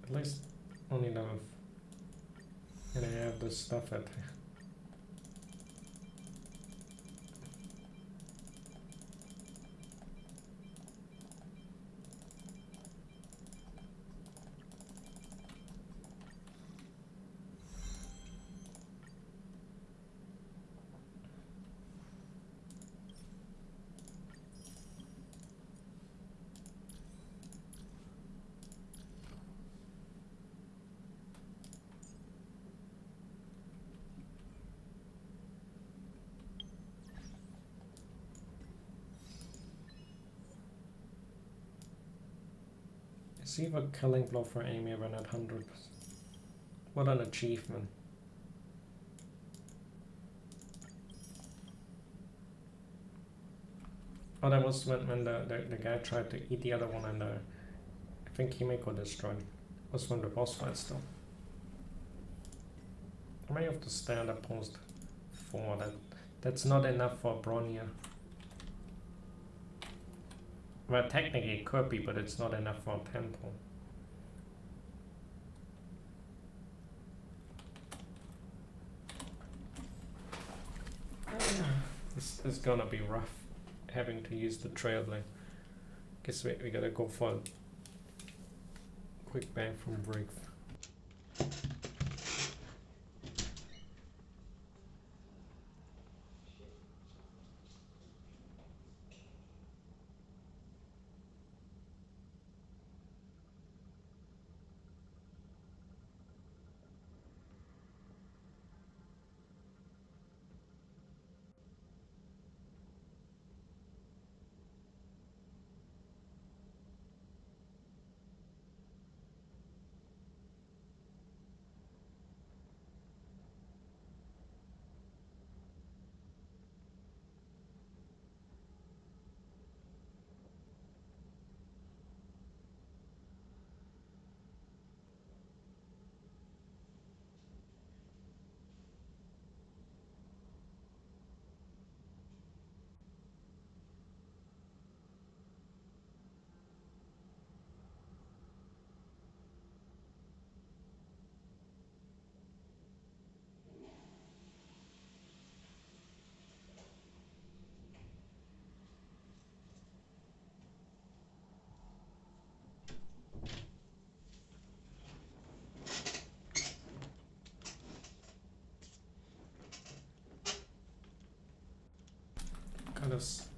At least only level. And I have this stuff at see what killing blow for Amy when at 100%. What an achievement. Oh, that was when the guy tried to eat the other one, and I think Himeko destroyed it. Was from the boss fight still. I may have to stand up post for that. That's not enough for BRONYA. Well, technically it could be, but it's not enough for a temple. This is gonna be rough, having to use the Trailblade. Guess we gotta go for a quick bang from break.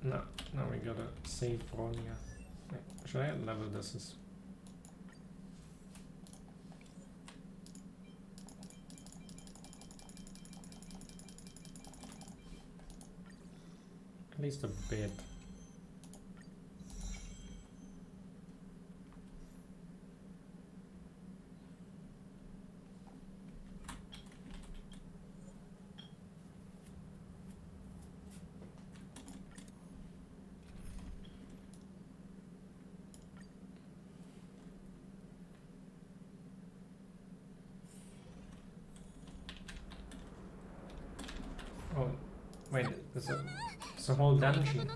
Now we gotta save BRONYA. Should I level this? Is at least a bit. Oh, wait, there's a whole dungeon.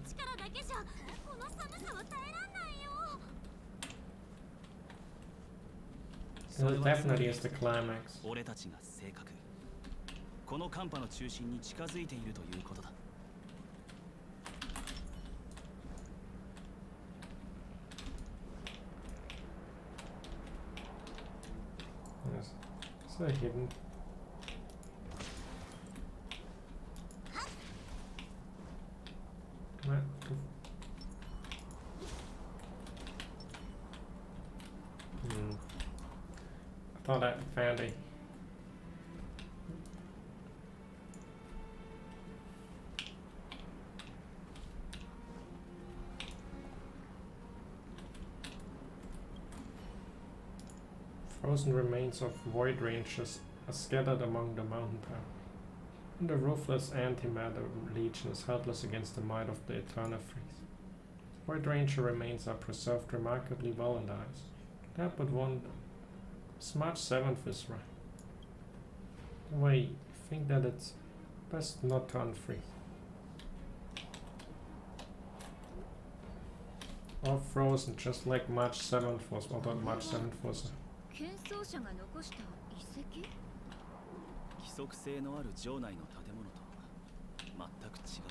It definitely is the climax. 俺たちが正確。この寒波の中心に近づいているということだ。Yes. Is that hidden? What? I thought I found it. Frozen remains of void ranges are scattered among the mountain top. And the ruthless antimatter legion is helpless against the might of the eternal freeze. Void ranger remains are preserved remarkably well in the ice. That but one Smart 7th is right. Wait, I think that it's best not to unfreeze. Or frozen, just like March 7th was, although March 7th was. 規則性のある城内の建物と全く違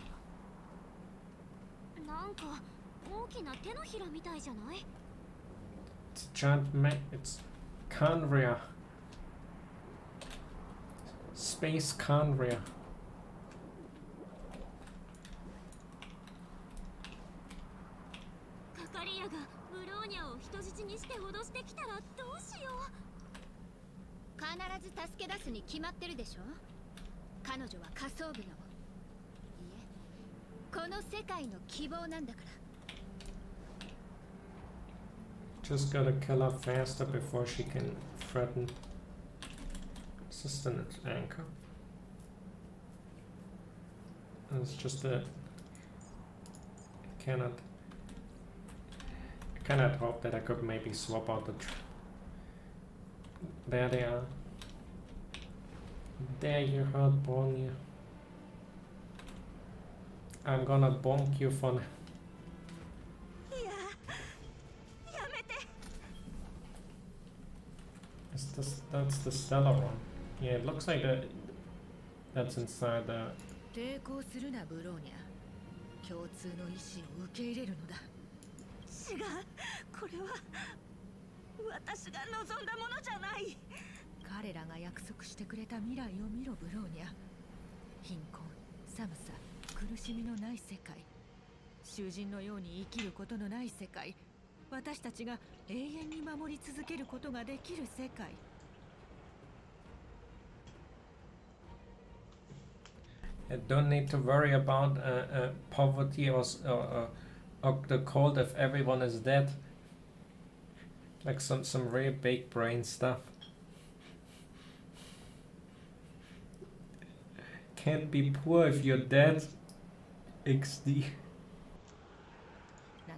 うな。なんか大きな手のひらみたいじゃない？ It's giant it's Khaenri'ah. Space Khaenri'ah. カカリアがブローニャを人質にして脅してきたらどうしよう。必ず助け出すに決まってるでしょ。彼女は仮想部の、いえ、この世界の希望なんだから。Just gotta kill her faster before she can threaten sustenance anchor. It's just a cannot hope that I could maybe swap out the there they are. There you heard BRONYA. I'm gonna bonk you for that's the stellar one. Yeah, it looks like that's inside the 抵抗するなブローニャ。共通の意志を受け入れるのだ。違う、これは私が望んだものじゃない。彼らが約束してくれた未来を見ろブローニャ。貧困、寒さ、苦しみのない世界、囚人のように生きることのない世界、私たちが永遠に守り続けることができる世界。Don't need to worry about poverty or the cold if everyone is dead. Like some real big brain stuff. Can't be poor if you're dead. XD. 700年間、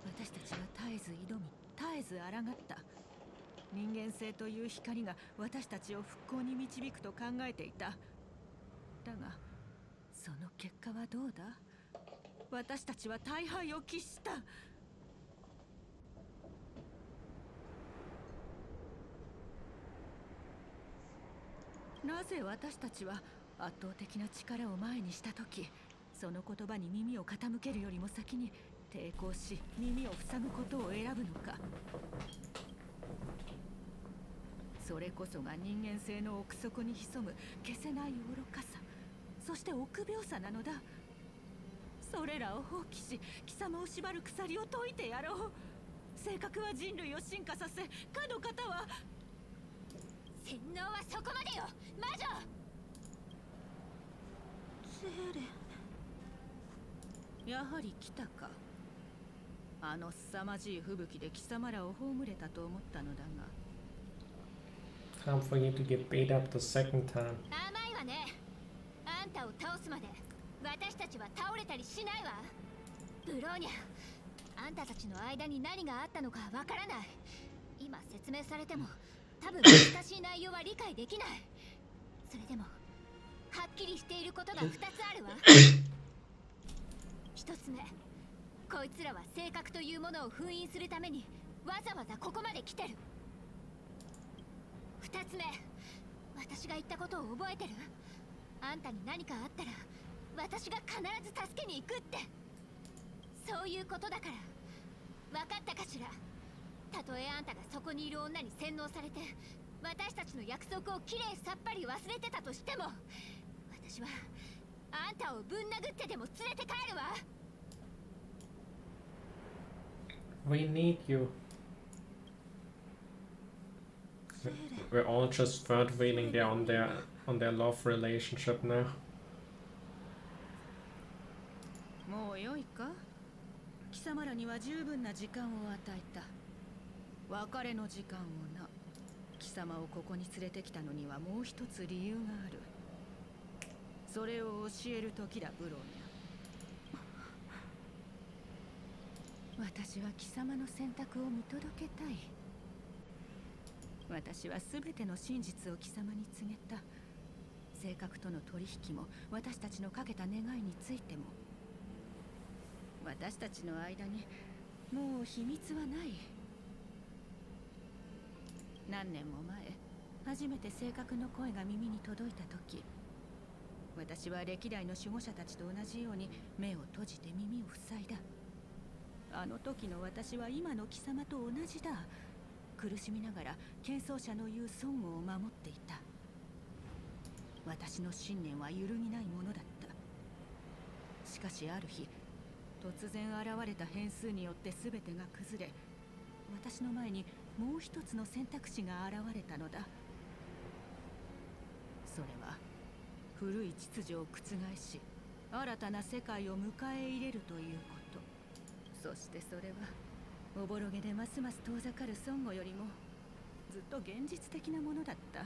私たちは絶えず挑み、絶えず抗った。人間性という光が私たちを復興に導くと考えていた。だが、その結果はどうだ？私たちは大敗を喫した。なぜ私たちは圧倒的な力を前にしたとき、その言葉に耳を傾けるよりも先に抵抗し、耳を塞ぐことを選ぶのか。それこそが人間性の奥底に潜む消せない愚かさ、そして臆病さなのだ。それらを放棄し、貴様を縛る鎖を解いてやろう。性格は人類を進化させ、かの方は洗脳はそこまでよ、魔女。ゼーレ、やはり来たか。あの凄まじい吹雪で貴様らを葬れたと思ったのだが。Time for you to get beat up the second time. 甘いわね。あんたを倒すまで私たちは倒れたりしないわ。ブローニャ、あんたたちの間に何があったのかわからない。今説明されても多分難しい内容は理解できない。それでもはっきりしていることが2つあるわ。1つ目、こいつらは性格というものを封印するためにわざわざここまで来てる。2つ目、私が言ったことを覚えてる？あんたに何かあったら私が必ず助けに行くって。そういうことだから。分かったかしら？たとえあんたがそこにいる女に洗脳されて私たちの約束をきれいさっぱり忘れてたとしても、私はあんたをぶん殴ってでも連れて帰るわ。 We need you. We're all just third wheeling there on their love relationship now. もうよいか？貴様らには十分な時間を与えた。別れの時間をな。貴様をここに連れてきたのにはもう一つ理由がある。それを教える時だ、ブローニャ。私は貴様の選択を見届けたい。私は全ての真実を貴様に告げた。性格との取引も私たちのかけた願いについても。私たちの間にもう秘密はない。何年も前、初めて性格の声が耳に届いた時、私は歴代の守護者たちと同じように目を閉じて耳を塞いだ。あの時の私は今の貴様と同じだ。苦しみながら謙遜者の言う尊護を守っていた。私の信念は揺るぎないものだった。しかしある日、突然現れた変数によって全てが崩れ、私の前にもう一つの選択肢が現れたのだ。それは古い秩序を覆し、新たな世界を迎え入れるということ。そしてそれはおぼろげでますます遠ざかる尊護よりもずっと現実的なものだった。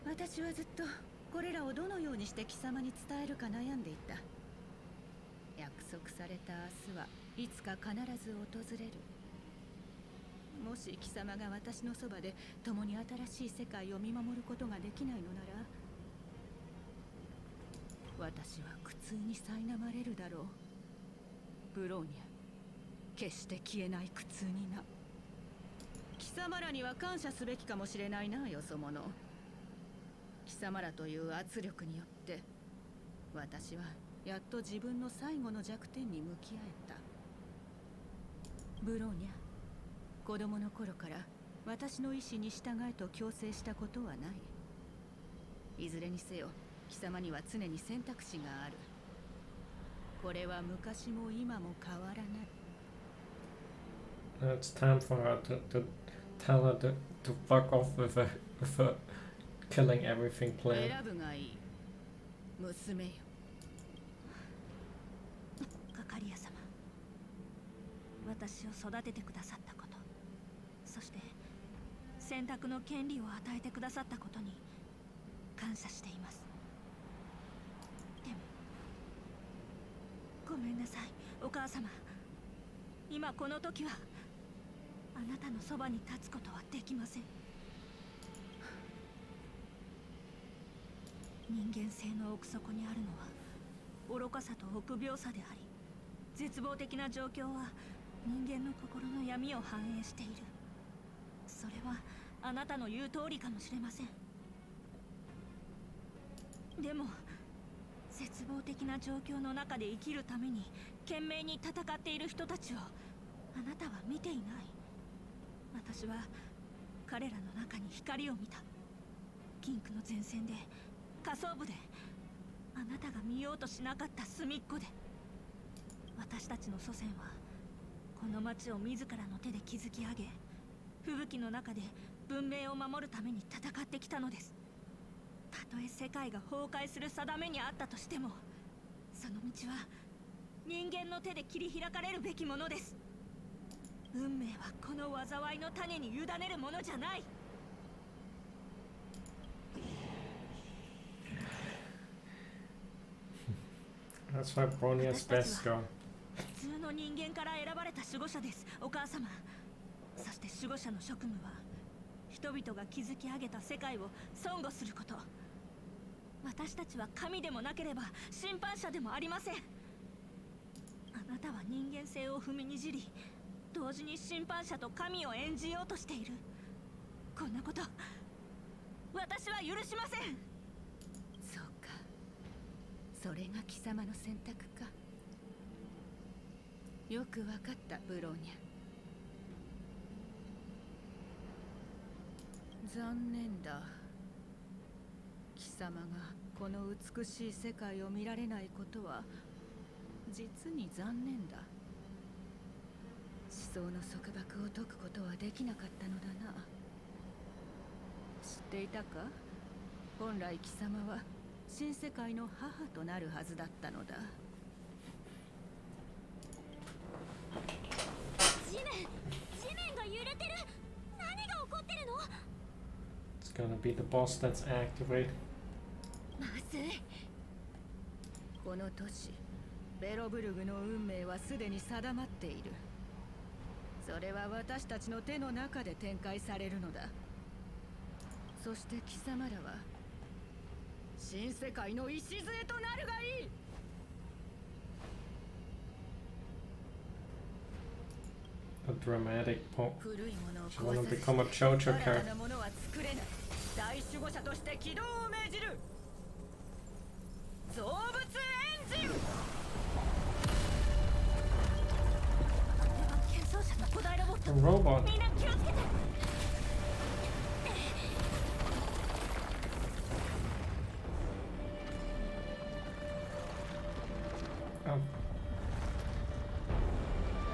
私はずっとこれらをどのようにして貴様に伝えるか悩んでいた。約束された明日はいつか必ず訪れる。もし貴様が私のそばで共に新しい世界を見守ることができないのなら、私は苦痛に苛まれるだろう。ブローニャ、決して消えない苦痛にな。貴様らには感謝すべきかもしれないな、よそ者。貴様らという圧力によって私はやっと自分の最後の弱点に向き合えた。ブローニャ、子供の頃から私の意志に従えと強制したことはない。いずれにせよ貴様には常に選択肢がある。これは昔も今も変わらない。It's time for her to tell her to fuck off with a killing everything plan. 選ぶがいい、娘よ。カカリア様、私を育ててくださったこと、そして選択の権利を与えてくださったことに感謝しています。でもごめんなさい、お母様。今この時はあなたのそばに立つことはできません。人間性の奥底にあるのは愚かさと臆病さであり、絶望的な状況は人間の心の闇を反映している。それはあなたの言う通りかもしれません。でも絶望的な状況の中で生きるために懸命に戦っている人たちをあなたは見ていない。私は彼らの中に光を見た。キンクの前線で、下層部で、あなたが見ようとしなかった隅っこで。私たちの祖先はこの町を自らの手で築き上げ、吹雪の中で文明を守るために戦ってきたのです。たとえ世界が崩壊する定めにあったとしても、その道は人間の手で切り開かれるべきものです。運命はこの災いの種に委ねるものじゃない。That's why Bronya's best girl. 普通の人間から選ばれた守護者です、お母様。そして守護者の職務は人々が築き上げた世界を尊護すること。私たちは神でもなければ審判者でもありません。あなたは人間性を踏みにじり、同時に審判者と神を演じようとしている。こんなこと私は許しません。そうか、それが貴様の選択か。よくわかった、ブローニャ。残念だ。貴様がこの美しい世界を見られないことは実に残念だ。思想の束縛を解くことはできなかったのだな。知っていたか？本来貴様は新世界の母となるはずだったのだ。地面が揺れてる。何が起こってるの？ It's gonna be the boss that's activate. まずい。この都市ベロブルグの運命はすでに定まっている。それは私たちの手の中で展開されるのだ。そして貴様らは新世界の礎となるがいい。A dramatic point. 古いものを She wanna 壊 become a さ JoJo ず新た character. なものは作れない。大守護者として起動を命じる。造物エンジン。剣装者の古代ロボット。 A robot. みんな気をつけて。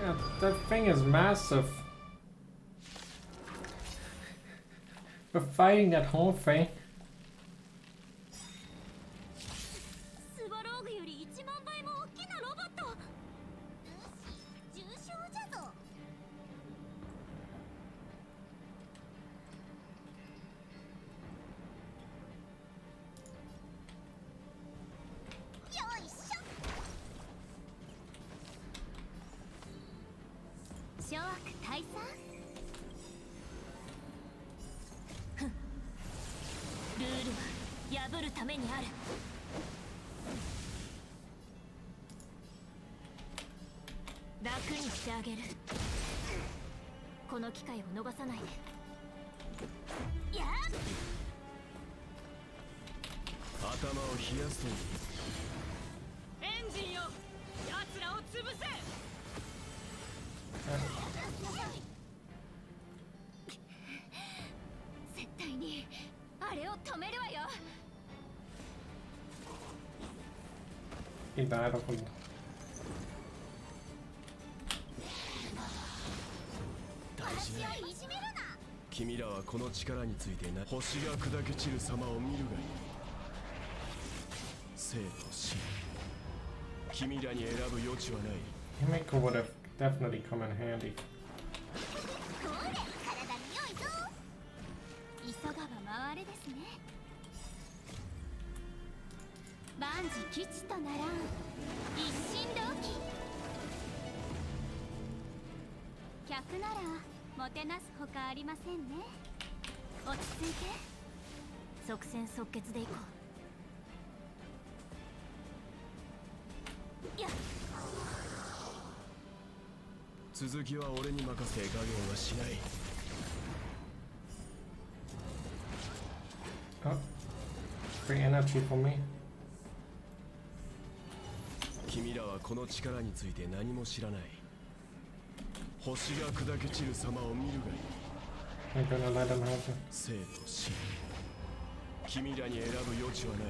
Yeah, that thing is massive. We're fighting that whole thing. スワローグより1万倍も大きなロボット。重症じゃぞ。諸悪退散。ルールは破るためにある。楽にしてあげる。この機会を逃さないで。やっ頭を冷やすといい。エンジンよ、奴らを潰せ。絶対にあれを止めるわよ。いいだろこれ。大事ない。君らはこの力についてな。星が砕け散る様を見るがいい。生と死、君らに選ぶ余地はない。Himeko would have definitely come in handy. 急がば回れですね。万事吉とならん。一心同期。客ならもてなすほかありませんね。落ち着いて。即戦即決でいこう。やっ、続きは俺に任せ。手加減はしない。Oh, free energy for me. 君らはこの力について何も知らない。星が砕け散る様を見るがいい。I'm gonna let him have it. 生と死、君らに選ぶ余地はない。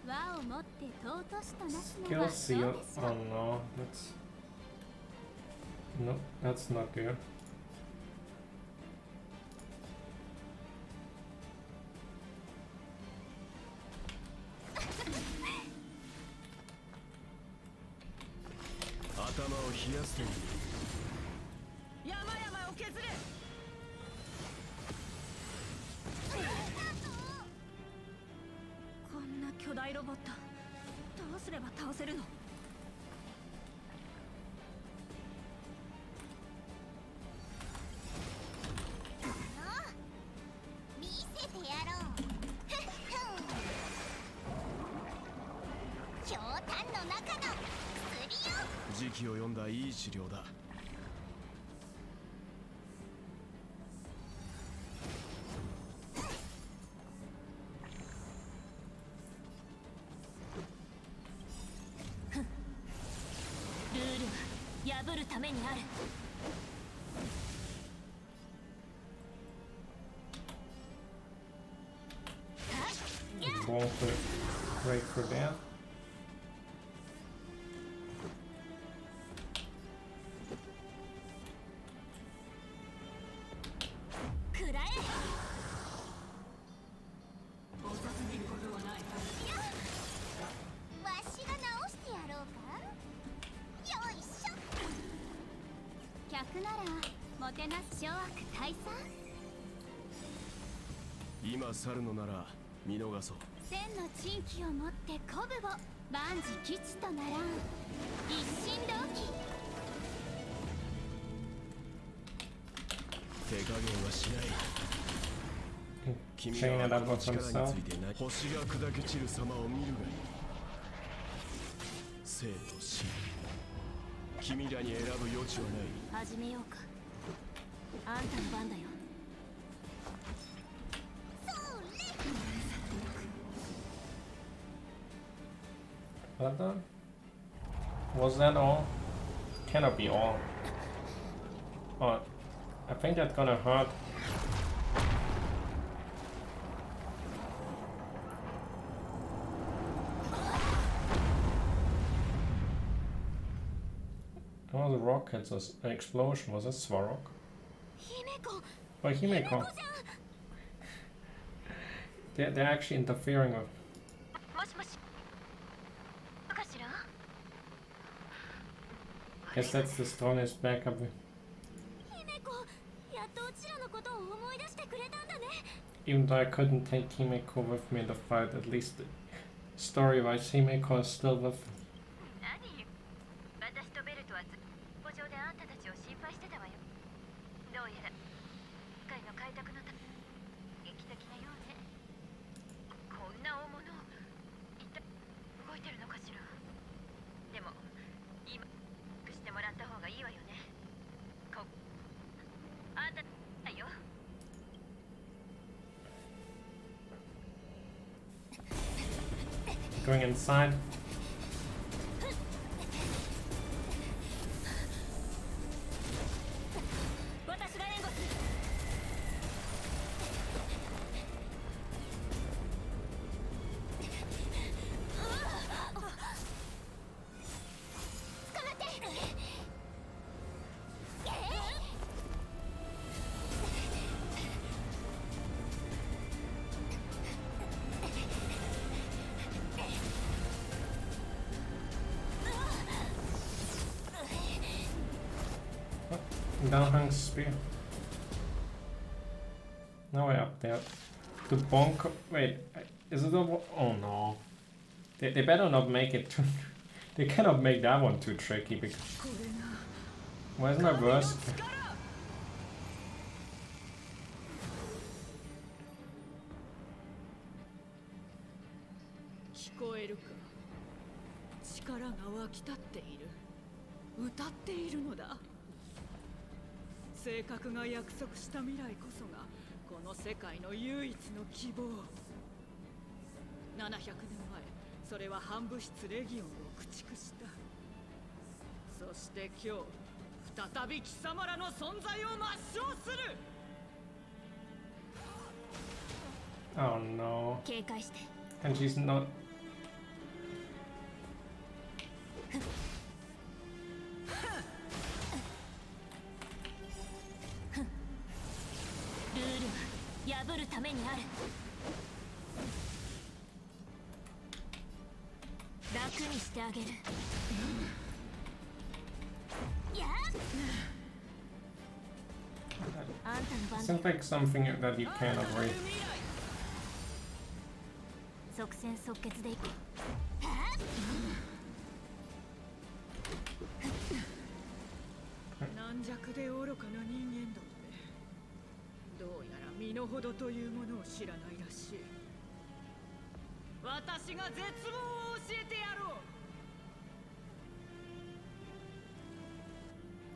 和をもって尊しとなすの Skill は seal. そうですわ。 Oh no, that's not good. 頭を冷やすといい。山々を削れ。こんな巨大ロボット、どうすれば倒せるの？見せてやろう。ひょうたんの中の薬よ。時期を読んだいい治療だ。ルールは破るためにある。Going for break for that. くらえ。わしが直してやろうか。よいしょ。客ならもてなす諸悪退散。今去るのなら見逃そう。千の珍奇をもって鼓舞を。万事吉とならん。一心同期。手加減はしない。君 Saying ら it はこ about の力に himself. ついてない。星が砕け散る様を見るがいい。生と死、君らに選ぶ余地はない。始めようか。あんたの番だよ。 Well done. Was that all? Cannot be all. Oh, I think that's gonna hurt. Oh, the rockets, an explosion. Was it Svarog? Oh, Himeko. They're actually interfering with. Guess that's the strongest backup. Even though I couldn't take Himeko with me in the fight, at least story-wise, Himeko is still with me. Going inside. Downhang spear. Now we're up there. The bonk. Wait, is it a? Oh no. They better not make it too. They cannot make that one too tricky because. Why isn't that worse? 性格が約束した未来こそがこの世界の唯一の希望。700年前、それは反物質レギオンを駆逐した。そして今日、再び貴様らの存在を抹消する。Oh no. 警戒して。And she's not. Sounds like something that you can't avoid. 即戦即決でいく。軟弱で愚かな人間だって。どうやら身の程というものを知らないらしい。私が絶望を教えてやろう。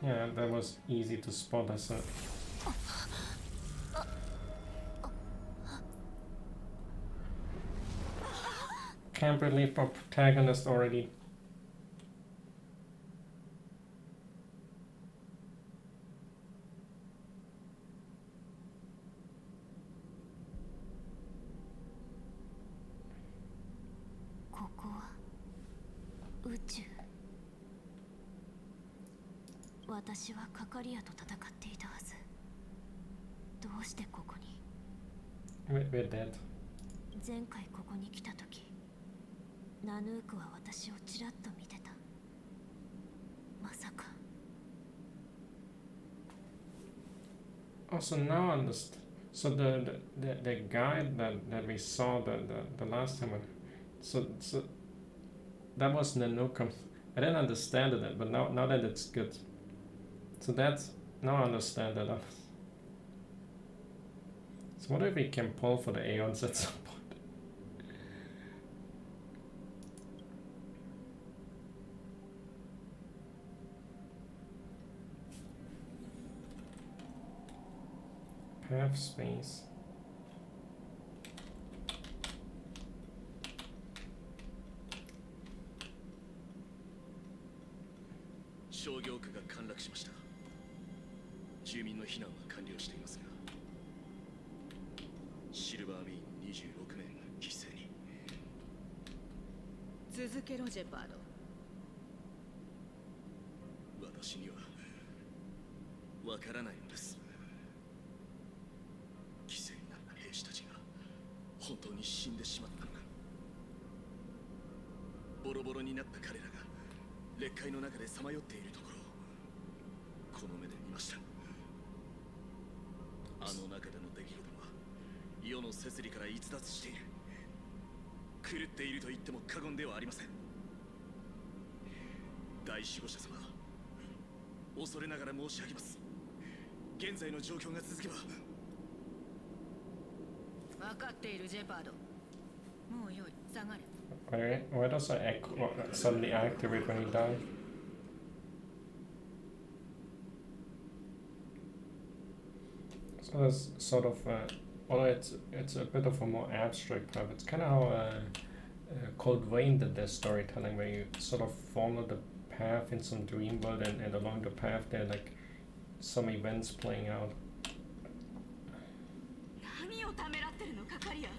Yeah, that was easy to spot as a. Can't believe our protagonist already. Uchu. 私はカカリアと戦っていたはず。どうしてここに We're dead. 前回ここに来た時、ナヌークは私をちらっと見てた。まさか。Oh, so now I understand. So the guy that we saw the last time, so that was Nanuka. I didn't understand it, but now that it's good. So that's now I understand it. So what if we can pull for the Aeons at some point? Path space. 商業区が陥落しました。住民の避難は完了していますが、シルバーメイン26名が犠牲に。続けろジェパード。私にはわからないのです。犠牲になった兵士たちが本当に死んでしまったのか。ボロボロになった彼らが劣界の中でさまよっているところをこの目で見ました。あの中での出来事は世の摂理から逸脱している。狂っていると言っても過言ではありません。大守護者様、恐れながら申し上げます。現在の状況が続けば。分かっているジェパード。もうよい、下がれ。Why does it suddenly activate when he dies? So there's sort of, well, it's a bit of a more abstract type. It's kind of how Cold Rain did their storytelling, where you sort of follow the path in some dream world, and along the path there are like some events playing out. 何をためらってるのかかりや。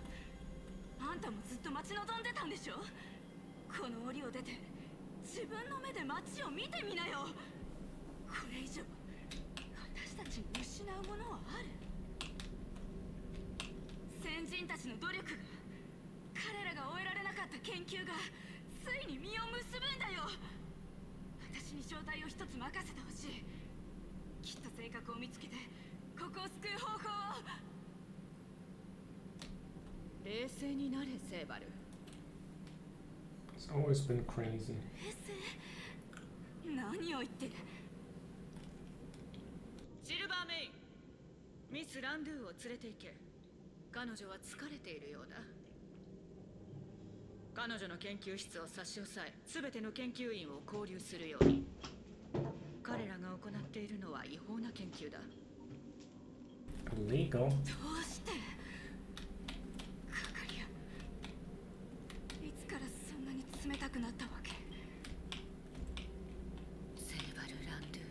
あんたもずっと待ち望んでたんでしょ。この檻を出て自分の目で街を見てみなよ。これ以上私たちに失うものはある。先人たちの努力が、彼らが終えられなかった研究がついに実を結ぶんだよ。私に正体を一つ任せてほしい。きっと性格を見つけてここを救う方法を。冷静になれ、セーバル。It's always been crazy. 冷静？何を言ってる。シルバーメイン、ミス・ランドゥを連れて行け。彼女は疲れているようだ。彼女の研究室を差し押さえ、全ての研究員を拘留するように。彼らが行っているのは違法な研究だ。Illegal? どうしてかかりや、いつからそんなに冷たくなったわけ。セーバル・ランドゥ、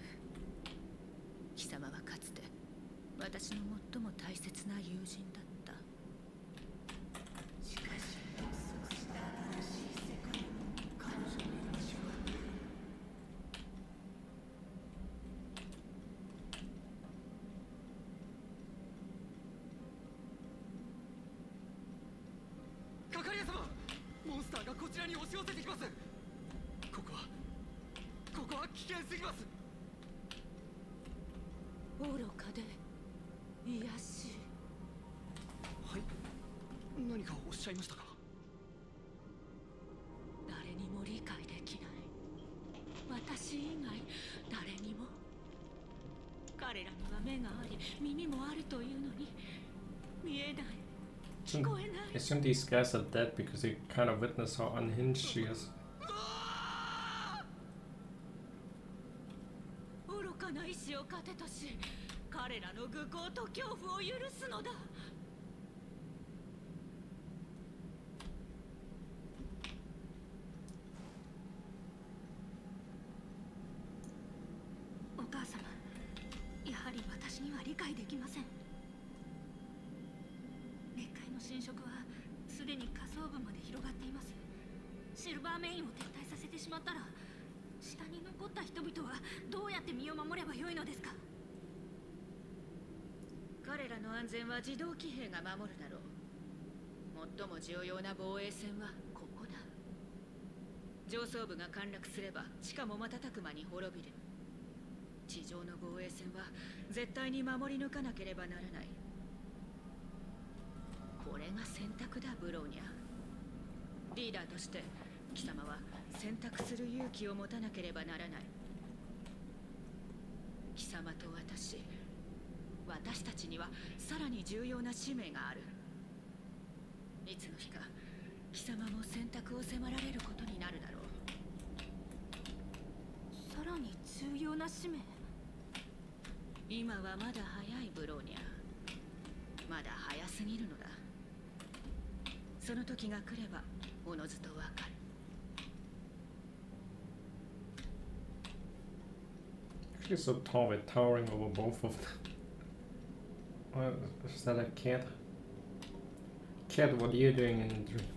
貴様はかつて私の最も大切な友人だった。しかしそうした新しい世界の彼女の命は。カカリア様、モンスターがこちらに押し寄せてきます。ここは危険すぎます。愚かで卑しい。はい、何かおっしゃいましたか。誰にも理解できない。私以外誰にも。彼らには目があり耳もあるというのに見えない、聞こえない。 Isn't these guys are dead because they kind of witness how unhinged she is? 愚かな意志を糧とし、彼らの愚行と恐怖を許すのだ。お母様、やはり私には理解できません。劣界の侵食はすでに下層部まで広がっています。シルバーメインを撤退させてしまったら、下に残った人々はどうやって身を守ればよいのですか。彼らの安全は自動騎兵が守るだろう。最も重要な防衛線はここだ。上層部が陥落すれば地下も瞬く間に滅びる。地上の防衛線は絶対に守り抜かなければならない。これが選択だ、ブローニャ。リーダーとして貴様は選択する勇気を持たなければならない。貴様と私たちにはさらに重要な使命がある。いつの日か貴様も選択を迫られることになるだろう。さらに重要な使命。今はまだ早い、ブローニャ。まだ早すぎるのだ。その時が来ればおのずとわかる。She's so tall, we're towering over both of them. What, is that a cat? Cat, what are you doing in the dream?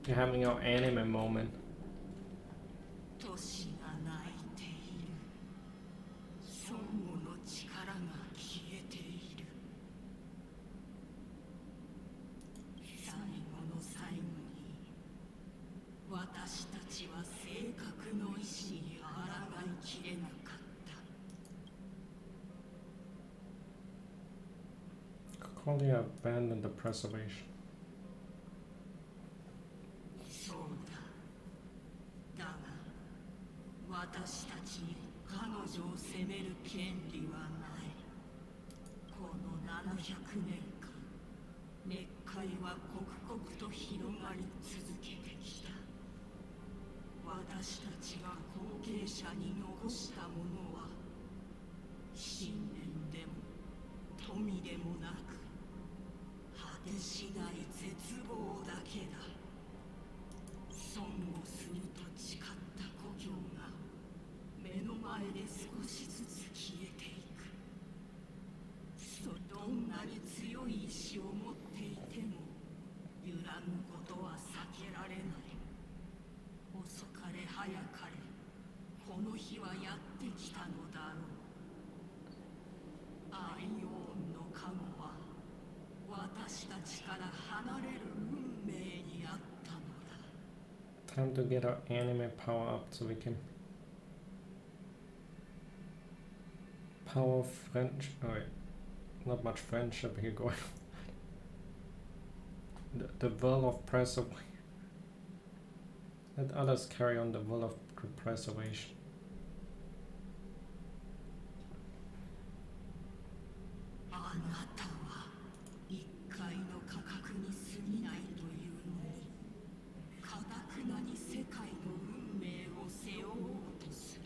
You're having your anime moment. 年が泣いている。孫悟の力が消えている。最後の最後に Fully abandon the preservation. そうだ。だが、私たちに彼女を責める権利はない。この700年間、滅海は刻々と広がり続けてきた。私たちが後継者に残したものは、信念でも富でもなく、果てしない絶望だけだ。損をすると誓った故郷が目の前で少しずつ消えていく。どんなに強い意志を持っていても揺らぐことは避けられない。遅かれ早かれこの日はやってきたのだろう。アイオンの加護は私たちから離れる運命にあったのだ。Time to get our anime power up so we can power French. Oh wait, not much friendship here going. The will of preservation. Let others carry on the will of preservation. あなたは一介の価格に過ぎないというのに、かたくなに世界の運命を背負おうとする。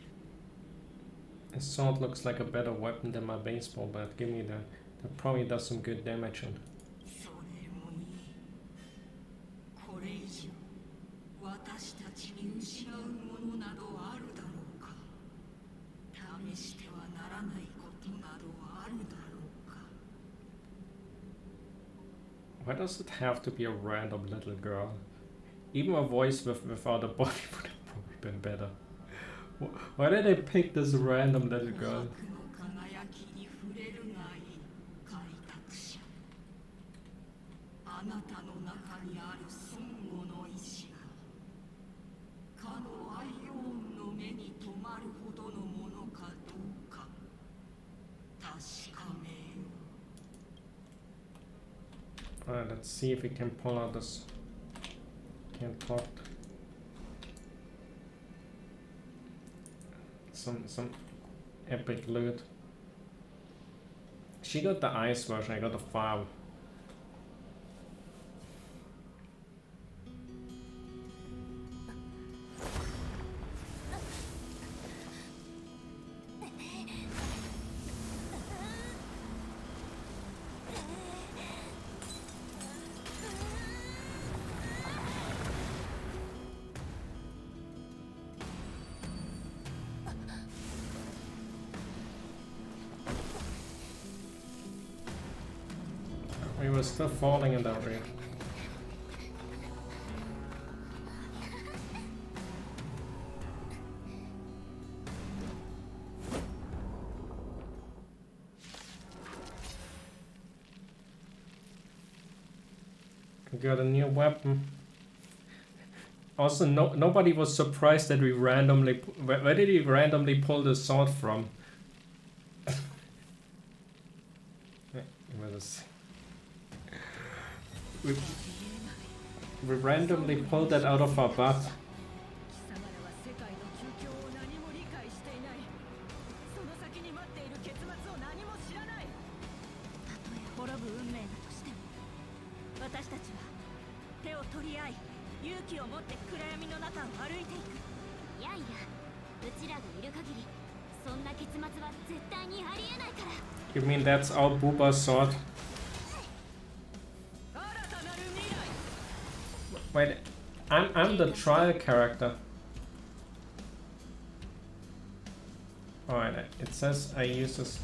This sword looks like a better weapon than my baseball bat. Give me that. That probably does some good damage in. それもいい。これ以上私たちに失うものなどあるだろうか。試してはならないことなどあるだろうか。Why does it have to be a random little girl? Even a voice without a body would have probably been better. Why did they pick this random little girl? 輝きに触れるがいい開拓者。あなたの中にある尊護の意志がかのアイオンの目に留まるほどのものかどうか確かめよう。Alright, let's see if we can pull out this. Can't plot. Some epic loot. She got the ice version, I got the fire. We were still falling in that area. We got a new weapon. Also, nobody was surprised that we randomly... Where did he randomly pull the sword from? Where is... We randomly pulled that out of our butt. You mean that's our Booba's sword? Wait, I'm the trial character. Alright, it says I use this.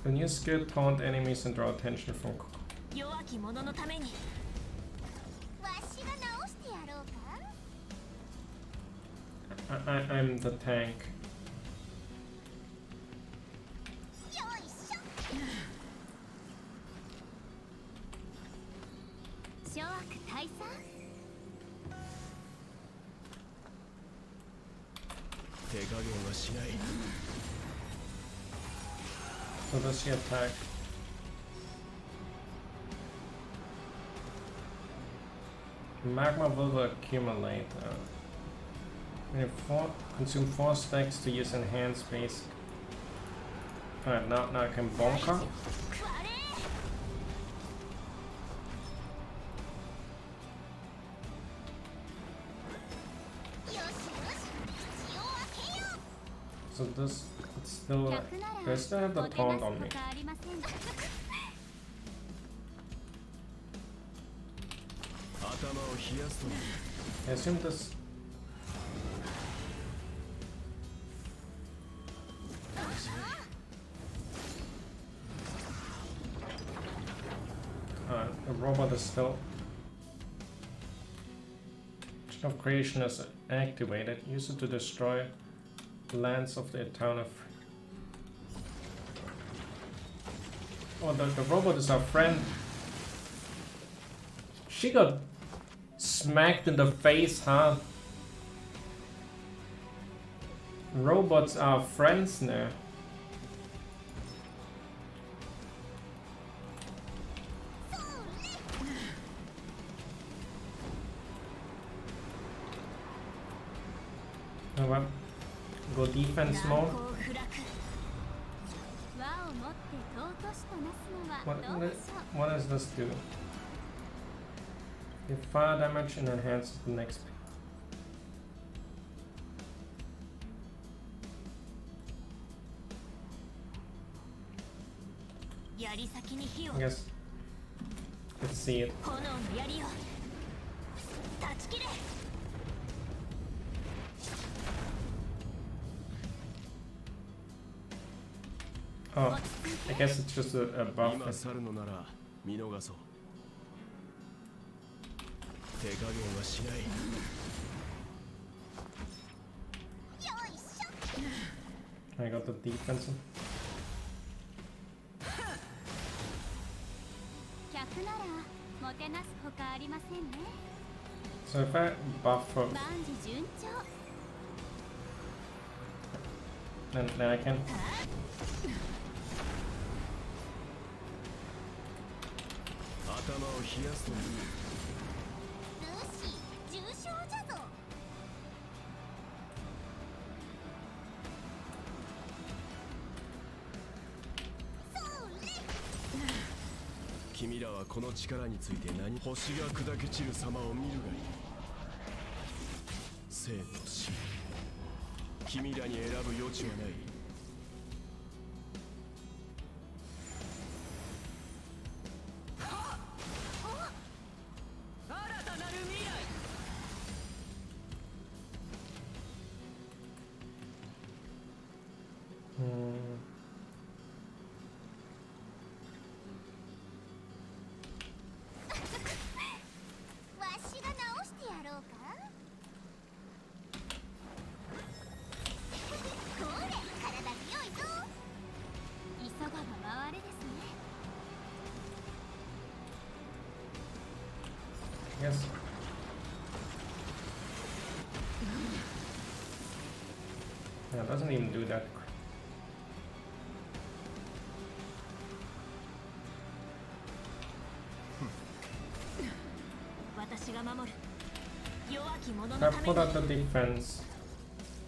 The new skill taunt enemies and draw attention from. I'm the tank. So does she attack? Magma will accumulate. Consume 4 stacks to use enhanced base. Alright, now I can bunker. So this, it's still, they still have the taunt on me. I assume this. The robot is still. Engine of Creation is activated. Use it to destroy lands of the town of. Oh, the robot is our friend. She got smacked in the face, huh? Robots are friends now. Oh well. Go defense mode. What does this do? Give fire damage and enhance the next. Yes. Let's see it. Oh, I guess it's just a buff. I got the defensive. So if I buff for then I can.君らはこの力について何？星が砕け散る様を見るがいい。生と死。君らに選ぶ余地はない。Yes. Yeah, it doesn't even do that. I put out the defense,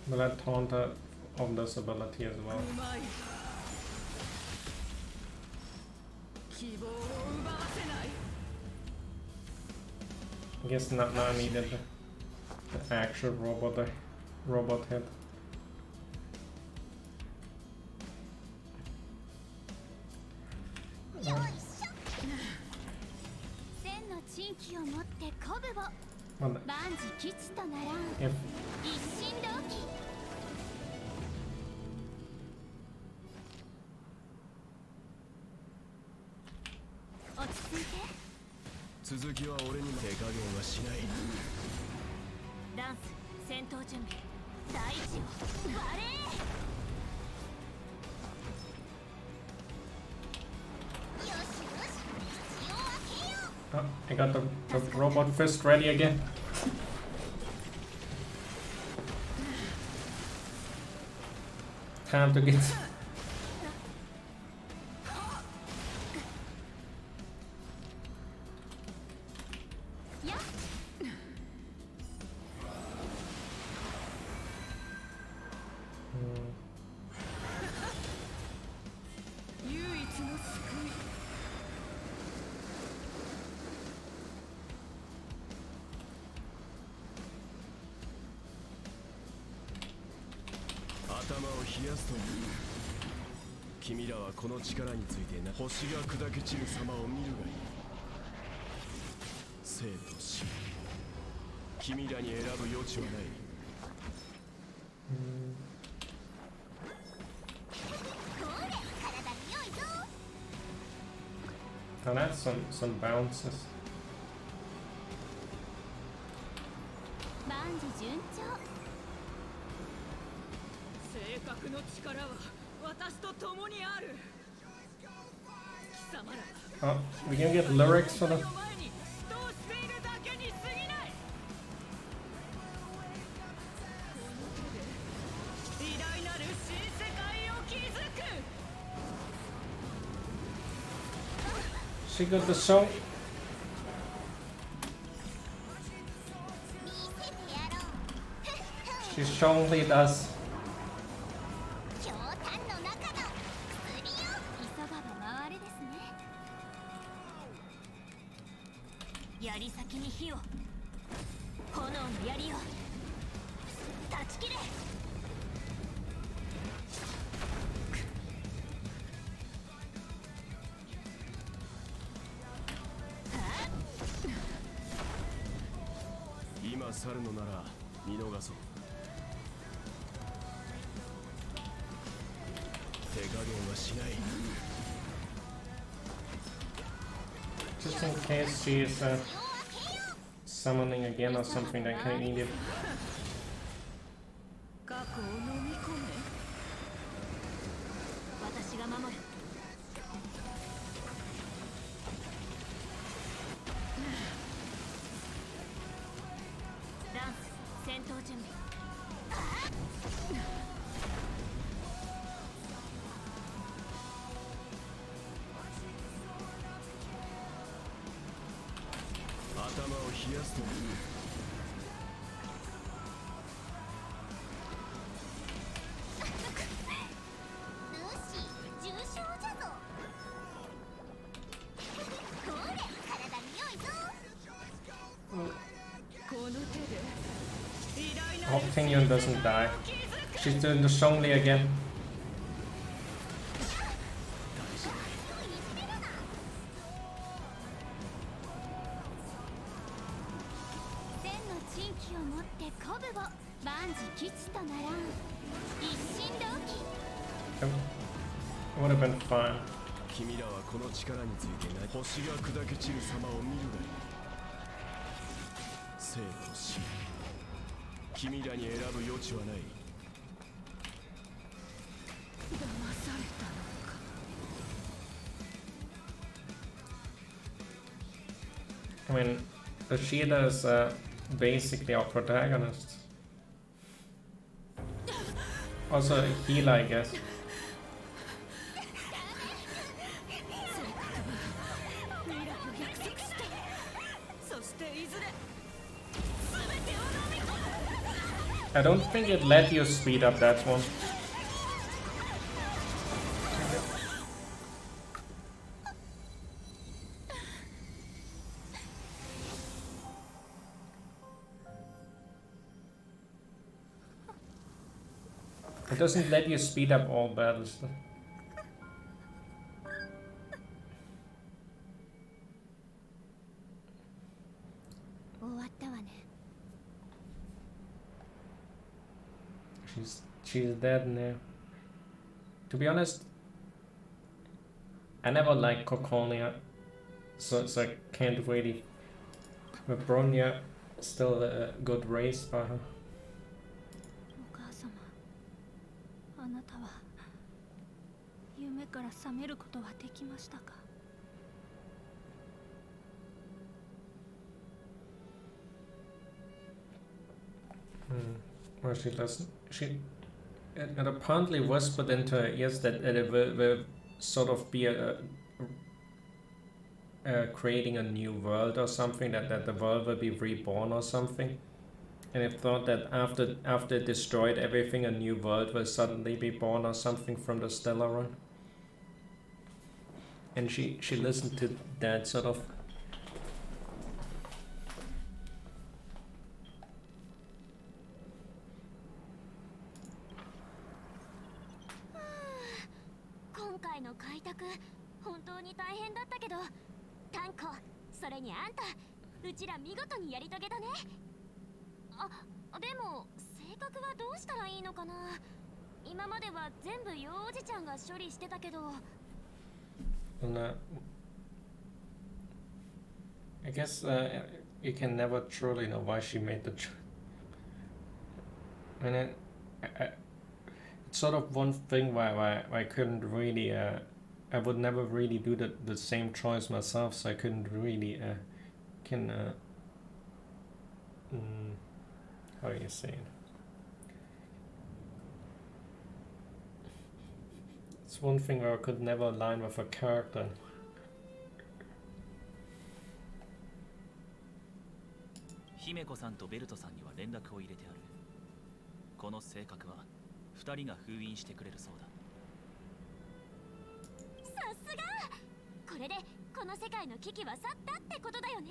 but I taunt her of this ability as well. I guess not now I needed the actual robot head. If続きは俺にも手加減はしない。ダンス戦闘準備第一をバレー。Oh, I got the robot fist ready again. Time to get. 頭を冷やすという。君らはこの力について星が砕け散る様を見るがいい。生と死、君らに選ぶ余地はない。Oh, that's some bounces. 万事順調。正確の力は私と共にある。貴様ら Oh, we can get lyrics for them. 前に人をしているだけに過ぎない。偉大なる新世界を築く。 She got the song. She strongly does. 急がば回れですね。槍先に火を、炎の槍を断ち切れ。今去るのなら見逃そう。手加減はしない。 Just in case she is summoning again or something that can need it. 過去を飲み込め。私が守る。ダンス戦闘準備。頭を冷やすという。ルーシー重傷じゃぞ。ほれ体に良いぞ。この手で偉大な Hope Tingyun doesn't die. She's doing the strongly again. 天の珍奇をもって鼓舞を万事吉とならん。一心同期。 It would have been fun. 君らはこの力についてない。星が砕け散る様を見るがいい。生と死、君らに選ぶ余地はない。騙されたのか。 I mean, the Sheeta is basically our protagonist. Also a healer, I guess. 未来を約束して、そしていずれ全てを飲み込む。 I don't think it let you speed up that one. It doesn't let you speed up all battles. 終わったわね。 She's dead now. To be honest, I never liked Coconia, so I can't really. But BRONYA still a good race by her. お母様、あなたは夢から覚めることはできましたか？ Well, she doesn't. It apparently whispered into her ears that it will sort of be creating a new world or something, that the world will be reborn or something. And it thought that after it destroyed everything, a new world will suddenly be born or something from the stellar run. And she listened to that sort of. それにあんた、うちら見事にやり遂げたね。でも性格はどうしたらいいのかな。今までは全部幼おじちゃんが処理してたけど。I guess you can never truly know why she made the choice. And then it's sort of one thing why I couldn't really I would never really do the same choice myself, so I couldn't really how do you say it? It's one thing where I could never align with a character. 姫子さんとベルトさんには連絡を入れてある。この性格は2人が封印してくれるそうだ。さすが。これでこの世界の危機は去ったってことだよね。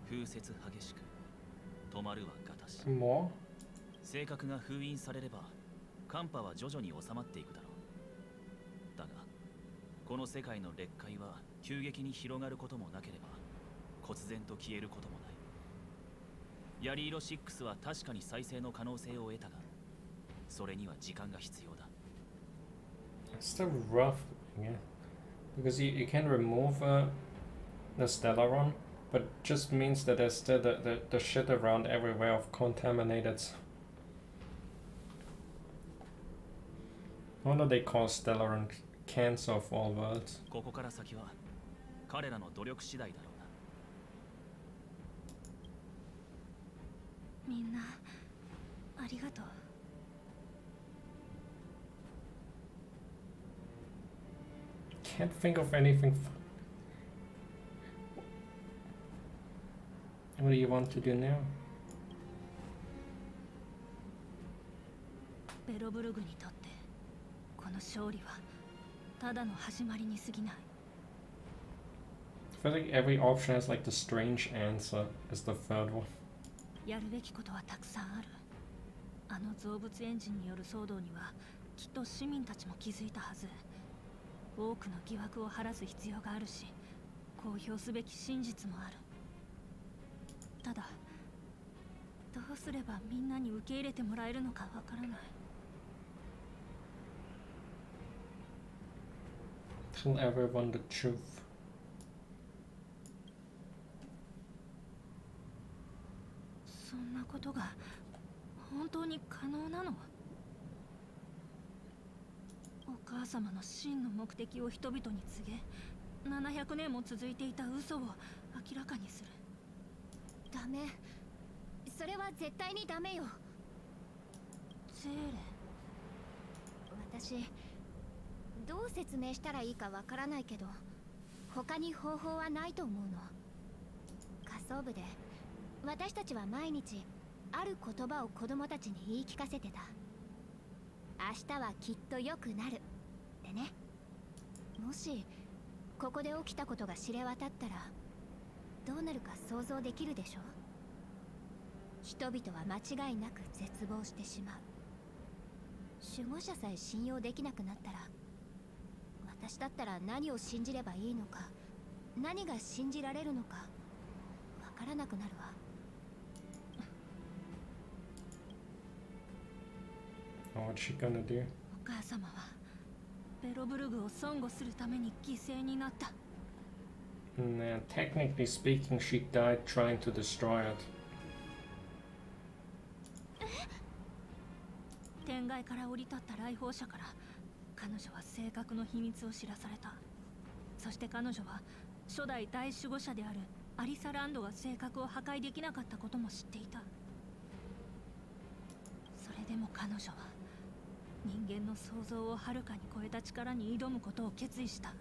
風雪激しく止まるはガタし。もう性格が封印されれば寒波は徐々に収まっていくだろう。だがこの世界の劣化は急激に広がることもなければ忽然と消えることもない。槍色6は確かに再生の可能性を得たが、それには時間が必要だ。It's still rough, yeah, because you can remove the Stellaron, but it just means that there's still the shit around everywhere of contaminated. What do they call Stellaron? Cancer of all worlds. ここから先は彼らの努力次第だろうな。みんなありがとう。Can't think of anything. What do you want to do now? ベロブルグにとってこの勝利はただの始まりに過ぎない。I feel like every option has like the strange answer as the third one. やるべきことはたくさんある。あの造物エンジンによる騒動にはきっと市民たちも気づいたはず。多くの疑惑を晴らす必要があるし、公表すべき真実もある。ただどうすればみんなに受け入れてもらえるのかわからない。Tell everyone the truth. そんなことが本当に可能なの？お母様の真の目的を人々に告げ、700年も続いていた嘘を明らかにする。ダメ。それは絶対にダメよ。ゼーレ。私どう説明したらいいかわからないけど、他に方法はないと思うの。仮想部で私たちは毎日ある言葉を子供たちに言い聞かせてた。明日はきっと良くなるってね。もしここで起きたことが知れ渡ったらどうなるか想像できるでしょ。人々は間違いなく絶望してしまう。守護者さえ信用できなくなったら、私だったら何を信じればいいのか、何が信じられるのかわからなくなるわ。What's she gonna do? お母様はベロブルグを損護するために犠牲になった。Technically speaking, she died trying to destroy it. 天外から降り立った来訪者から彼女は性格の秘密を知らされた。そして彼女は初代大守護者であるアリサランドが性格を破壊できなかったことも知っていた。それでも彼女は人間の想像をはるかに超えた力に挑むことを決意した。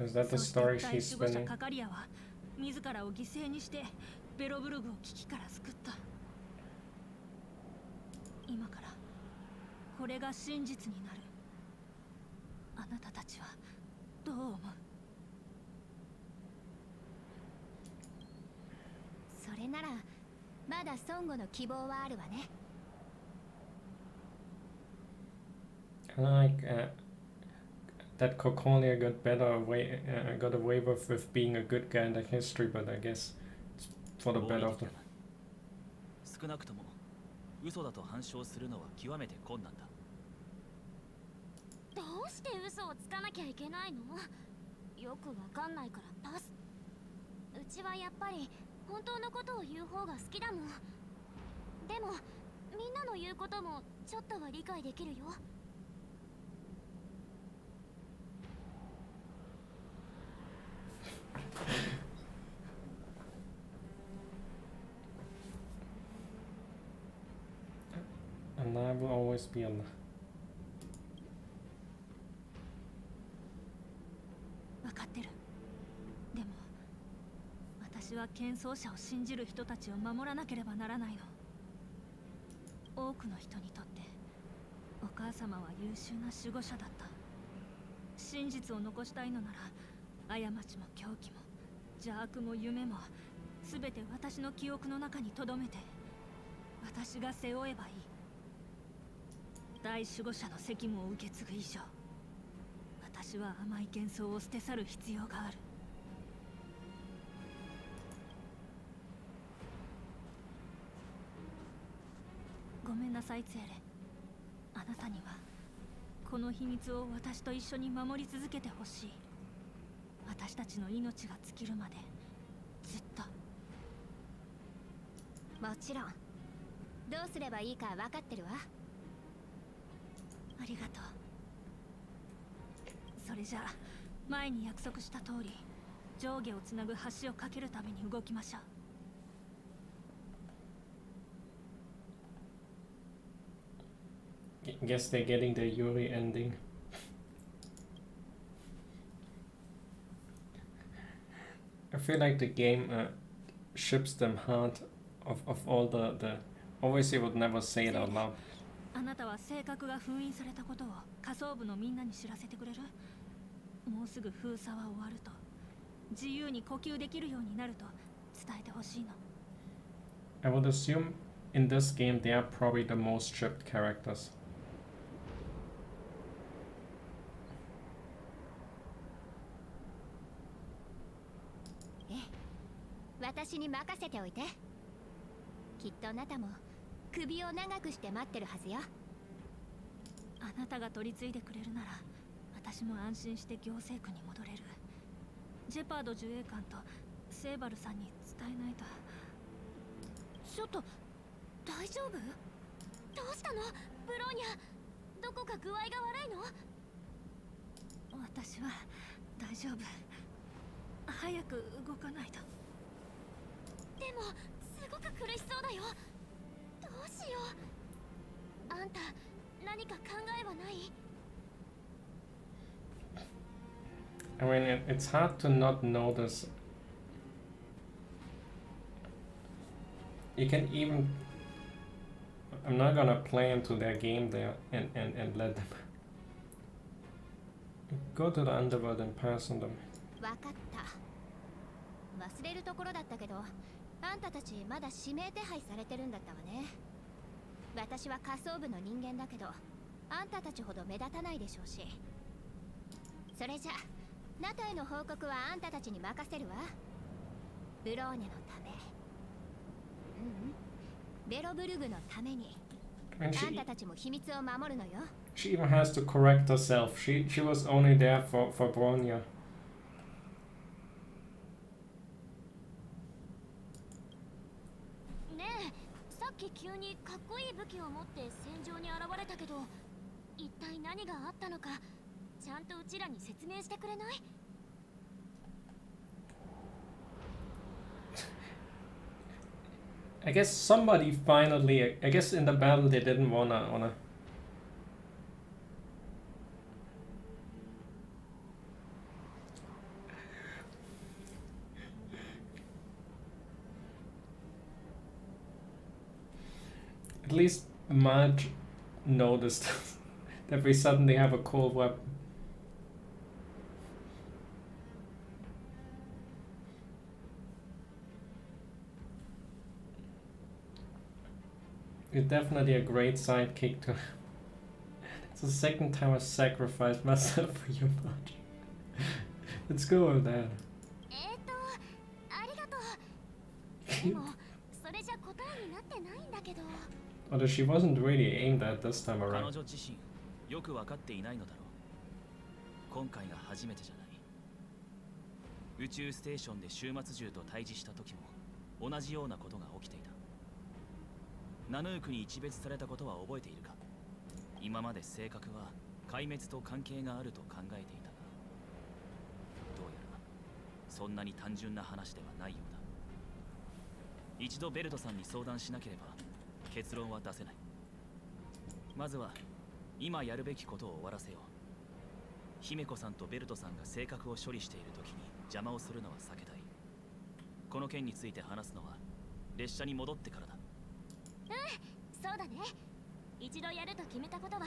Is that the story she's 大守護者 spinning? カカリアは自らを犠牲にしてベロブルグを危機から救った。今からこれが真実になる。あなたたちはどう思う？それならまだ孫悟の希望はあるわね。Like that Kokonia got away with being a good guy in the history, but I guess it's for the better of the. 少なくとも嘘だと反証するのは極めて困難だ。どうして嘘をつかなきゃいけないの？よくわかんないからパス。うちはやっぱり本当のことを言う方が好きだもん。でもみんなの言うこともちょっとは理解できるよ。And I will always be on. 分かってる。でも私は剣奏者を信じる人たちを守らなければならないの。多くの人にとってお母様は優秀な守護者だった。真実を残したいのなら過ちも狂気も邪悪も夢も全て私の記憶の中に留めて私が背負えばいい。大守護者の責務を受け継ぐ以上私は甘い幻想を捨て去る必要がある。ごめんなさいツエレ。あなたにはこの秘密を私と一緒に守り続けてほしい。私たちの命が尽きるまでずっと。もちろん。どうすればいいか分かってるわ。ありがとう。それじゃあ前に約束した通り上下をつなぐ橋を架けるために動きましょう。Guess they're getting the Yuri ending. I feel like the game ships them hard of all the obviously would never say it out loud. あなたは性格が封印されたことを下層部のみんなに知らせてくれる？もうすぐ封鎖は終わると自由に呼吸できるようになると伝えてほしいの。I would assume in this game they are probably the most shipped characters. 私に任せておいて。きっとあなたも首を長くして待ってるはずよ。あなたが取り継いでくれるなら私も安心して行政区に戻れる。ジェパード守衛官とセーバルさんに伝えないと。ちょっと大丈夫？どうしたのブローニャ？どこか具合が悪いの？私は大丈夫。早く動かないと。でもすごく苦しそうだよ。どうしよう。あんた何か考えはない？ I mean, it's hard to not notice. You can even... I'm not gonna play into their game there and let them go to the underworld and pass on them. わかった。忘れるところだったけど、あんたたちまだ指名手配されてるんだったわね。私は下層部の人間だけど、あんたたちほど目立たないでしょうし。それじゃ、ナタへの報告はあんたたちに任せるわ。ブローニャのため。ベロブルグのために。あんたたちも秘密を守るのよ。She even has to correct herself. She was only there for BRONYA. ねえ、さっき急にかっこいい武器を持って戦場に現れたけど、一体何があったのか、ちゃんとうちらに説明してくれない？ I guess somebody finally... I guess in the battle they didn't wanna... At least Marge noticed that we suddenly have a cool weapon. You're definitely a great sidekick to... It's the second time I sacrificed myself for you, much. Let's go with that. Although she wasn't really aimed at this time around. 彼女自身よく分かっていないのだろう。今回が初めてじゃない。宇宙ステーションで終末獣と対峙した時も同じようなことが起きていた。ナヌークに一別されたことは覚えているか。今まで性格は壊滅と関係があると考えていたが、どうやらそんなに単純な話ではないようだ。一度ベルトさんに相談しなければ結論は出せない。まずは今やるべきことを終わらせよう。姫子さんとベルトさんが性格を処理している時に邪魔をするのは避けたい。この件について話すのは列車に戻ってからだ。そうだね。一度やると決めたことは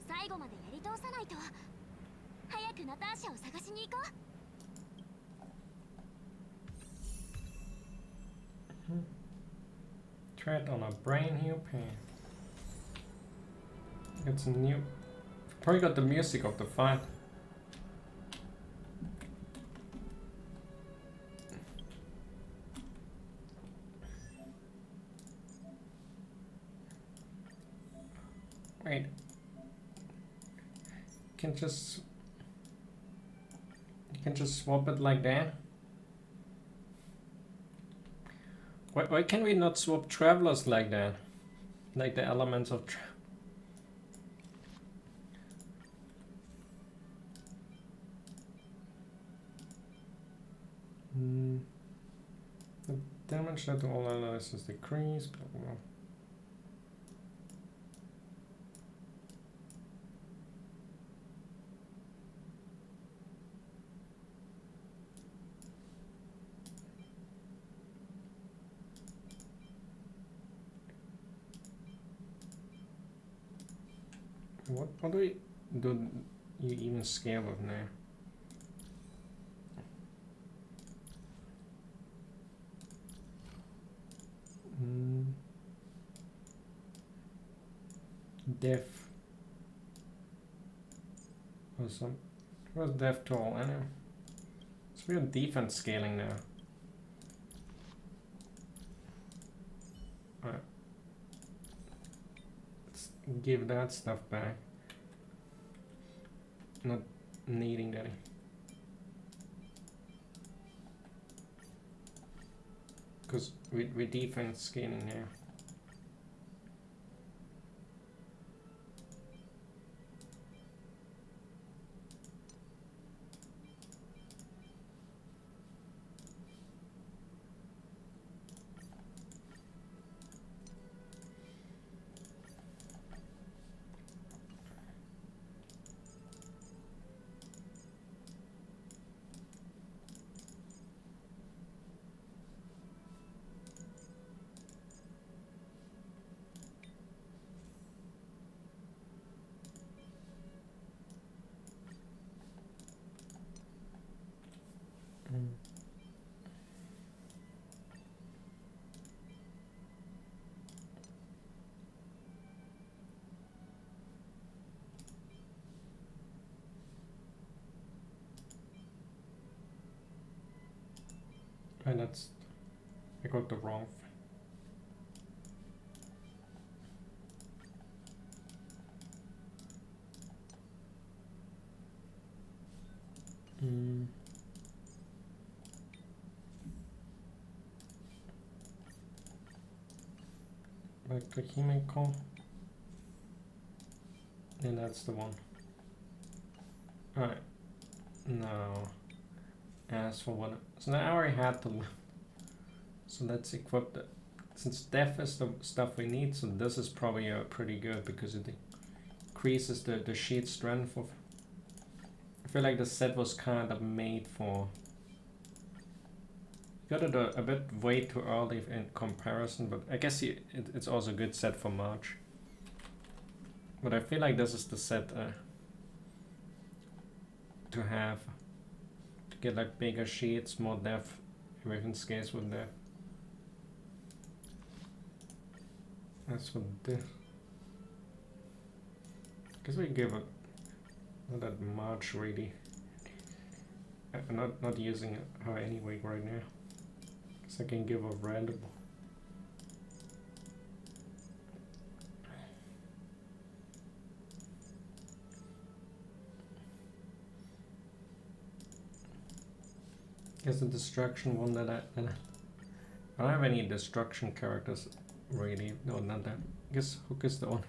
最後までやり通さないと。早くナターシャを探しに行こう。Tread on a brand new path. It's new. Probably got the music of the fight. Wait. You can just swap it like that. Why can we not swap travelers like that? Like the elements of the damage that to all allies is decreased, blah, blah, blah. What do you even scale with now? Def or some. Where's def to all anyway? It's real defense scaling now. Alright. Let's give that stuff back. Not needing that. Because we're defense scaling now. And that's, I got the wrong. Back to Himeko. And that's the one. Alright. Now, as for what, so now I already had to, so let's equip that. Since def is the stuff we need, so this is probably pretty good because it increases the sheet strength of. I feel like the set was kind of made for. Got it a bit way too early in comparison, but I guess it's also a good set for March. But I feel like this is the set to have. To get like bigger sheets, more depth, everything scales with depth. That's what this. Guess we give it not that much really. I'm not using her anyway right now. Guess I can give a random. Guess the destruction one that I don't have any destruction characters really. No, not that. Guess Hook is the one.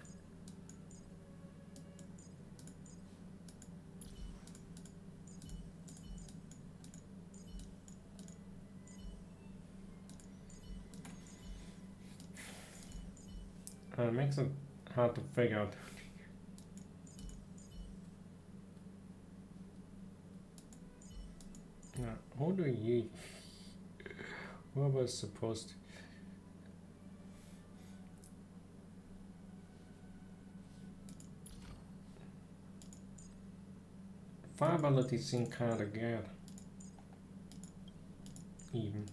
It makes it hard to figure out. Yeah, who do you? Who was supposed to? Fire abilities seem kind of good. Even.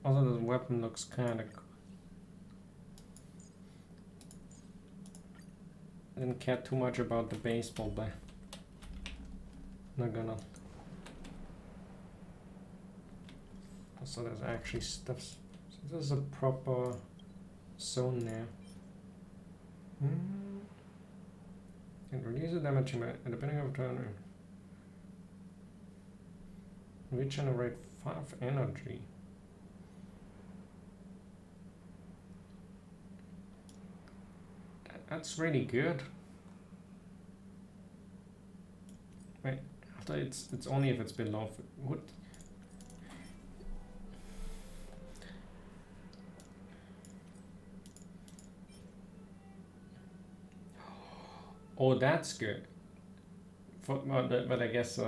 Also, the weapon looks kind of. Didn't care too much about the baseball, but not gonna. So there's actually stuff. So this is a proper zone now. And release the damage at the beginning of turn. Regenerate 5 energy. That's really good. Wait, after it's only if it's below. What? Oh, that's good. But I guess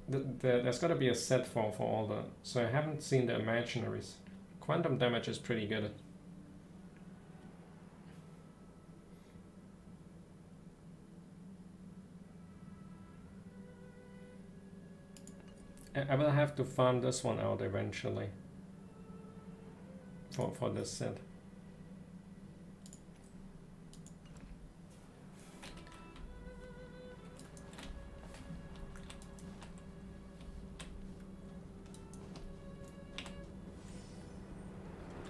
there's got to be a set for all the. So I haven't seen the imaginaries. Quantum damage is pretty good. I will have to farm this one out eventually. For this set.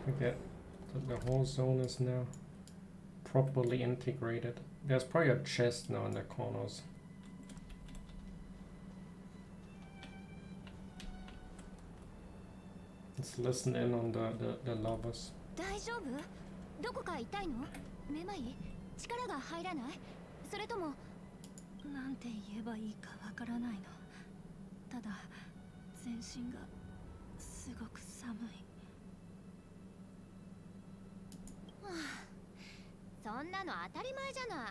Okay, so the whole zone is now properly integrated. There's probably a chest now in the corners. Let's listen in on the lovers. 大丈夫？どこか痛いの？めまい？力が入らない？それともなんて言えばいいかわからないの。ただ全身がすごく寒い。そんなの当たり前じゃない。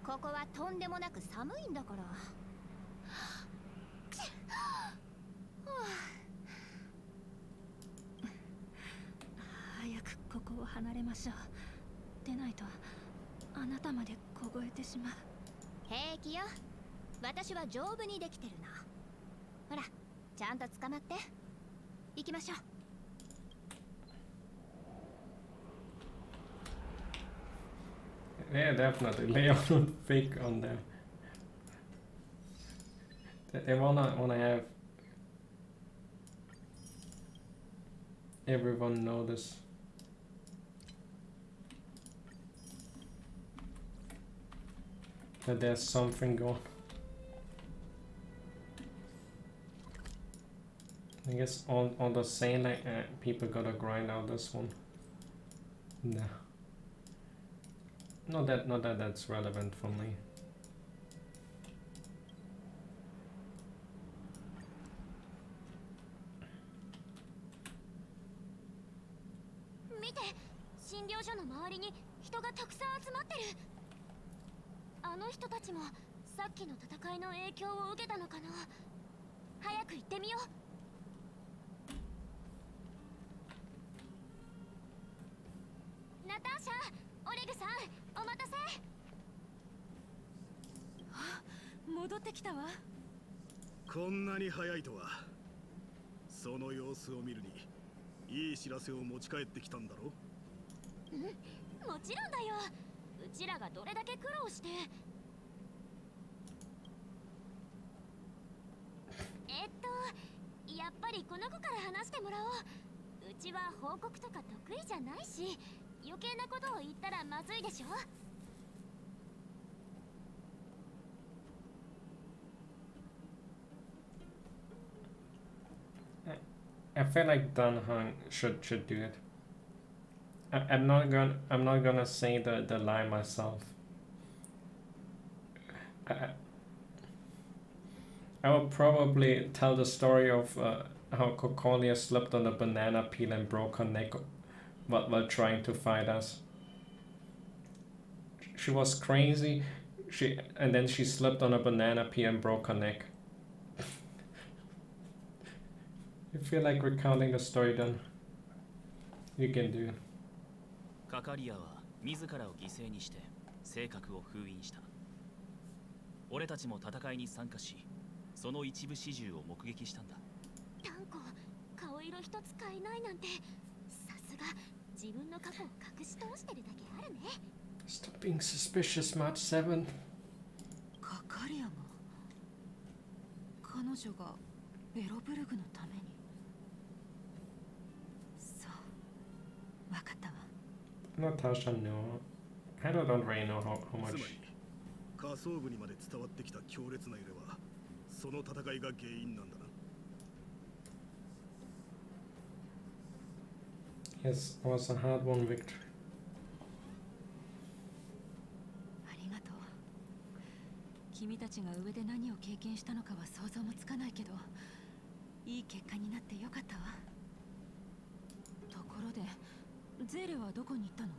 ここはとんでもなく寒いんだから。早くここを離れましょう。でないとあなたまで凍えてしまう。平気よ。私は丈夫にできてるの。ほら、ちゃんと捕まって。行きましょう。Yeah, definitely. Lay on fake on them. They wanna have everyone notice. That there's something going. I guess on the sailing people gotta grind out this one. No. Not that that's relevant for me. 見て、診療所の周りに人がたくさん集まってる。あの人たちもさっきの戦いの影響を受けたのかな。早く行ってみよう。ナターシャ、オレグさん、お待たせ。ってきたわ。こんなに早いとは。その様子を見るにいい知らせを持ち帰ってきたんだろ。うん、もちろんだよ。うちらがどれだけ苦労して。やっぱりこの子から話してもらおう。うちは報告とか得意じゃないし、余計なことを言ったらまずいでしょ。I feel like Danhong should do it. I'm not gonna say the lie myself. I will probably tell the story of how Cocolia slipped on a banana peel and broke her neck while trying to fight us. She was crazy. And then she slipped on a banana peel and broke her neck. I feel like recounting the story then. You can do. カカリアは自らを犠牲にして性格を封印した。俺たちも戦いに参加し、その一部始終を目撃したんだ。タンコ、顔色一つ変えないなんて、さすが自分の過去を隠し通してるだけあるね。Stop being suspicious, March 7. カカリアも彼女がベロブルグのために。そう、わかったわ。Natasha, no. I don't really know how much. 仮想部にまで伝わってきた強烈な揺れはその戦いが原因なんだな。 Yes, it was a hard-won victory. ありがとう。君たちが上で何を経験したのかは想像もつかないけど、いい結果になってよかったわ。ところで、ゼーレはどこに行ったの？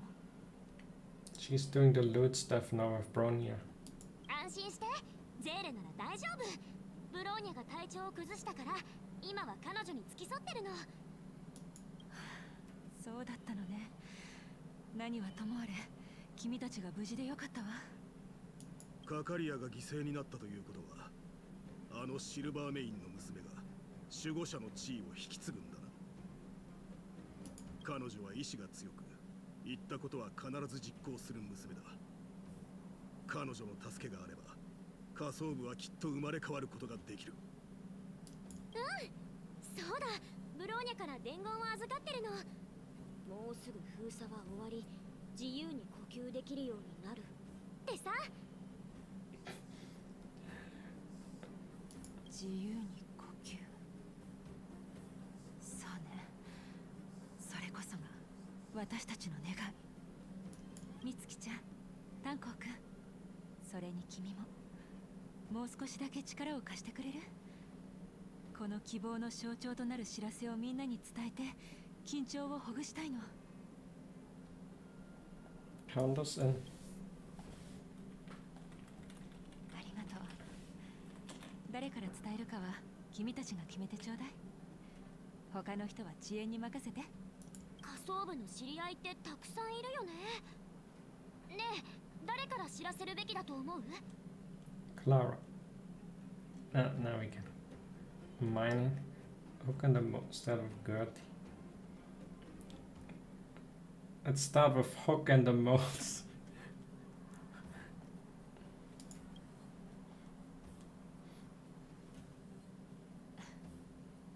She's doing the loot stuff now with BRONYA. 安心して、ゼーレなら大丈夫。ブローニャが体調を崩したから、今は彼女に付き添ってるの。そうだったのね。何はともあれ、君たちが無事でよかったわ。カカリアが犠牲になったということは、あのシルバーメインの娘が守護者の地位を引き継ぐんだな。彼女は意志が強く、言ったことは必ず実行する娘だ。彼女の助けがあれば、仮想部はきっと生まれ変わることができる。うん、そうだ。ブローニャから伝言を預かってるの。もうすぐ封鎖は終わり、自由に呼吸できるようになるってさ。自由に呼吸。そうね。それこそが私たちの願い。美月ちゃん、炭鉱くん、それに君ももう少しだけ力を貸してくれる？この希望の象徴となる知らせをみんなに伝えて緊張をほぐしたいの。Count us in. ありがとう。誰から伝えるかは君たちが決めてちょうだい。他の人は遅延に任せて。仮想部の知り合いってたくさんいるよね。ねえ、誰から知らせるべきだと思う？ Clara. Now we can. Mining. Hook in the start with Gertie. Let's start with Hook and the molds.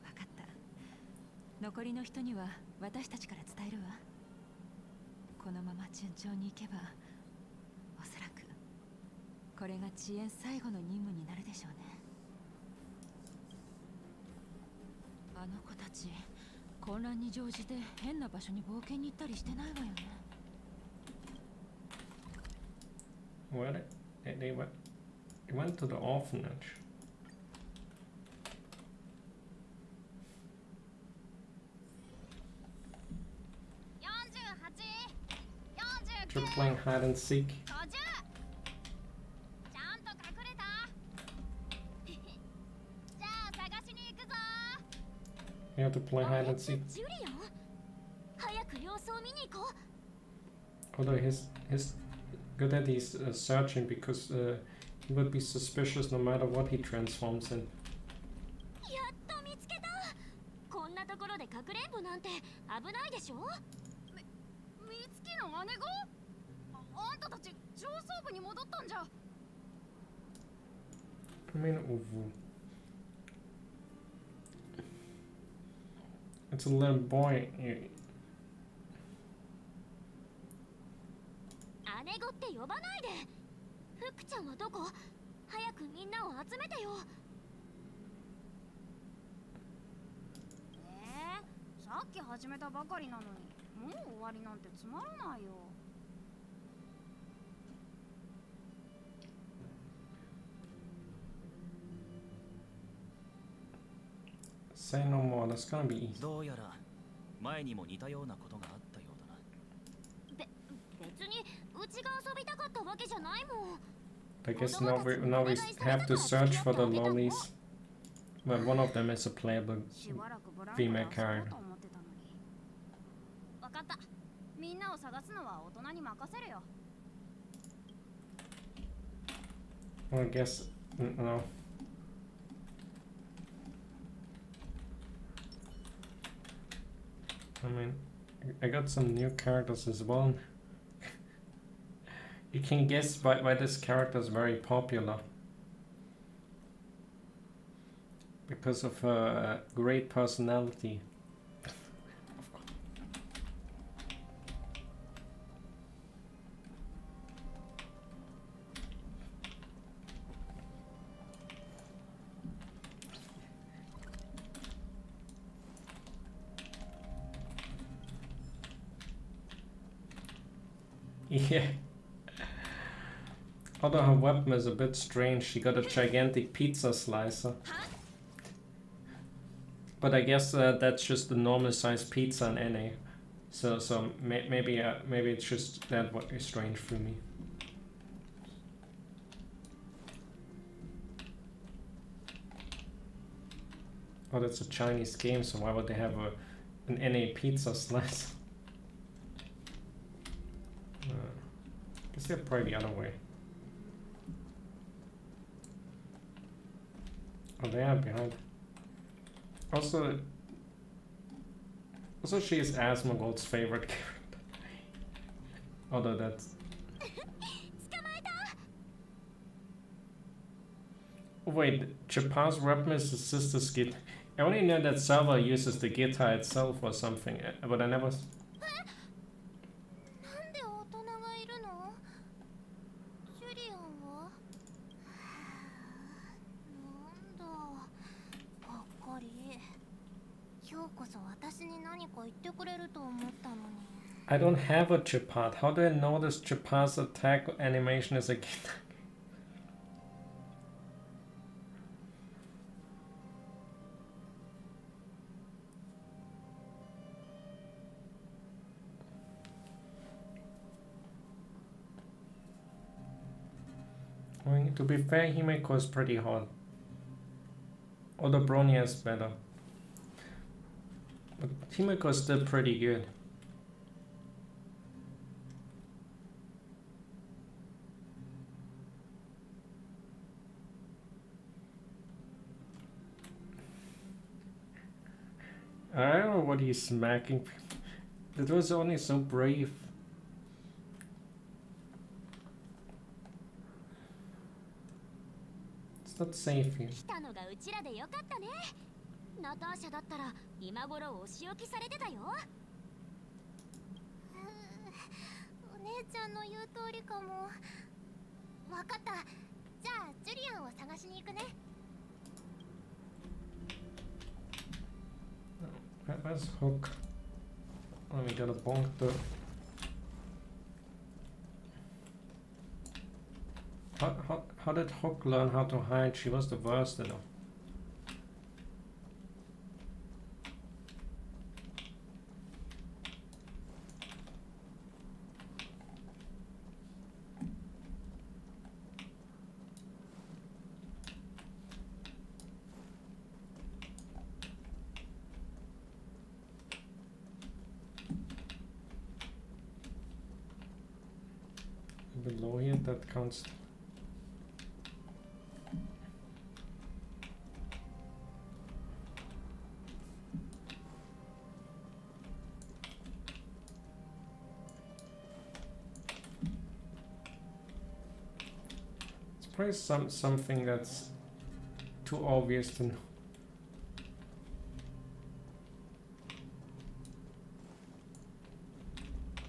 わかった。残りの人には私たちから伝えるわ。このまま順調にいけば、おそらくこれが遅延最後の任務になるでしょうね。あの子たち、混乱に乗じて変な場所に冒険に行ったりしてないわよね。Well, they went to the orphanage. 48、49、 You're playing hide and seek. 50。ちゃんと隠れた？じゃあ探しに行くぞ。 You have to play hide and seek. ジュリアン？早く様子を見に行こう。 Although he's good at he's searching because He would be suspicious no matter what he transforms in. やっと見つけた。こんなところでかくれんぼなんて危ないでしょ。美月の姉が？あんたたち上層部に戻ったんじゃ。I mean, Uwu. It's a little boy. 姉子って呼ばないで。福ちゃんはどこ？早くみんなを集めてよ。さっき始めたばかりなのに、もう終わりなんてつまらないよ。Say no more. That's gonna be easy. どうやら前にも似たようなことがあったようだな。別にうちが遊びたかったわけじゃないもん。I guess now we have to search for the lollies. But one of them is a playable female character. わかった。みんなを探すのは大人に任せるよ。Well, I guess no. I mean, I got some new characters as well. You can guess why this character is very popular. Because of her great personality. Yeah. Although her weapon is a bit strange, she got a gigantic pizza slicer. But I guess that's just the normal size pizza in NA. So maybe it's just that what is strange for me. Oh, that's a Chinese game, so why would they have an NA pizza slicer? I guess they're probably the other way. Oh, they are behind. Also, she is Asmongold's favorite character. Although that's... Oh, wait, Chapar's weapon is his sister's guitar. I only know that Salva uses the guitar itself or something, but I never... I don't have a Chapart. How do I know this Chapart's attack animation is a guitar? I mean, to be fair, Himeko is pretty hard. Although BRONYA is better. But Himeko is still pretty good. I don't know what he's smacking. That was only so brave. It's not safe here. 来たのがうちらでよかったね。ナターシャだったら今頃お仕置きされてたよ。お姉ちゃんの言う通りかも。わかった。じゃあジュリアンを探しに行くね。Where's Hook? Let me get a bonk though. How did Hook learn how to hide? She was the worst at it. Below here, that counts. probably something that's too obvious to know.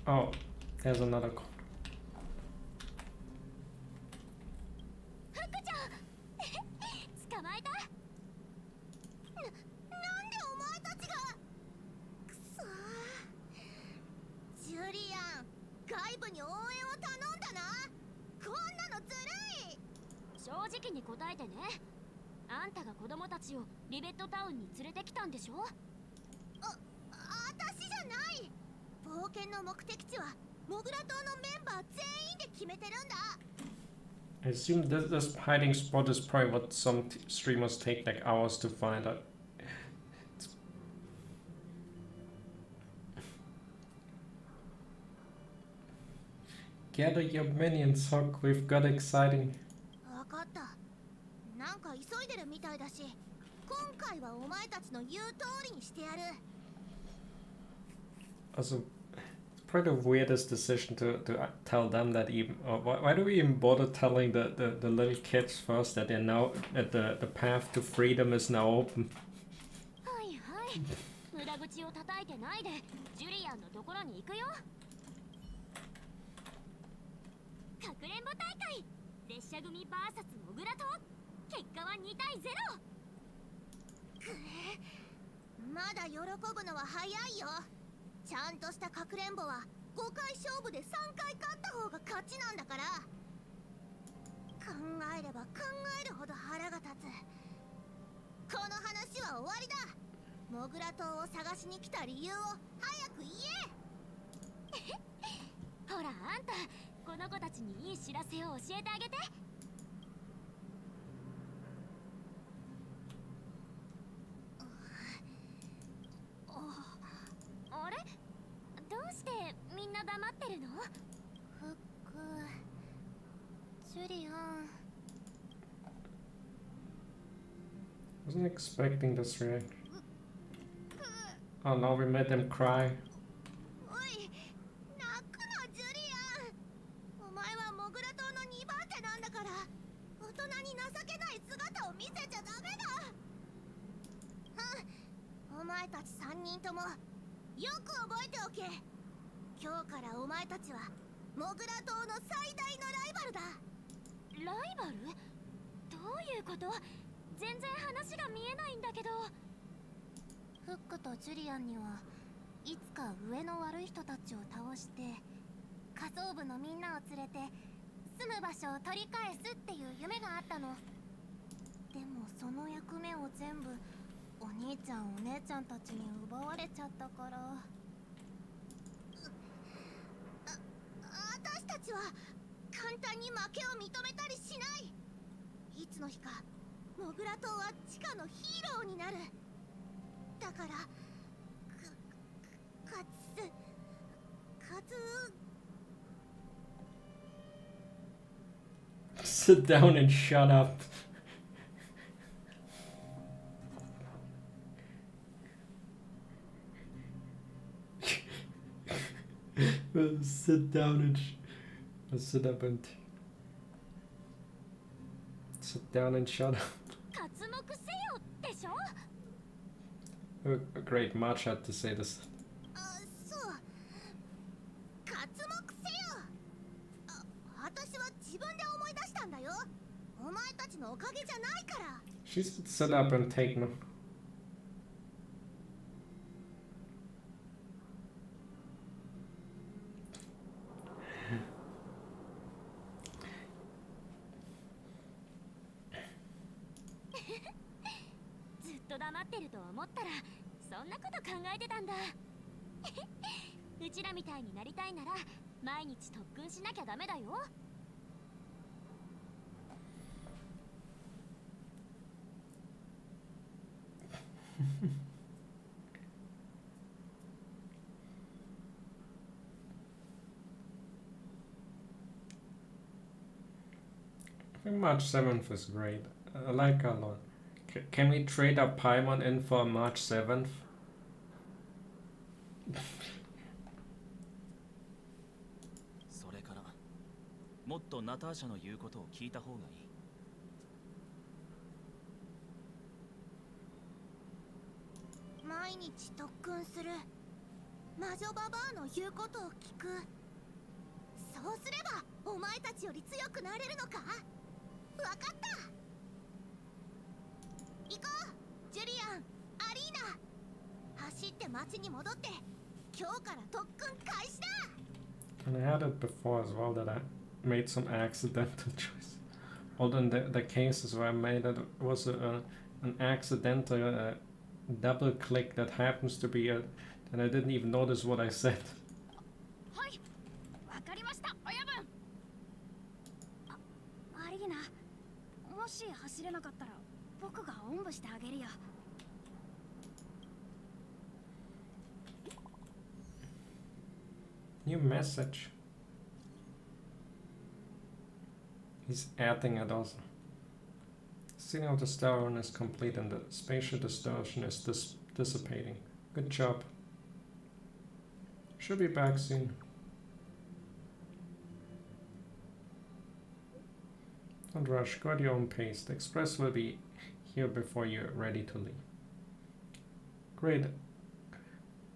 Oh, there's another code. 捕まえた。なんでお前たちが。くそー。ジュリアン、外部に応援を頼んだな。こんなのずるい。正直に答えてね。あんたが子供たちをリベットタウンに連れてきたんでしょ。私じゃない。冒険の目的地はモグラ島のメンバー全員で決めてるんだ。I assume this hiding spot is probably what some streamers take like hours to find out. Gather your minions, Huck. We've got exciting. わかった。なんか急いでるみたいだし、今回はお前たちの言う通りにしてやる。 Also, it's probably the weirdest decision to tell them that even. Why do we even bother telling the little kids first that they're now that the path to freedom is now open? はいはい。無駄口を叩いてないで、ジュリアンのところに行くよ。かくれんぼ大会、列車組 VS モグラ島。結果は2対0。まだ喜ぶのは早いよ。ちゃんとしたかくれんぼは5回勝負で3回勝った方が勝ちなんだから。考えれば考えるほど腹が立つ。この話は終わりだ。モグラ島を探しに来た理由を早く言え。ほらあんた、この子たちにいい知らせを教えてあげて。あれ、どうしてみんな黙ってるの？フック、ジュリアン。 Wasn't expecting this reaction. Oh no, we made them cry. おい、泣くなジュリアン。お前はモグラ島の2番手なんだから、大人に情けない姿を見せちゃダメだ。お前たち3人ともよく覚えておけ。今日からお前たちはモグラ島の最大のライバルだ。ライバル？どういうこと？全然話が見えないんだけど。フックとジュリアンにはいつか上の悪い人たちを倒して仮想部のみんなを連れて住む場所を取り返すっていう夢があったの。でもその役目を全部お兄ちゃんお姉ちゃんたちに奪われちゃったから。私たちは簡単に負けを認めたりしない。いつの日かモグラ島は地下のヒーローになる。だから勝つ Sit down and shut up. Sit down and sit up and sit down and shut up. 刮目せよでしょ。A great March had to say this. そう。刮目せよ。私は自分で思い出したんだよ。お前たちのおかげじゃないから。 She should sit up and take no.ずっと黙ってると思ったらそんなこと考えてたんだ。うちらみたいになりたいなら毎日特訓しなきゃダメだよ。I think March 7th is great. I like her a lot. Can we trade our Paimon in for March 7th? それからもっとナターシャの言うことを聞いた方がいい。毎日特訓する。魔女ババアの言うことを聞く。そうすればお前たちより強くなれるのか。わかった。行こうジュリアン、アリーナ。走って町に戻って今日から特訓開始だ。 And I had it before as well that I made some accidental choice. Although in the cases where I made it was an accidental double click that happens to be and I didn't even notice what I said. はい、わかりました、親分。アリーナ、もし走れなかったら僕がおんぶしてあげるよ。New message. He's adding it also. Sealing of the Stellarium is complete and the spatial distortion is dissipating. Good job. Should be back soon. Don't rush, go at your own pace. The express will be here before you're ready to leave. Great.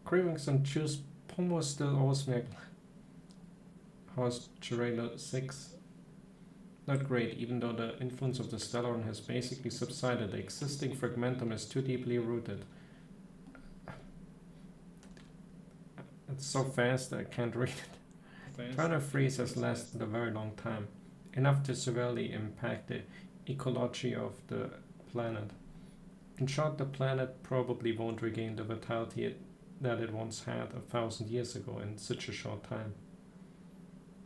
Cravings and juice. Pomo still owes me a house Chirela 6. Not great, even though the influence of the Stellarium has basically subsided. The existing fragmentum is too deeply rooted. It's so fast that I can't read it. Eternal freeze has lasted a very long time. Enough to severely impact the ecology of the planet. In short, the planet probably won't regain the vitality that it once had 1,000 years ago in such a short time.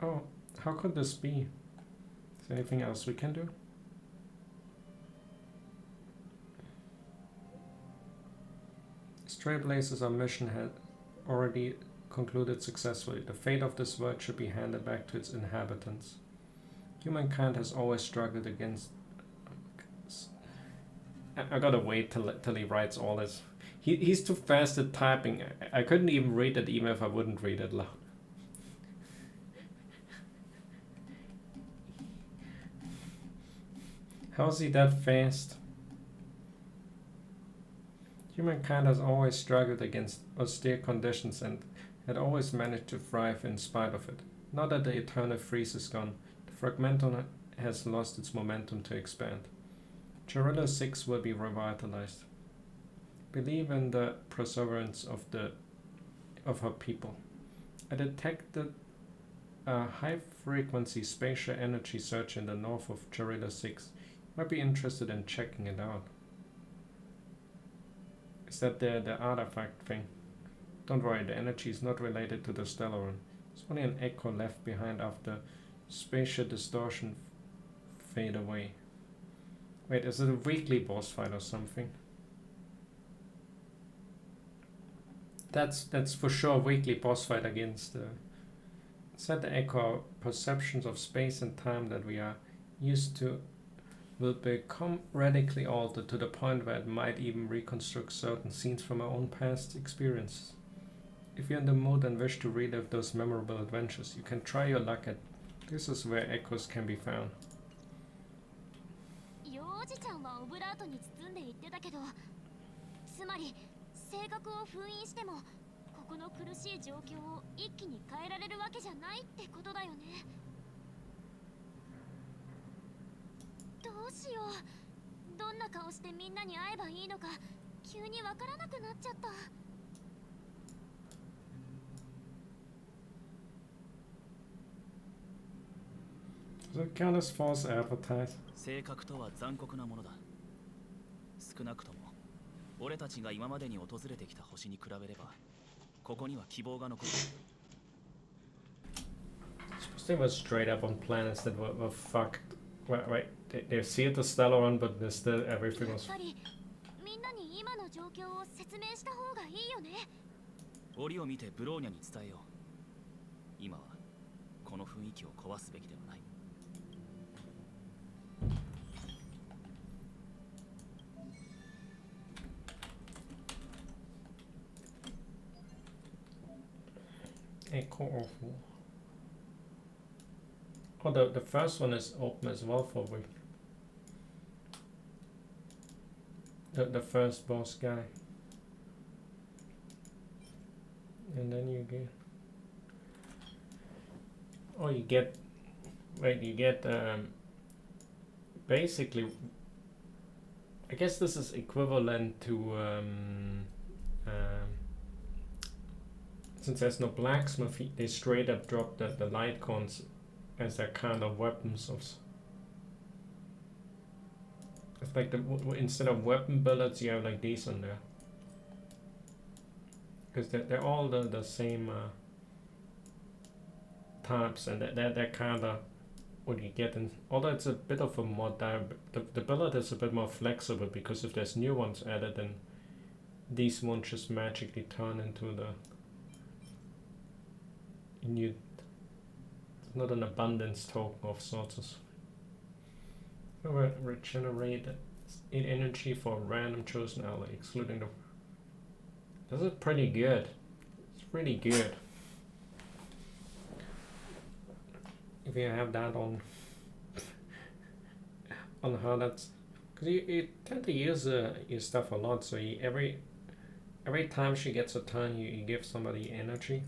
Oh, how could this be? Is there anything else we can do? Trailblazers, our mission had already concluded successfully. The fate of this world should be handed back to its inhabitants. Humankind has always struggled against... I gotta wait till he writes all this. He's too fast at typing. I couldn't even read it even if I wouldn't read it loud. How is he that fast? Humankind has always struggled against austere conditions and had always managed to thrive in spite of it. Now that the eternal freeze is gone, the fragmentum has lost its momentum to expand. Chirela 6 will be revitalized. Believe in the perseverance of her people. I detected a high-frequency spatial energy surge in the north of Chirela 6. Might be interested in checking it out. Is that the artifact thing? Don't worry, the energy is not related to the Stellarium. There's only an echo left behind after spatial distortion fade away. Wait, is it a weekly boss fight or something? That's for sure a weekly boss fight against set the echo perceptions of space and time that we are used to will become radically altered to the point where it might even reconstruct certain scenes from our own past experiences. If you're in the mood and wish to relive those memorable adventures, you can try your luck at this is where echoes can be found. おじちゃんはオブラートに包んで言ってたけど、つまり性格を封印してもここの苦しい状況を一気に変えられるわけじゃないってことだよね。どうしよう。どんな顔してみんなに会えばいいのか急にわからなくなっちゃった。Does it count as false advertising? 性格とは残酷なものだ。少なくとも俺たちが今までに訪れてきた星に比べればここには希望が残る。Suppose they were straight up on planets that were fucked. Right, they sealed the Stellarium, but there's still everything was. みんなに今の状況を説明した方がいいよね。折を見てブローニャに伝えよう。今はこの雰囲気を壊すべきではない。Echo of War. Oh, the first one is open as well for a week. The first boss guy. And then you get... Oh, you get... Wait, you get... basically... I guess this is equivalent to... since there's no blacksmith, they straight up drop the light cones as their kind of weapons. It's like instead of weapon bullets, you have like these on there. Because they're all the same types, and they're kind of what you get. And although it's a bit of a mod, the bullet is a bit more flexible, because if there's new ones added, then these won't just magically turn into the new. It's not an abundance token of sorts. Regenerate 8 energy for a random chosen ally, excluding the... This is pretty good. It's pretty good. If you have that on her, that's... Because you tend to use your stuff a lot, so every time she gets a turn, you give somebody energy.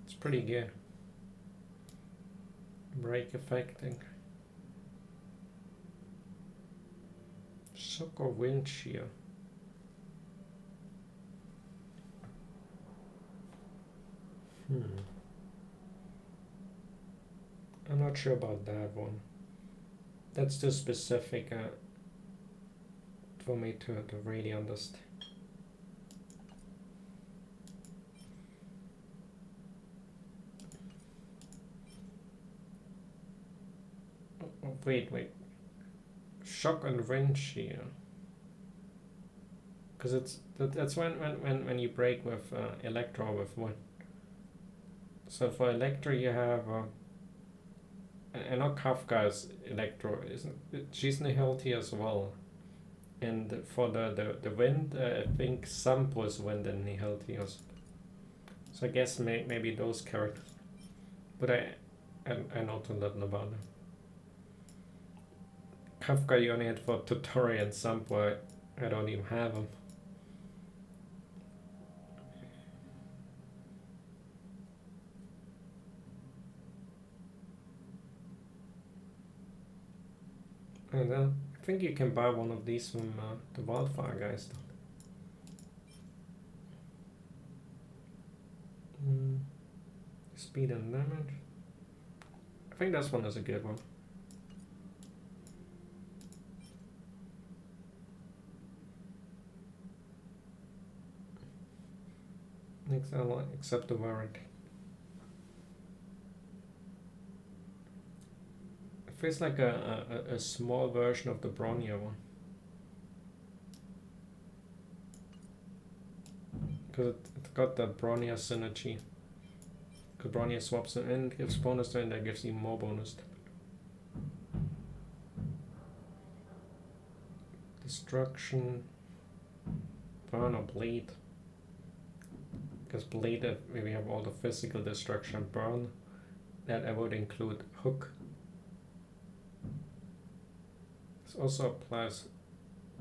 It's pretty good. Break affecting. Shock or wind shear. I'm not sure about that one. That's too specific for me to really understand. Oh, wait. Shock and wind shear. Because that's when you break with Electro with one. So for Electro you have I know Kafka's Electro isn't. She's Nihility as well. And for the wind, I think Sampo's wind and Nihility also. So I guess maybe those characters. But I know too little about them. Kafka you only had for tutorial, and Sampo I don't even have them. And I think you can buy one of these from the Wildfire guys. Speed and damage. I think this one is a good one. Next, I'll accept the warranty. It feels like a small version of the BRONYA one. Because it got the BRONYA synergy. Because BRONYA swaps them in, gives bonus to it, and that gives even more bonus. Destruction. Burn or bleed. Because bleed, we have all the physical destruction. Burn, that I would include hook. This also applies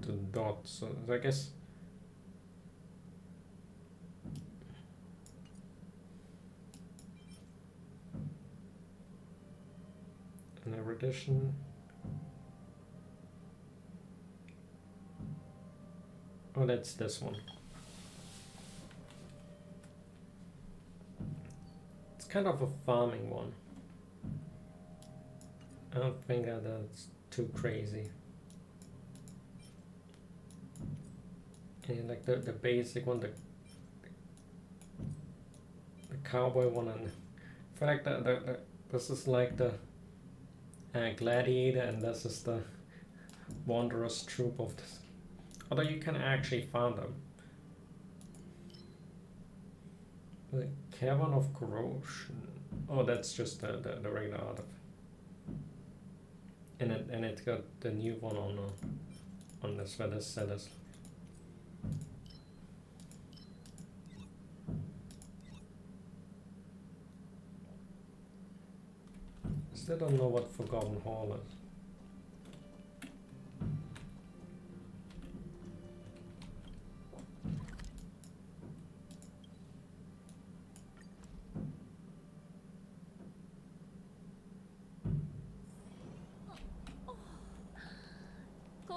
to dot, so I guess an erudition. Oh, that's this one. Kind of a farming one. I don't think that's too crazy. And like the basic one, the cowboy one, and I feel like this is like the gladiator, and this is the wanderer's troop of this. Although you can actually farm them. The Cavern of Corrosion. Oh, that's just the regular art of. And it got the new one on this where this set is. Still don't know what Forgotten Hall is.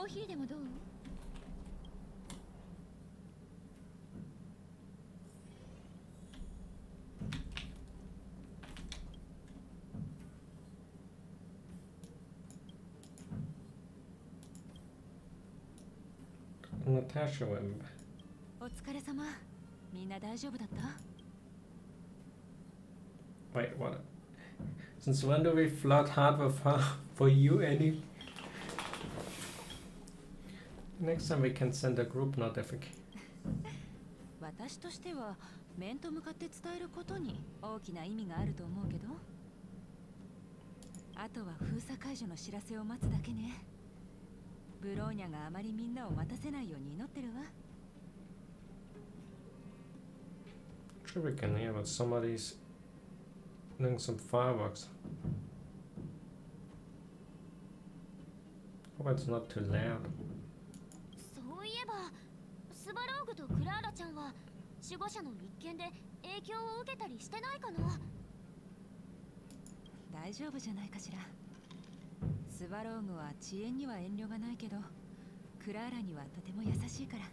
コーヒーでもどう？Natasha went. お疲れ様。みんな大丈夫だった？ Wait, what? Since when do we flirt hard with her? For you, Annie? Next time we can send a group notification. 私としては面と向かって伝えることに大きな意味があると思うけど。あとは封鎖解除の知らせを待つだけね。ブローニャがあまりみんなを待たせないように祈ってるわ。Sure we can hear, but somebody's doing some fireworks. Hope it's not too loud. そういえばスバローグとクラーラちゃんは守護者の一件で影響を受けたりしてないかな？大丈夫じゃないかしら。スバローグは遅延には遠慮がないけど、クラーラにはとても優しいから。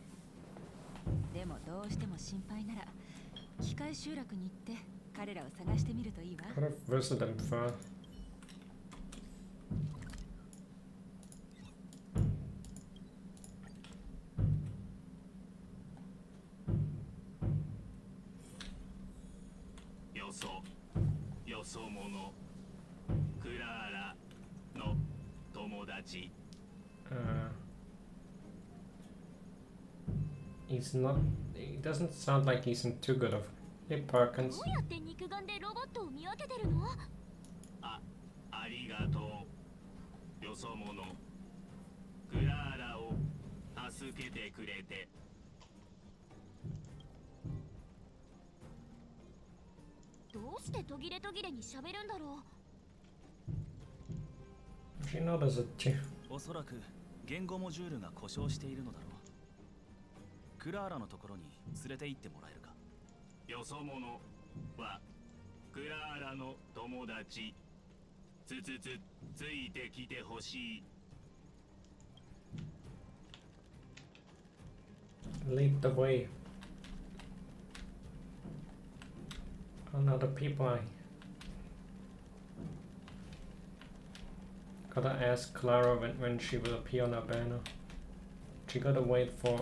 でもどうしても心配なら機械集落に行って彼らを探してみるといいわ。Could have visited them first. よそ者クラーラの友達。He's not. He doesn't sound like he's in too good of. Hey, Perkins. どうやって肉眼でロボットを見分けてるの？ありがとう。よそ者クラーラを助けてくれて。どうして途切れ途切れに喋るんだろう？ She noticed it too. おそらく言語モジュールが故障しているのだろう。クラーラのところに連れて行ってもらえるか。よそ者はクラーラの友達。ついてきてほしい。Lead the way. Another people. Gotta ask Clara when she will appear on our banner. She gotta wait for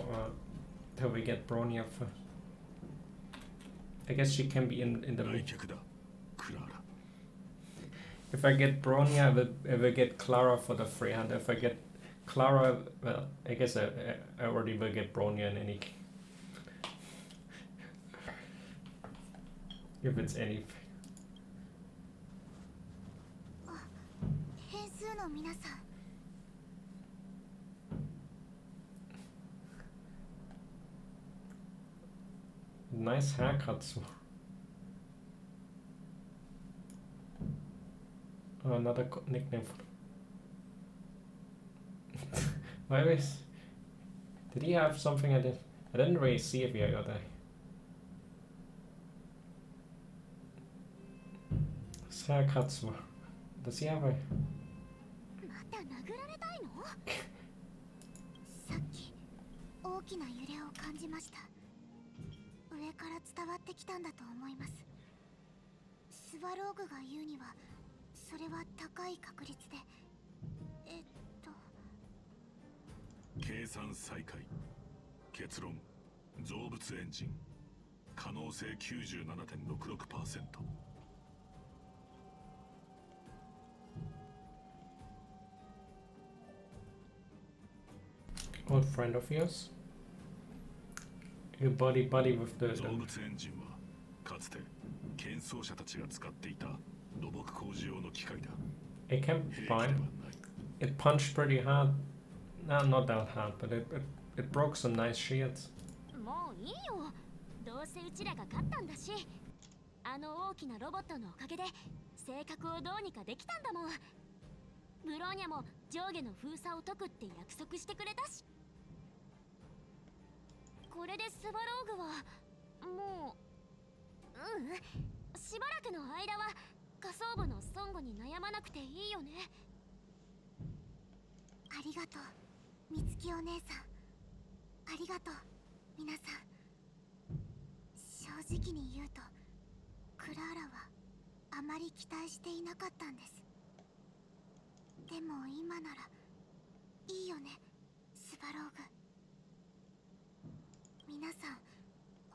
till we get Bronya first. I guess she can be in the middle. If I get Bronya, I will get Clara for the free hand. If I get Clara, well, I guess I already will get Bronya in any case. If it's anything. 変数の皆さん。 Nice haircuts. Oh, another nickname for. Why was? Did he have something I did? I didn't really see if he got that. His haircuts were. Does he have a? また殴られたいの？さっき大きな揺れを感じました。上から伝わってきたんだと思います。スワローグが言うにはそれは高い確率で計算再開。結論造物エンジン可能性 97.66%。 Old friend of yours? You buddy with the. 造物エンジンはかつて建装者たちが使っていた土木工事用の機械だ。 It can fine. It punched pretty hard. No, not that hard, but it broke some nice shields. もういいよ。どうせうちらが勝ったんだし。あの大きなロボットのおかげで性格をどうにかできたんだもん。ブローニャも上下の封鎖を解くって約束してくれたし。これでスバローグはもうしばらくの間は下層部の孫悟に悩まなくていいよね。ありがとう美月お姉さん、ありがとう。皆さん、正直に言うとクラーラはあまり期待していなかったんです。でも今ならいいよね、スバローグ。皆さん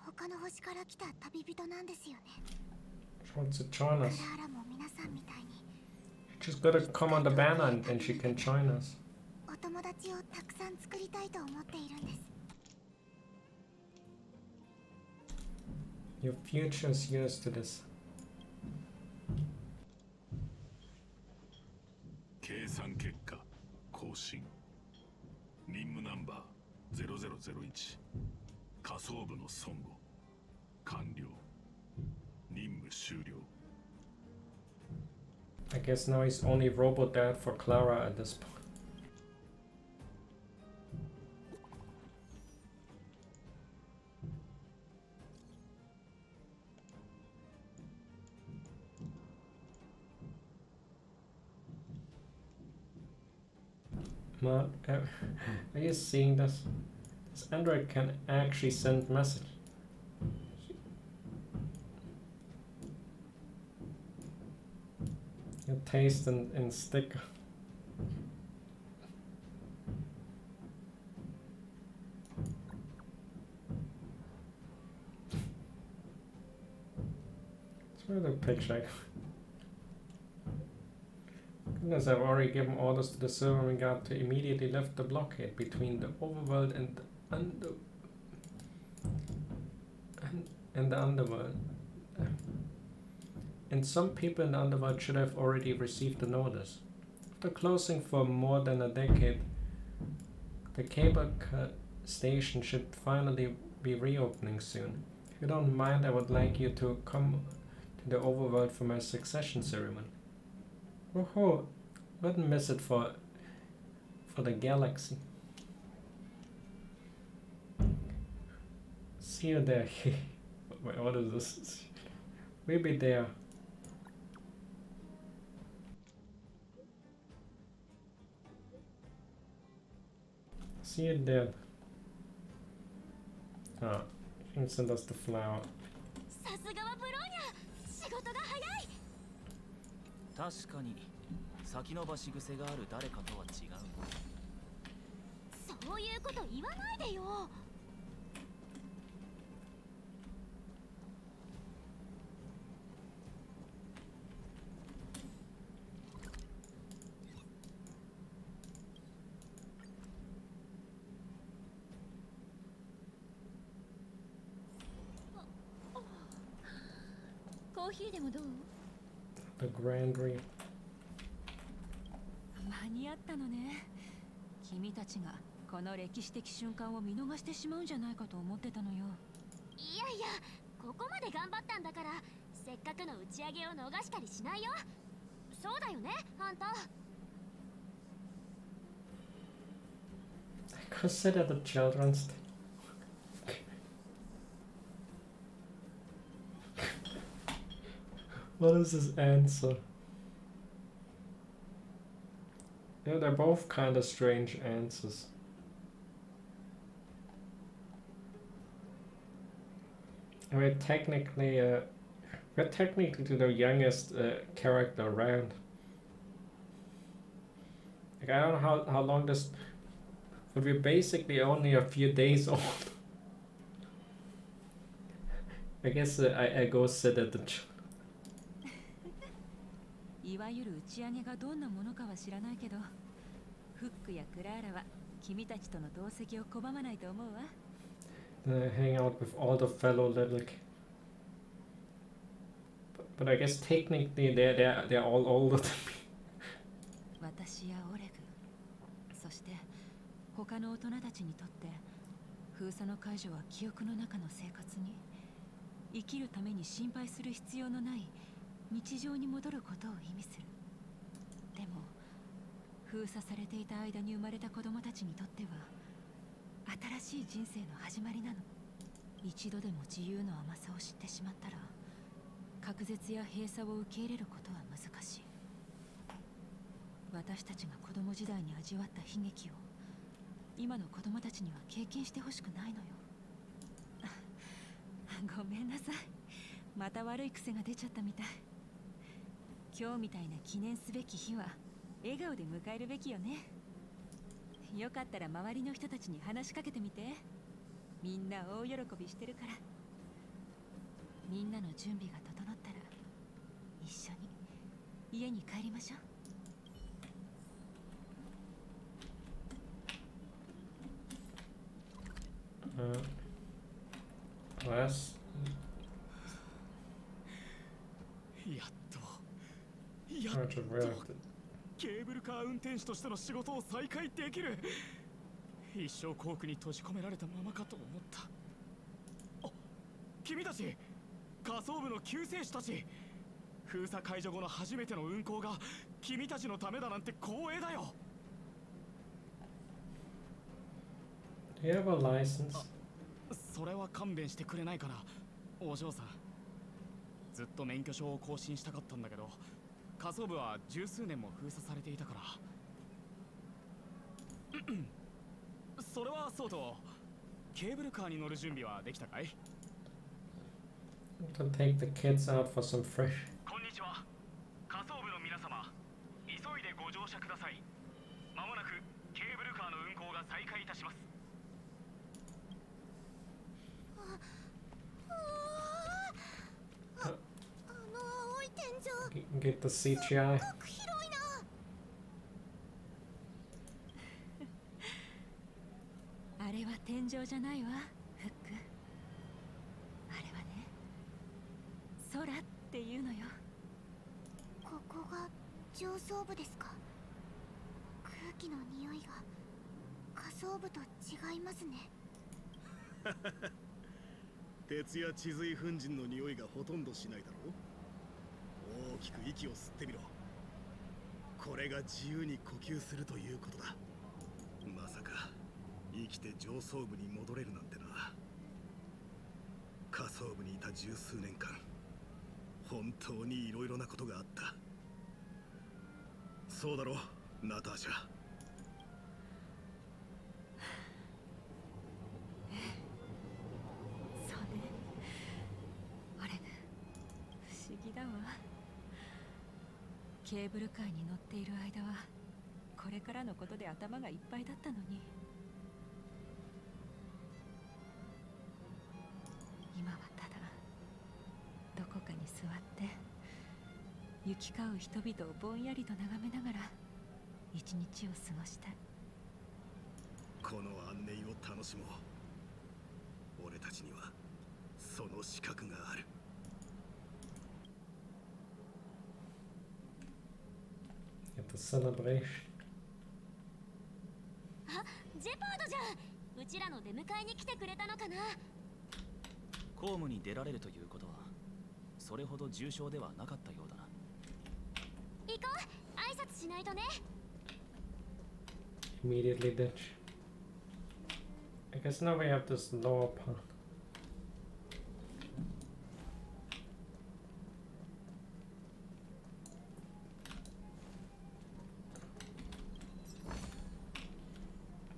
他の星から来た旅人なんですよね。She wants to join us. クラーラも皆さんみたいに She's gotta come on the banner and she can join us. お友達をたくさん作りたいと思っているんです。Your future is yours to this. 計算結果更新。任務ナンバー0001。仮想部の孫悟完了。任務終了。I guess now he's only robot dad for Clara at this point. Man, are you seeing this? This android can actually send message. You taste and stick. It's really a picture. Goodness, I've already given orders to the server guard to immediately lift the blockade between the overworld and the underworld. And some people in the underworld should have already received the notice. After closing for more than a decade, the cable station should finally be reopening soon. If you don't mind, I would like you to come to the overworld for my succession ceremony. Woohoo! Wouldn't miss it for the galaxy. See you there. Wait, what is this? We'll be there. See you there. Ah, you can send us the flower. さすがはブローニャ、仕事が早い。確かに先延ばし癖がある誰かとは違う。そういうこと言わないでよ。コーヒーでもどう？ The Grandery. 間に合ったのね。君たちがこの歴史的瞬間を見逃してしまうんじゃないかと思ってたのよ。いやいや、ここまで頑張ったんだから、せっかくの打ち上げを逃したりしないよ。そうだよね、あんた。Go sit at the children's table. What is his answer? Yeah, they're both kind of strange answers. We're technically the youngest character around. Like, I don't know how long this, but we're basically only a few days old. I guess I go sit at the. いわゆる打ち上げがどんなものかは知らないけど、フックやクラーラは君たちとの同席を拒まないと思うわ。Hang out with all the fellow little kids. But I guess technically they're all older than me. 私やオレグ、そして他の大人たちにとって封鎖の解除は記憶の中の生活に、生きるために心配する必要のない日常に戻ることを意味する。でも封鎖されていた間に生まれた子供たちにとっては新しい人生の始まりなの。一度でも自由の甘さを知ってしまったら、隔絶や閉鎖を受け入れることは難しい。私たちが子供時代に味わった悲劇を今の子供たちには経験してほしくないのよ。ごめんなさい、また悪い癖が出ちゃったみたい。今日みたいな記念すべき日は笑顔で迎えるべきよね。よかったら周りの人たちに話しかけてみて。みんな大喜びしてるから。みんなの準備が整ったら一緒に家に帰りましょう。Less. やっとケーブルカー運転手としての仕事を再開できる。一生コークに閉じ込められたままかと思った。あ、君たち仮想部の救世主たち。封鎖解除後の初めての運行が君たちのためだなんて光栄だよ。Do you have a license? それは勘弁してくれないかな、お嬢さん。ずっと免許証を更新したかったんだけど、仮想部は十数年も封鎖されていたから。それはそうと、ケーブルカーに乗る準備はできたかい？ To take the kids out for some fresh. こんにちは。仮想部の皆様、急いでご乗車ください。まもなくケーブルカーの運行が再開いたします。青い天井。 Get the CGI. あれは天井じゃないわ、フック。あれはね、空っていうのよ。ここが上層部ですか？空気の匂いが下層部と違いますね。鉄や地髄粉塵の匂いがほとんどしないだろう。大きく息を吸ってみろ。これが自由に呼吸するということだ。まさか生きて上層部に戻れるなんてな。下層部にいた十数年間、本当にいろいろなことがあった。そうだろ、ナターシャ。そうね。あれね、不思議だわ。ケーブルカーに乗っている間はこれからのことで頭がいっぱいだったのに、今はただどこかに座って行き交う人々をぼんやりと眺めながら一日を過ごしたい。この安寧を楽しもう。俺たちにはその資格がある。Get the celebration. あ、ジェパードじゃん。うちらの出迎えに来てくれたのかな。公務に出られるということはそれほど重傷ではなかったようだな。行こう、挨拶しないとね。Immediately ditch. I guess now we have this lower part.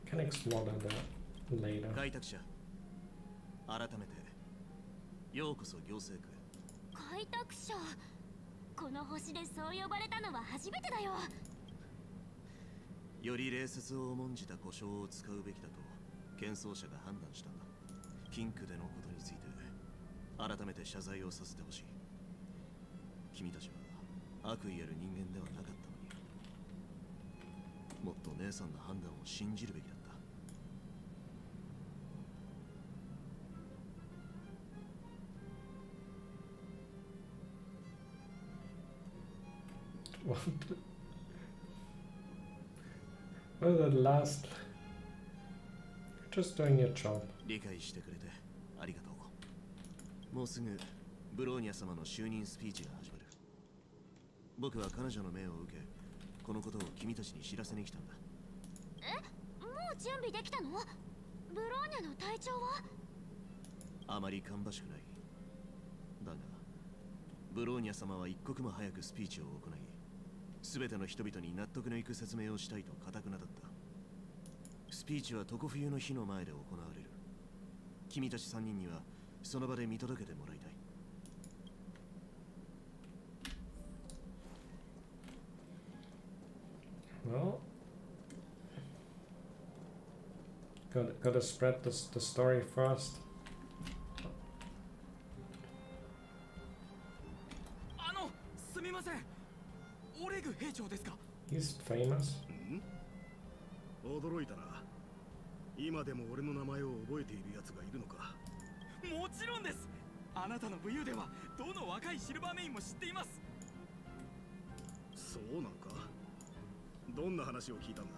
Can explore that later. 開拓者、改めてようこそ行政区へ。開拓者、この星でそう呼ばれたのは初めてだよ。より礼節を重んじた呼称を使うべきだと検討者が判断したんだ。キンクでのことについて改めて謝罪をさせてほしい。君たちは悪意ある人間ではなかったのに、もっと姉さんの判断を信じるべきだった。What? Well, the last. Just doing your job. 理解してくれてありがとう。もうすぐブローニャ様の就任スピーチが始まる。僕は彼女の命を受け、このことを君たちに知らせに来たんだ。え、もう準備できたの？ブローニャの隊長は？あまり芳しくない。だがブローニャ様は一刻も早くスピーチを行い、全ての人々に納得のいく説明をしたいと固くなだった。スピーチは常冬の日の前で行われる。君たち3人にはその場で見届けてもらいたい。Well, gotta spread the story first. すみません。オレグ兵長ですか？ He's famous. 驚いたな。今でも俺の名前を覚えている奴がいるのか？もちろんです。あなたの武勇ではどの若いシルバーメインも知っています。そうなのか？どんな話を聞いたんだ？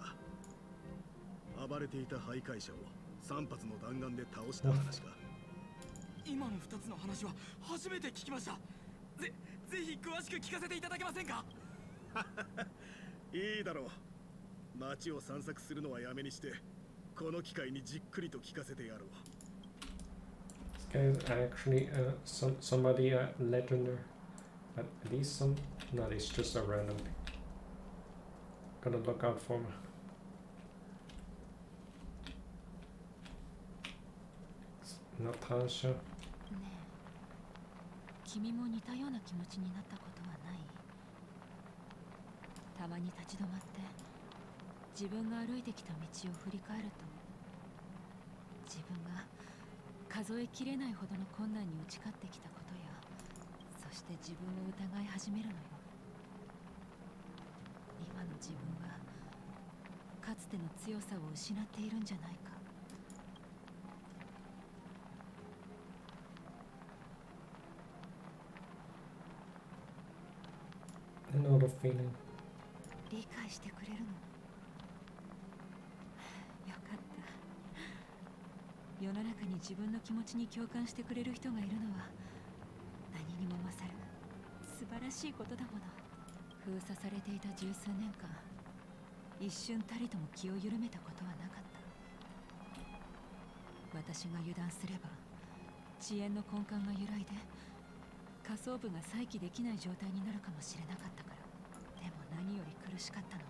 暴れていた徘徊者を3発の弾丸で倒した話か？今の2つの話は初めて聞きました。ぜひ詳しく聞かせていただけませんか？いいだろう。街を散策するのはやめにして、この機会にじっくりと聞かせてやろう。This guy is actually somebody legendary. At least some. No, he's just a random. Gotta look out for him. Natasha. 君も似たような気持ちになったことはない？たまに立ち止まって自分が歩いてきた道を振り返ると、自分が数えきれないほどの困難に打ち勝ってきたことや、そして自分を疑い始めるのよ。今の自分はかつての強さを失っているんじゃないか。I know the feeling. 理解してくれるの？よかった。世の中に自分の気持ちに共感してくれる人がいるのは何にも勝る素晴らしいことだもの。封鎖されていた十数年間、一瞬たりとも気を緩めたことはなかった。私が油断すれば遅延の根幹が揺らいで下層部が再起できない状態になるかもしれなかったから。でも何より苦しかったのは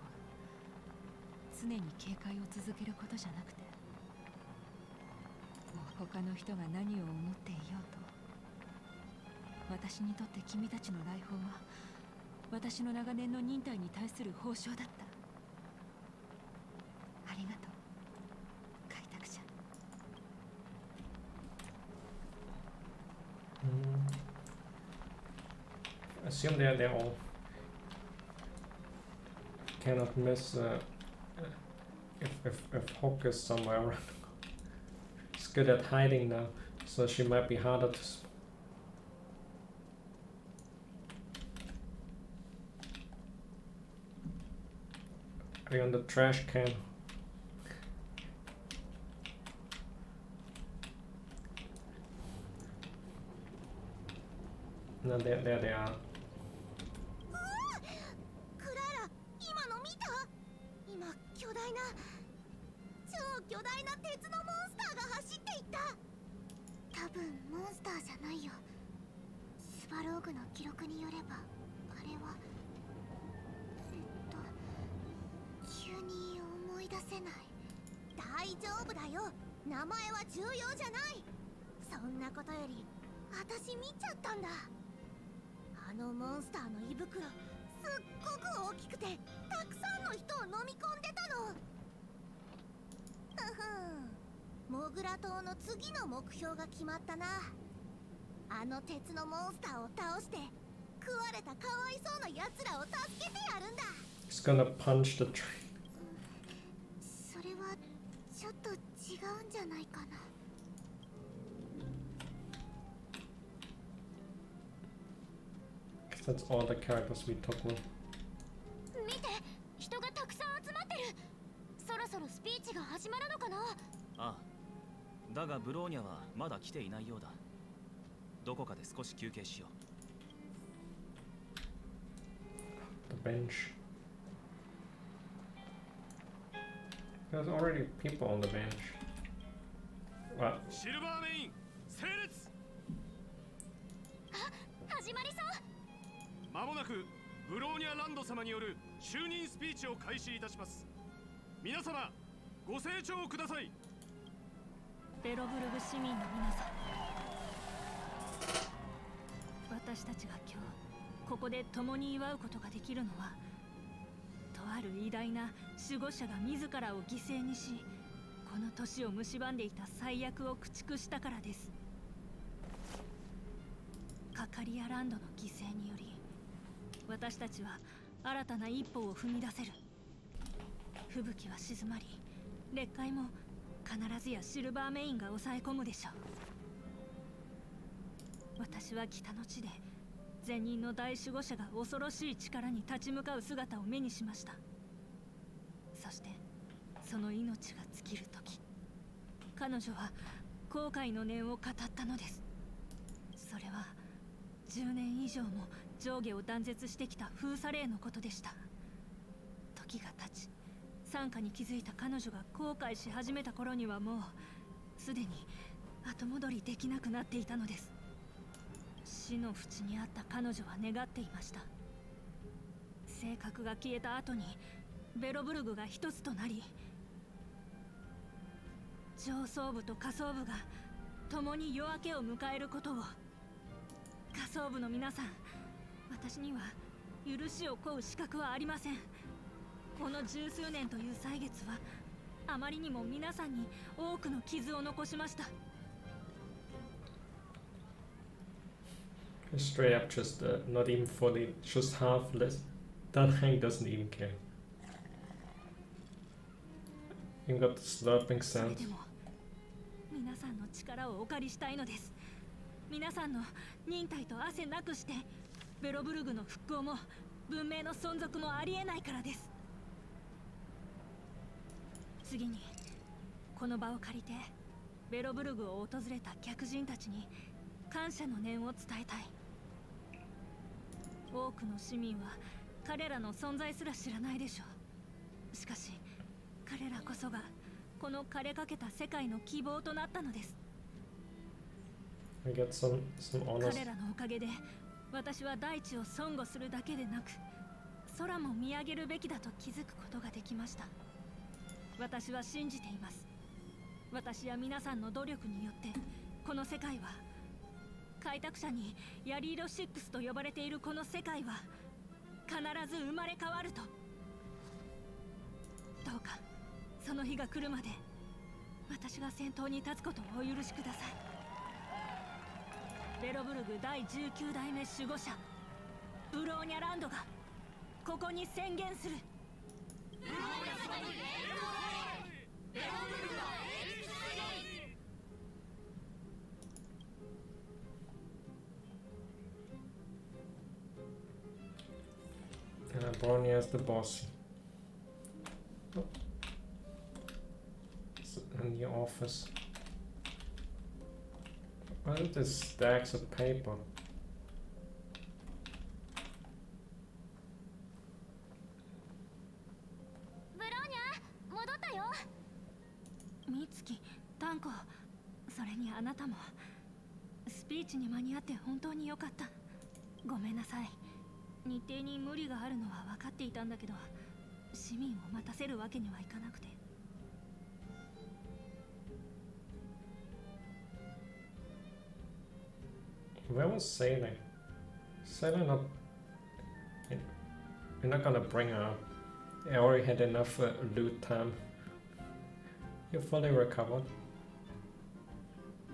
常に警戒を続けることじゃなくて、もう他の人が何を思っていようと、私にとって君たちの来訪は私の長年の忍耐に対する報奨だった。ありがとう、開拓者。Assume they're all cannot miss if Hawk is somewhere around. She's good at hiding now, so she might be harder to. Are you on the trash can? No, there they are. クララ、今の見た？今巨大な、超巨大な鉄のモンスターが走っていった。多分モンスターじゃないよ。スバローグの記録によれば、あれは急に思い出せない。大丈夫だよ。名前は重要じゃない。そんなことより、私見ちゃったんだ。あのモンスターの胃袋、すっごく大きくてたくさんの人を飲み込んでたの。モグラ島の次の目標が決まったな。あの鉄のモンスターを倒して食われたかわいそうなやつらを助けてやるんだ。He's gonna punch the train. それはちょっと違うんじゃないかな。That's all the characters we took with. 見て、人がたくさん集まってる。そろそろスピーチが始まるのかな？ああ、だがブローニャはまだ来ていないようだ。どこかで少し休憩しよう。 The bench. There's already people on the bench. What? シルバーメイン、整列。始まりそう。まもなくブローニャランド様による就任スピーチを開始いたします。皆様、ご清聴ください。ベロブルグ市民の皆さん、私たちが今日ここで共に祝うことができるのは、とある偉大な守護者が自らを犠牲にし、この都市を蝕んでいた最悪を駆逐したからです。カカリアランドの犠牲により、私たちは新たな一歩を踏み出せる。吹雪は静まり、劣界も必ずやシルバーメインが抑え込むでしょう。私は北の地で前任の大守護者が恐ろしい力に立ち向かう姿を目にしました。そしてその命が尽きる時、彼女は後悔の念を語ったのです。それは10年以上も上下を断絶してきた封鎖令のことでした。時が経ち、惨禍に気づいた彼女が後悔し始めた頃にはもうすでに後戻りできなくなっていたのです。死の淵にあった彼女は願っていました。性格が消えた後にベロブルグが一つとなり、上層部と下層部が共に夜明けを迎えることを。下層部の皆さん、私には許しを請う資格はありません。この十数年という歳月はあまりにも皆さんに多くの傷を残しました。Straight up just not even fully, just half less. That Hank doesn't even care. Even got the slurping それ sound. でも皆さんの力をお借りしたいのです。皆さんの忍耐と汗なくしてベロブルグの復興も文明の存続もありえないからです。次にこの場を借りてベロブルグを訪れた客人たちに感謝の念を伝えたい。多くの市民は彼らの存在すら知らないでしょう。しかし彼らこそがこの枯れかけた世界の希望となったのです。I get some honors. 彼らのおかげで私は大地を尊護するだけでなく、空も見上げるべきだと気づくことができました。私は信じています。私や皆さんの努力によってこの世界は、開拓者にヤリーロ6と呼ばれているこの世界は必ず生まれ変わると。どうかその日が来るまで私が先頭に立つことをお許しください。ベロブルグ第19代目守護者ブローニャランドがここに宣言する。ブローニャ様にベロブルグはBRONYA is the boss. It's in the office. What are these stacks of paper? ブローニャ、戻ったよ。ミツキ、タンコ、それにあなたも。スピーチに間に合って本当に良かった。ごめんなさい。日程に無理があるのは分かっていたんだけど、市民を待たせるわけにはいかなくて。Where was Sailor? Sailor not... We're not gonna bring her up. I already had enough loot time. You're fully recovered.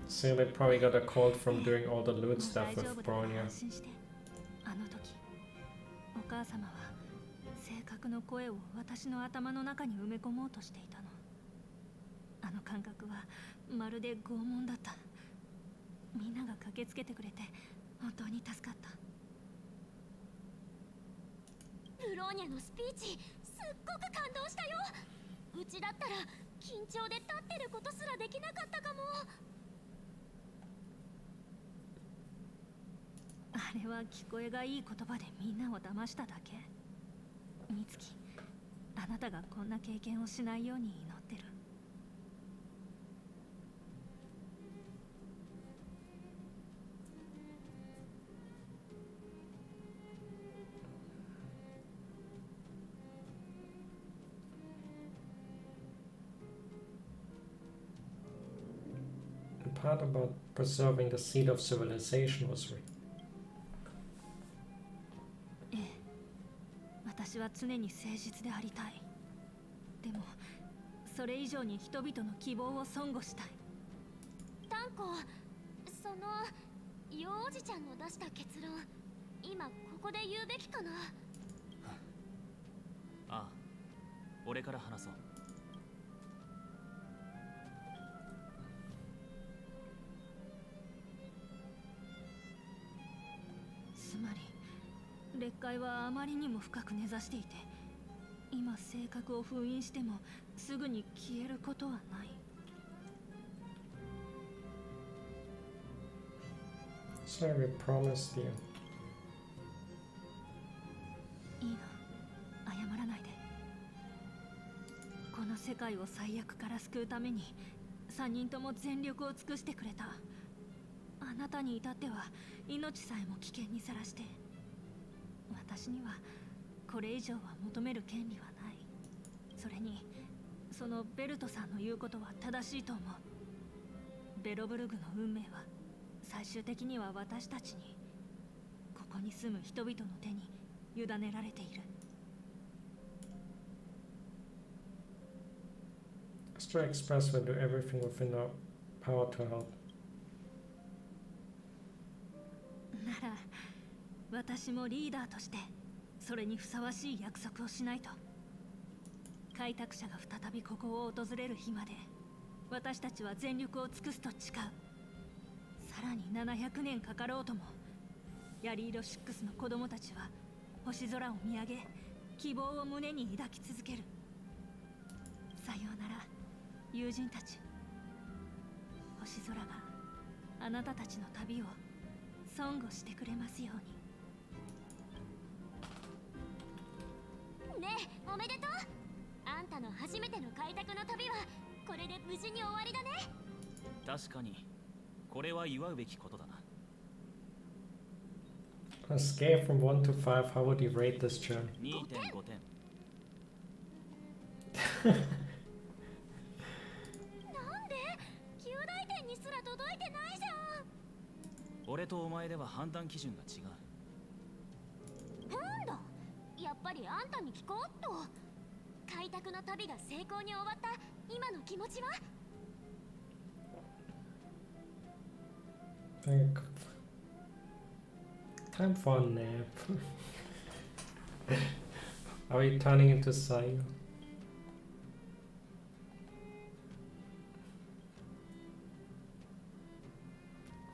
Sailor probably got a cold from doing all the loot stuff with BRONYA. あの時、お母様は正確の声を私の頭の中に埋め込もうとしていたの。あの感覚はまるで拷問だった。みんなが駆けつけてくれて本当に助かった。ブローニャのスピーチすっごく感動したよ。うちだったら緊張で立ってることすらできなかったかも。あれは聞こえがいい言葉でみんなを騙しただけ。ミツキ、あなたがこんな経験をしないように祈ってる。part about preserving the seed of civilization was 私は常に誠実でありたい。でもそれ以上に人々の希望を損護したい。タンコ、その幼おじちゃんの出した結論、今ここで言うべきかな。ああ、俺から話そう。つまり劣化はあまりにも深く根ざしていて、今性格を封印してもすぐに消えることはない。So we promised you. いいの、謝らないで。この世界を最悪から救うために3人とも全力を尽くしてくれた。あなたに至っては命さえも危険にさらして、私にはこれ以上は求める権利はない。それにそのベルトさんの言うことは正しいと思う。ベロブルグの運命は最終的には私たちに、ここに住む人々の手に委ねられている。Astro Express will do everything within our power to help. なら私もリーダーとしてそれにふさわしい約束をしないと。開拓者が再びここを訪れる日まで私たちは全力を尽くすと誓う。さらに700年かかろうとも、ヤリーロ6の子供たちは星空を見上げ、希望を胸に抱き続ける。さようなら友人たち。星空があなたたちの旅を損護してくれますように。ねえ、おめでとう。あんたの初めての開拓の旅はこれで無事に終わりだね。確かにこれは祝うべきことだな。On a scale from 1 to 5, how would you rate this journey? 2.5 点。なんで9大点にすら届いてないじゃん。俺とお前では判断基準が違う。なんだ、やっぱりあんたに聞こうっと。開拓の旅が成功に終わった今の気持ちは。Time for a nap. Are we turning into Sayu?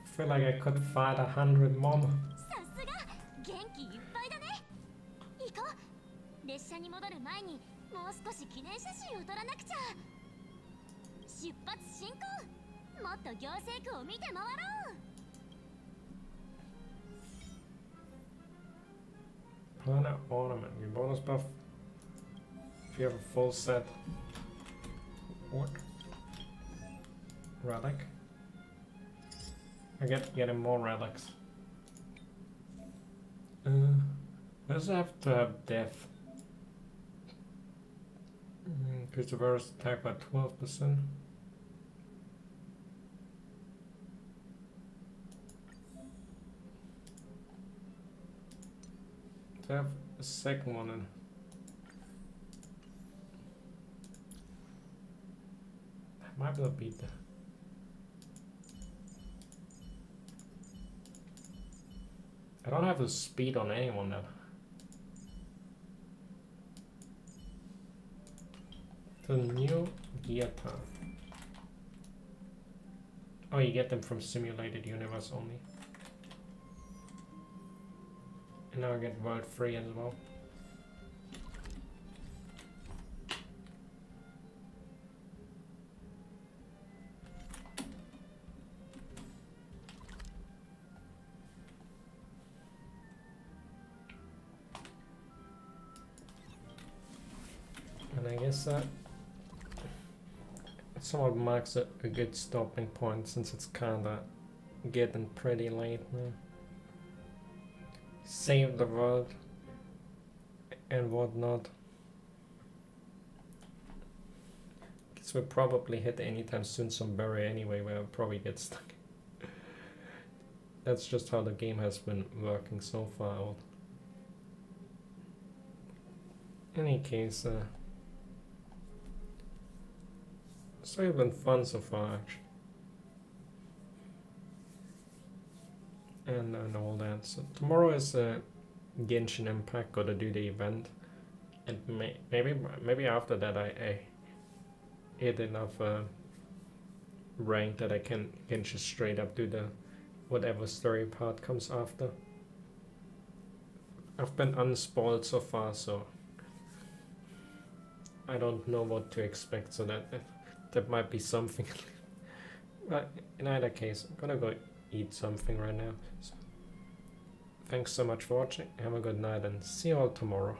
I feel like I could fight 100 more. さすが元気いっぱいだね。行こう。列車に戻る前にもう少し記念写真を撮らなくちゃ。出発進行。もっと行政区を見て回ろう。Planet ornament. You bonus buff if you have a full set. What? Relic? I get getting more relics. Does it have to have death? Increase the virus attack by 12%. To have a second one in. I might be able to beat that. I don't have the speed on anyone now. The new gear time. Oh, you get them from simulated universe only. And now I get world free as well. And I guess that somewhat marks a good stopping point, since it's kinda getting pretty late now. Save the world and whatnot. This will probably hit anytime soon some barrier anyway where I'll probably get stuck. That's just how the game has been working so far out. Any case, it's really been fun so far actually. And all that. So tomorrow is Genshin Impact, gotta do the event. And maybe after that I hit enough rank that I can just straight up do the whatever story part comes after. I've been unspoiled so far, so I don't know what to expect, so that might be something. But in either case, I'm gonna go eat something right now. So, thanks so much for watching, have a good night, and see you all tomorrow.